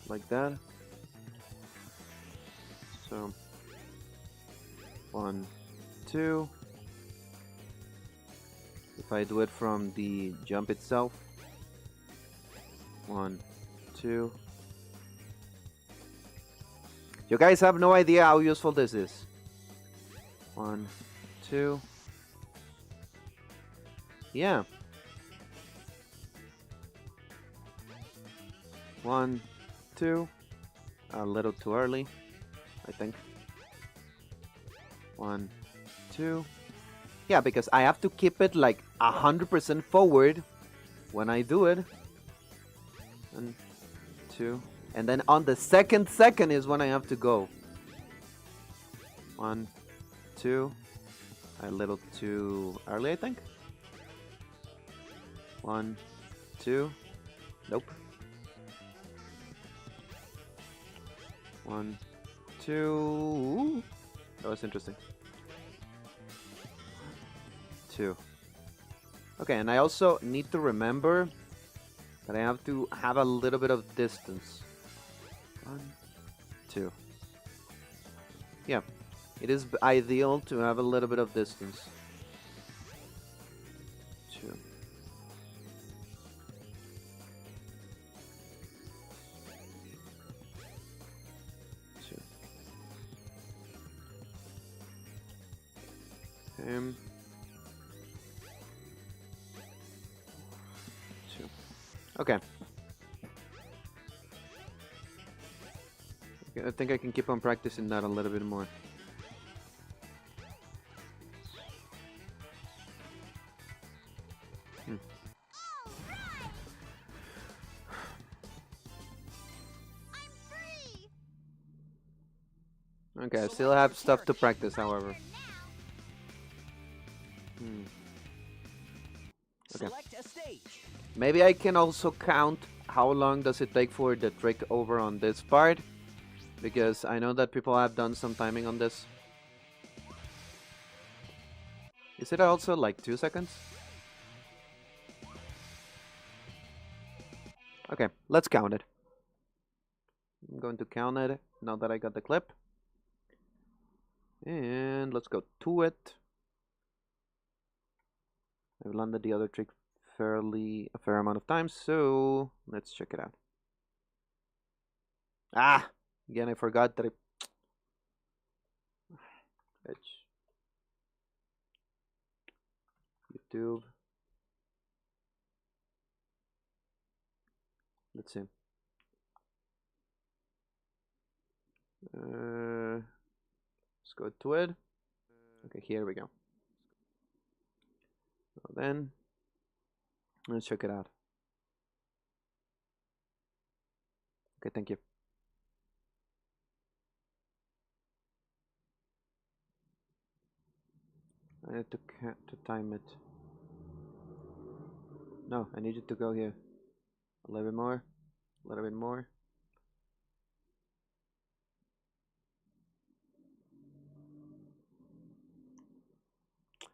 Like that. So 1, 2. If I do it from the jump itself. 1, 2. You guys have no idea how useful this is. 1, 2. Yeah. 1, 2. A little too early, I think. 1, 2. Yeah, because I have to keep it like 100% forward when I do it. 1, 2. And then on the second is when I have to go. 1, 2. A little too early, I think. 1, 2. Nope. 1, 2. That was interesting. 2. Okay, and I also need to remember that I have to have a little bit of distance. 1, 2. Yeah, it is ideal to have a little bit of distance. 2. 2. 2. Okay. I think I can keep on practicing that a little bit more. Okay, I still have stuff to practice, however. Okay. Maybe I can also count how long does it take for the trick over on this part, because I know that people have done some timing on this. Is it also like 2 seconds? Okay, let's count it. I'm going to count it now that I got the clip. And let's go to it. I've landed the other trick a fair amount of times, so let's check it out. Ah! Again, I forgot that Edge. YouTube. Let's see. Let's go to it. Okay, here we go. So then, let's check it out. Okay, thank you. I need to time it. No, I need you to go here. A little bit more. A little bit more.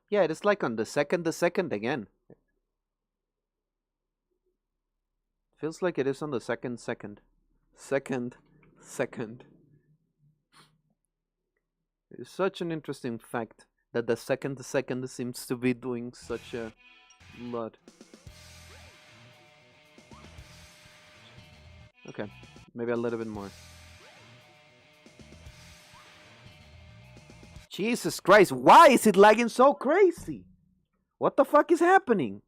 Yeah, it is like on the second again. Feels like it is on the second. It's such an interesting fact that the second seems to be doing such a lot. Okay, maybe a little bit more. Jesus Christ, why is it lagging so crazy? What the fuck is happening?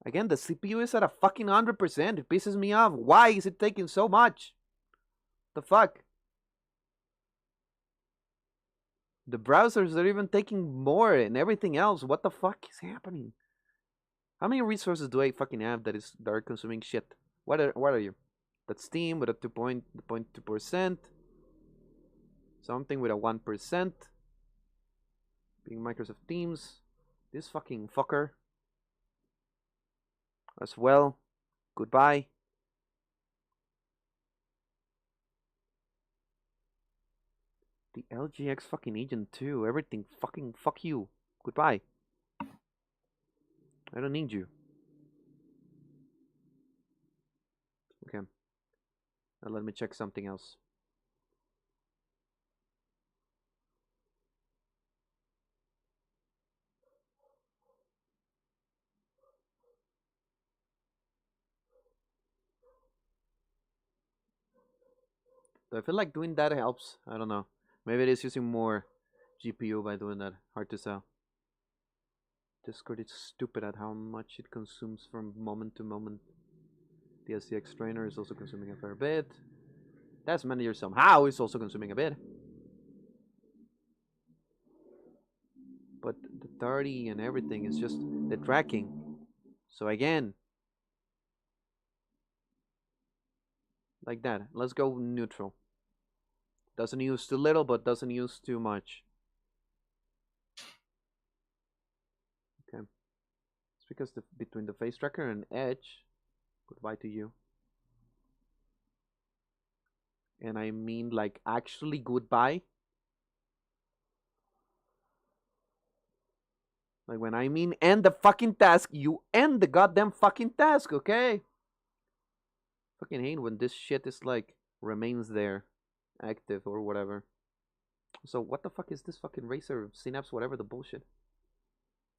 Again, the CPU is at a fucking 100%. It pisses me off. Why is it taking so much? The fuck? The browsers are even taking more and everything else. What the fuck is happening? How many resources do I fucking have that are consuming shit? What are you? That's Steam with a 2.2%. Something with a 1%. Being Microsoft Teams. This fucking fucker. As well. Goodbye. The LGX fucking agent too. Everything fucking fuck you. Goodbye. I don't need you. Okay. Now let me check something else. Do I feel like doing that helps? I don't know. Maybe it is using more GPU by doing that. Hard to tell. Discord is stupid at how much it consumes from moment to moment. The SADX trainer is also consuming a fair bit. Task manager somehow is also consuming a bit. But the 30 and everything is just the tracking. So again, like that. Let's go neutral. Doesn't use too little, but doesn't use too much. Okay. It's because between the face tracker and edge, goodbye to you. And I mean like actually goodbye. Like when I mean end the fucking task, you end the goddamn fucking task, okay? Fucking hate when this shit is like remains there, active or whatever. So what the fuck is this fucking Razer Synapse, whatever the bullshit?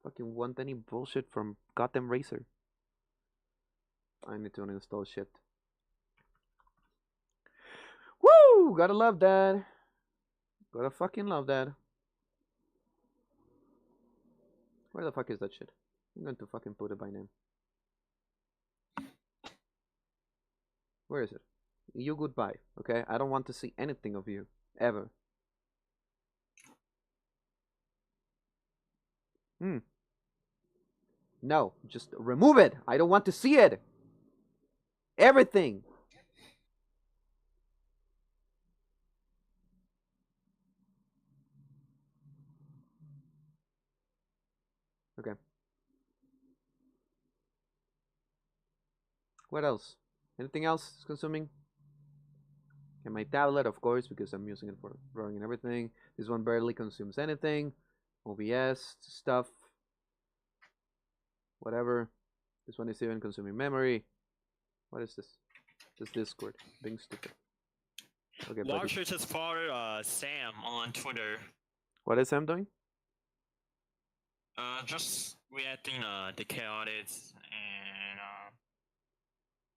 Fucking want any bullshit from goddamn Razer? I need to uninstall shit. Woo! Gotta love that. Gotta fucking love that. Where the fuck is that shit? I'm going to fucking put it by name. Where is it? You goodbye, okay? I don't want to see anything of you, ever. No, just remove it. I don't want to see it. Everything. Okay. What else? Anything else is consuming? And my tablet, of course, because I'm using it for drawing and everything. This one barely consumes anything. OBS stuff. Whatever. This one is even consuming memory. What is this? Just Discord. Being stupid. Okay, Watcher just followed Sam on Twitter. what is Sam doing? Just reacting the chaotics and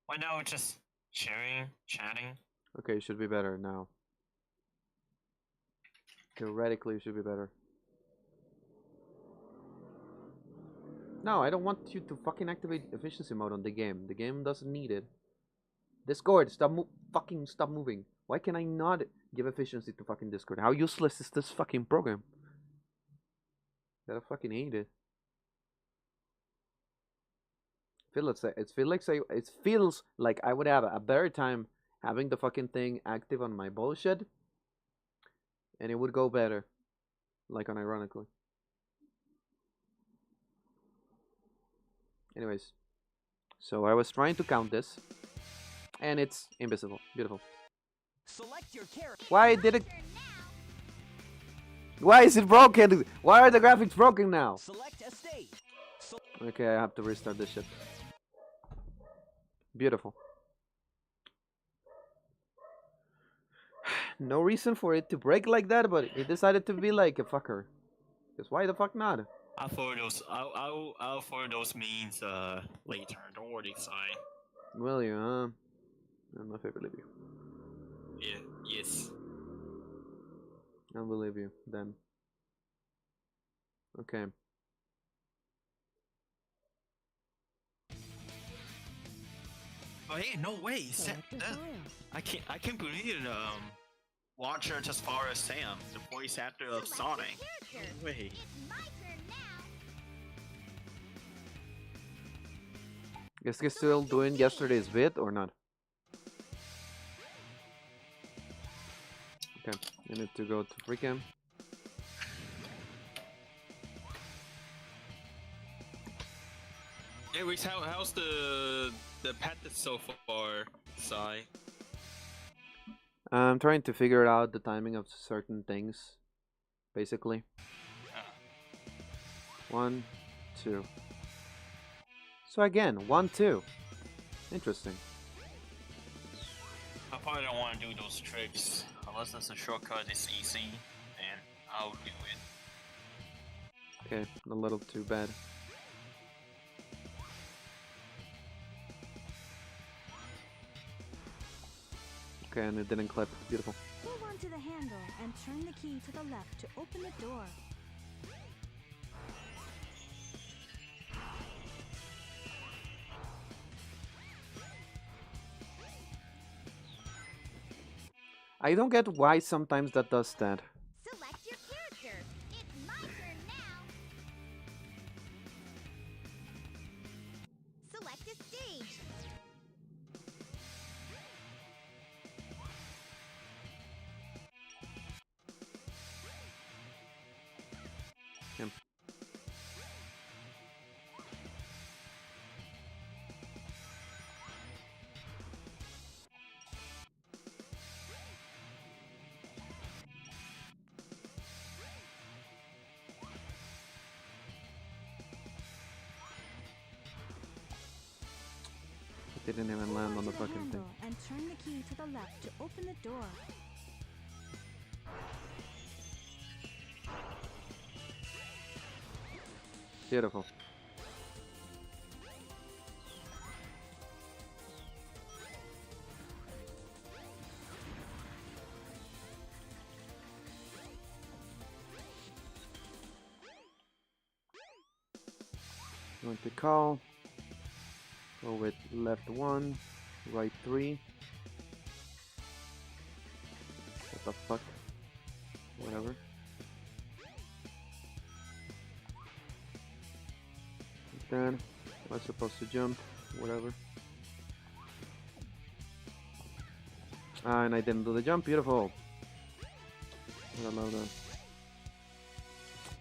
right now we're just sharing, chatting. Okay, it should be better now. Theoretically, it should be better. No, I don't want you to fucking activate efficiency mode on the game. The game doesn't need it. Discord, fucking stop moving. Why can I not give efficiency to fucking Discord? How useless is this fucking program? I fucking hate it. It feels like I would have a better time having the fucking thing active on my bullshit, and it would go better, like unironically. Anyways, so I was trying to count this, and it's invisible. Beautiful. Select your character. Why did it? Why is it broken? Why are the graphics broken now? Select a state. Okay, I have to restart this shit. Beautiful. No reason for it to break like that, but it decided to be like a fucker. Because why the fuck not? I'll forward those memes later. Don't worry, Sai. Will you, huh? I don't know if I believe you. Yeah, yes. I'll believe you then. Okay. Oh hey, no way. Select a file. I can't believe it. Watcher just followed Sam, the voice actor of Sonic. No way. It's my turn now. Guess he's still doing yesterday's vid or not? Okay, I need to go to freaking. Anyways, how's the pet so far, Sai? I'm trying to figure out the timing of certain things, basically. 1, 2. So again, 1, 2. Interesting. I probably don't want to do those tricks unless it's a shortcut. It's easy, and I'll do it. Okay, a little too bad. Okay, and it didn't clip. Beautiful. Who wants on to the handle and turn the key to the left to open the door. I don't get why sometimes that does that. Select your character. It's my turn now. Select a stage. Him. Didn't even land on the fucking thing. handle and turn the key to the left to open the door. Beautiful. Going to call. Go with left 1, right 3. What the fuck? Whatever. Then am I supposed to jump? Whatever. Ah, and I didn't do the jump. Beautiful. I love that.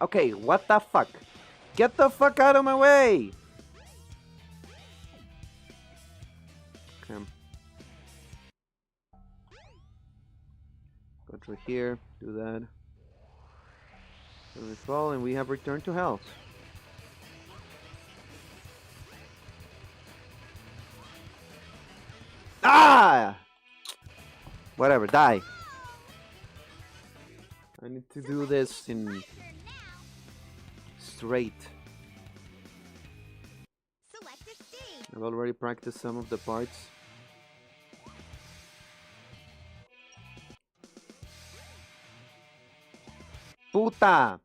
Okay, what the fuck? Get the fuck out of my way! Okay. Go through here, do that. Then we fall and we have returned to health. Ah! Whatever, die. I need to do this in straight. Select a stage. I've already practiced some of the parts. Puta!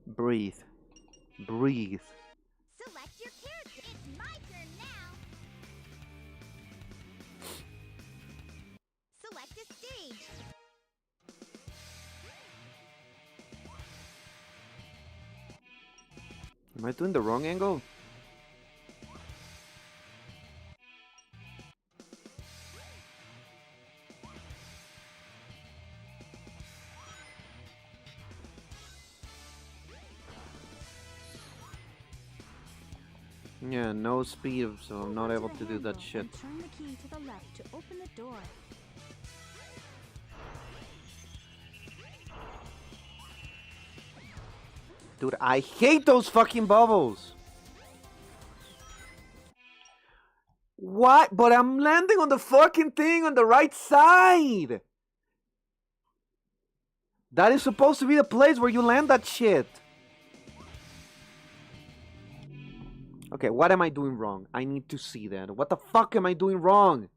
Breathe. Breathe. Select your character. It's my turn now. Select a stage. Am I doing the wrong angle? Yeah, no speed, so I'm not able to do that shit. And turn the key to the left to open the door. Dude, I hate those fucking bubbles! What? But I'm landing on the fucking thing on the right side! That is supposed to be the place where you land that shit! Okay, what am I doing wrong? I need to see that. What the fuck am I doing wrong?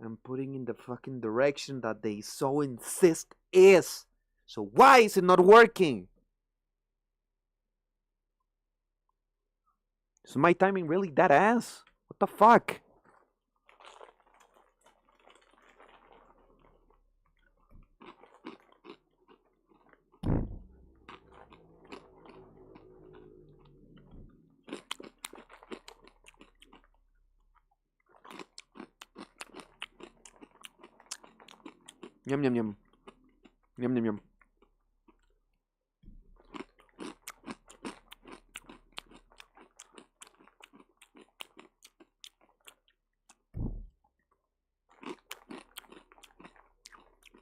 I'm putting in the fucking direction that they so insist is. So why is it not working? Is my timing really that ass? What the fuck? Yum yum yum. Yum yum yum.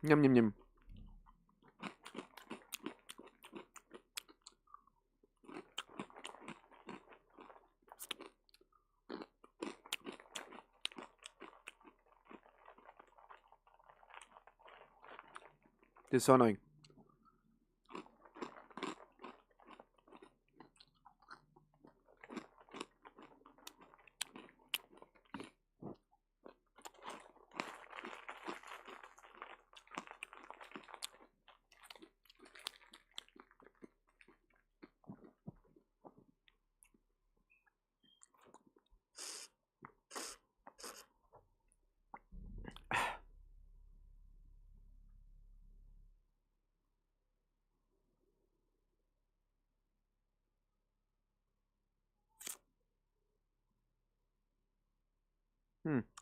Yum yum yum. This is so annoying.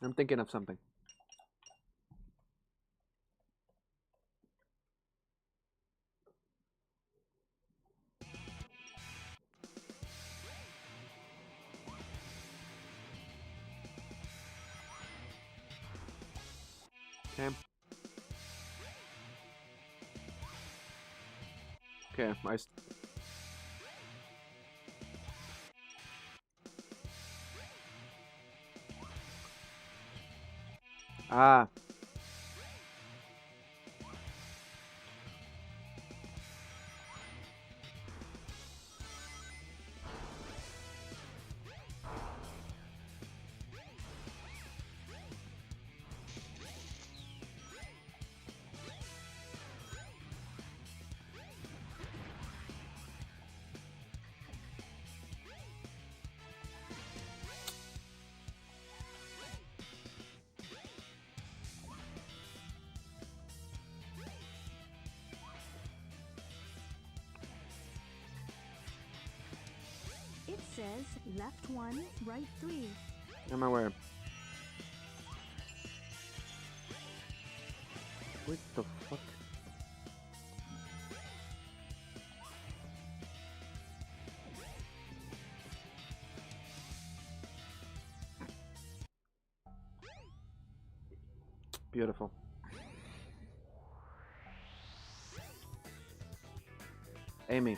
I'm thinking of something. Okay. Okay, Ah. It says left 1, right 3. I'm aware. What the fuck? Beautiful. Amy.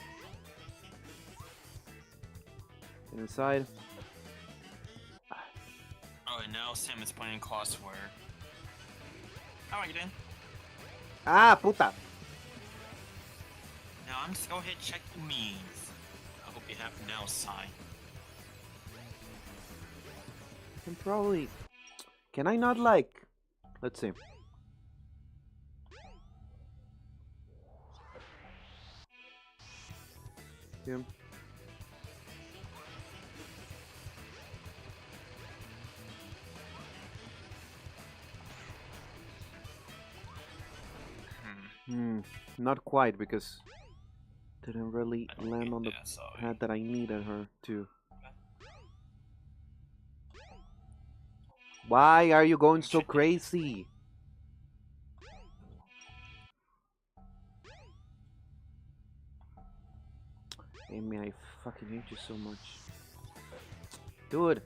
Inside. Oh, and now Sam is playing crossword. How are you doing? Ah, puta. Now I'm just go ahead and check the means. I hope you have now sign. Can probably. Can I not like? Let's see. Yeah. Not quite, because didn't really land on the pad that I needed her to. Why are you going so crazy? Amy, I fucking hate you so much. Dude.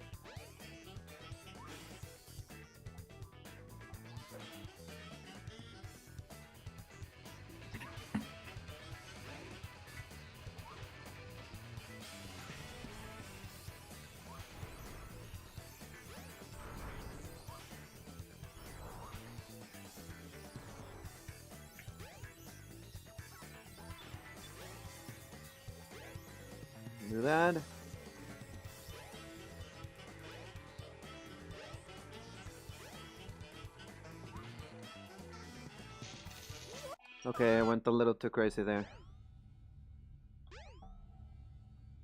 Do that. Okay, I went a little too crazy there.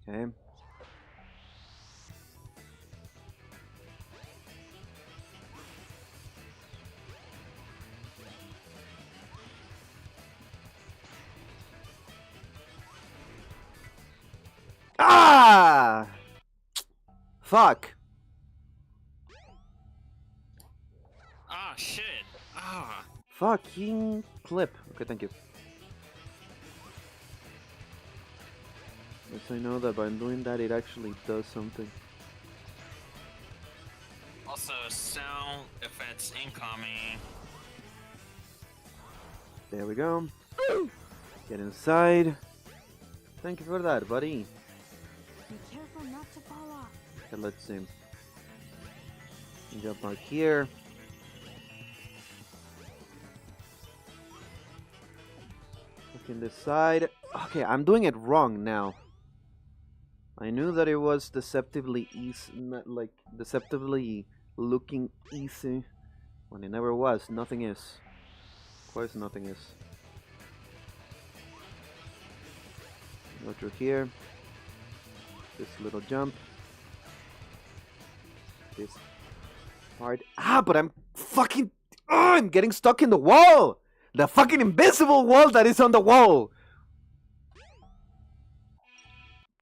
Okay. Ah! Fuck. Ah, shit. Ah. Fucking clip. Okay, thank you. Yes, I know that by doing that, it actually does something. Also, sound effects incoming. There we go. Get inside. Thank you for that, buddy. Be careful not to fall off. Okay, let's see. Jump mark here. Look in this side. Okay, I'm doing it wrong now. I knew that it was deceptively easy, not like deceptively looking easy, when it never was. Nothing is. Of course, nothing is. Go through here. This little jump. This part. Ah, but I'm fucking. Oh, I'm getting stuck in the wall. The fucking invisible wall that is on the wall.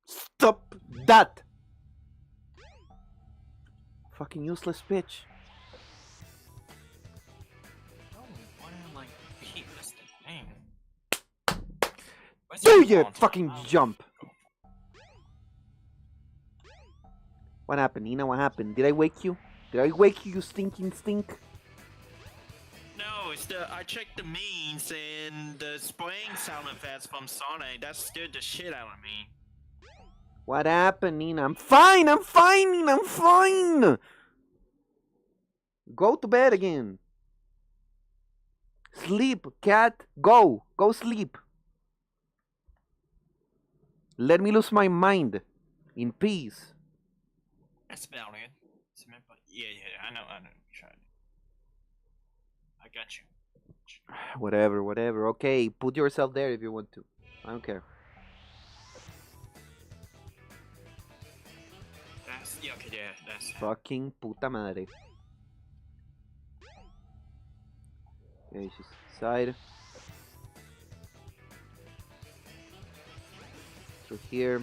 Stop that. Fucking useless bitch. Oh, why am I like keep this thing? Where's Do your you phone? fucking Oh. jump? What happened, Nina? What happened? Did I wake you? Did I wake you, you stinking stink? No, it's the I checked the means and the spraying sound effects from Sonic. That scared the shit out of me. What happened, Nina? I'm fine! I'm fine, Nina! I'm fine! Go to bed again. Sleep, cat. Go. Go sleep. Let me lose my mind. In peace. That's about it. Yeah, I know. Try it. I got you. Whatever, whatever. Okay, put yourself there if you want to. I don't care. That's yeah, okay, yeah, that's Fucking puta madre. Okay, she's inside. Through here.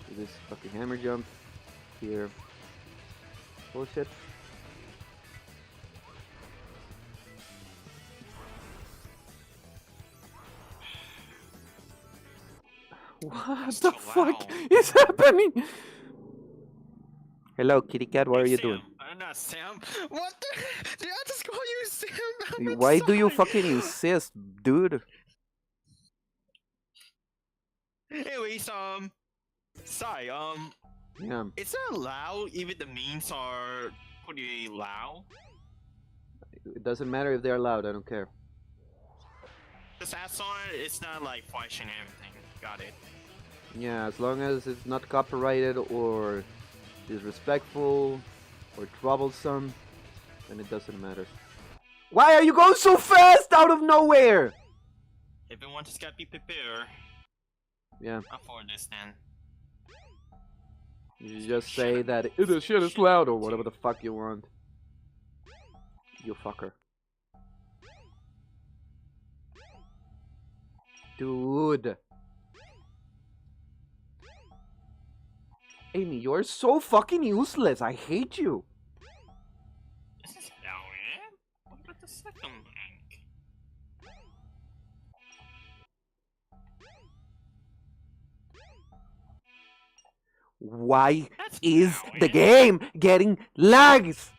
Do this fucking hammer jump. Here. Bullshit. What the fuck is happening? Hello, kitty cat. What are you doing? I'm not Sam. What the? Did I just call you Sam? I'm Why do you sorry. fucking insist, dude? Anyways, sorry, Yeah. is that loud? Even the memes are pretty loud. It doesn't matter if they're loud. I don't care. Just ask on it. It's not like flashing everything. Got it. Yeah, as long as it's not copyrighted or disrespectful or troublesome, then it doesn't matter. Why are you going so fast out of nowhere? Everyone just gotta be prepared. Yeah, I'll forward this then. you just say that the shit is loud or whatever the fuck you want. You fucker. Dude. Amy, you're so fucking useless. I hate you. This is loud, eh? What about the second link? Why That's is loud, the eh? game getting lags?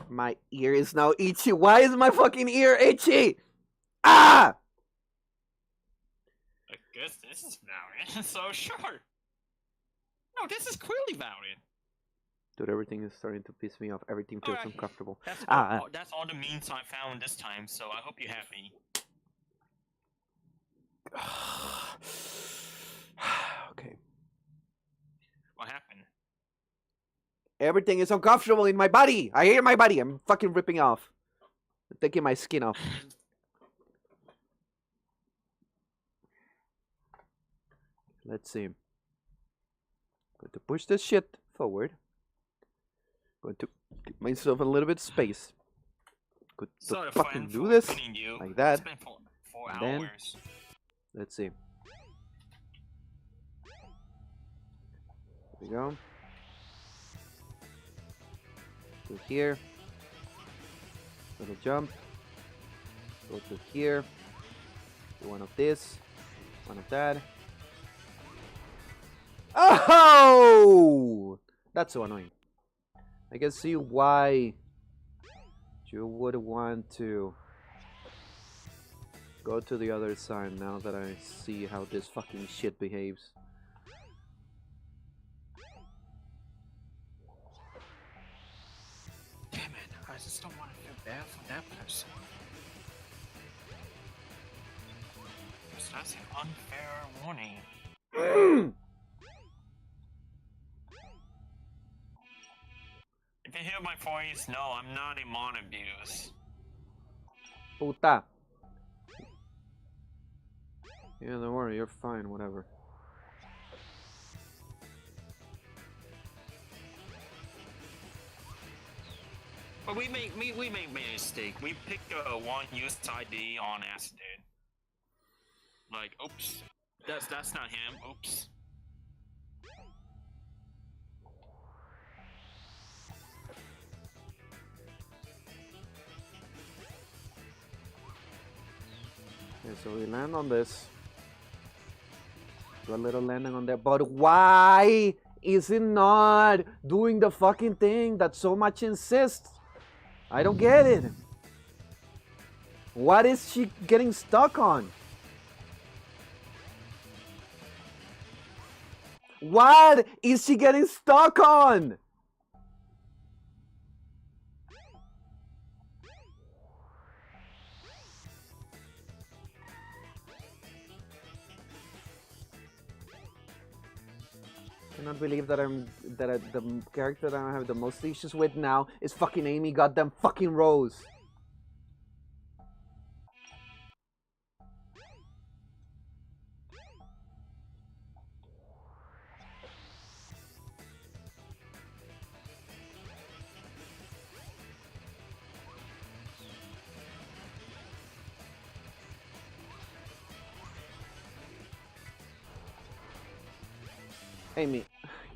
My ear is now itchy. Why is my fucking ear itchy? Ah! I guess this is valid. So short. No, this is clearly valid. Dude, everything is starting to piss me off. Everything feels Alright. uncomfortable. That's all the memes I found this time. So I hope you're happy. Okay. What happened? Everything is uncomfortable in my body. I hate my body. I'm fucking ripping off. I'm taking my skin off. Let's see. Going to push this shit forward. Going to give myself a little bit of space. Good to Sorry, fucking friend, do for this opening you. like that. It's been four And then- hours. Let's see. Here we go. To here. Little jump. Go to here. Do one of this. One of that. Oh! That's so annoying. I can see why you would want to go to the other side now that I see how this fucking shit behaves. Damn it, I just don't want to feel bad for that person. Because that's an unfair warning. If you hear my voice, no, I'm not in mon abuse. Puta. Yeah, don't worry, you're fine, whatever. But we made a mistake. We picked a one use ID on accident. Like, oops. That's not him. Oops. Okay, so we land on this. Do a little landing on there. But why is it not doing the fucking thing that so much insists? I don't get it. What is she getting stuck on? What is she getting stuck on? I cannot believe that the character that I have the most issues with now is fucking Amy goddamn fucking Rose. Amy,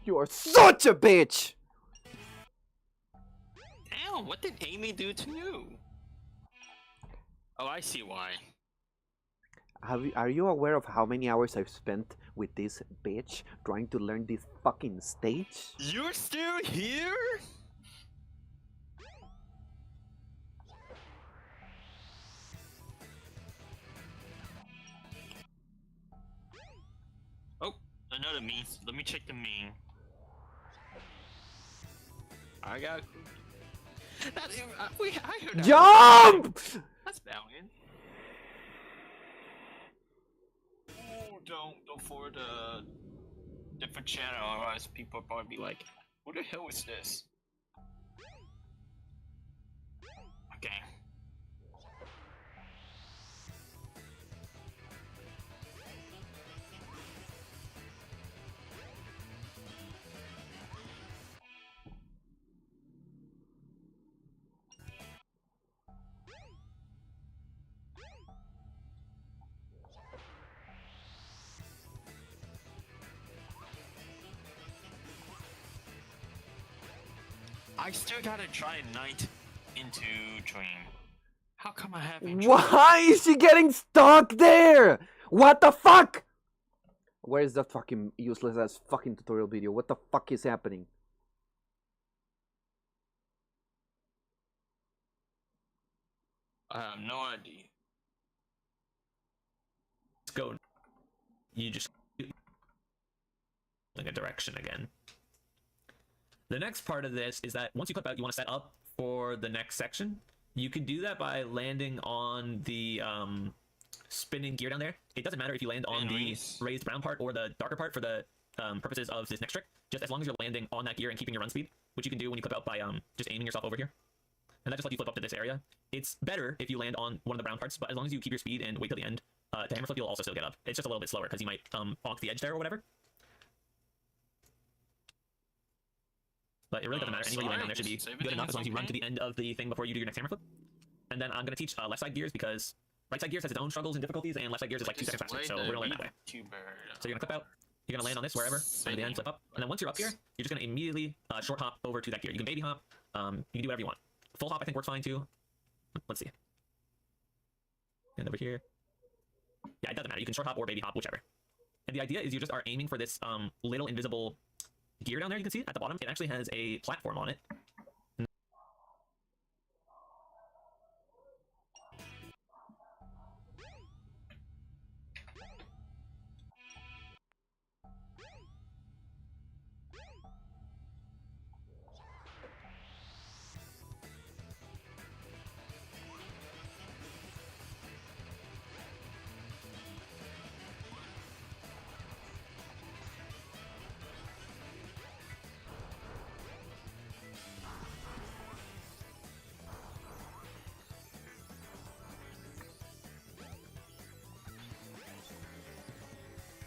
you are such a bitch! Damn, what did Amy do to you? Oh, I see why. Are you aware of how many hours I've spent with this bitch trying to learn this fucking stage? You're still here? Oh, another meme. Let me check the meme. I got. I heard that. Jump! That's valiant. Oh, don't forward a different channel, otherwise people probably be like, "Who the hell is this?" Okay. I still gotta try night into dream. How come I haven't? Why is she getting stuck there? What the fuck? Where is that fucking useless ass fucking tutorial video? What the fuck is happening? I have no idea. Let's go. You just in a direction again. The next part of this is that once you clip out, you want to set up for the next section. You can do that by landing on the spinning gear down there. It doesn't matter if you land on the raised brown part or the darker part for the purposes of this next trick, just as long as you're landing on that gear and keeping your run speed, which you can do when you clip out by just aiming yourself over here. And that just lets you flip up to this area. It's better if you land on one of the brown parts, but as long as you keep your speed and wait till the end, to hammer flip, you'll also still get up. It's just a little bit slower because you might bonk the edge there or whatever. But it really doesn't matter. Anywhere you land on there should be good enough as long as you run to the end of the thing before you do your next hammer flip. And then I'm going to teach left side gears because right side gears has its own struggles and difficulties, and left side gears is like 2 seconds faster, so we're going to learn that way. So you're going to clip out, you're going to land on this wherever, and then flip up. And then once you're up here, you're just going to immediately short hop over to that gear. You can baby hop, You can do whatever you want. Full hop I think works fine too. Let's see. And over here. Yeah, it doesn't matter. You can short hop or baby hop, whichever. And the idea is you just are aiming for this little invisible gear down there. You can see it at the bottom. It actually has a platform on it.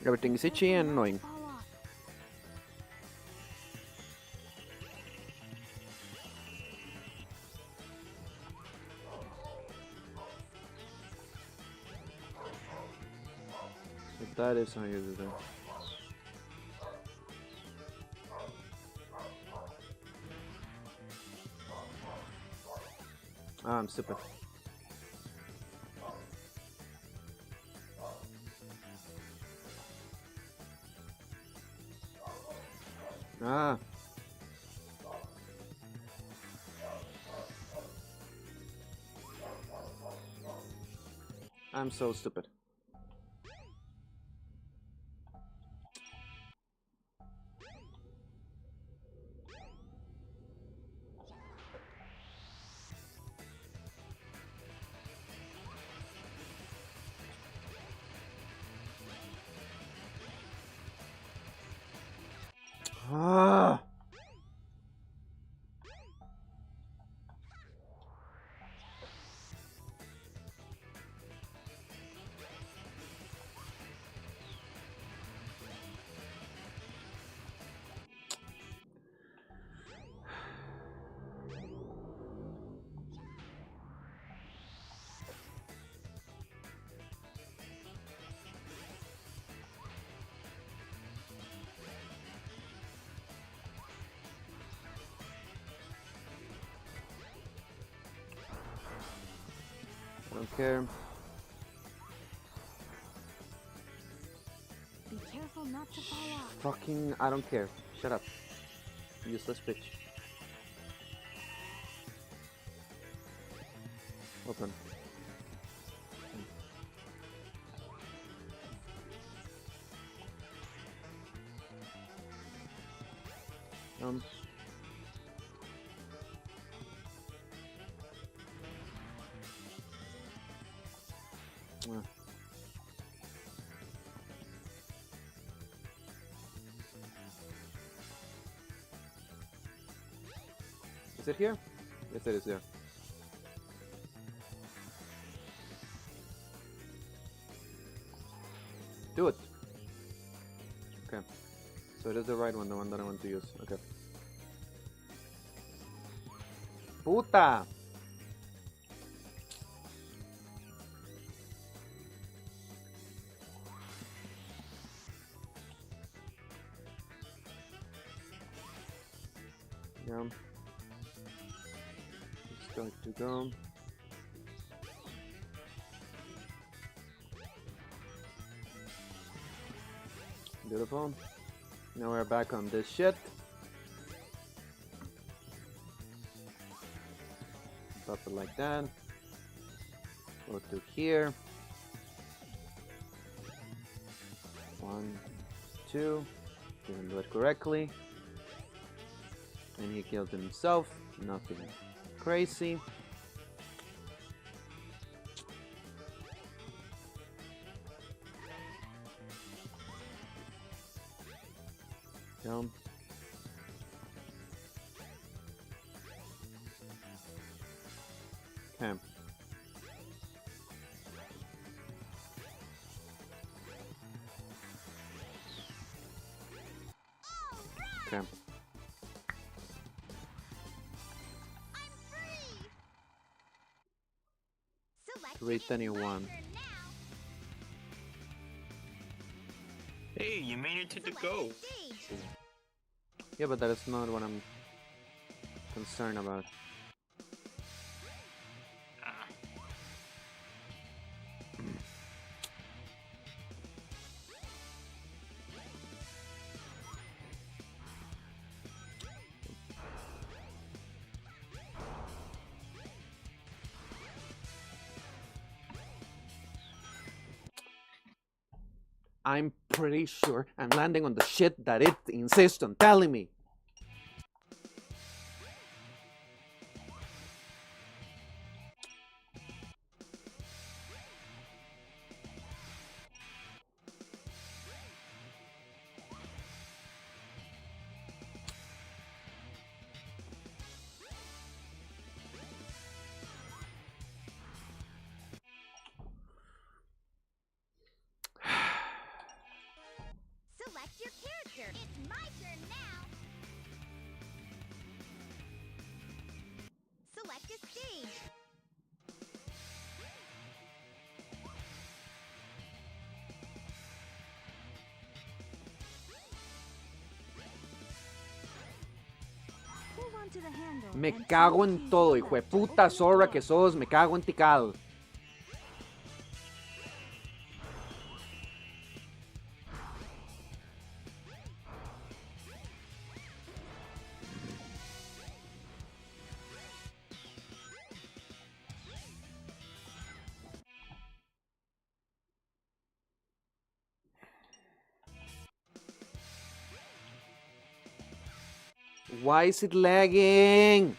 Everything is itchy and annoying. Fall off. So that is how you do that. Ah, I'm stupid. Ah. I'm so stupid. Ah. I don't care. Be careful not to fall off. Fucking, I don't care. Shut up. Useless bitch. Open. Ah. Is it here? Yes, it is there. Do it. Okay. So it is the right one, the one that I want to use. Okay. Puta! Yeah. It's going to go. Beautiful. Now we're back on this shit. Pop it like that. Go to here. 1, 2. Didn't do it correctly. And he killed himself. Nothing crazy. Down. Okay. Okay. Select 321. Hey, you made it to the go. Yeah, but that is not what I'm concerned about. I'm pretty sure I'm landing on the shit that it insists on telling me. Select your character. It's my turn now. Select a stage. Hold on to the handle. Me and cago pull en the todo, keys hijo de left to puta open the zorra door. que sos. Me cago en tical. Why is it lagging?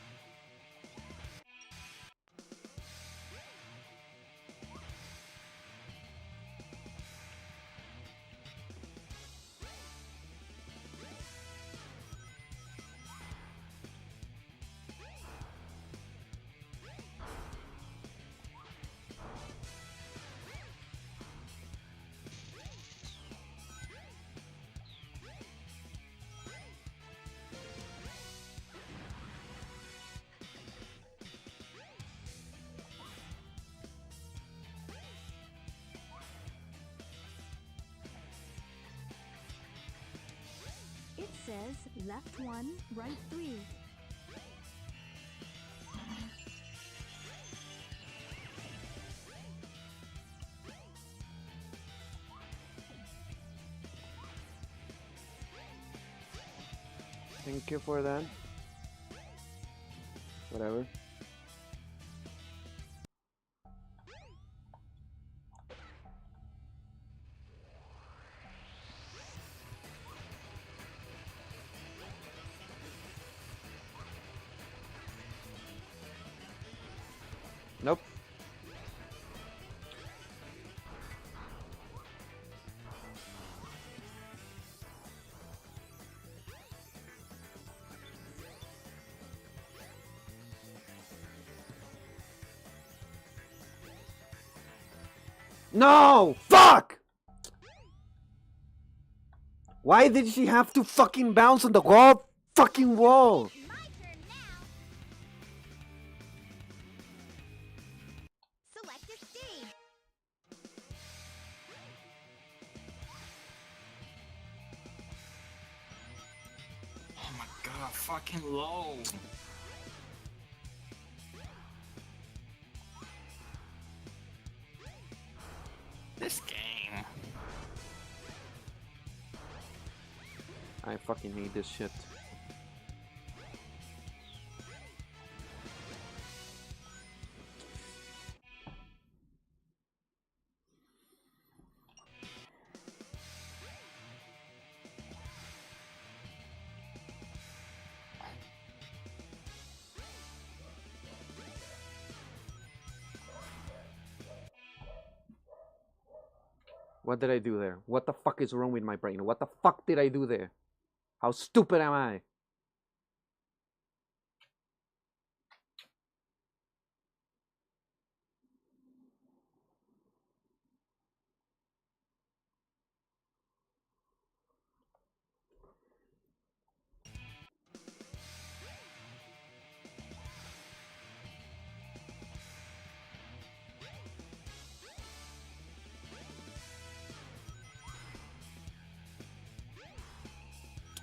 It says left 1, right 3. Thank you for that. Whatever. Nope. No! Fuck! Why did she have to fucking bounce on the wall? Fucking wall! It's my turn now. Select a stage. Oh my god, fucking low. This game. I fucking hate this shit. What did I do there? What the fuck is wrong with my brain? What the fuck did I do there? How stupid am I?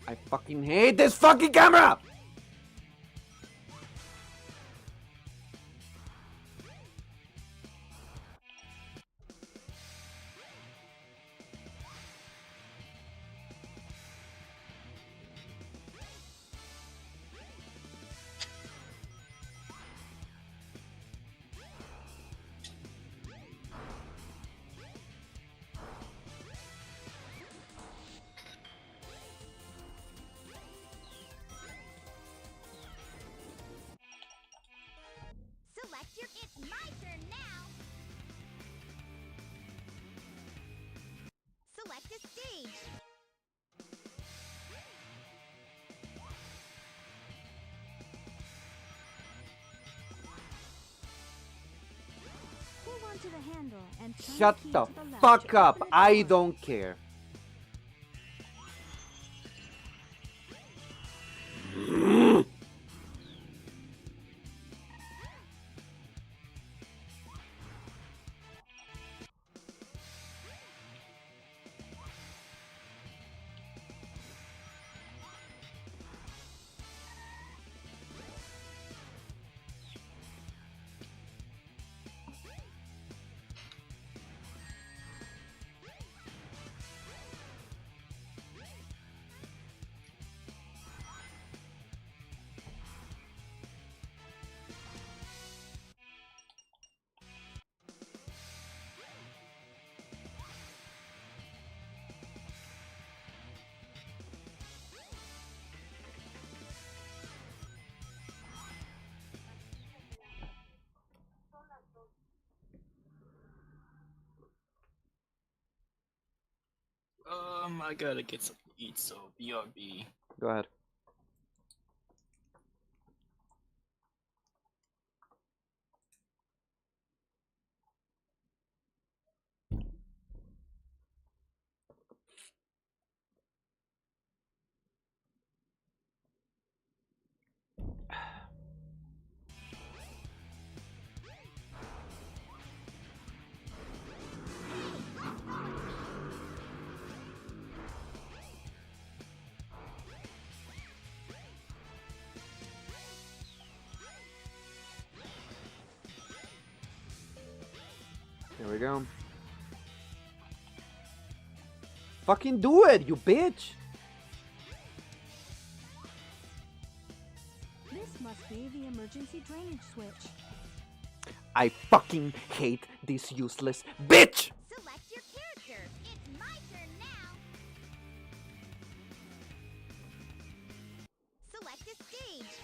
I fucking hate this fucking camera! to the handle and turn Shut the key the to the left fuck to up. open the I door. don't care. I gotta get something to eat, so BRB. Go ahead. There we go. Fucking do it, you bitch! This must be the emergency drainage switch. I fucking hate this useless bitch! Select your character. It's my turn now. Select a stage.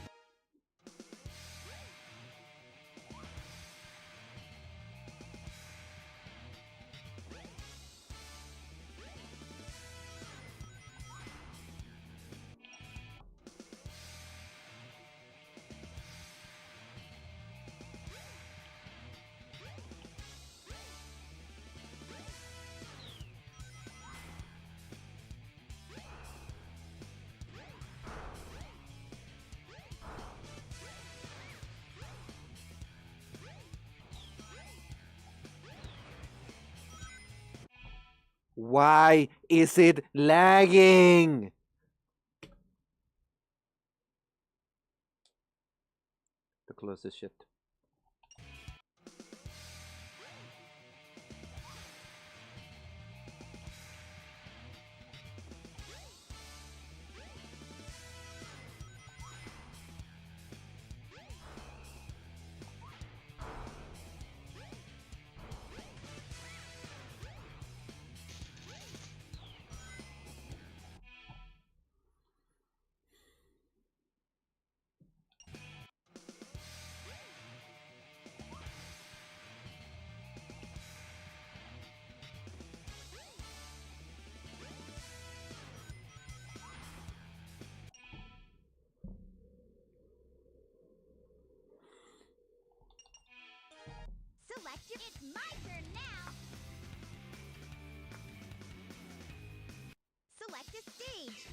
Why is it lagging? To close this shit. Select your. It's my turn now. Select a stage.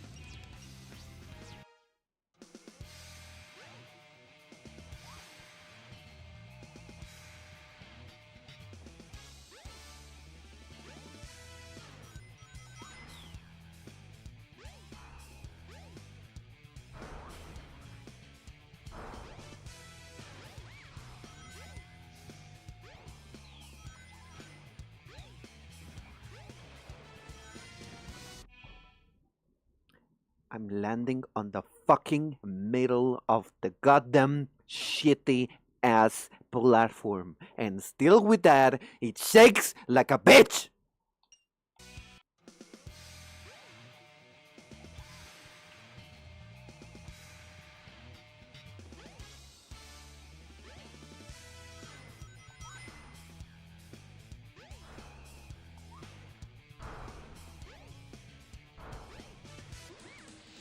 I'm landing on the fucking middle of the goddamn shitty ass platform. And still with that, it shakes like a bitch!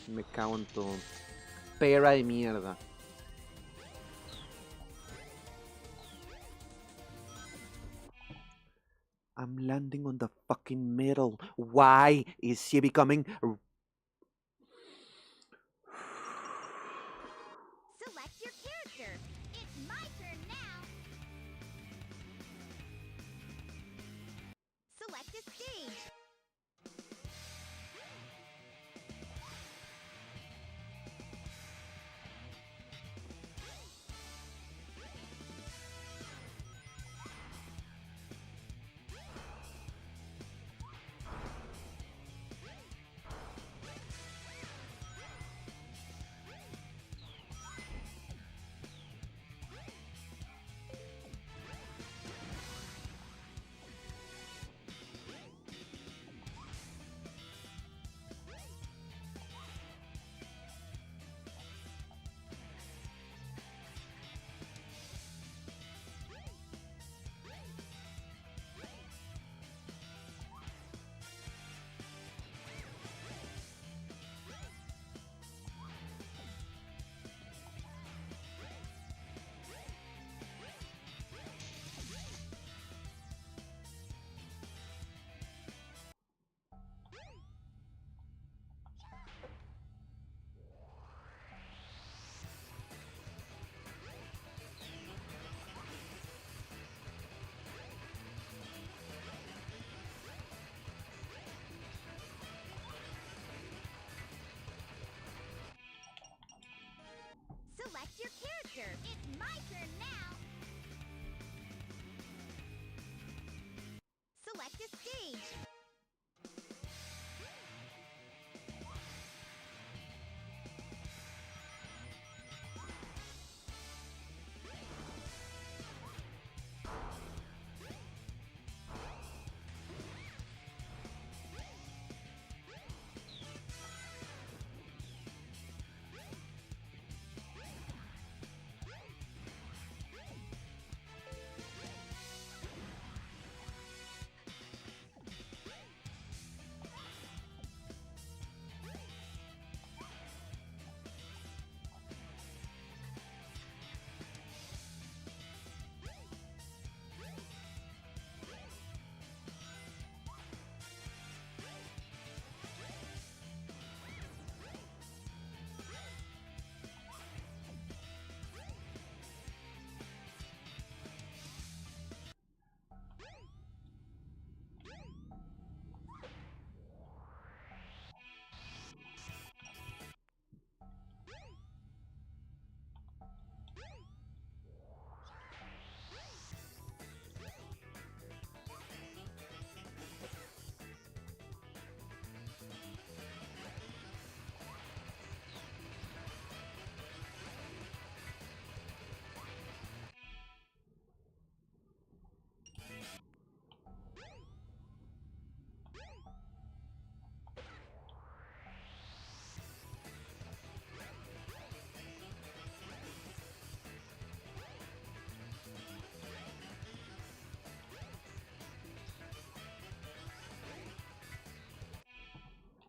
Me cago en todo. Pera de mierda. I'm landing on the fucking middle. Why is she becoming... Select your character. It's my turn now. Select a stage. Select your character. It's my turn now. Select a stage.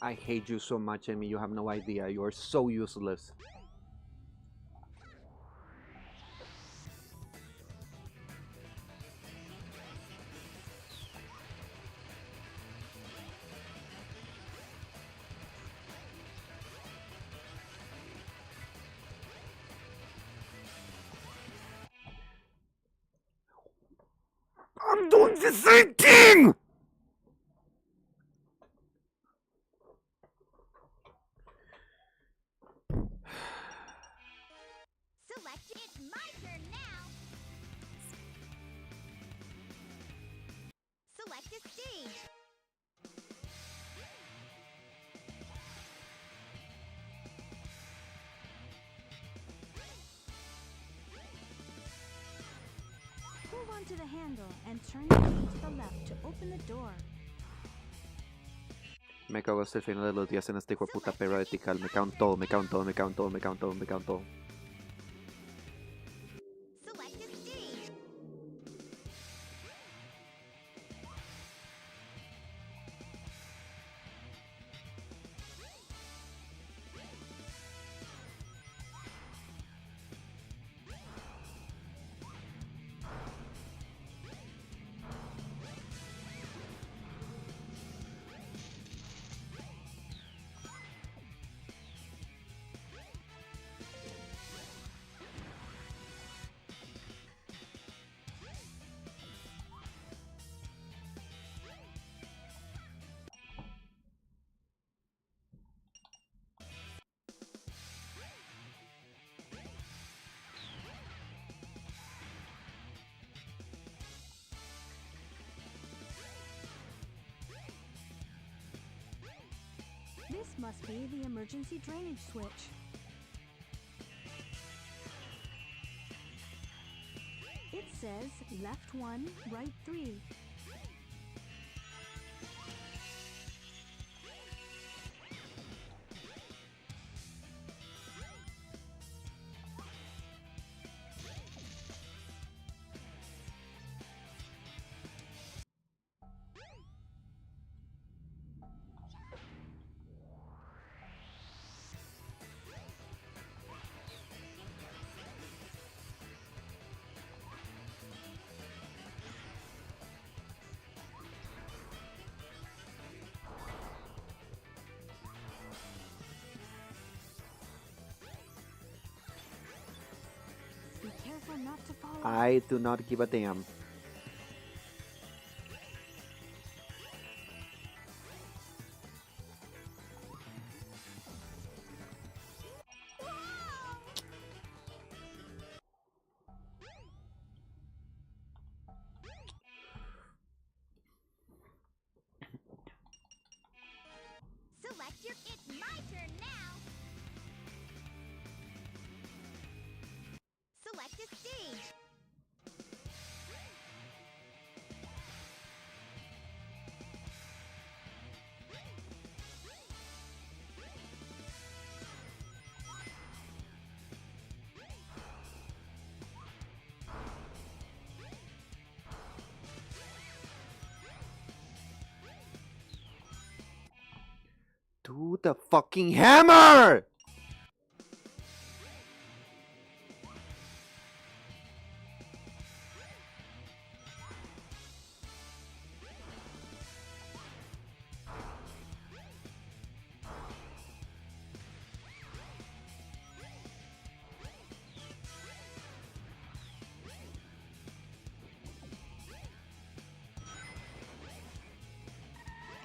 I hate you so much, Amy. You have no idea. You are so useless. I'm doing the same thing! Select it. It's my turn now. Select a stage. Hold on to the handle and turn your key to the left to open the door. Me cago hasta el final de los días en este hijo de puta perro vertical. Me cago en todo, me cago en todo, me cago en todo, me cago en todo, me cago en todo. Select a stage. This must be the emergency drainage switch. It says left 1, right 3. Be careful not to fall off. I do not give a damn. Select your. It's my turn now. Select a stage. Do the fucking hammer!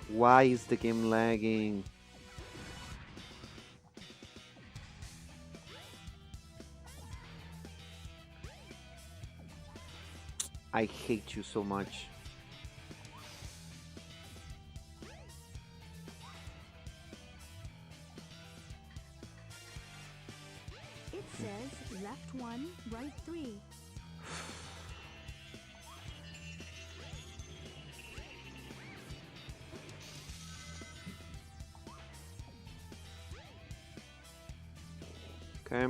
Why is the game lagging? I hate you so much. It says left 1, right 3. Okay.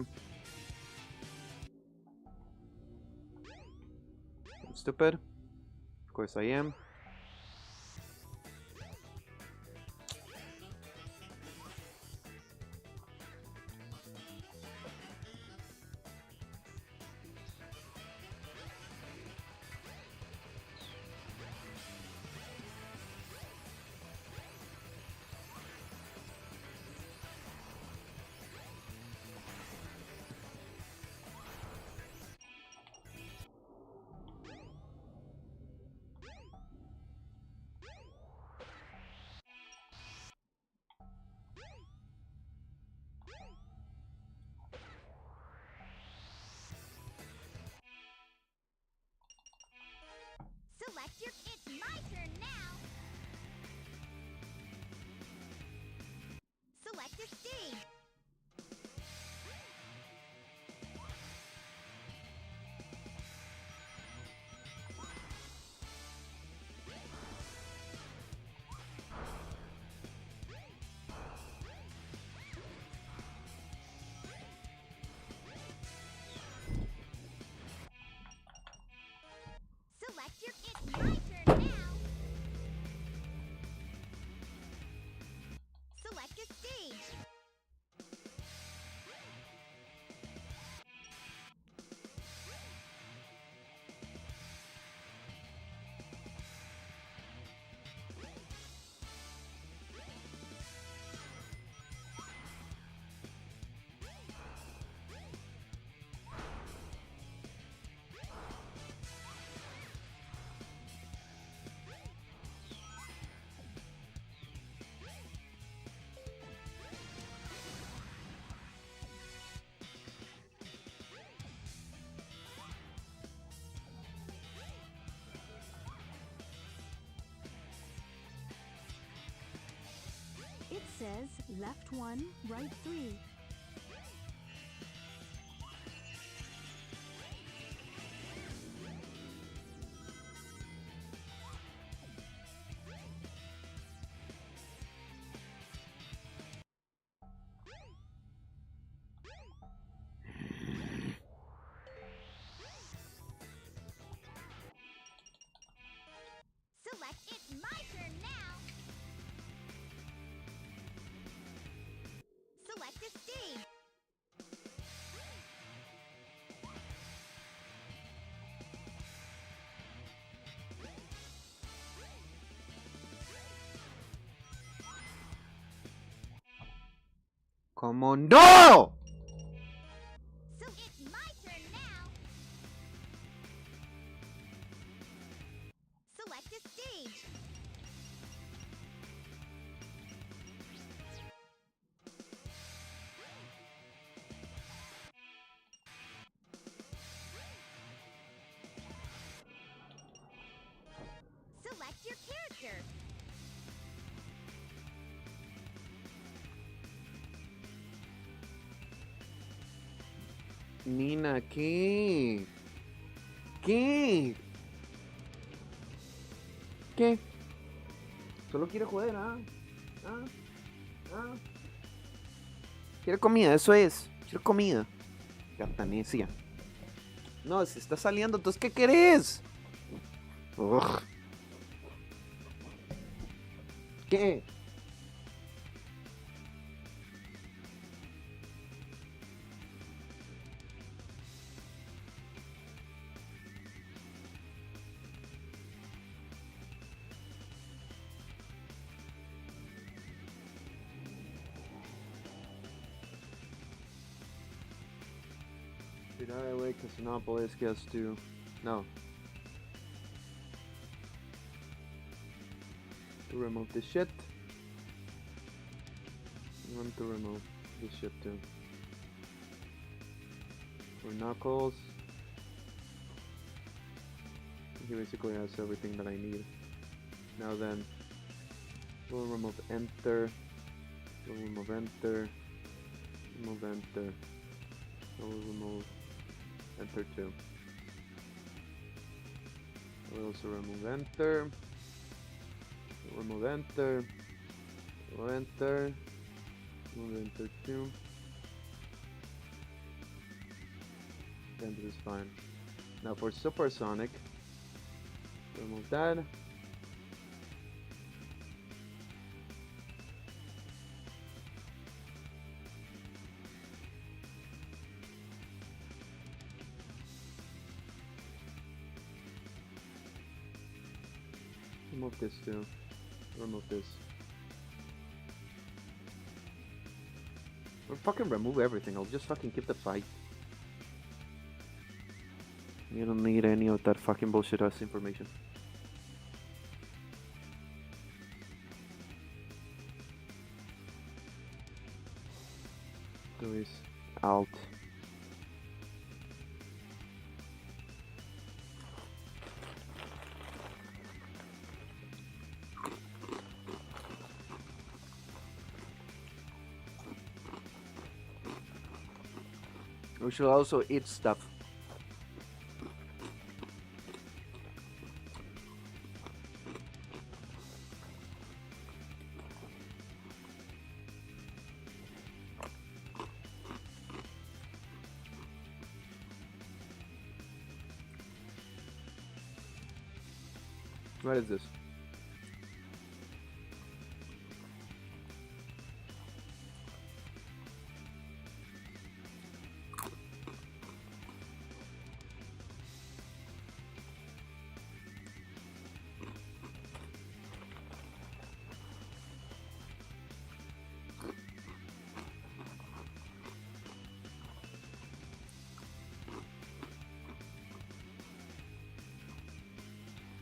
I'm stupid. Of course I am. says left 1, right 3. Select it's my turn now. Select a stage. Come on, no! So it's my turn now. Select a stage. Select your character. Nina, ¿qué? ¿Qué? ¿Qué? Solo quiere joder, ¿ah? ¿Ah? ¿Ah? Quiere comida, eso es. Quiere comida. Gata necia. No, si está saliendo, entonces ¿qué querés? Ugh. ¿Qué? Cuidado, güey, que si no puedes get to... No. To remove this shit. I want to remove this shit too. For Knuckles. He basically has everything that I need. Now then, we'll remove enter. We'll remove enter. Remove enter. We'll remove enter too. We'll also remove enter. We'll remove enter. We'll enter. Remove enter too. Enter is fine. Now for supersonic, remove that. Remove this too. Remove this. Or fucking remove everything. I'll just fucking keep the fight. You don't need any of that fucking bullshit ass information. Do is alt. We should also eat stuff. What is this?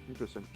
Interesting.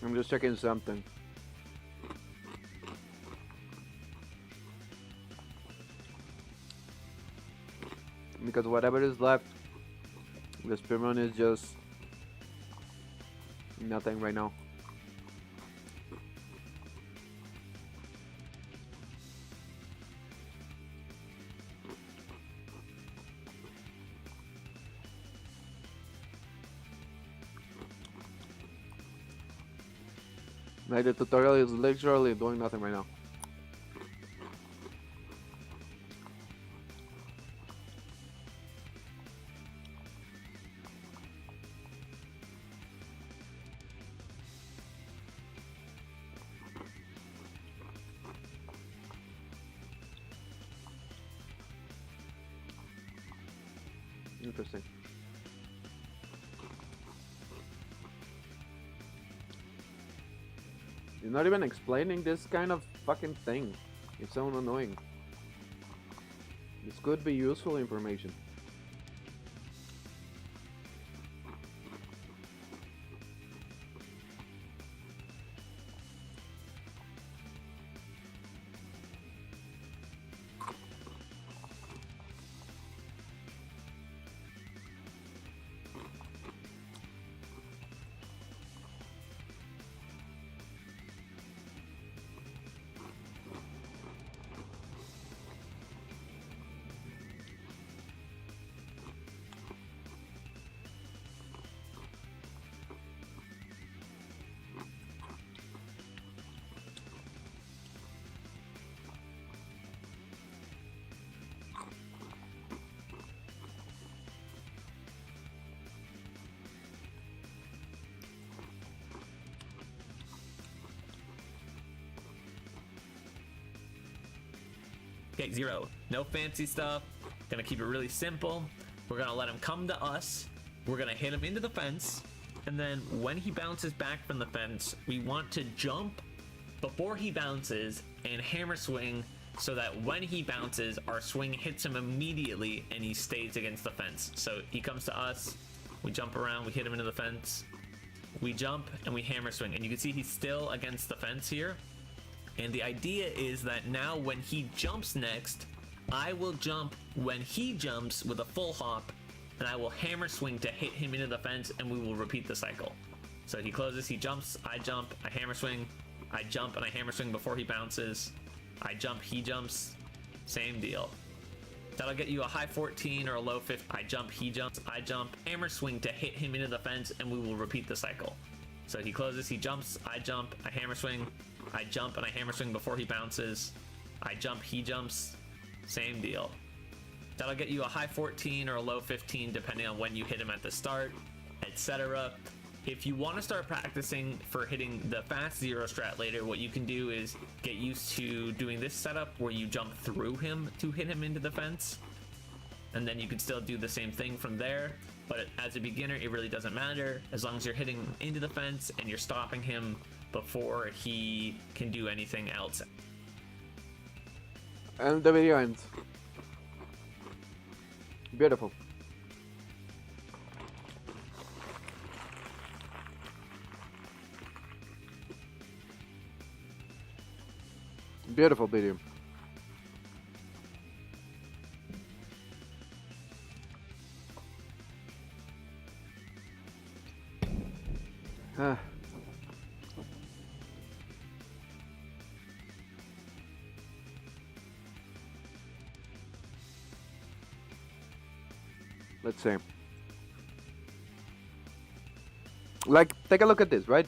I'm just checking something. Because whatever is left, the speedrun is just nothing right now. Like the tutorial is literally doing nothing right now. Interesting. You're not even explaining this kind of fucking thing. It's so annoying. This could be useful information. Okay, 0. No fancy stuff. Gonna keep it really simple. We're gonna let him come to us. We're gonna hit him into the fence. And then when he bounces back from the fence, we want to jump before he bounces and hammer swing so that when he bounces, our swing hits him immediately and he stays against the fence. So he comes to us, we jump around, we hit him into the fence, we jump and we hammer swing. And you can see he's still against the fence here. And the idea is that now when he jumps next, I will jump when he jumps with a full hop, and I will hammer swing to hit him into the fence, and we will repeat the cycle. So he closes, he jumps, I jump, I hammer swing, I jump and I hammer swing before he bounces, I jump, he jumps, same deal. That'll get you a high 14 or a low 15. I jump, he jumps, I jump, hammer swing to hit him into the fence, and we will repeat the cycle. So he closes, he jumps, I jump, I hammer swing, I jump and I hammer swing before he bounces, I jump, he jumps, same deal. That'll get you a high 14 or a low 15 depending on when you hit him at the start, etc. If you want to start practicing for hitting the fast 0 strat later, what you can do is get used to doing this setup where you jump through him to hit him into the fence, and then you can still do the same thing from there. But as a beginner, it really doesn't matter as long as you're hitting into the fence and you're stopping him before he can do anything else. And the video ends. Beautiful. Beautiful video. Let's see. Like, take a look at this, right?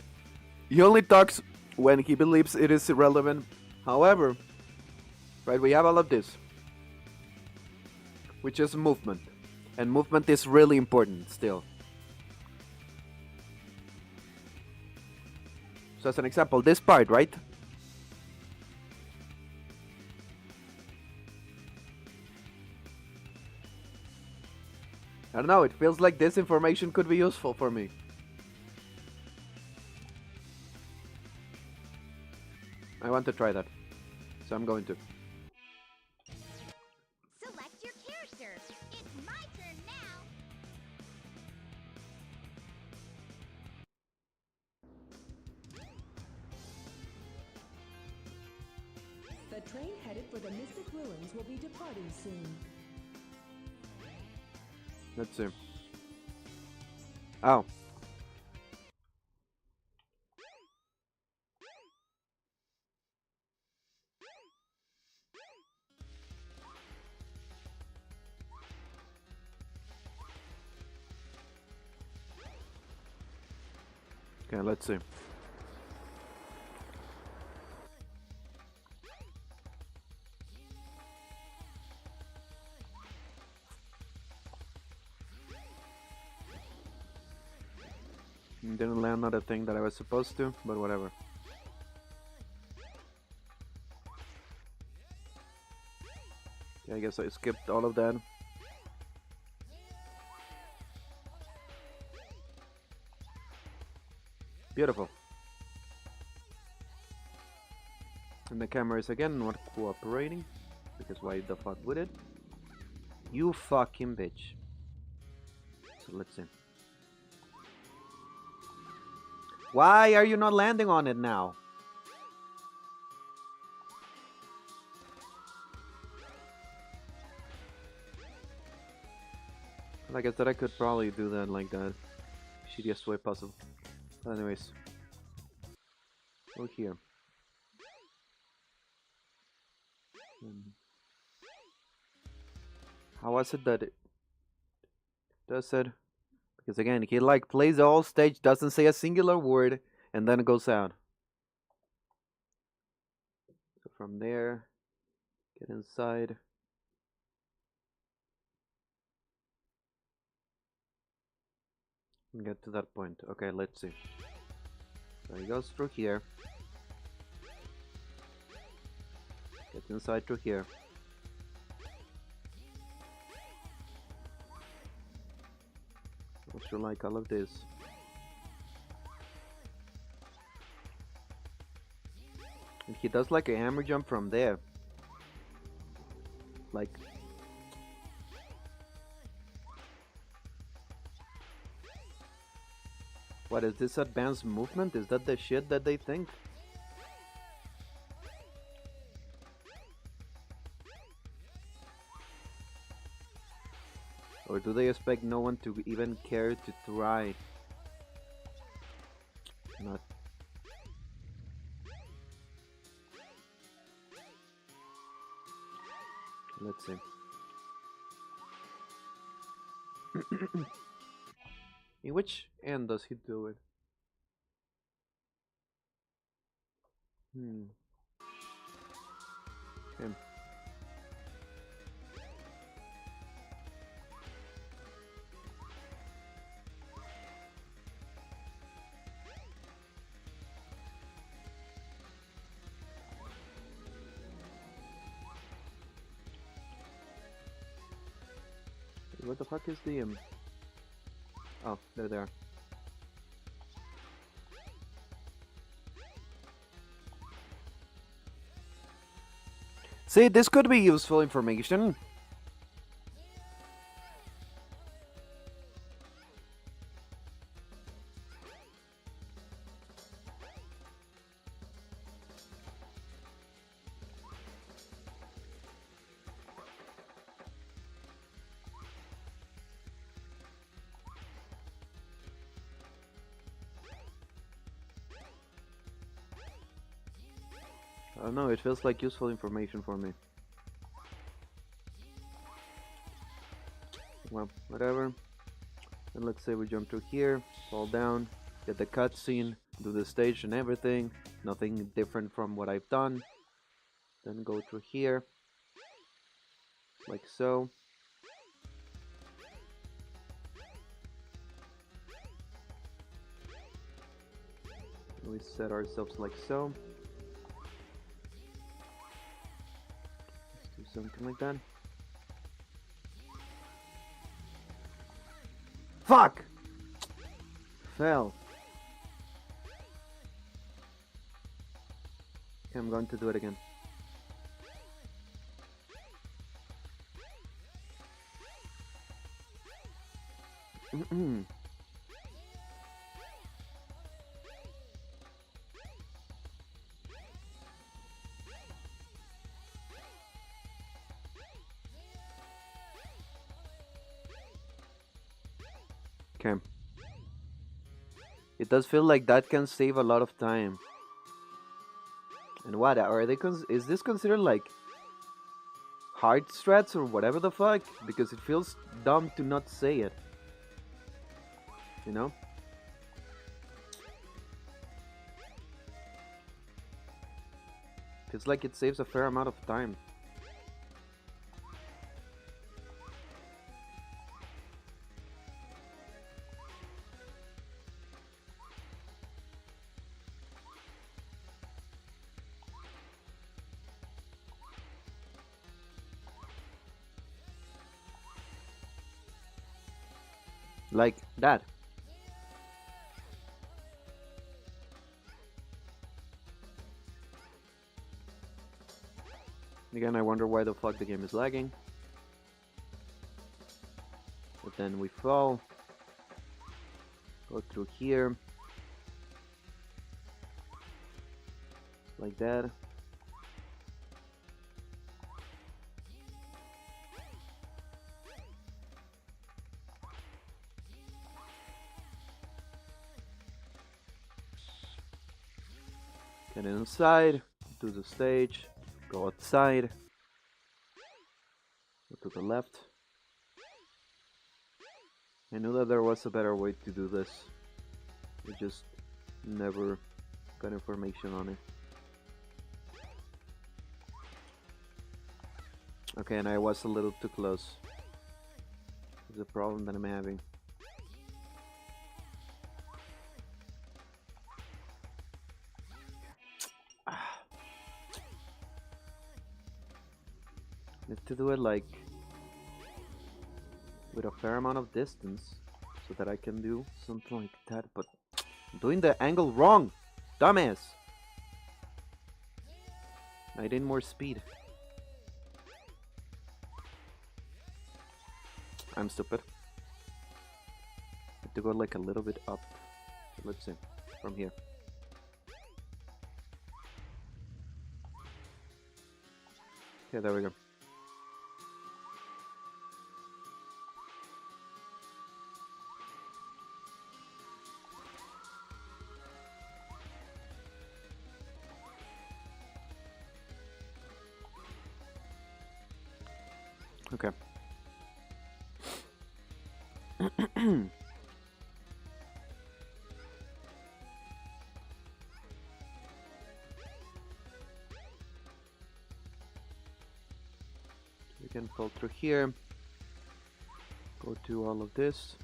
He only talks when he believes it is irrelevant. However, right, we have all of this, which is movement. And movement is really important still. So as an example, this part, right? I don't know, it feels like this information could be useful for me. I want to try that, so I'm going to. Select your character. It's my turn now. The train headed for the Mystic Ruins will be departing soon. Let's see. Oh. Okay, let's see. Didn't land on the thing that I was supposed to, but whatever. Okay, I guess I skipped all of that. Beautiful. And the camera is again not cooperating, because why the fuck would it? You fucking bitch. So let's see. Why are you not landing on it now? Like I said, I could probably do that like that. Shittiest way possible. But anyways. Go here. How was it that it does it? Because again, he like plays the whole stage, doesn't say a singular word, and then it goes out. So from there, get inside. And get to that point. Okay, let's see. So he goes through here. Gets inside through here. Also like all of this. And he does like a hammer jump from there. Like... What is this advanced movement? Is that the shit that they think? Or do they expect no one to even care to try? Not. Let's see. In which end does he do it? Okay. What the fuck is the Oh, there they are. See, this could be useful information. I don't know, it feels like useful information for me. Well, whatever. And let's say we jump through here, fall down, get the cutscene, do the stage and everything. Nothing different from what I've done. Then go through here, like so. We set ourselves like so. Let's do something like that. Fuck! Fell. Okay, I'm going to do it again. Okay. It does feel like that can save a lot of time. And what are they? Is this considered like hard strats or whatever the fuck? Because it feels dumb to not say it. You know? Feels like it saves a fair amount of time. Like that. Again, I wonder why the fuck the game is lagging. But then we fall. Go through here. Like that. Get inside, to the stage, go outside, go to the left. I knew that there was a better way to do this. I just never got information on it. Okay, and I was a little too close. It's a problem that I'm having. Need to do it like with a fair amount of distance so that I can do something like that, but I'm doing the angle wrong, dumbass. I need more speed. I'm stupid. I have to go like a little bit up. Let's see, from here. Okay, there we go. Okay. We can fall through here. Go to all of this.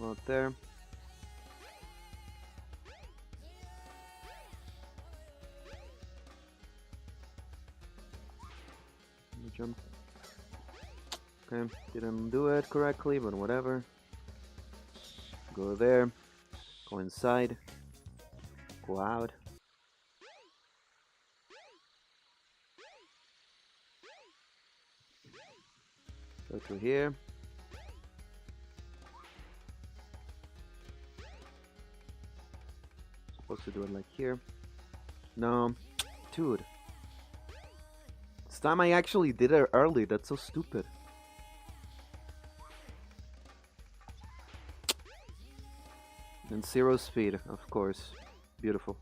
Out there. Jump. Okay, didn't do it correctly, but whatever. Go there, go inside, go out. Go to here. Supposed to do it like here. No, dude. This time I actually did it early, that's so stupid. And 0 speed, of course. Beautiful.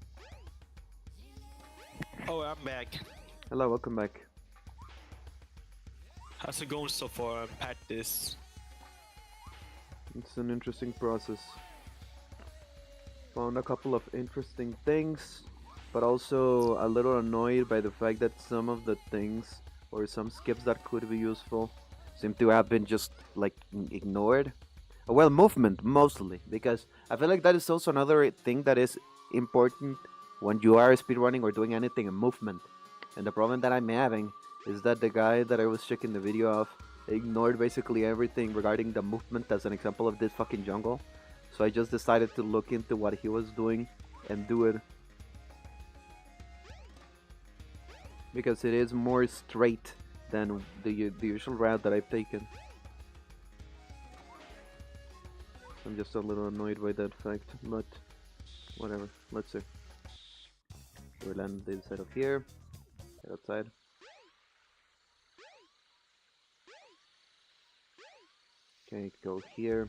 Oh, I'm back. Hello, welcome back. How's it going so far? I'm at this. It's an interesting process. Found a couple of interesting things, but also a little annoyed by the fact that some of the things or some skips that could be useful seem to have been just like ignored. Well, movement mostly, because I feel like that is also another thing that is important when you are speedrunning or doing anything in movement. And the problem that I'm having is that the guy that I was checking the video of ignored basically everything regarding the movement as an example of this fucking jungle. So I just decided to look into what he was doing and do it. Because it is more straight than the usual route that I've taken. I'm just a little annoyed by that fact, but whatever, let's see. We land inside of here, get outside. Okay, go here.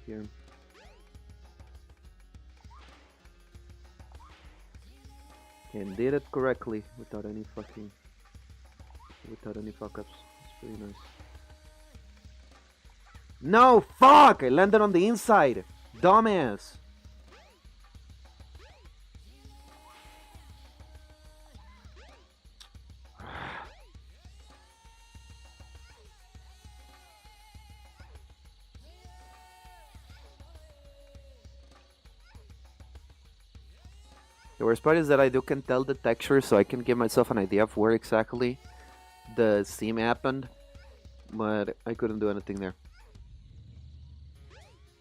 Here. And did it correctly without any fuck ups. It's pretty nice. No, fuck! I landed on the inside. Dumbass. The worst part is that I can tell the texture, so I can give myself an idea of where exactly the seam happened, but I couldn't do anything there.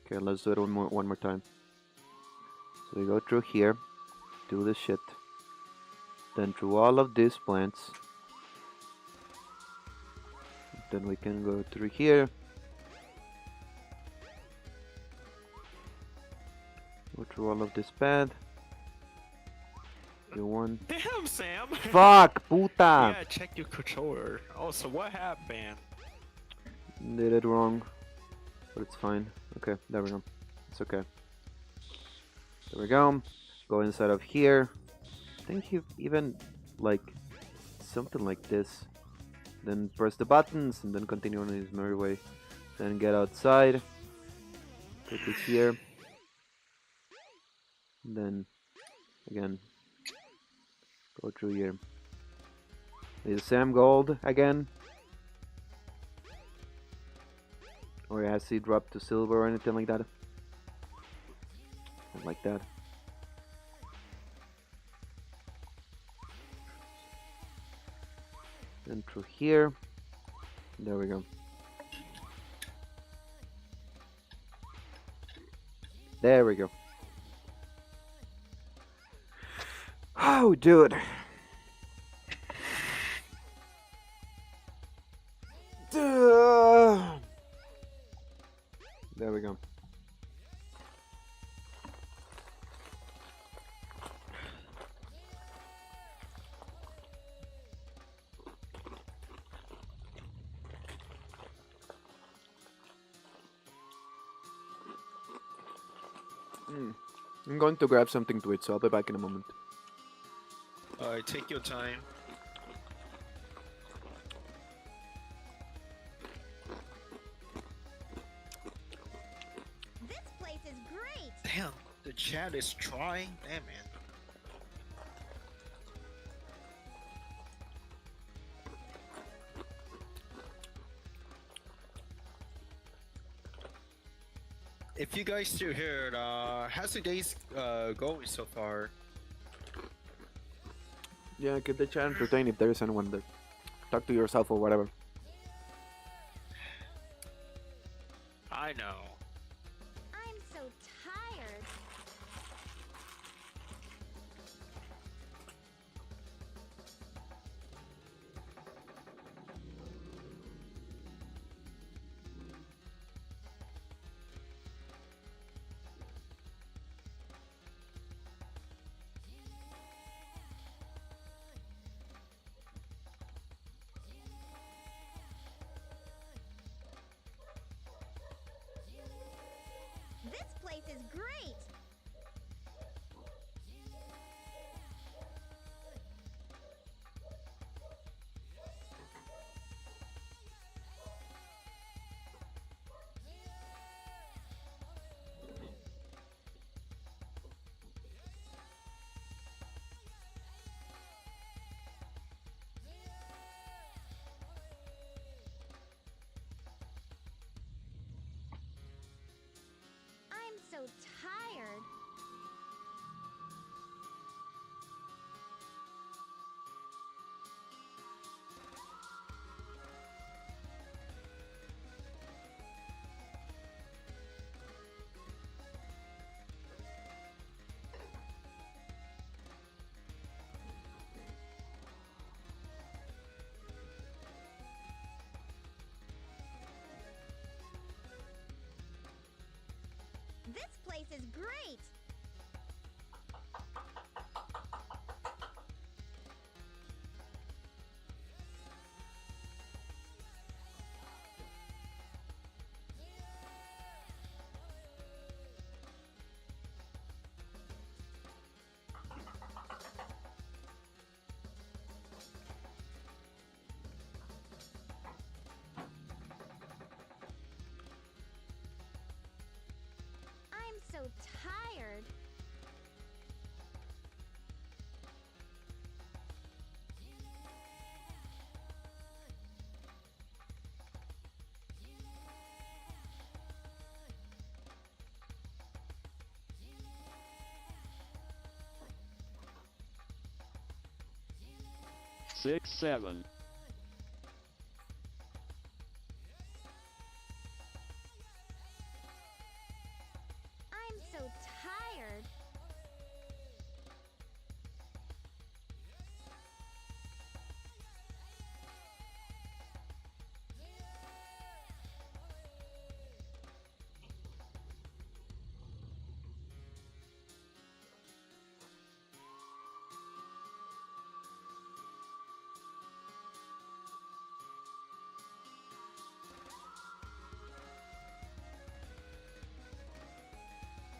Okay, let's do it one more time. So we go through here, do this shit, then through all of these plants, then we can go through here, go through all of this path. Do one. Damn, Sam. Fuck, puta. Yeah, check your controller. Oh, so what happened? Did it wrong, but it's fine. Okay, there we go. It's okay. There we go. Go inside of here. I think you even like something like this. Then press the buttons and then continue on his merry way. Then get outside. Take it here. And then again. Go through here. Is Sam gold again? Or has he dropped to silver or anything like that? Not like that. Then through here. There we go. There we go. Oh, dude. There we go. I'm going to grab something to eat, so I'll be back in a moment. Alright, take your time. This place is great. Damn, the chat is trying. Damn, man. If you guys still here, how's the days going so far? Yeah, keep the chat entertained if there is anyone there. Talk to yourself or whatever. I know. I'm so tired. This place is great. I'm so tired. This place is great. so tired. Six, seven. I'm so tired.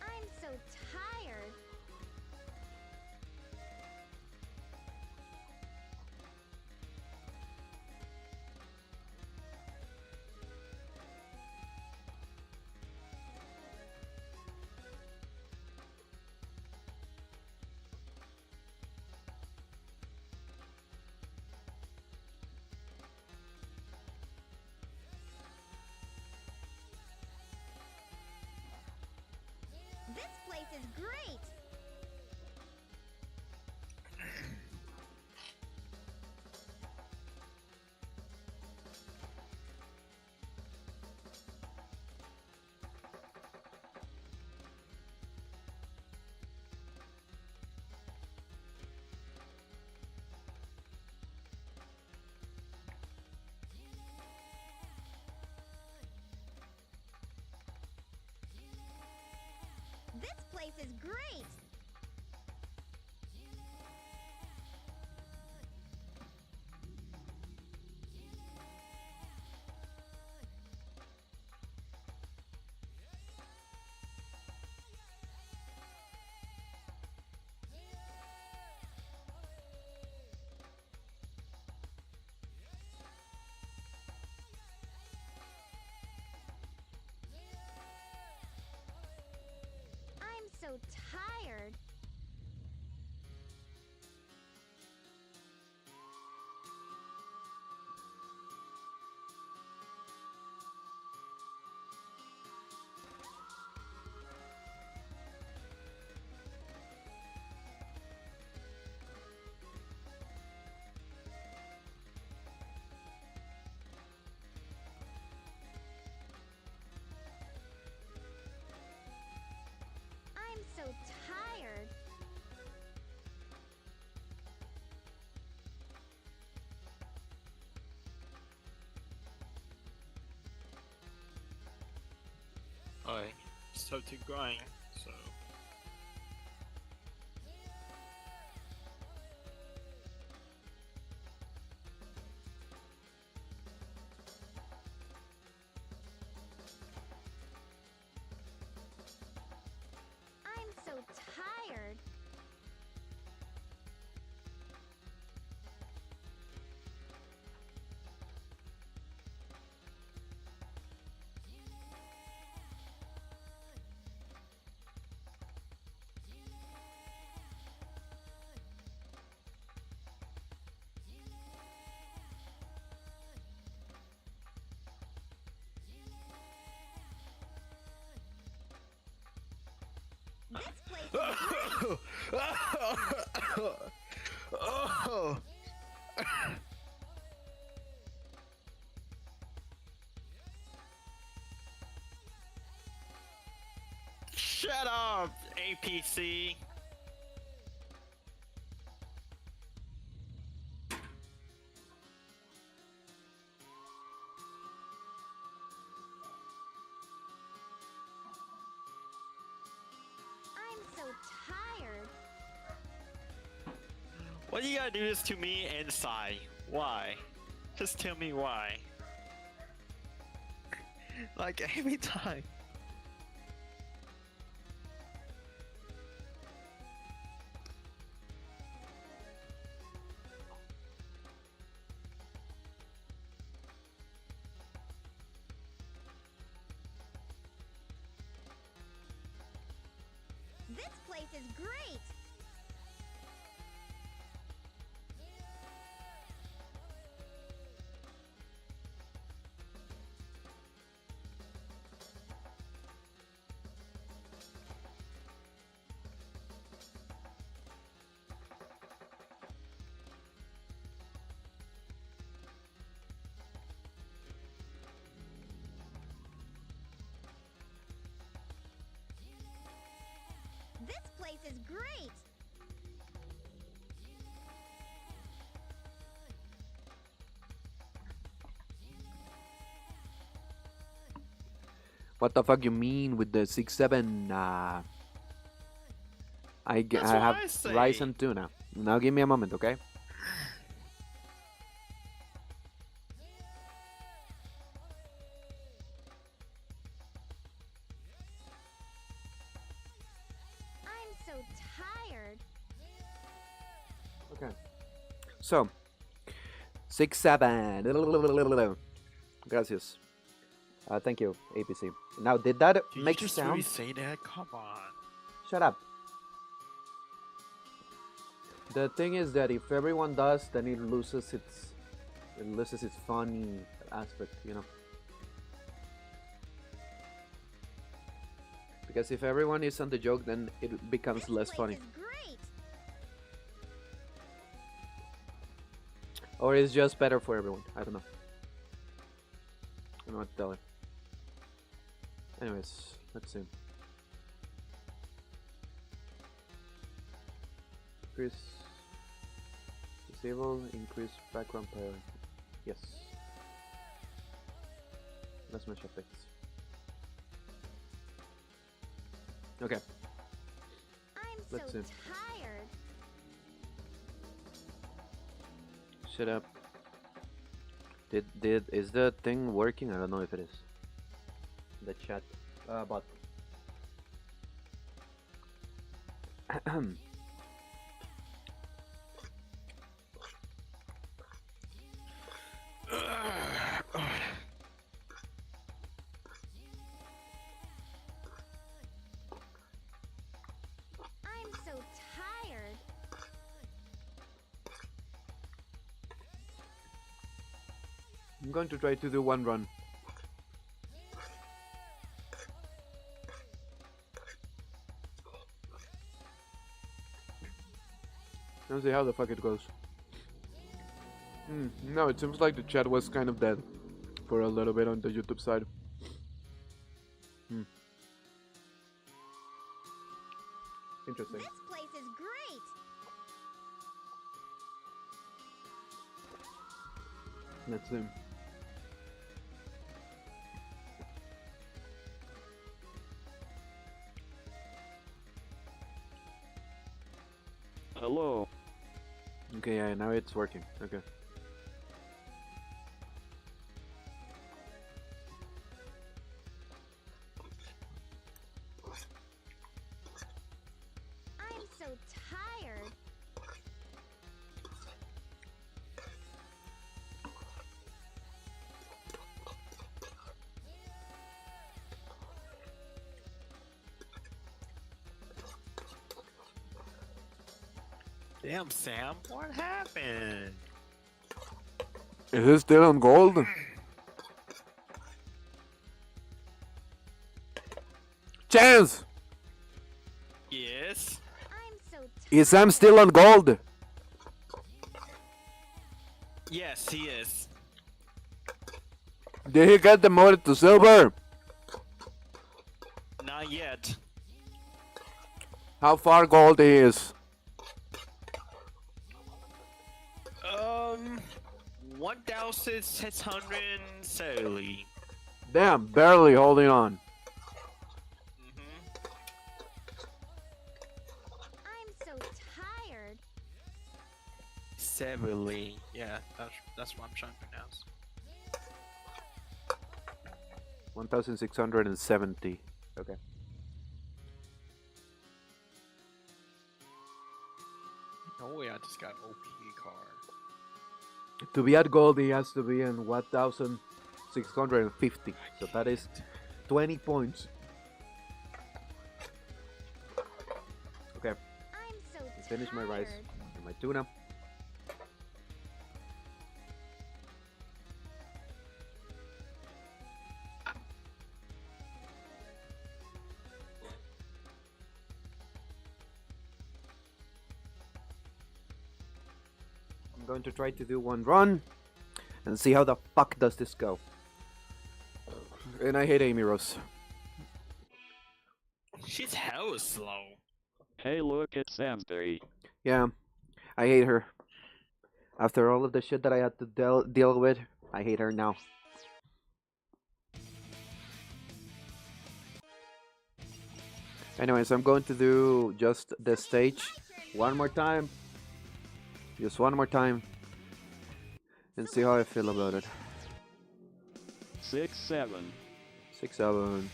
I'm so tired. This place is great. This place is great. I'm so tired. I'm so tired. Alright, so to grind, so. I'm so tired. This place is great. Shut up, APC! I'm so tired. Why you gotta do this to me and Sai? Why? Just tell me why. Like every time. This place is great. This place is great. What the fuck you mean with the 6-7? I That's have what I say. rice and tuna. Now give me a moment, okay? I'm so tired. Okay. So, 6-7. Gracias. Thank you, APC. Now, did that Did make you just sound? really say that? Come on. Shut up. The thing is that if everyone does, then it loses its funny aspect, you know. Because if everyone is on the joke, then it becomes less funny. This place is great. Or it's just better for everyone. I don't know. I don't know what to tell you. Anyways, let's see. Increase disable, increase background priority. Yes. Let's match effects. Okay. I'm Let's so see. tired. Shut up. Is the thing working? I don't know if it is. The chat bot. I'm so tired. I'm going to try to do one run. Let's see how the fuck it goes. No, it seems like the chat was kind of dead for a little bit on the YouTube side. Interesting. This place is great. Let's see. Hello. Okay, yeah, now it's working. Okay. I'm so tired. Damn, Sam. What happened? Is it still on gold? Chance! Yes. I'm so tired. Is Sam still on gold? Yes, he is. Did he get demoted to silver? Not yet. How far gold he is? 1,670. Damn, barely holding on. I'm so tired. 70. Yeah, that's what I'm trying to pronounce. 1,670. Okay. Oh yeah, I just got OP card. To be at gold, he has to be in 1,650. So that is 20 points. Okay, I'm so finish my rice tired. and my tuna. I'm going to try to do one run and see how the fuck does this go. And I hate Amy Rose. She's hella slow. Hey, look, it's Samsbury. Yeah, I hate her. After all of the shit that I had to deal with, I hate her now. Anyways, I'm going to do just this stage one more time. Just one more time. And see how I feel about it. 6-7. 6-7.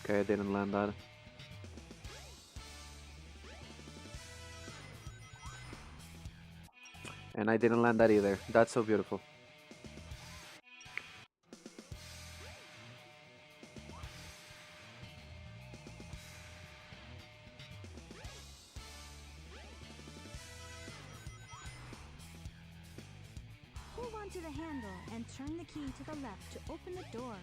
Okay, I didn't land that. And I didn't land that either. That's so beautiful. Hold on to the handle and turn the key to the left to open the door.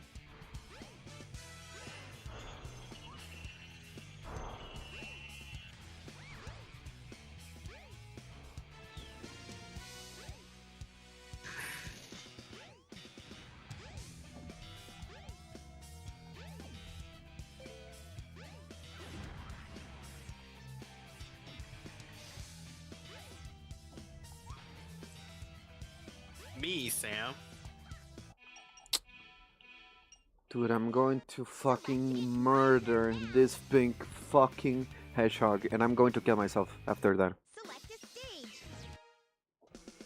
Me, Sam. Dude, I'm going to fucking murder this pink fucking hedgehog. And I'm going to kill myself after that. Select a stage.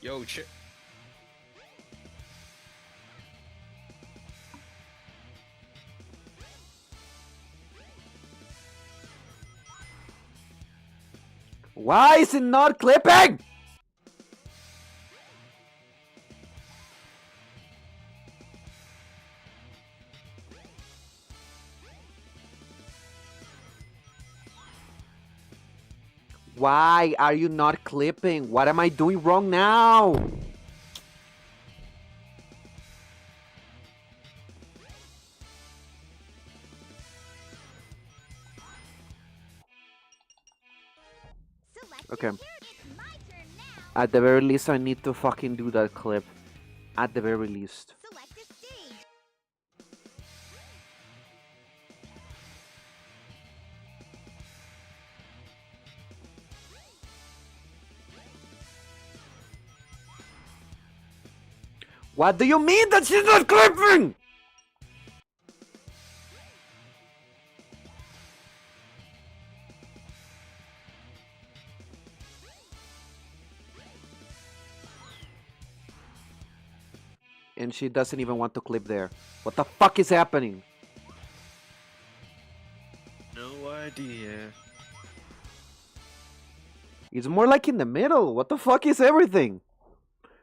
Yo, Why is it not clipping? Why are you not clipping? What am I doing wrong now? Select Okay. a character. It's my turn now. At the very least, I need to fucking do that clip. At the very least. Select a stage. What do you mean that she's not clipping? And she doesn't even want to clip there. What the fuck is happening? no idea. It's more like in the middle. What the fuck is everything?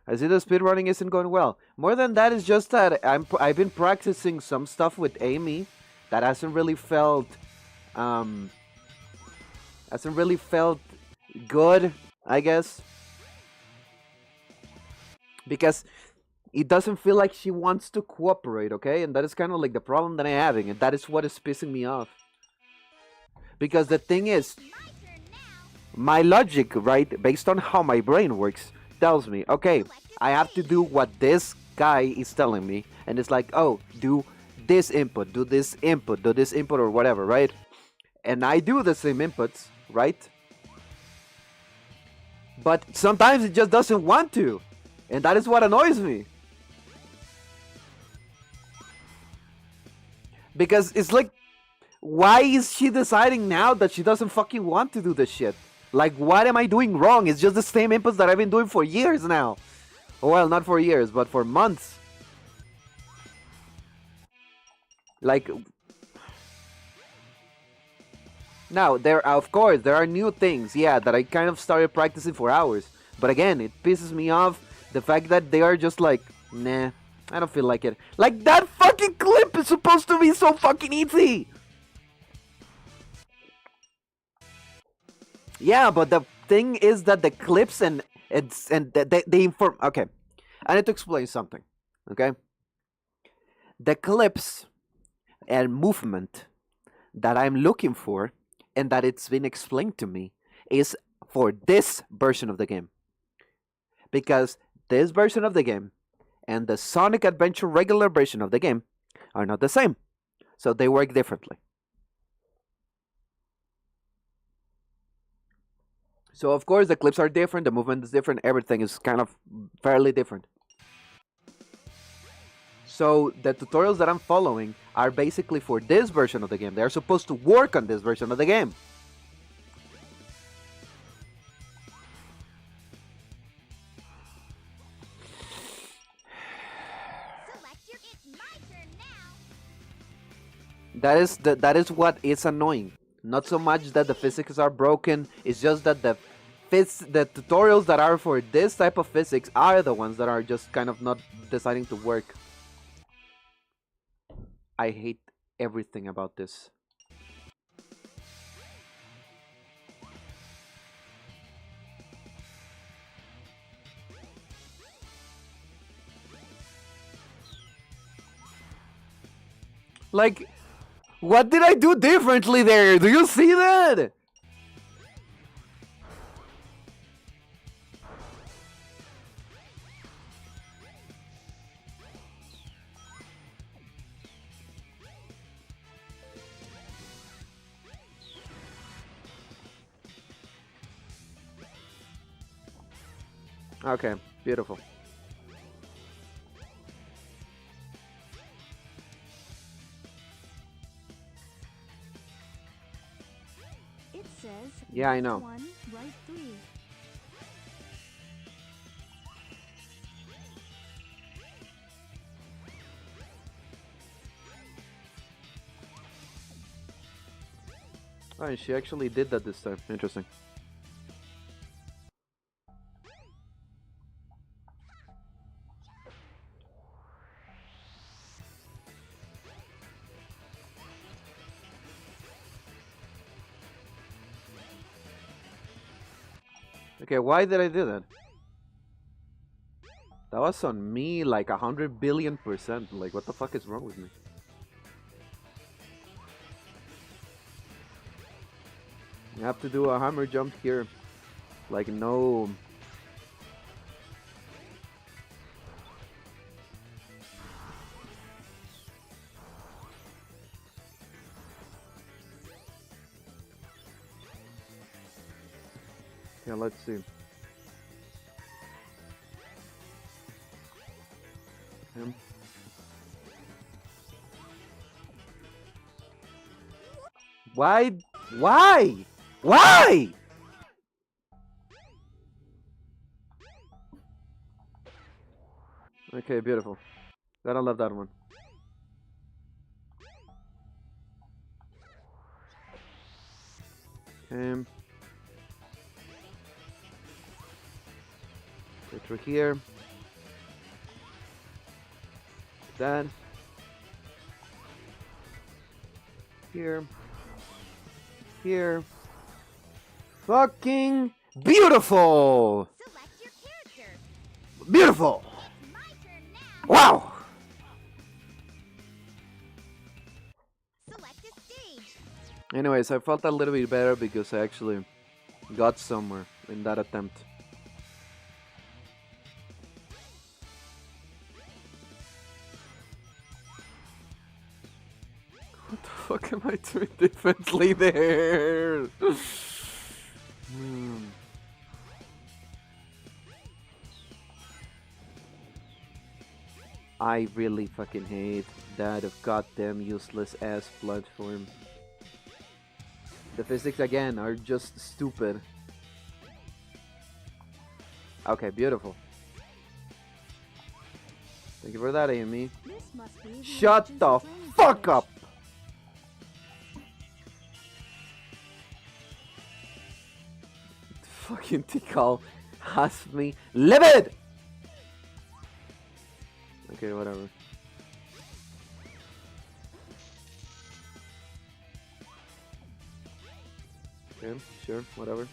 I see the speedrunning isn't going well. More than that, it's just that I've been practicing some stuff with Amy that hasn't really felt good, I guess. Because it doesn't feel like she wants to cooperate, okay? And that is kind of like the problem that I'm having, and that is what is pissing me off. Because the thing is, my logic, right, based on how my brain works, tells me, okay, I have to do what this guy is telling me, and it's like, oh, do this input, do this input, do this input, or whatever, right? And I do the same inputs, right? But sometimes it just doesn't want to, and that is what annoys me. Because it's like, why is she deciding now that she doesn't fucking want to do this shit? Like, what am I doing wrong? It's just the same inputs that I've been doing for years now. Well, not for years, but for months. Like, now, of course, there are new things, yeah, that I kind of started practicing for hours. But again, it pisses me off the fact that they are just like, nah, I don't feel like it. Like, that fucking clip is supposed to be so fucking easy! Yeah, but the thing is that the clips and the inform. Okay, I need to explain something. Okay, the clips and movement that I'm looking for, and that it's been explained to me, is for this version of the game. Because this version of the game and the Sonic Adventure regular version of the game are not the same, so they work differently. So of course the clips are different, the movement is different, everything is kind of fairly different. So the tutorials that I'm following are basically for this version of the game. They are supposed to work on this version of the game. That is what is annoying. Not so much that the physics are broken, it's just that the tutorials that are for this type of physics are the ones that are just kind of not deciding to work. I hate everything about this. Like, what did I do differently there? Do you see that? Okay, beautiful. It says Yeah, I know. 1, right 3. Oh, and she actually did that this time. Interesting. Okay, why did I do that? That was on me like 100 billion%. Like, what the fuck is wrong with me? You have to do a hammer jump here. Like, no. Yeah, let's see. Why? Why? Why? Okay, beautiful. Gotta love that one. Okay. Go through here. That. Here. Here. Fucking beautiful! Select your character. Beautiful! It's my turn now. Wow! Select a stage. Anyways, I felt a little bit better because I actually got somewhere in that attempt. What the fuck am I doing differently there? I really fucking hate that goddamn useless ass platform. The physics again are just stupid. Okay, beautiful. Thank you for that, Amy. This must be Shut the emergency training fuck stage. up! Fucking Tikal has me livid! Okay, whatever. Okay, sure, whatever.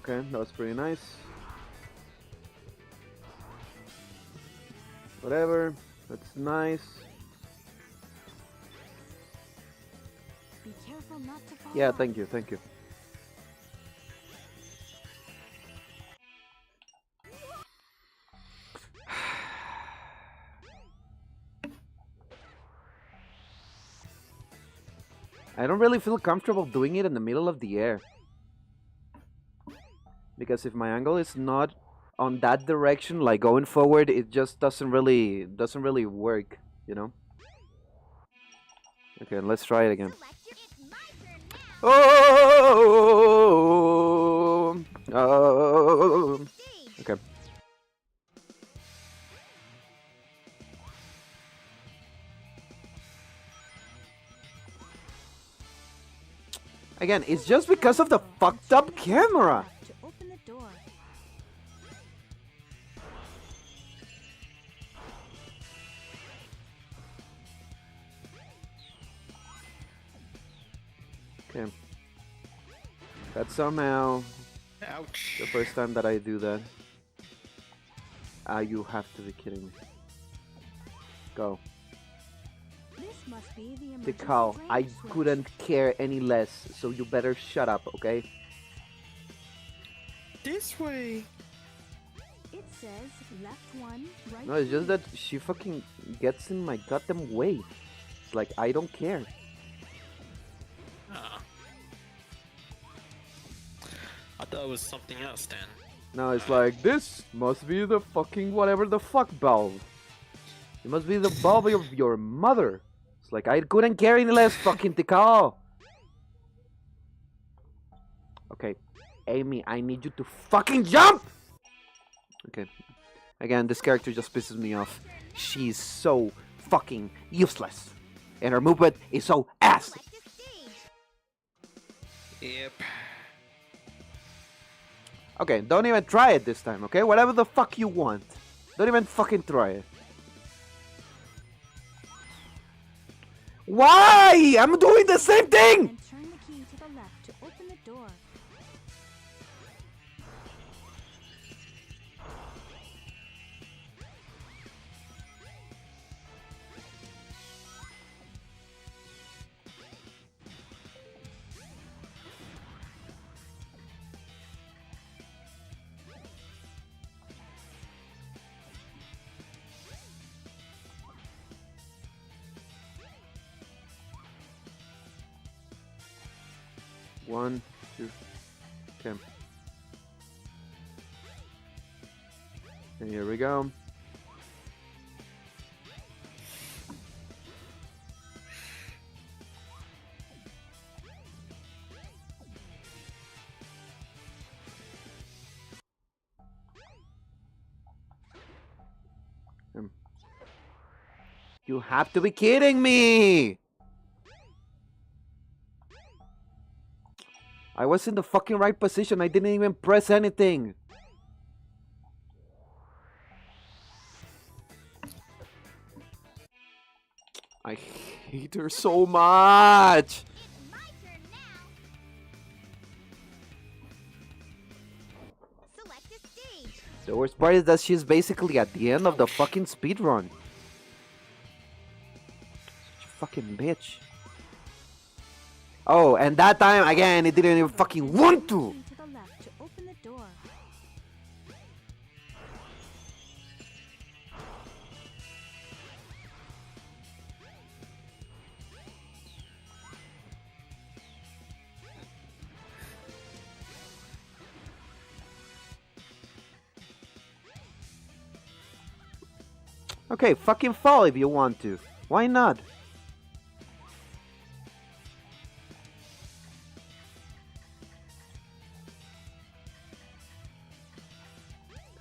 Okay, that was pretty nice. Whatever, that's nice. Be careful not to fall Yeah, off. thank you, thank you. I don't really feel comfortable doing it in the middle of the air. Because if my angle is not on that direction, like going forward, it just doesn't really work, you know? Okay, let's try it again. Oh, okay. Again, it's just because of the fucked up camera. To open the door. Okay. That's somehow Ouch. the first time that I do that. You have to be kidding me. Go. This must be the The emergency call. I drainage switch. couldn't care any less, so you better shut up, okay? This way. It says left one, right No, it's just three. that she fucking gets in my goddamn way. It's like, I don't care. I thought it was something else then. No, it's like, this must be the fucking whatever the fuck valve. It must be the valve of your mother. It's like, I couldn't care any less, fucking Tikal. Okay, Amy, I need you to fucking jump! Okay, again, this character just pisses me off. She's so fucking useless. And her movement is so ass. Yep. Okay, don't even try it this time, okay? Whatever the fuck you want. Don't even fucking try it. Why? I'm doing the same thing! And turn the key to the left to open the door. One, two, okay. And here we go. You have to be kidding me! I was in the fucking right position. I didn't even press anything. I hate her so much. The worst part is that she's basically at the end of the fucking speedrun. Such a fucking bitch. Oh, and that time, again, it didn't even fucking want to! Key to the left to open the door. Okay, fucking fall if you want to. Why not?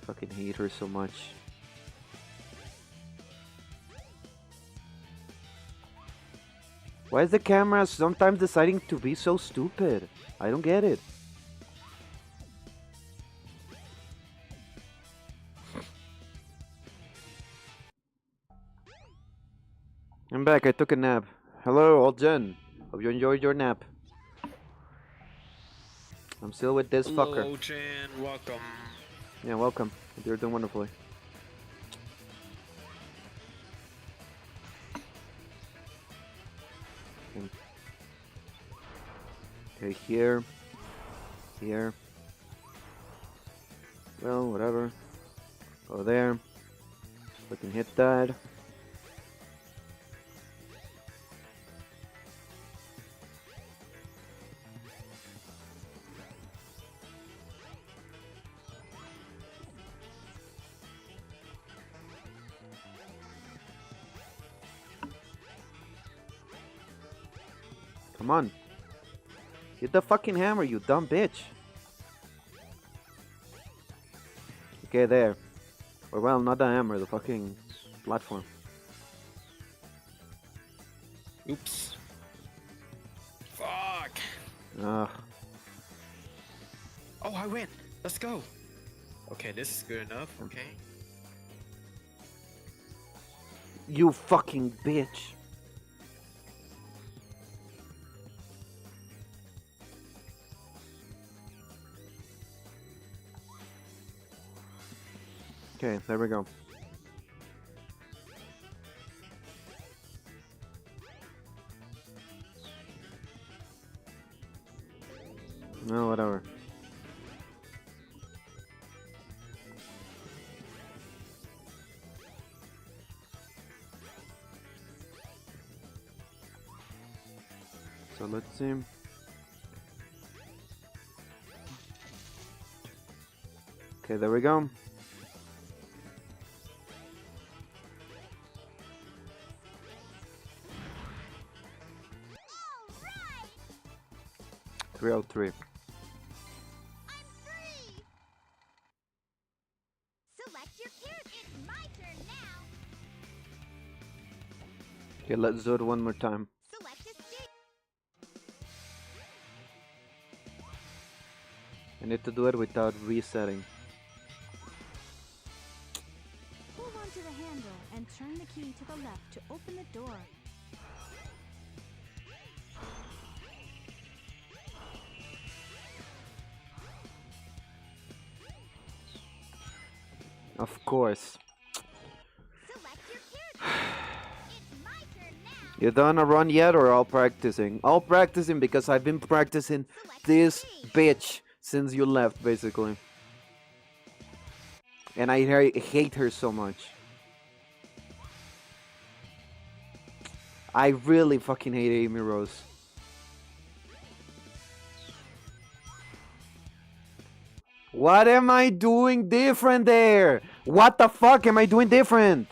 Fucking hate her so much. Why is the camera sometimes deciding to be so stupid? I don't get it. I'm back, I took a nap. Hello, old Jen. Hope you enjoyed your nap. I'm still with this fucker. Hello, Jan. Welcome. Yeah, welcome. You're doing wonderfully. Okay, here. Here. Well, whatever. Go there. We can hit that. Come on. Hit the fucking hammer, you dumb bitch. Okay, there. Or well, not the hammer, the fucking platform. Oops. Fuck. Ugh. Oh, I win. Let's go. Okay, this is good enough. Okay. You fucking bitch. Okay, there we go. No, whatever. So let's see. Okay, there we go. Alright! 303. I'm free! Select your character. It's my turn now. Okay, let's do it one more time. Select a stage. I need to do it without resetting. Hold on to the handle and turn the key to the left to open the door. Of course. Select your character. It's my turn now. You done a run yet or all practicing? All practicing because I've been practicing this bitch since you left, basically. And I hate her so much. I really fucking hate Amy Rose. What am I doing different there? What the fuck am I doing different?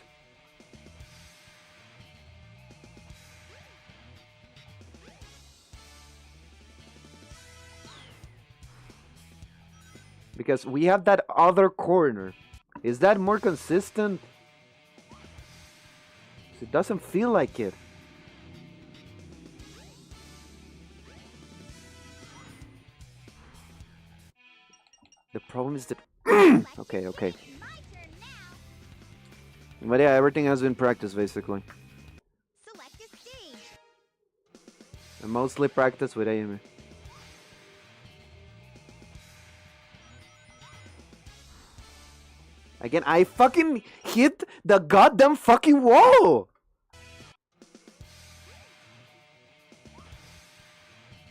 Because we have that other corner. Is that more consistent? It doesn't feel like it. The problem is that... okay. My turn now. But yeah, everything has been practiced, basically. Select a stage. I mostly practice with Amy. Again, I fucking hit the goddamn fucking wall!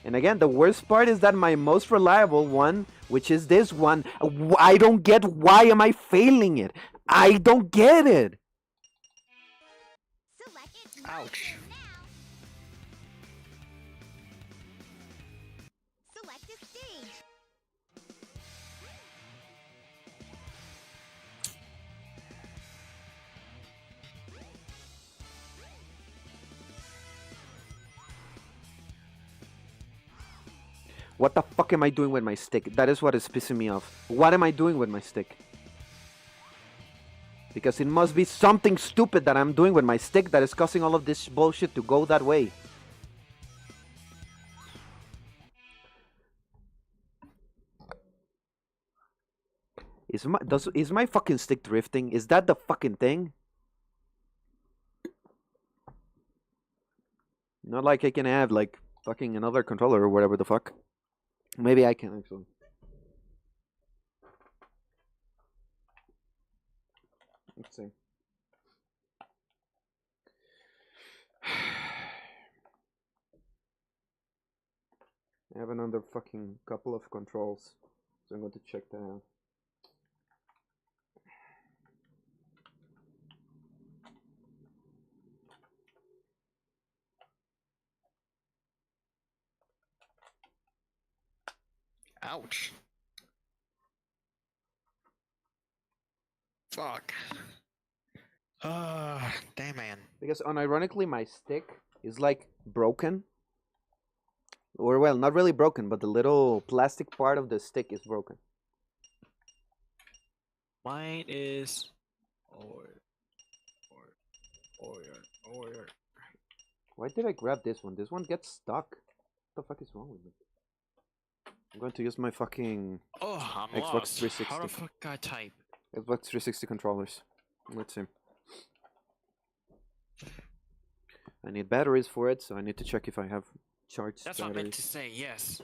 And again, the worst part is that my most reliable one, which is this one, I don't get why am I failing it. I don't get it. Select it's my Ouch. turn now. Select a stage. What the fuck am I doing with my stick? That is what is pissing me off. What am I doing with my stick? Because it must be something stupid that I'm doing with my stick that is causing all of this bullshit to go that way. Is my fucking stick drifting? Is that the fucking thing? Not like I can have like fucking another controller or whatever the fuck. Maybe I can actually. Let's see. I have another fucking couple of controls, so I'm going to check that out. Ouch. Fuck. Damn man. Because unironically, my stick is like broken. Or well, not really broken, but the little plastic part of the stick is broken. Mine is Why did I grab this one? This one gets stuck. What the fuck is wrong with me? I'm going to use my fucking I'm Xbox lost. 360. How the fuck I type? Xbox 360 controllers. Let's see. I need batteries for it, so I need to check if I have charged That's what I meant batteries. to say, yes.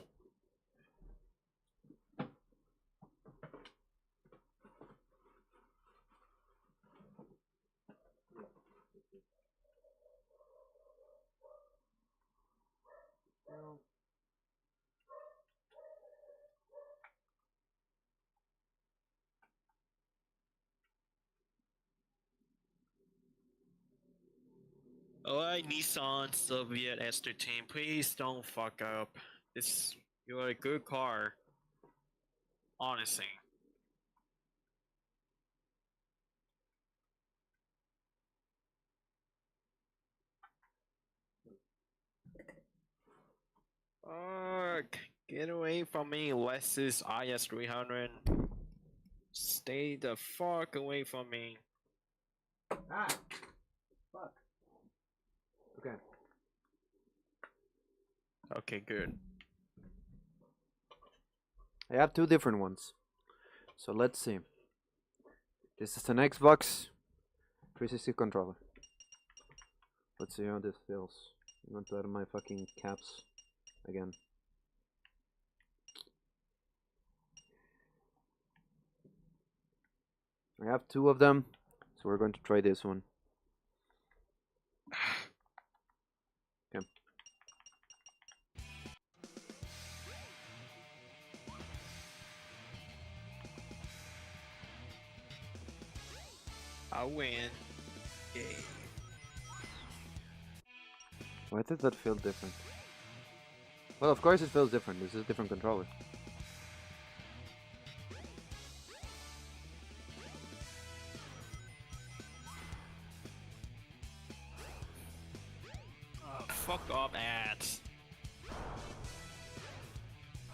Alright, Nissan Soviet S13, please don't fuck up. You're a good car. Honestly. Get away from me, Lexus IS300. Stay the fuck away from me. Ah! Fuck. Okay. Okay, good. I have two different ones. So let's see. This is an Xbox 360 controller. Let's see how this feels. I'm going to add my fucking caps again. I have two of them, so we're going to try this one. Okay. I win. Yay. Why did that feel different? Well, of course it feels different. This is a different controller. Fuck off ads.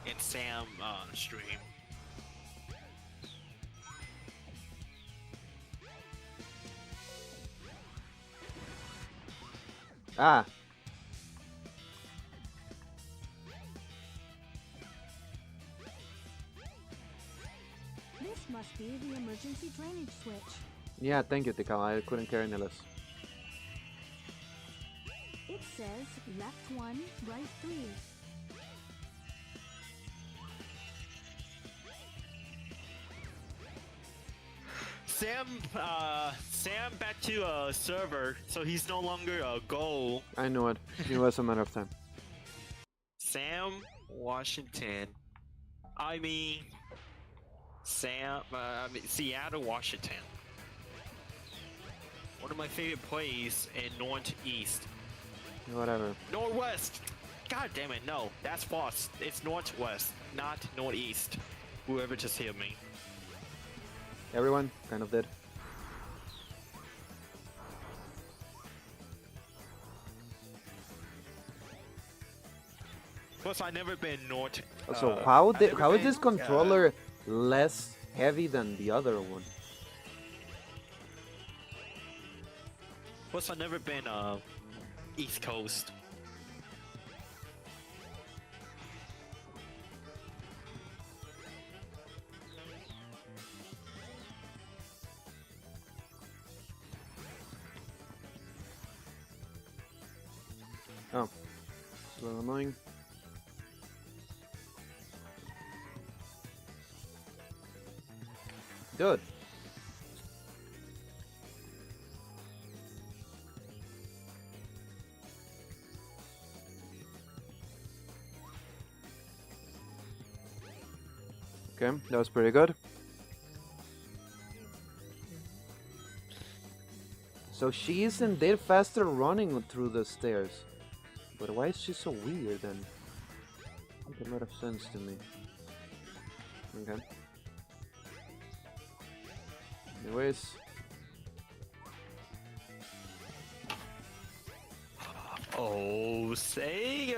And Sam stream. Ah! This must be the emergency drainage switch. Yeah, thank you, Tikal. I couldn't care any less. It says left 1, right 3. Sam back to server, so he's no longer a goal. I know it. It was a matter of time. Sam Washington. I mean Seattle, Washington. One of my favorite plays in Northeast. Whatever. Northwest! God damn it, no. That's false. It's Northwest, not Northeast. Whoever just hit me. Everyone kind of did. Plus, I never been North. So how is this controller less heavy than the other one? Plus, I never been East Coast. Oh, it's a little annoying. Good. Okay, that was pretty good. So she is indeed faster running through the stairs. But why is she so weird then? Makes a lot of sense to me. Okay. Anyways. Oh, Sega!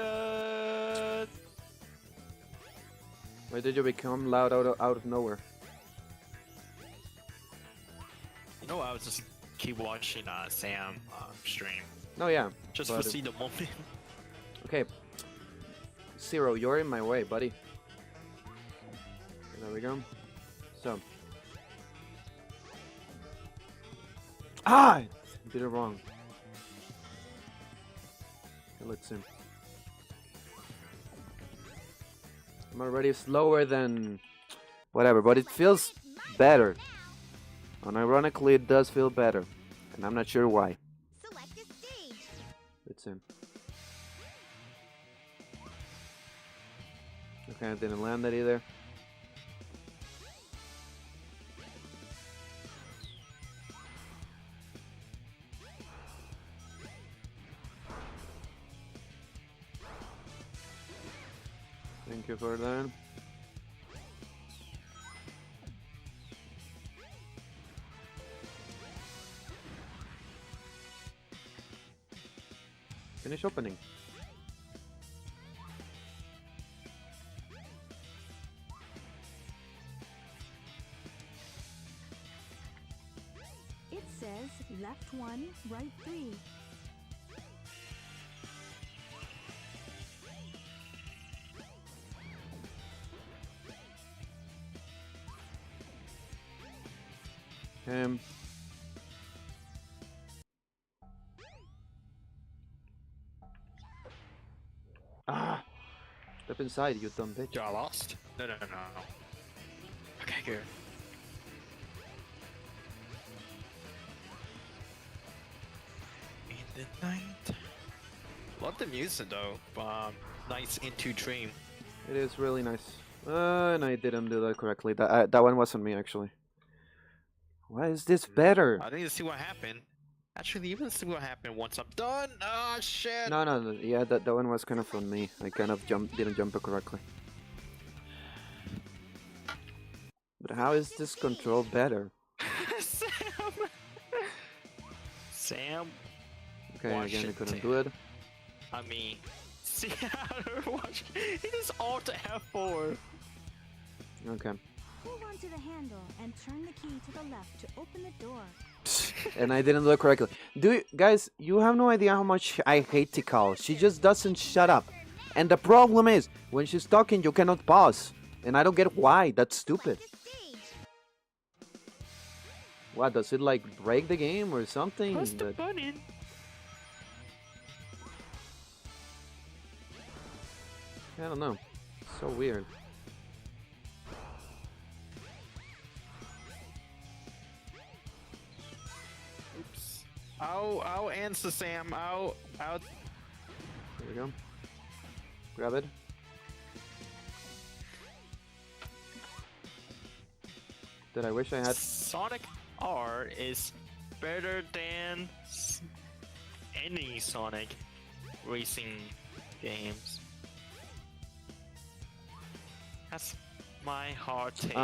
Why did you become loud out of nowhere? You know, I was just keep watching Sam stream. No, yeah. Just to see the moment. Okay. Zero, you're in my way, buddy. There we go. So. Ah! I did it wrong. Okay, let's see. I'm already slower than whatever, but it feels better. Unironically, it does feel better. And I'm not sure why. Select a stage. Let's see. Okay, I didn't land that either. Thank you for that. Finish opening. It says left 1, right 3. Step inside, you dumb bitch. Y'all lost? No. Okay, good. In the night. Love the music though. Nice into dream. It is really nice. And I didn't do that correctly. That one wasn't me, actually. Why is this better? I need to see what happened. Actually, even see what happened once I'm done. Oh shit! No. Yeah, that one was kind of on me. I kind of didn't jump it correctly. But how is this control better? Sam. Okay, again, I couldn't do it. I mean, see how to watch. He just alt F4. Okay. Hold on to the handle and turn the key to the left to open the door. And I didn't do it correctly. Guys, you have no idea how much I hate Tikal. She just doesn't shut up. And the problem is, when she's talking, you cannot pause. And I don't get why. That's stupid. What, does it like break the game or something? What's the button? I don't know. So weird. Oops. I'll answer Sam. I'll. There we go. Grab it. Did I wish I had... Sonic R is better than any Sonic racing games. That's my hard take.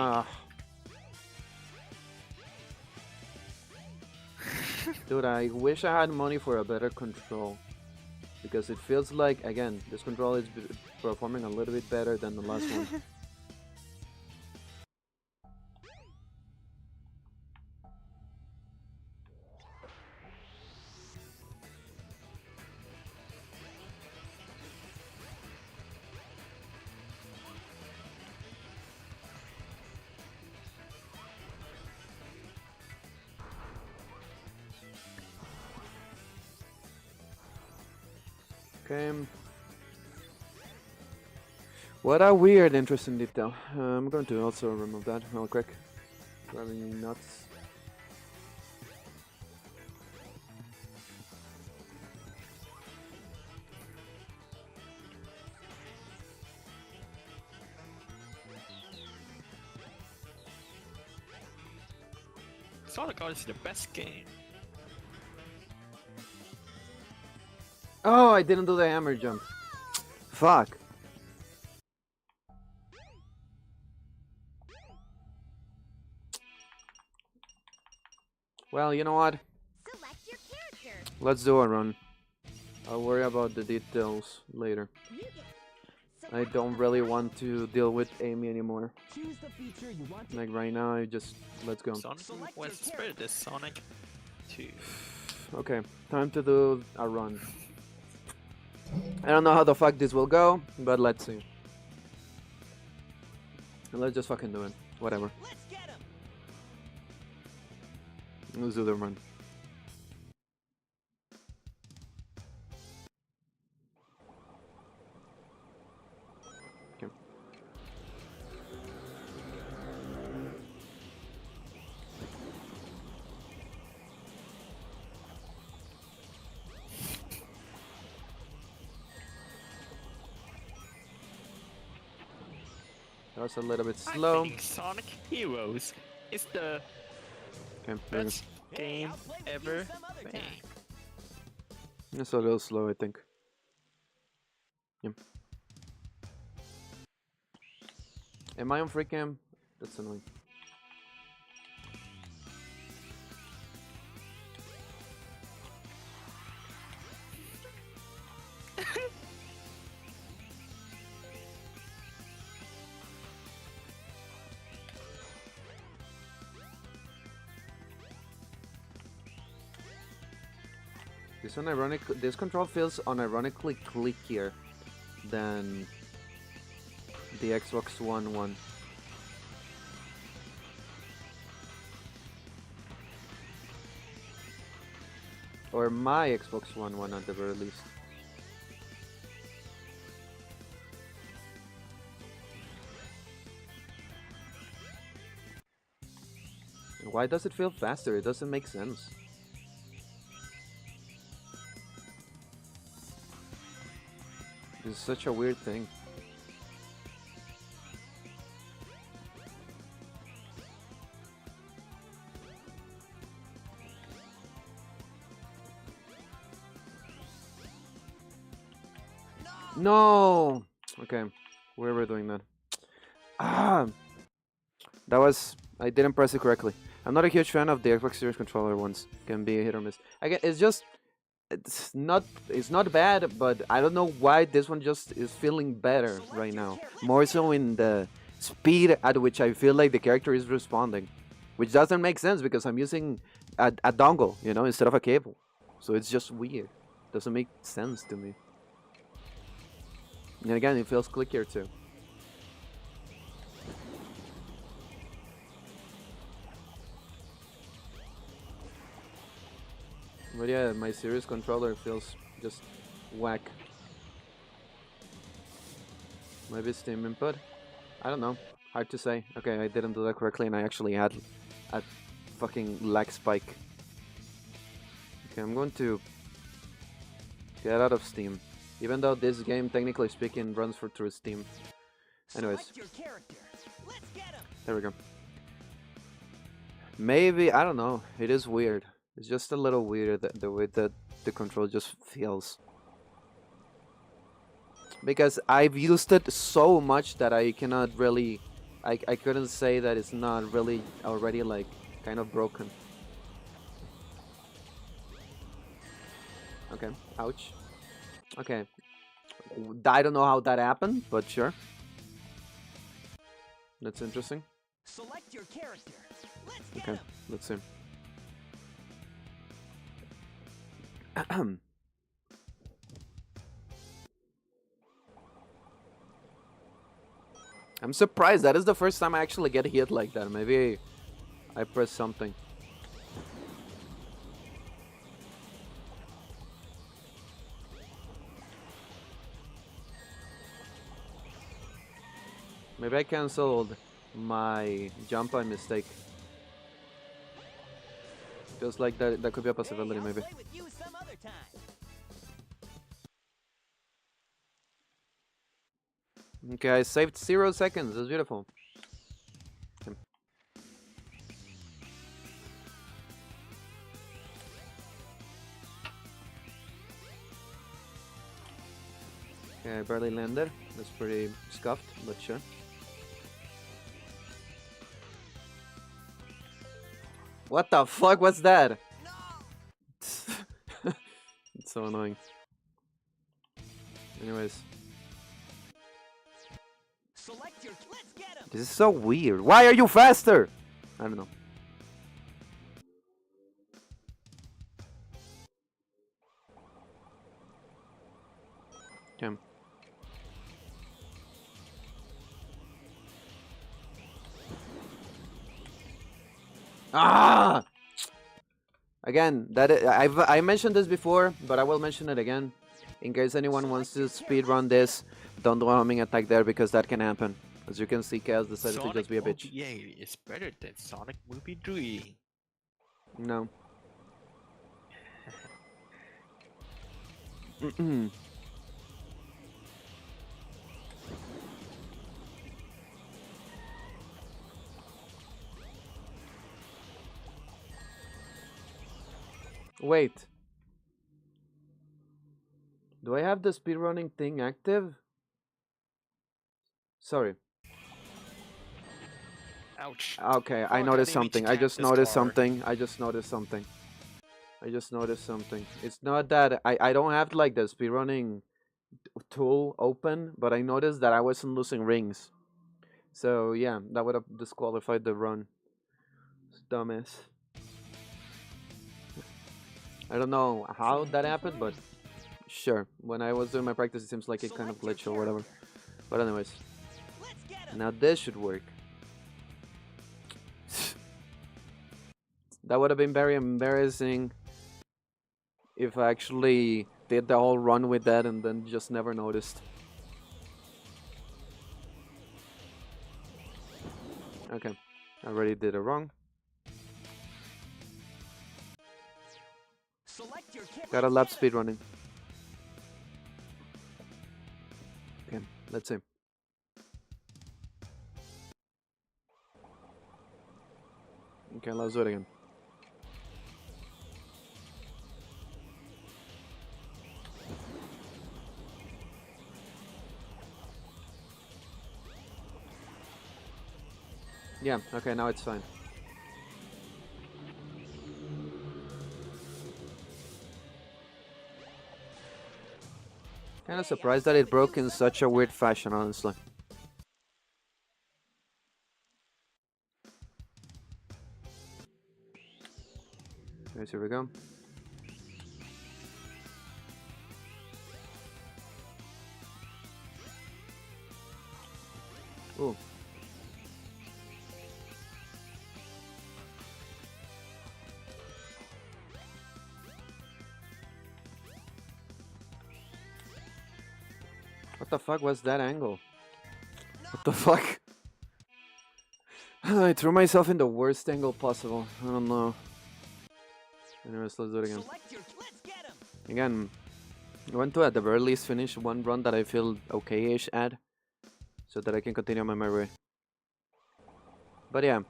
Dude, I wish I had money for a better control. Because it feels like, again, this control is performing a little bit better than the last one. Okay. What a weird, interesting detail. I'm going to also remove that real quick. Driving me nuts. Sonic is the best game. Oh, I didn't do the hammer jump. Fuck. Well, you know what? Select your character. Let's do a run. I'll worry about the details later. You get I don't really want to deal with Amy anymore. Choose the feature you want to Like right now, I just let's go. Sonic Select was your Spirit is Sonic 2. Okay, time to do a run. I don't know how the fuck this will go, but let's see. Let's just fucking do it. Whatever. Let's get him. Let's do the run. Okay. That was a little bit slow. I think Sonic Heroes is the Okay, there we go. best game I'll play with you ever some other made. time. It's a little slow, I think. Yep. Am I on free cam? That's annoying. This control feels unironically clickier than the Xbox One one. Or my Xbox One one at the very least. Why does it feel faster? It doesn't make sense. This is such a weird thing. No! Okay, we were doing that. Ah! That was... I didn't press it correctly. I'm not a huge fan of the Xbox Series controller ones. Can be a hit or miss. It's just... It's not bad, but I don't know why this one just is feeling better right now. More so in the speed at which I feel like the character is responding. Which doesn't make sense because I'm using a dongle, you know, instead of a cable. So it's just weird. Doesn't make sense to me. And again, it feels clickier too. But yeah, my Series controller feels just whack. Maybe Steam input? I don't know. Hard to say. Okay, I didn't do that correctly and I actually had a fucking lag spike. Okay, I'm going to get out of Steam. Even though this game, technically speaking, runs through Steam. Anyways. Select your character. Let's get him. There we go. Maybe, I don't know. It is weird. It's just a little weird the way that the control just feels. Because I've used it so much that I cannot really... I couldn't say that it's not really already like kind of broken. Okay, ouch. Okay. I don't know how that happened, but sure. That's interesting. Select your character. Let's get Okay, him. let's see. I'm surprised. That is the first time I actually get hit like that. Maybe I pressed something. Maybe I cancelled my jump by mistake. Feels like that could be a possibility, I'll maybe. play with you some other time. Okay, I saved 0 seconds. That's beautiful. Okay, I barely landed. That's pretty scuffed, but sure. What the fuck was that? It's so annoying. Anyways. Select your. Let's get him. This is so weird. Why are you faster? I don't know. Okay. Ah! Again, I mentioned this before, but I will mention it again. In case anyone wants to speedrun this, don't do a homing attack there because that can happen. As you can see, Chaos decided to just be a bitch. OVA is better than Sonic Movie 3. No. Wait. Do I have the speedrunning thing active? Sorry. Ouch. Okay, I Fuck, noticed I need to something. I tap just this noticed car. something. I just noticed something. I just noticed something. It's not that I don't have like the speedrunning tool open, but I noticed that I wasn't losing rings. So yeah, that would have disqualified the run. Dumbass. I don't know how that happened, but sure. When I was doing my practice, it seems like it kind of glitched or whatever. But anyways, now this should work. That would have been very embarrassing if I actually did the whole run with that and then just never noticed. Okay, I already did it wrong. Got a lap speed running. Okay, let's see. Okay, let's do it again. Yeah, okay, now it's fine. Kinda surprised that it broke in such a weird fashion, honestly. Guys, here we go. Ooh. What the fuck was that angle? What the fuck? I threw myself in the worst angle possible. I don't know. Anyways, let's do it again. Again, I want to at the very least finish one run that I feel okay-ish at, so that I can continue on my merry way. But yeah,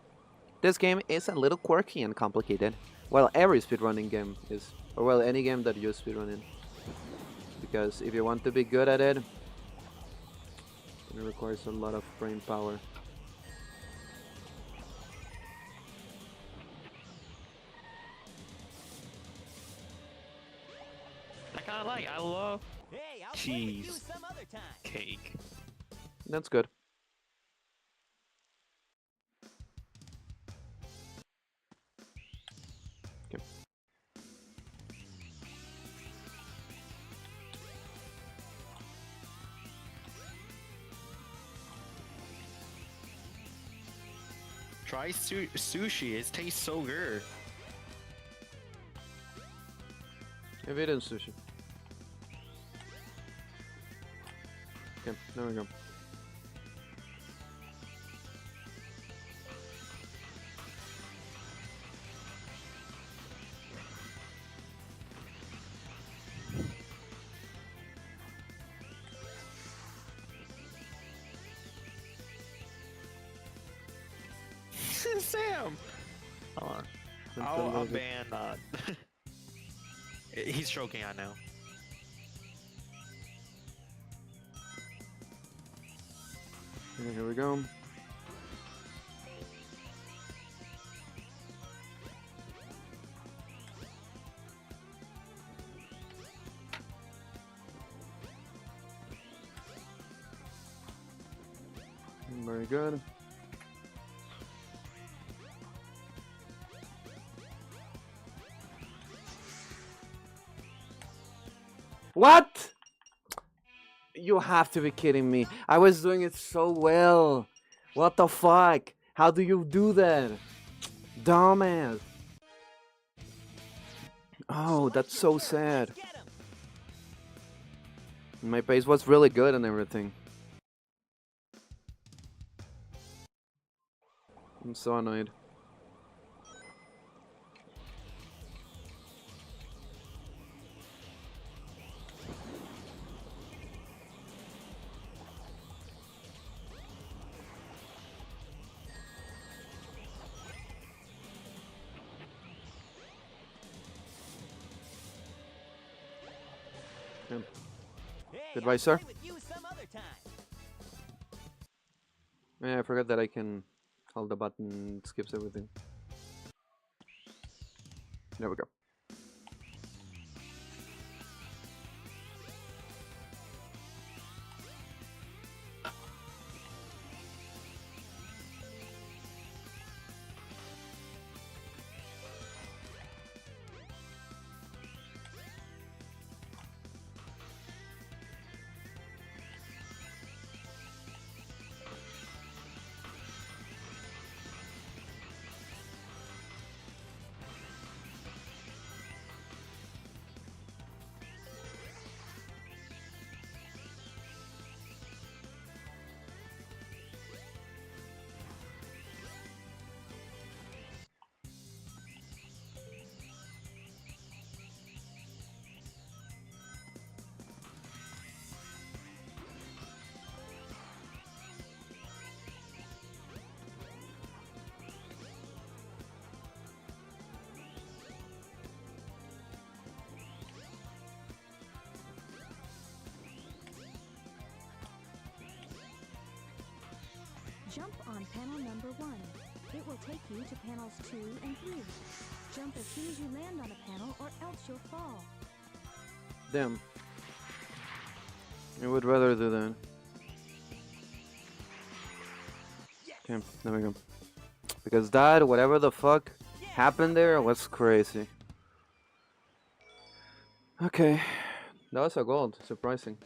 this game is a little quirky and complicated. Well, every speedrunning game is, or well, any game that you speedrun in. Because if you want to be good at it, it requires a lot of brain power. I love Hey, I'll play with you cheese some other time. cake. That's good. Okay. Try sushi. It tastes so good. I've eaten sushi. Okay, there we go. Sam. Hold on. I'll ban. He's choking on now. Okay, here we go. Very good. What? You have to be kidding me. I was doing it so well. What the fuck? How do you do that? Dumbass. Oh, that's so sad. My pace was really good and everything. I'm so annoyed. Goodbye, sir. Yeah, I forgot that I can hold the button, it skips everything. There we go. Jump on panel number 1. It will take you to panels 2 and 3. Jump as soon as you land on a panel or else you'll fall. Damn. I would rather do that. Okay, there we go. Because that, whatever the fuck happened there, was crazy. Okay. That was a gold. Surprising.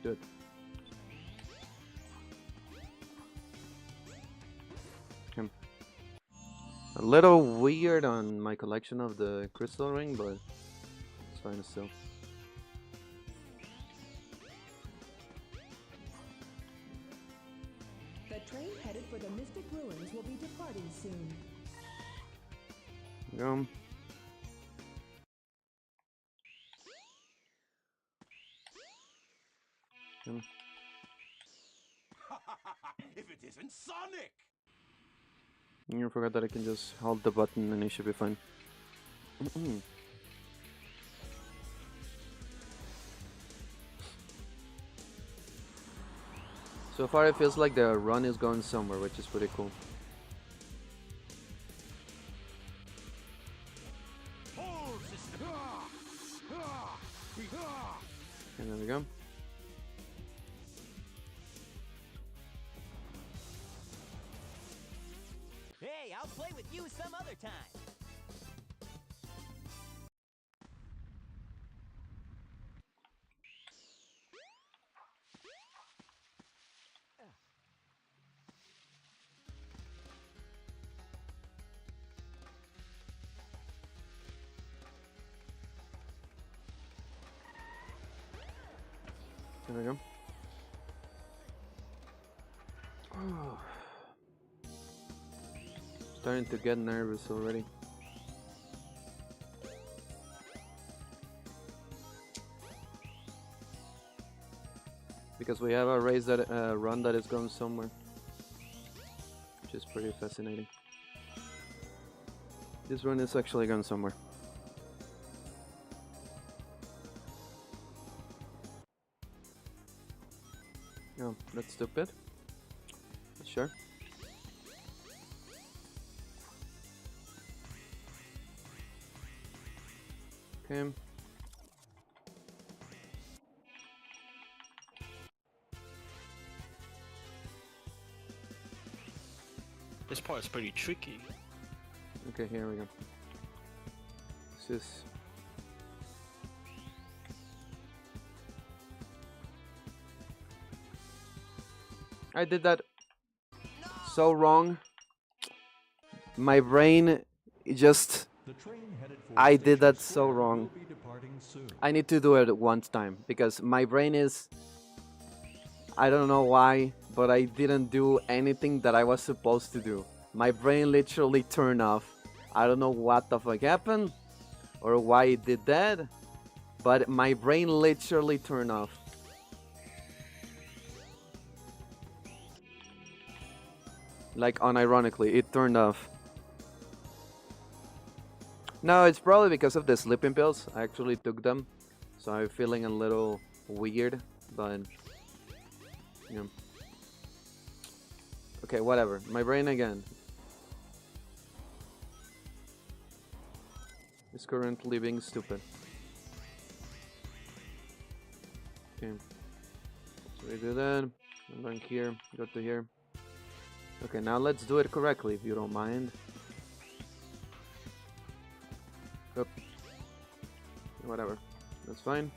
Good. Okay. A little weird on my collection of the crystal ring, but it's fine still. The train headed for the Mystic Ruins will be departing soon. Go. If it isn't Sonic! You forgot that I can just hold the button and it should be fine. So far it feels like the run is going somewhere, which is pretty cool. And there we go. Hey, I'll play with you some other time. There we go. Oh. Starting to get nervous already. because we have a race that run that is going somewhere, which is pretty fascinating. This run is actually going somewhere. Oh, that's stupid. Sure. Okay. This part is pretty tricky. Okay, here we go. This is... I did that so wrong. My brain just... I did that so wrong. I need to do it one time because my brain is... I don't know why, but I didn't do anything that I was supposed to do. My brain literally turned off. I don't know what the fuck happened or why it did that, but my brain literally turned off. Like unironically, it turned off. No, it's probably because of the sleeping pills. I actually took them, so I'm feeling a little weird, but yeah. Okay, whatever. My brain again is currently being stupid. Okay, so we do that. I'm going here, go to here. Okay, now let's do it correctly, if you don't mind. Oop. Whatever, that's fine.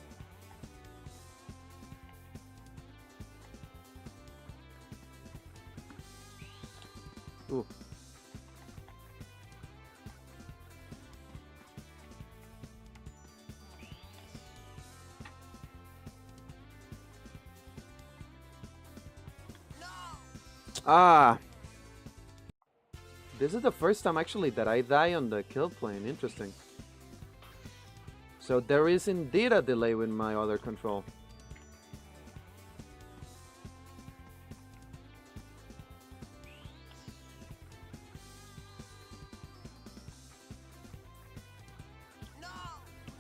Ooh. Ah! This is the first time actually that I die on the kill plane. Interesting. So there is indeed a delay with my other control.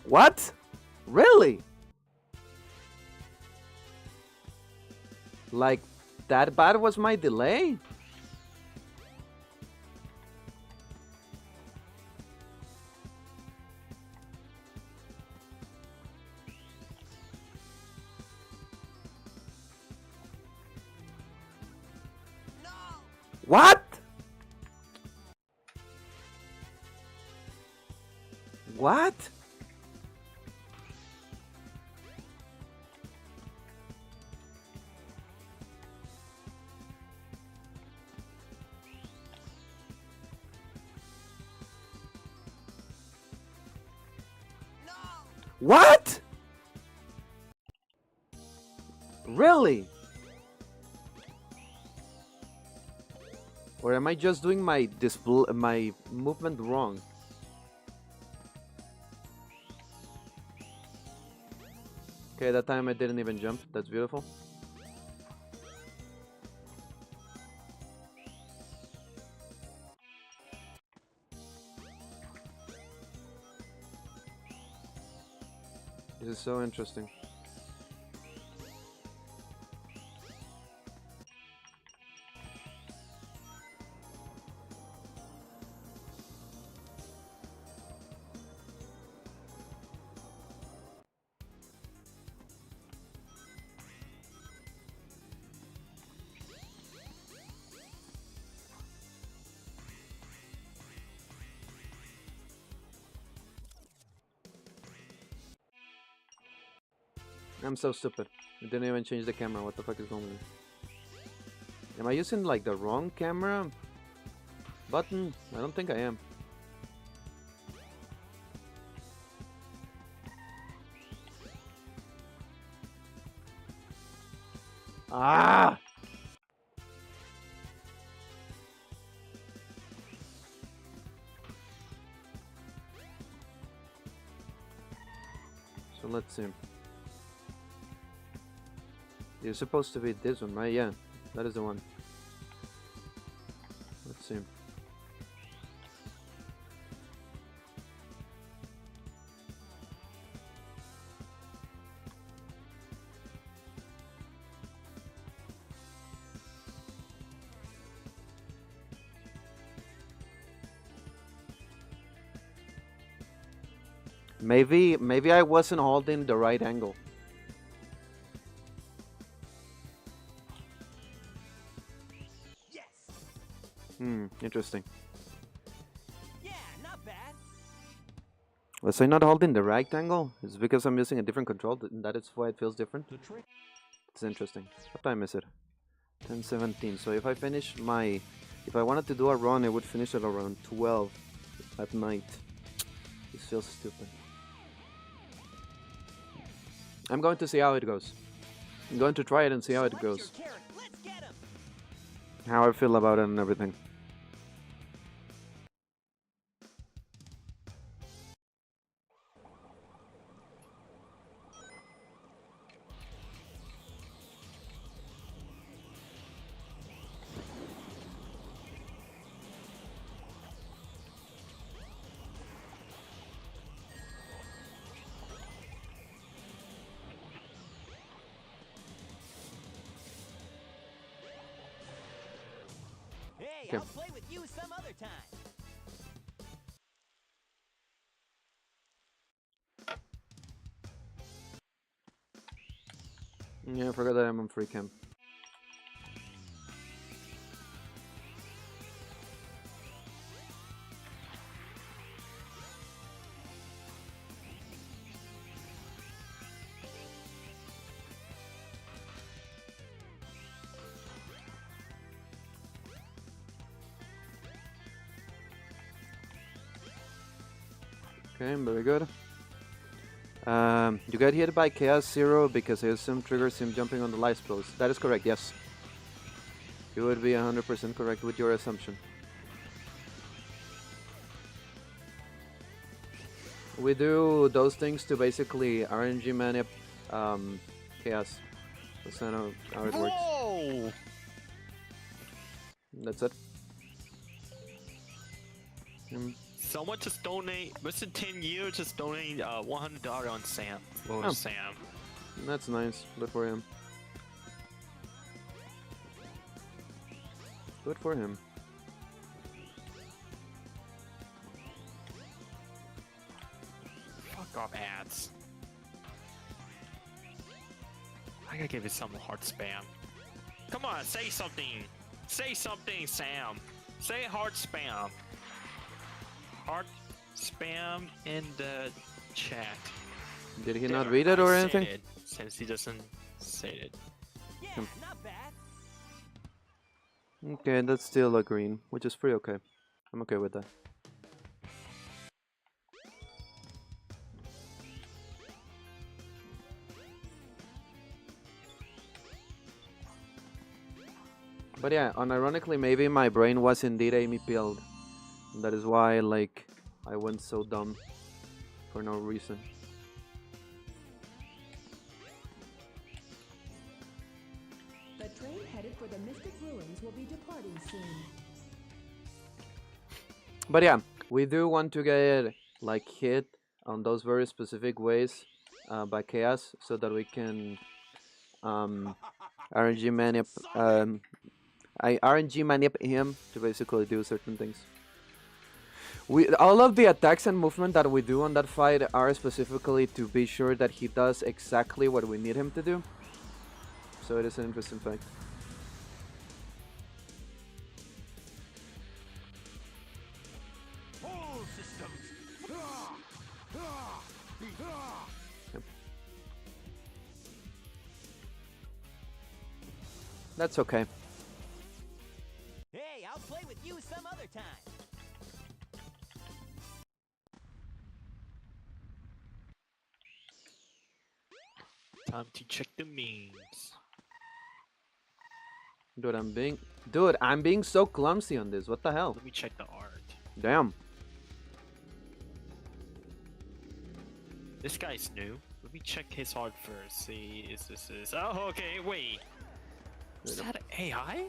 What? Really? Like, that bad was my delay? What? What? What? Really? Or am I just doing my my movement wrong? Okay, that time I didn't even jump. That's beautiful. This is so interesting. I'm so stupid. I didn't even change the camera. What the fuck is wrong with me? Am I using like the wrong camera button? I don't think I am. Ah! So let's see. You're supposed to be this one, right? Yeah, that is the one. Let's see. Maybe I wasn't holding the right angle. Interesting. Yeah, not bad. Was I not holding the right angle? It's because I'm using a different control, that is why it feels different. It's interesting. What time is it? 10:17. So if I finish my... If I wanted to do a run, I would finish at around 12 at night. This feels stupid. I'm going to see how it goes. I'm going to try it and see how it goes. How I feel about it and everything. Hey, I'll play with you some other time. Yeah, I forgot that I'm on free camp. Okay, very good. You got hit by Chaos Zero because I assume triggers him jumping on the life spells. That is correct, yes. You would be 100% correct with your assumption. We do those things to basically RNG manip Chaos. That's not how it works. Whoa! That's it. Someone just donate, Mr. 10 years just donate $100 on Sam. For Oh. Sam. That's nice. Good for him. Good for him. Fuck off ads. I gotta give it some hard spam. Come on, say something. Say something, Sam. Say hard spam. Hard spam in the chat. Did he not read it or I anything? said it, since he doesn't say it. Yeah, not bad. Okay, that's still a green, which is pretty okay. I'm okay with that. But yeah, unironically, maybe my brain was indeed Amy pilled. That is why, like, I went so dumb for no reason. The train headed for the Mystic Ruins will be departing soon. But yeah, we do want to get like hit on those very specific ways by Chaos, so that we can RNG manip RNG manip him to basically do certain things. All of the attacks and movement that we do on that fight are specifically to be sure that he does exactly what we need him to do. So it is an interesting fact. Whole systems. Yep. That's okay. Hey, I'll play with you some other time. Time to check the memes. Dude, I'm being so clumsy on this. What the hell? Let me check the art. Damn. This guy's new. Let me check his art first. See, is this is? Oh, okay. Wait. Is that AI?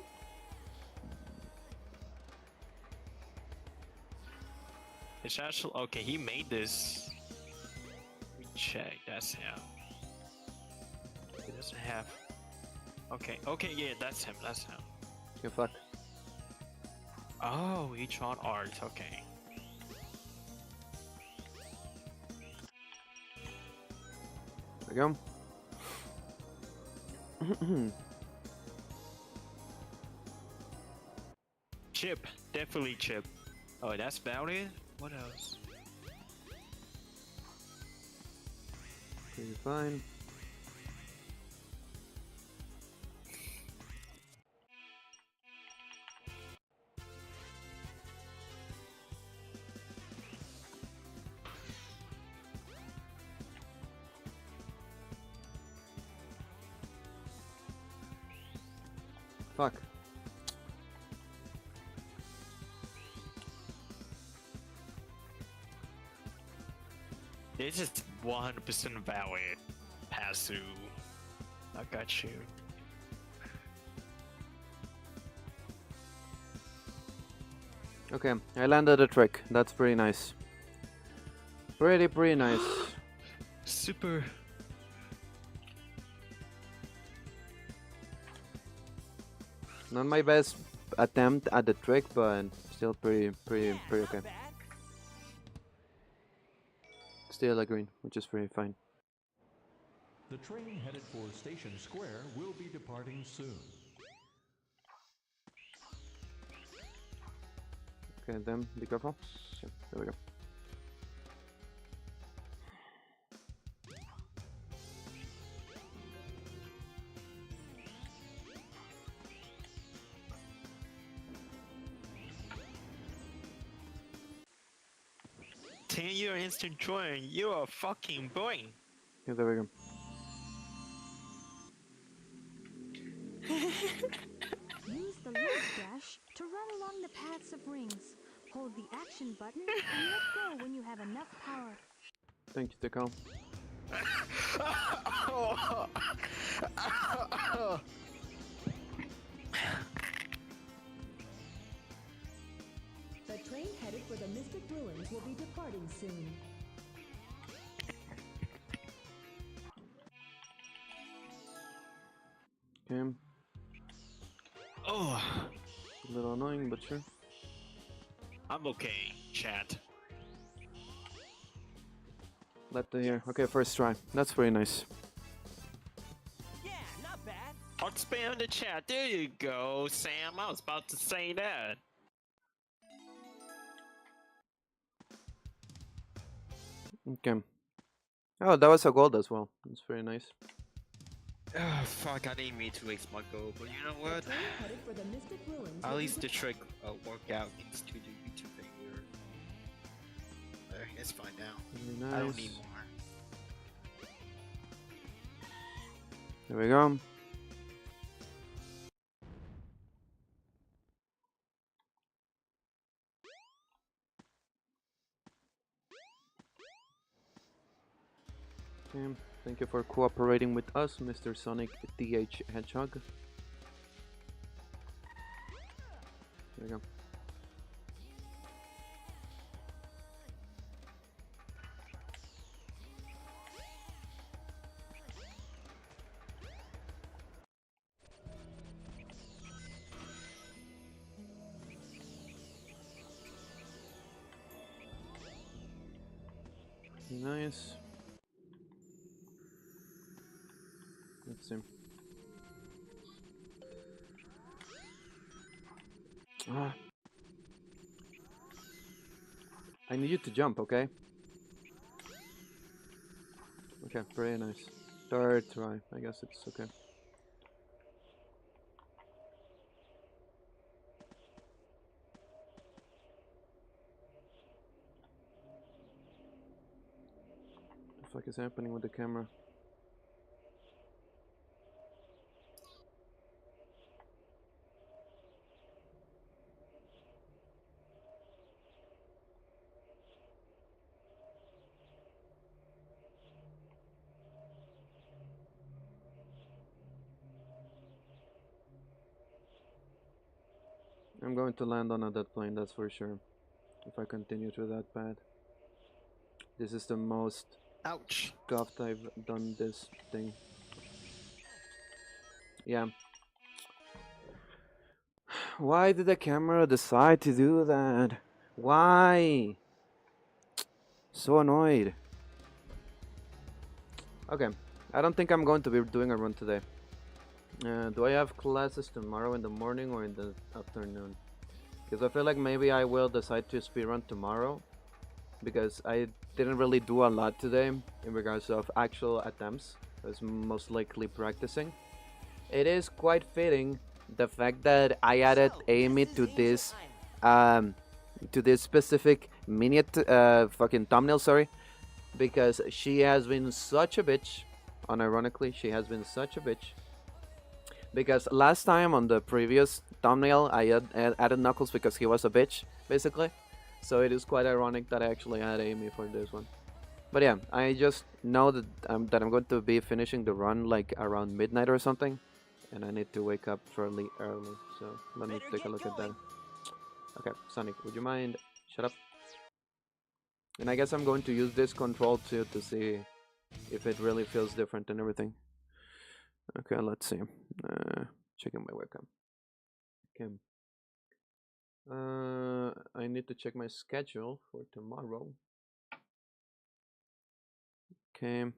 It's actually okay. He made this. Let me check. That's him. He doesn't have. Okay. Okay. Yeah, that's him. That's him. You fuck. Oh, he drawn art. Okay. There we go. Chip. Definitely Chip. Oh, that's about it. What else? Pretty fine. Fuck. This is 100% valid. Pasu. I got you. Okay, I landed a trick. That's pretty nice. Pretty nice. Super. Not my best attempt at the trick, but still pretty okay. Still a green, which is pretty fine. The train headed for Station Square will be departing soon. Okay, then be careful. Okay, there we go. Ten-year instant join. You're a fucking boy. Okay, there we go. Use the left dash to run along the paths of rings. Hold the action button and let go when you have enough power. Thank you, Tico. The train headed for the Mystic Ruins will be departing soon. Okay. Oh, A little annoying, but sure. I'm okay, chat. Left to here. Okay, first try. That's pretty nice. Yeah, not bad. Hot spam the chat. There you go, Sam. I was about to say that. Okay. Oh, that was a gold as well. That's very nice. Oh, fuck, I didn't mean to waste my gold, but you know what? The train headed for the Mystic Ruins At will least be the trick worked out thanks to the YouTube failure. It's fine now. Very I don't nice. need more. There we go. Okay. Thank you for cooperating with us, Mr. Sonic TH Hedgehog. There we go. Nice. Let's see. Ah. I need you to jump, okay? Okay, very nice. Third try. I guess it's okay. What the fuck is happening with the camera? I'm going to land on a dead plane, that's for sure. If I continue to that path. This is the most Ouch. scuffed I've done this thing. Yeah. Why did the camera decide to do that? Why? So annoyed. Okay. I don't think I'm going to be doing a run today. Do I have classes tomorrow in the morning or in the afternoon? Because I feel like maybe I will decide to speedrun tomorrow. Because I didn't really do a lot today in regards of actual attempts. I was most likely practicing. It is quite fitting the fact that I added Amy to this specific mini fucking thumbnail, sorry, because she has been such a bitch. Unironically, she has been such a bitch. Because last time on the previous thumbnail, I added Knuckles because he was a bitch, basically. So it is quite ironic that I actually had Amy for this one. But yeah, I just know that I'm going to be finishing the run like around midnight or something. And I need to wake up fairly early. So let me take a look at that. Okay, Sonic, would you mind? Shut up. And I guess I'm going to use this control too to see if it really feels different and everything. Okay, let's see. Checking my webcam. Okay. I need to check my schedule for tomorrow. Okay.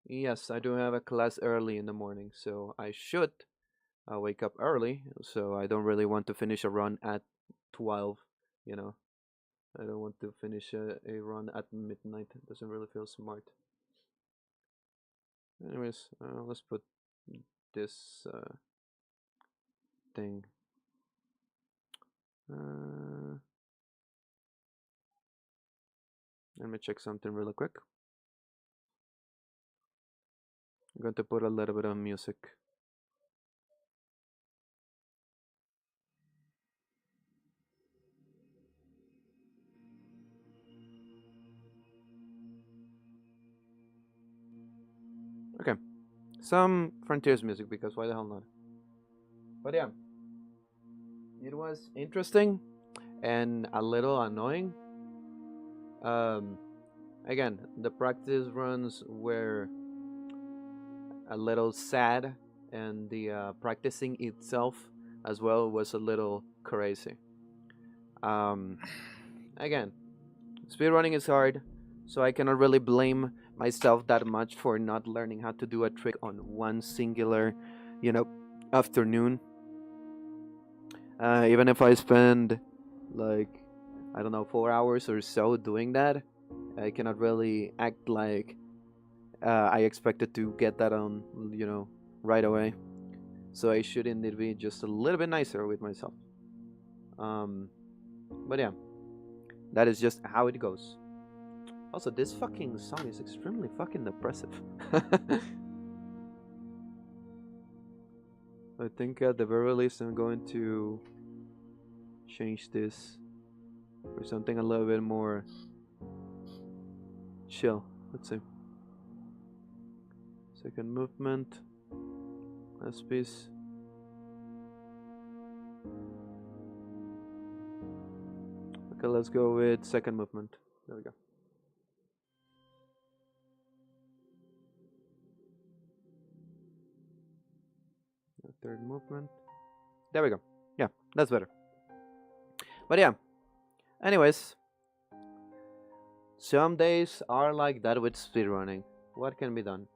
Yes, I do have a class early in the morning, so I should wake up early. So I don't really want to finish a run at 12, you know. I don't want to finish a run at midnight. It doesn't really feel smart. Anyways, let's put this thing. Let me check something really quick. I'm going to put a little bit of music. Okay, some Frontiers music because why the hell not? But yeah, it was interesting and a little annoying. Again, the practice runs were a little sad, and the practicing itself as well was a little crazy. Again, speedrunning is hard, so I cannot really blame myself that much for not learning how to do a trick on one singular, afternoon. Even if I spend like, I don't know, 4 hours or so doing that, I cannot really act like I expected to get that on, right away. So I should indeed be just a little bit nicer with myself. But yeah, that is just how it goes. Also, this fucking song is extremely fucking depressive. I think at the very least I'm going to change this for something a little bit more chill. Let's see. Second movement. Last piece. Okay, let's go with second movement. There we go. Third movement. There we go. Yeah, that's better. But yeah. Anyways. Some days are like that with speedrunning. What can be done?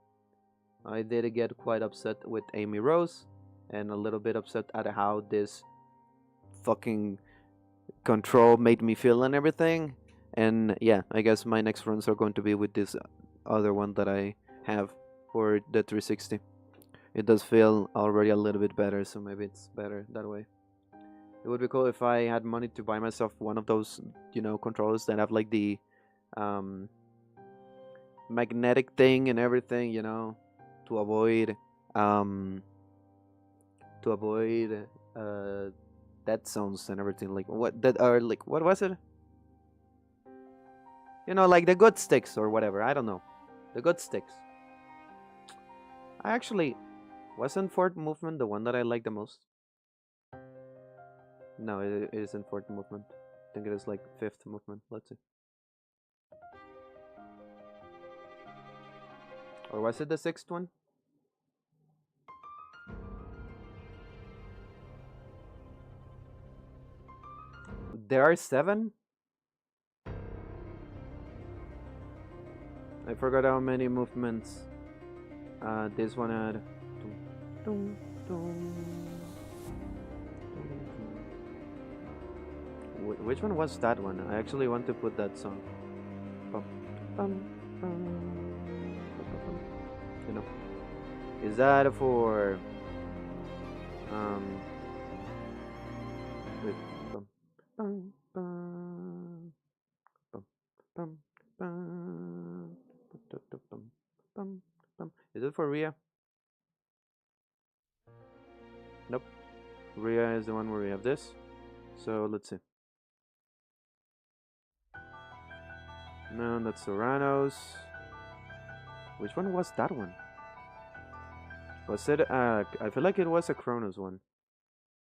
I did get quite upset with Amy Rose. And a little bit upset at how this fucking control made me feel and everything. And yeah, I guess my next runs are going to be with this other one that I have for the 360. It does feel already a little bit better, so maybe it's better that way. It would be cool if I had money to buy myself one of those, controllers that have like the magnetic thing and everything, to avoid dead zones and everything. Like what was it? Like the good sticks or whatever. I don't know. The good sticks. I actually wasn't fourth movement the one that I like the most. No, it isn't fourth movement. I think it is like fifth movement. Let's see. Or was it the sixth one? There are 7? I forgot how many movements this one had. Which one was that one? I actually want to put that song. You know, is that for wait, is it for Ria? Nope. Ria is the one where we have this. So let's see. No, that's Serranos. Which one was that one? Was it I feel like it was a Kronos one.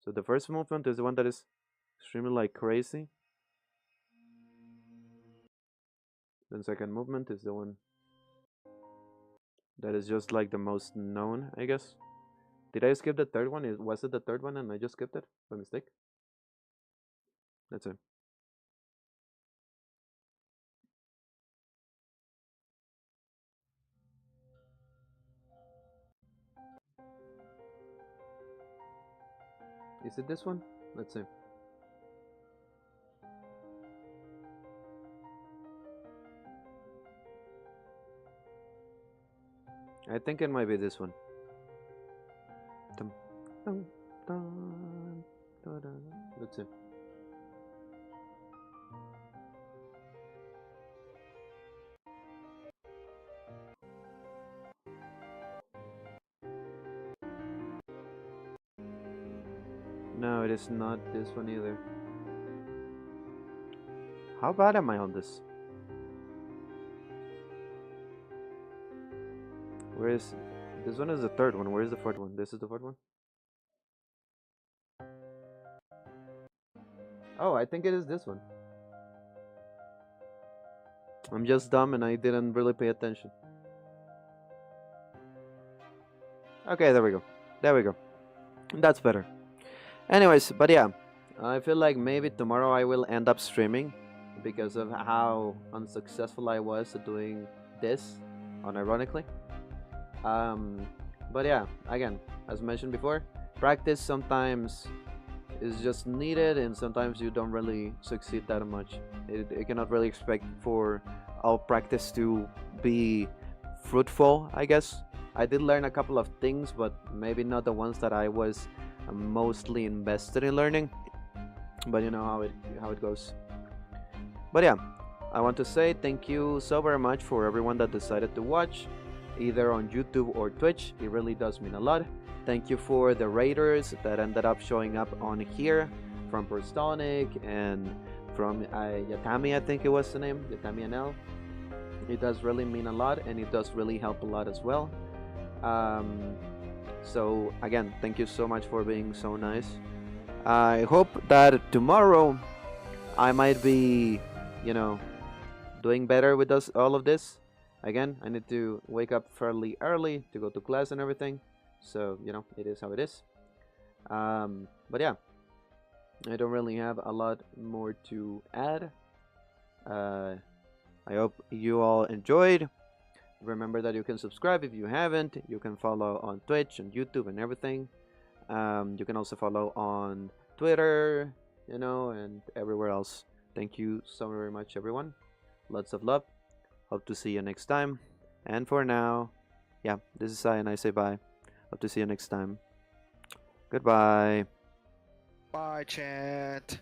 So the first movement is the one that is extremely like crazy. Then second movement is the one that is just like the most known, I guess. Did I skip the third one? Was it the third one and I just skipped it by mistake? That's it. Is it this one? Let's see. I think it might be this one. Let's see. No, it is not this one either. How bad am I on this? Where is this one? Is the third one. Where is the fourth one? This is the fourth one. Oh, I think it is this one. I'm just dumb and I didn't really pay attention. Okay, there we go. There we go. That's better. Anyways, but yeah, I feel like maybe tomorrow I will end up streaming because of how unsuccessful I was at doing this, unironically. But yeah, again, as mentioned before, practice sometimes is just needed and sometimes you don't really succeed that much. You cannot really expect for all practice to be fruitful, I guess. I did learn a couple of things, but maybe not the ones that I was mostly invested in learning, but you know how it goes. But yeah, I want to say thank you so very much for everyone that decided to watch either on YouTube or Twitch. It really does mean a lot. Thank you for the raiders that ended up showing up on here from Personic and from Yatami, I think it was the name, Yatami NL. It does really mean a lot and it does really help a lot as well. So again, thank you so much for being so nice. I hope that tomorrow I might be, you know, doing better with all of this. Again, I need to wake up fairly early to go to class and everything. So, you know, it is how it is. But yeah, I don't really have a lot more to add. I hope you all enjoyed. Remember that you can subscribe if you haven't. You can follow on Twitch and YouTube and everything. You can also follow on Twitter, you know, and everywhere else. Thank you so very much, everyone. Lots of love. Hope to see you next time. And for now, yeah, this is Sai and I say bye. Hope to see you next time. Goodbye. Bye, chat.